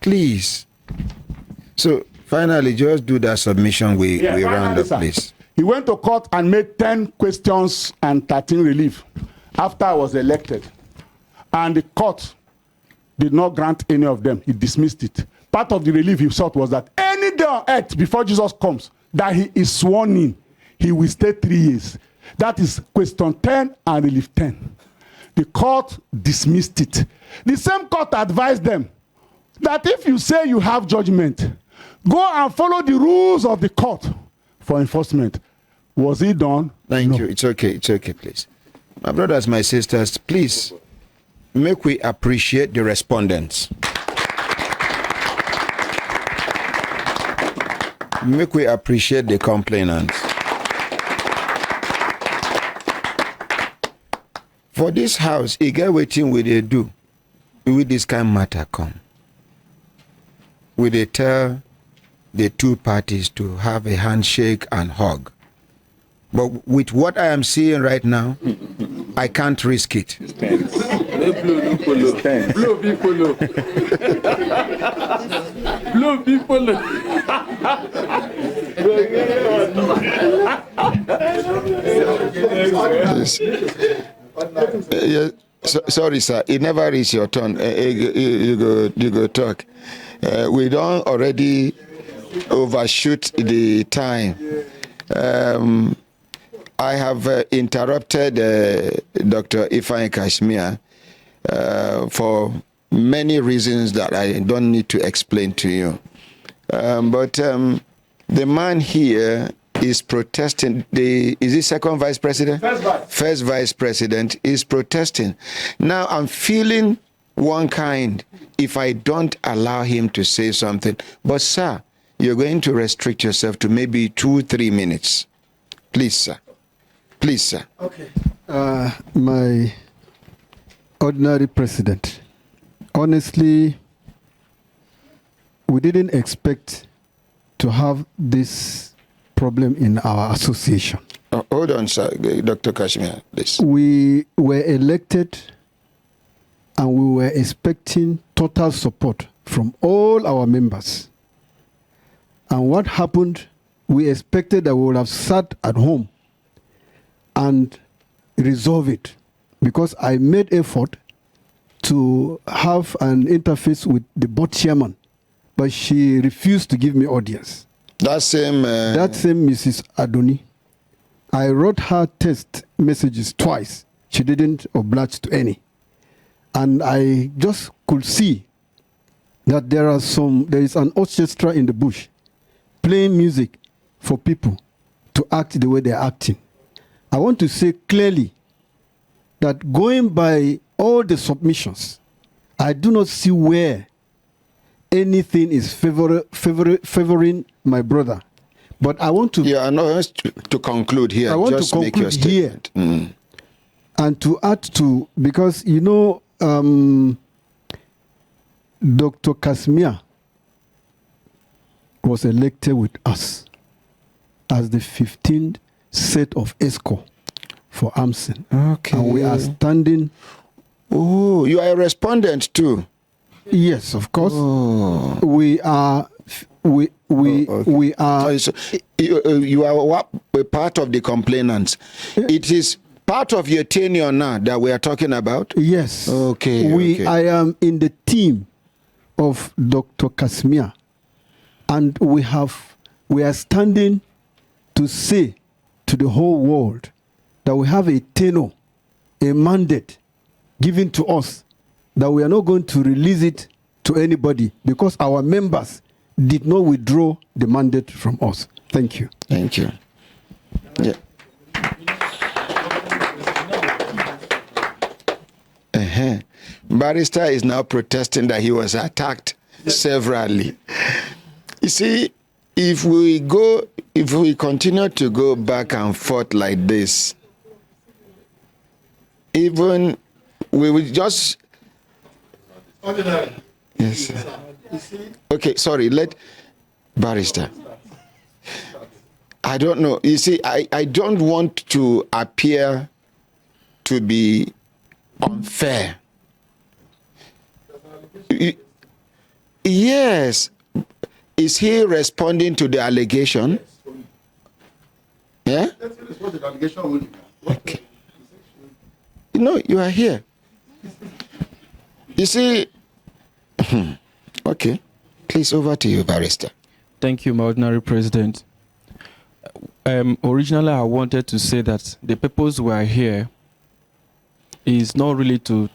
Please. So finally, just do that submission. We round up, please. He went to court and made 10 questions and 13 relief after I was elected. And the court did not grant any of them. He dismissed it. Part of the relief he sought was that any day on earth before Jesus comes, that he is sworn in, he will stay 3 years. That is question 10 and relief 10. The court dismissed it. The same court advised them that if you say you have judgment, go and follow the rules of the court for enforcement. Was it done? Thank you. It's okay. It's okay, please. My brothers, my sisters, please make we appreciate the respondents. Make we appreciate the complainants. For this house, you get waiting with they do. With this kind of matter come. We they tell the two parties to have a handshake and hug. But with what I am seeing right now, I can't risk it. Sorry, sir. It never reached your turn. You go talk. We don't already overshoot the time. I have interrupted Dr. Ifeanyi Kashmia for many reasons that I don't need to explain to you. But the man here is protesting. Is he second vice president? First vice president is protesting. Now I'm feeling one kind if I don't allow him to say something. But sir, you're going to restrict yourself to maybe 2-3 minutes. Please, sir. Please, sir. Okay. My ordinary president, honestly, we didn't expect to have this problem in our association. Hold on, sir. Dr. Kashmir, please. We were elected and we were expecting total support from all our members. And what happened, we expected that we would have sat at home and resolve it, because I made effort to have an interface with the board chairman, but she refused to give me audience. That same Mrs. Adoni, I wrote her text messages twice. She didn't oblige to any. And I just could see that there is an orchestra in the bush playing music for people to act the way they're acting. I want to say clearly that going by all the submissions, I do not see where anything is favoring my brother. But I want to... Yeah, no, to conclude here. I want just to conclude make your statement. here. And to add to, because, you know, Dr. Kashmia was elected with us as the 15th set of ESCO for AMSEN. Okay. And we are standing... Oh, you are a respondent too? Yes, of course. Oh. We are... We are... So you are a part of the complainants. It is part of your tenure now that we are talking about? Yes. Okay. I am in the team of Dr. Kashmia, and we are standing to say to the whole world that we have a tenure, a mandate given to us, that we are not going to release it to anybody because our members did not withdraw the mandate from us. Thank you. Thank you. Yeah. Barrister is now protesting that he was attacked severally. You see, if we continue to go back and forth like this, even we will just. Yes. Okay, sorry. Let barrister. I don't know. You see, I don't want to appear to be unfair. Yes. Is he responding to the allegation? Yeah? Okay. No, you are here. You see, okay. Please, over to you, barrister. Thank you, my ordinary president. Originally, I wanted to say that the purpose we are here is not really to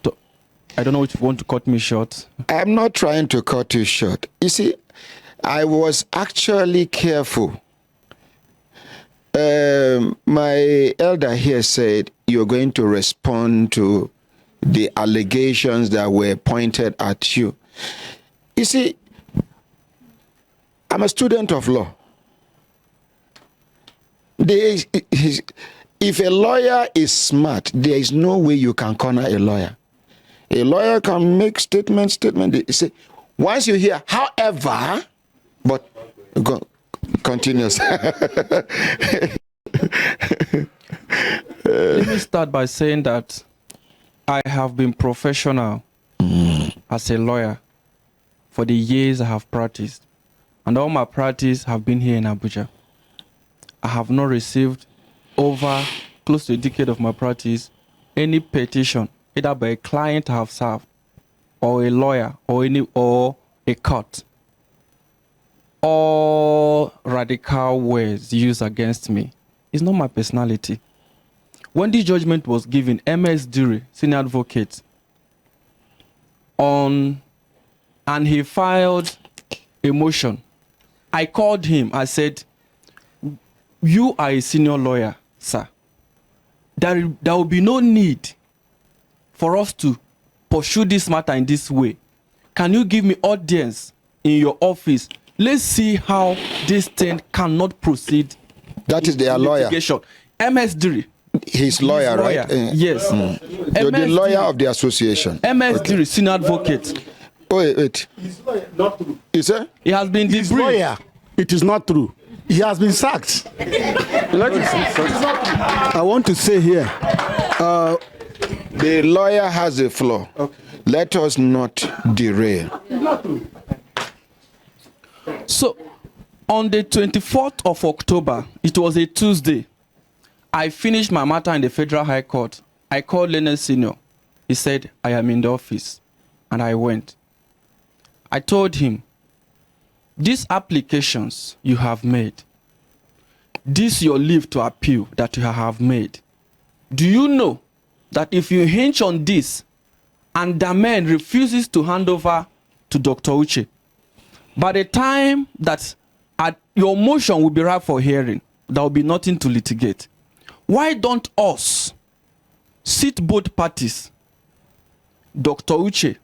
I don't know if you want to cut me short. I'm not trying to cut you short. You see, I was actually careful. My elder here said you're going to respond to the allegations that were pointed at you. You see, I'm a student of law. If a lawyer is smart, there is no way you can corner a lawyer. A lawyer can make statement. They say, once you hear, however, but go, continues. Let me start by saying that I have been professional as a lawyer for the years I have practiced. And all my practice have been here in Abuja. I have not received over close to a decade of my practice any petition either by a client I have served or a lawyer or a court or radical words used against me. It's not my personality. When the judgment was given, MS Duri, senior advocate, and he filed a motion, I called him. I said, you are a senior lawyer, sir. There will be no need for us to pursue this matter in this way. Can you give me audience in your office? Let's see how this thing cannot proceed. That is their lawyer. MS Duri. His lawyer, right? Yes. You're the lawyer of the association. MS Duri, senior advocate. Wait. It's not true. Is it? He has been his lawyer. It is not true. He has been sacked. I want to say here. The lawyer has a flaw. Okay. Let us not derail. So, on the 24th of October, it was a Tuesday, I finished my matter in the Federal High Court. I called Leonard Senior. He said, I am in the office. And I went. I told him, these applications you have made, this your leave to appeal that you have made, do you know that if you hinge on this and the man refuses to hand over to Dr. Uche, by the time that your motion will be right for hearing, there will be nothing to litigate. Why don't us sit both parties, Dr. Uche,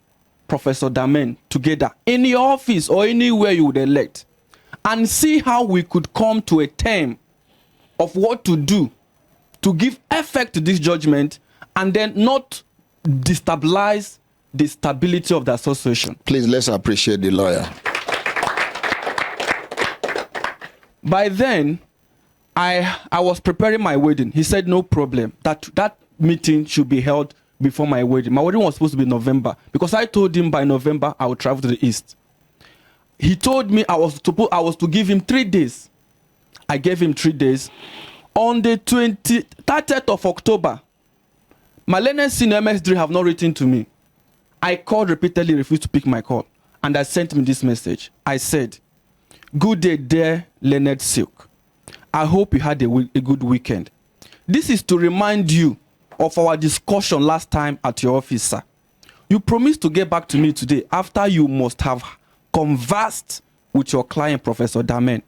Professor Damen, together in your office or anywhere you would elect, and see how we could come to a term of what to do to give effect to this judgment and then not destabilize the stability of the association. Please, let's appreciate the lawyer. By then, I was preparing my wedding. He said no problem. That meeting should be held before my wedding. My wedding was supposed to be November because I told him by November I would travel to the east. He told me I was to give him 3 days. I gave him 3 days. On the 30th of October, my Leonard Senior MS3 have not written to me. I called repeatedly, refused to pick my call. And I sent him this message. I said, good day, dear Leonard Silk. I hope you had a good weekend. This is to remind you of our discussion last time at your office, sir. You promised to get back to me today after you must have conversed with your client, Professor Damen.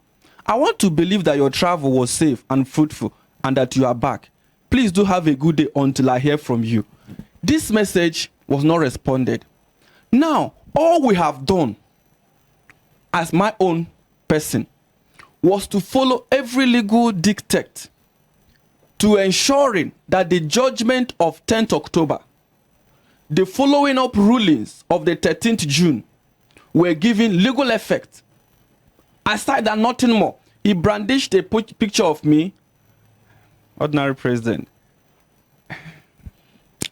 I want to believe that your travel was safe and fruitful and that you are back. Please do have a good day until I hear from you. This message was not responded. Now, all we have done as my own person was to follow every legal dictate to ensuring that the judgment of 10th October, the following up rulings of the 13th June were given legal effect. Aside that, nothing more. He brandished a picture of me, ordinary president.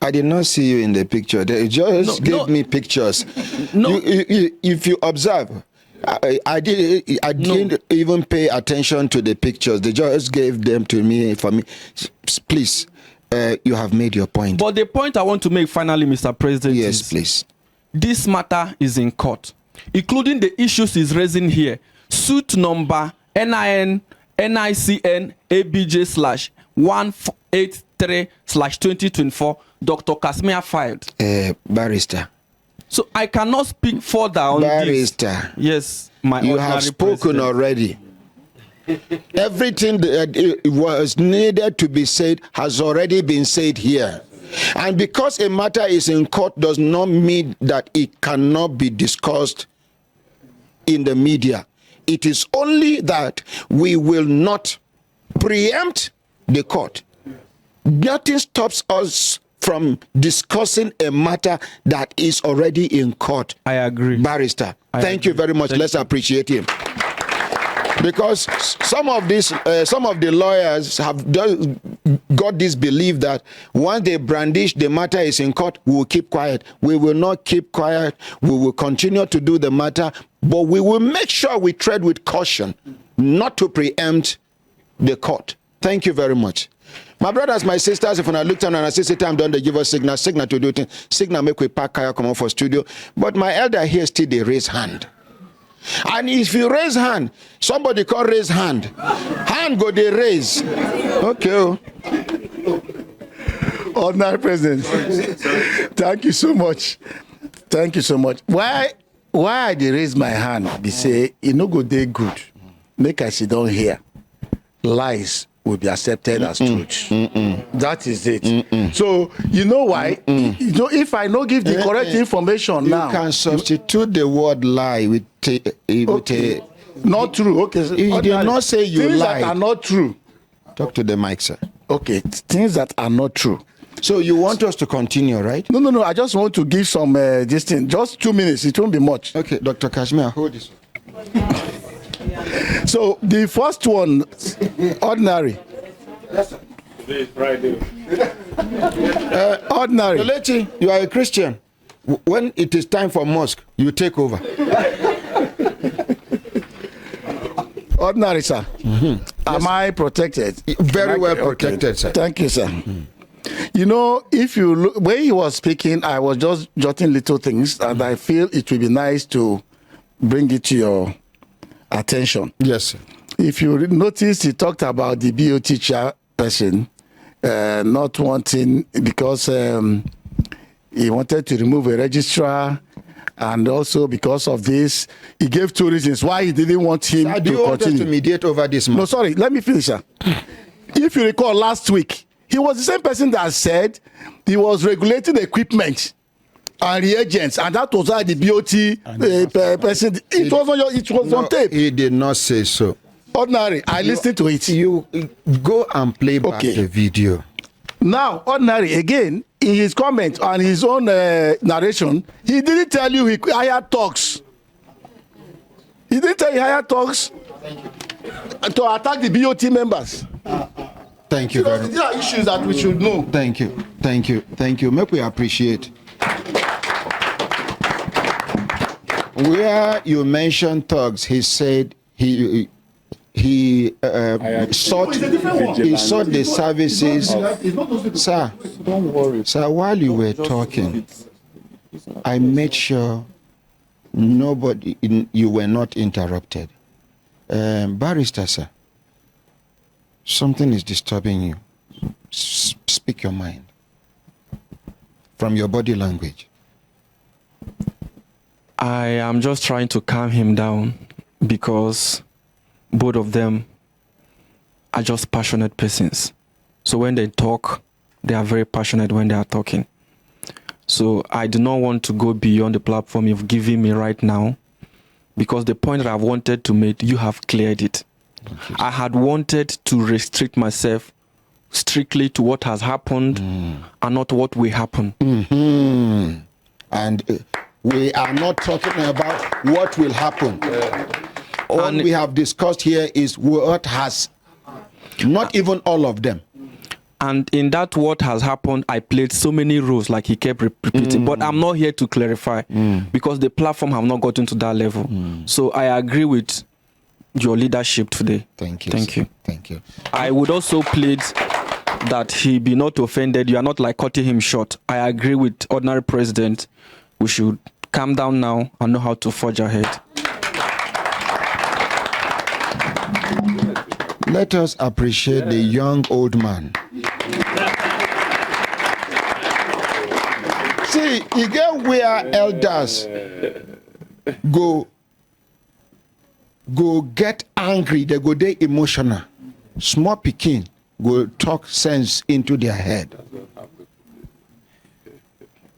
I did not see you in the picture. They just gave me pictures. No. If you observe, I didn't even pay attention to the pictures. They just gave them to me for me. Please, you have made your point. But the point I want to make finally, Mr. President, yes, is please. This matter is in court, including the issues he's raising here. Suit number NICN ABJ /183/2024. Dr. Kasmia filed. Barrister. So I cannot speak further on Barrister. this. Yes, my you have spoken president. already. Everything that was needed to be said has already been said here. And because a matter is in court does not mean that it cannot be discussed in the media. It is only that we will not preempt the court. Nothing stops us from discussing a matter that is already in court. I agree. Barrister, thank you very much. Let's appreciate him. Because some of the lawyers have got this belief that once they brandish the matter is in court, we will keep quiet. We will not keep quiet. We will continue to do the matter, but we will make sure we tread with caution, not to preempt the court. Thank you very much. My brothers, my sisters, if I look down and I say time done, they give us signal to do things. Signal make we pack kaya come on for studio. But my elder here still they raise hand. And if you raise hand, somebody can raise hand. Hand go they raise. Okay. Ordinary President, thank you so much. Thank you so much. Why I dey raise my hand? Be say it no go dey good. Make I sit down here. Lies will be accepted as truth. That is it. So you know why? You know, if I no give the correct information you now, can substitute the word lie with not true. Okay, you did not say you things lied. that are not true. Talk to the mic, sir. Okay, things that are not true. So you want us to continue, right? No. I just want to give some this thing. Just 2 minutes. It won't be much. Okay, Dr. Kashmir, hold this. So the first one, ordinary. Today is Friday. Ordinary. Kelechi, you are a Christian. When it is time for mosque, you take over. Ordinary, sir. Am I protected? Very well protected, sir. Thank you, sir. You know, if you look, when he was speaking, I was just jotting little things, and I feel it will be nice to bring it to your attention. Yes, sir. If you notice, he talked about the BOT chairperson not wanting, because he wanted to remove a registrar, and also because of this, he gave 2 reasons why he didn't want him Sir, to do you want us continue. to mediate over this matter? No, sorry, let me finish, sir. If you recall last week, he was the same person that said he was regulating equipment and reagents, and that was why the BOT person. It was on tape. He did not say so. Ordinary, I listened to it. You go and play back the video. Now, ordinary again, in his comment and his own narration, he didn't tell you he hired talks. He didn't tell you hired talks to attack the BOT members. Thank you very much. These are issues that we should know. Thank you. Make we appreciate. Where you mentioned thugs, he said he sought the services. Sir, don't worry. Sir, while you were talking, I made sure you were not interrupted. Barrister, sir, something is disturbing you. Speak your mind from your body language. I am just trying to calm him down because both of them are just passionate persons. So when they talk, they are very passionate when they are talking. So I do not want to go beyond the platform you've given me right now, because the point that I wanted to make, you have cleared it. I had wanted to restrict myself strictly to what has happened and not what will happen. And we are not talking about what will happen. All we have discussed here is what has, not even all of them. And in that what has happened, I played so many roles, like he kept repeating. But I'm not here to clarify because the platform have not gotten to that level. So I agree with your leadership today. Thank you. Thank you. Thank you. I would also plead that he be not offended. You are not like cutting him short. I agree with ordinary president. We should calm down now and know how to forge ahead. Let us appreciate the young old man. See, you get where elders go get angry, they go dey emotional. Small pikin go talk sense into their head.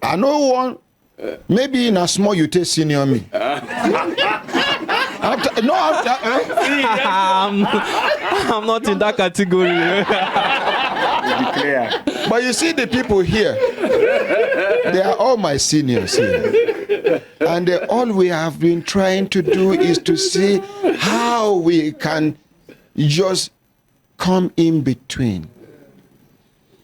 I know one, maybe in a small you take senior me. I'm not in that category. But you see the people here, they are all my seniors here. And all we have been trying to do is to see how we can just come in between.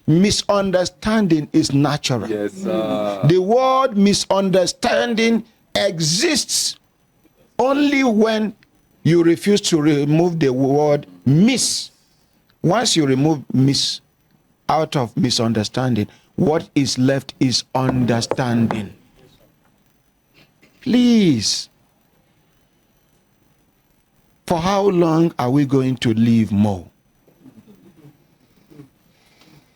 Misunderstanding is natural. Yes, sir. The word misunderstanding exists only when you refuse to remove the word miss. Once you remove miss out of misunderstanding, what is left is understanding. Please, for how long are we going to live more?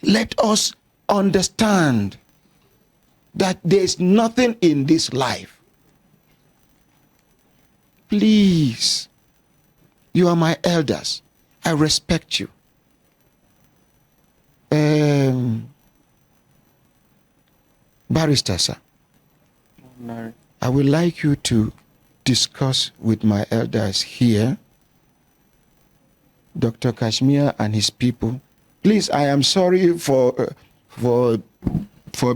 Let us understand that there's nothing in this life. Please, you are my elders. I respect you. Barrister, sir. No. I would like you to discuss with my elders here, Dr. Kashmir and his people. Please, I am sorry for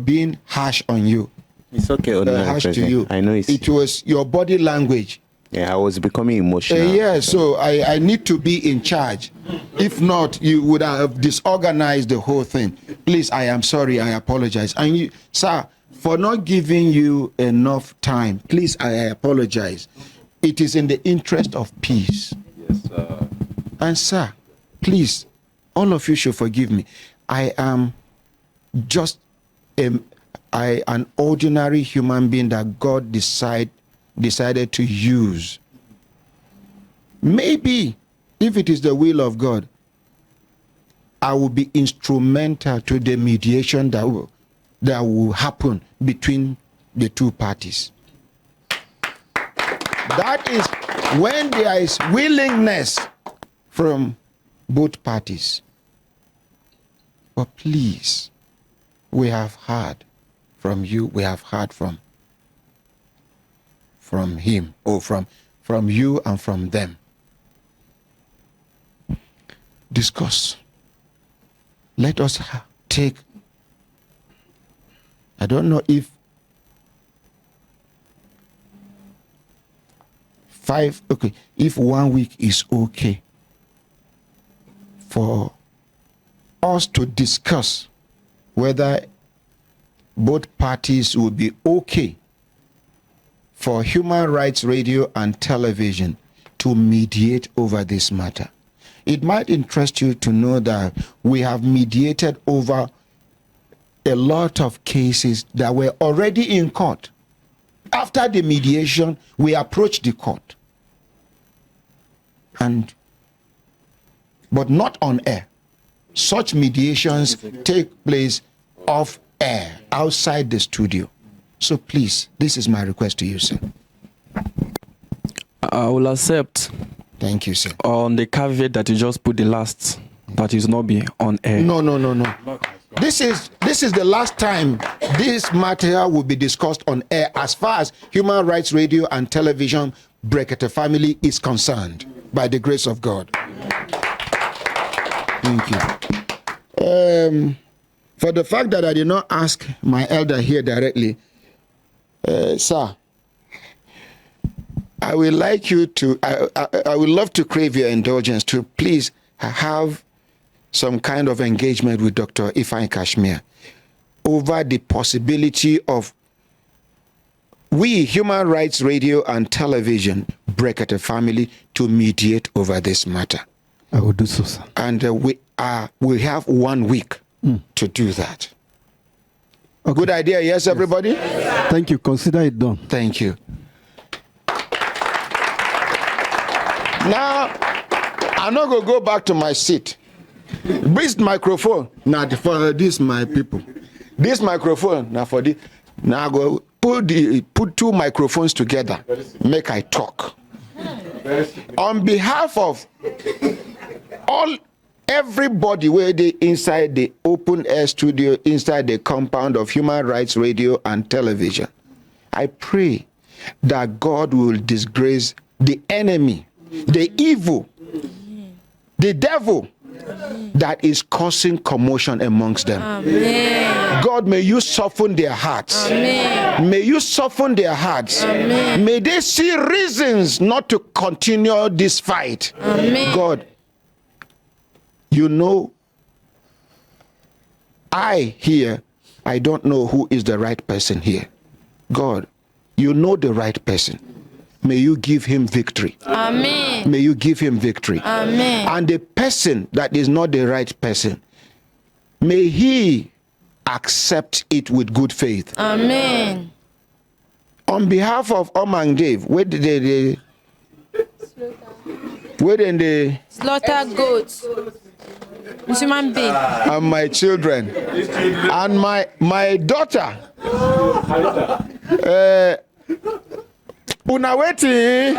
being harsh on you. It's okay, Harsh to you. I know it was your body language. Yeah, I was becoming emotional. Yeah, so I need to be in charge. If not, you would have disorganized the whole thing. Please, I am sorry. I apologize. And you, sir, for not giving you enough time, please, I apologize. It is in the interest of peace. Yes, sir. And sir, please, all of you should forgive me. I am just an ordinary human being that God decided to use. Maybe, if it is the will of God, I will be instrumental to the mediation that will happen between the two parties. That is when there is willingness from both parties. But please, we have heard from you, we have heard from him, or from you and from them. Discuss. Let us take, I don't know if if 1 week is okay for us to discuss whether both parties will be okay for Human Rights Radio and Television to mediate over this matter. It might interest you to know that we have mediated over a lot of cases that were already in court. After the mediation, we approached the court. But not on air. Such mediations take place off air, outside the studio. So please, this is my request to you, sir. I will accept. Thank you, sir. On the caveat that you just put the last, that is not be on air. No. This is the last time this matter will be discussed on air as far as Human Rights Radio and Television Brekete Family is concerned, by the grace of God. Thank you. for the fact that I did not ask my elder here directly, sir, I would like you to, I would love to crave your indulgence to please have some kind of engagement with Dr. Ifeanyi Kashmir over the possibility of we, Human Rights Radio and Television, Brekete Family, to mediate over this matter. I will do so, sir. And we have 1 week to do that. Okay. Good idea, yes, everybody? Yes. Thank you. Consider it done. Thank you. Now, I'm not going to go back to my seat. This microphone, now for this, my people. This microphone, now for this. Now go put two microphones together. Make I talk. On behalf of everybody where they inside the open air studio, inside the compound of Human Rights Radio and Television, I pray that God will disgrace the enemy, the evil, the devil that is causing commotion amongst them. Amen. God, may you soften their hearts. Amen. May you soften their hearts. Amen. May they see reasons not to continue this fight. Amen. God, you know, I don't know who is the right person here. God, you know the right person. May you give him victory. Amen. May you give him victory. Amen. And the person that is not the right person, may he accept it with good faith. Amen. On behalf of Omang Dave, where did they slaughter goats, human being, and my children, and my daughter. Una waiting.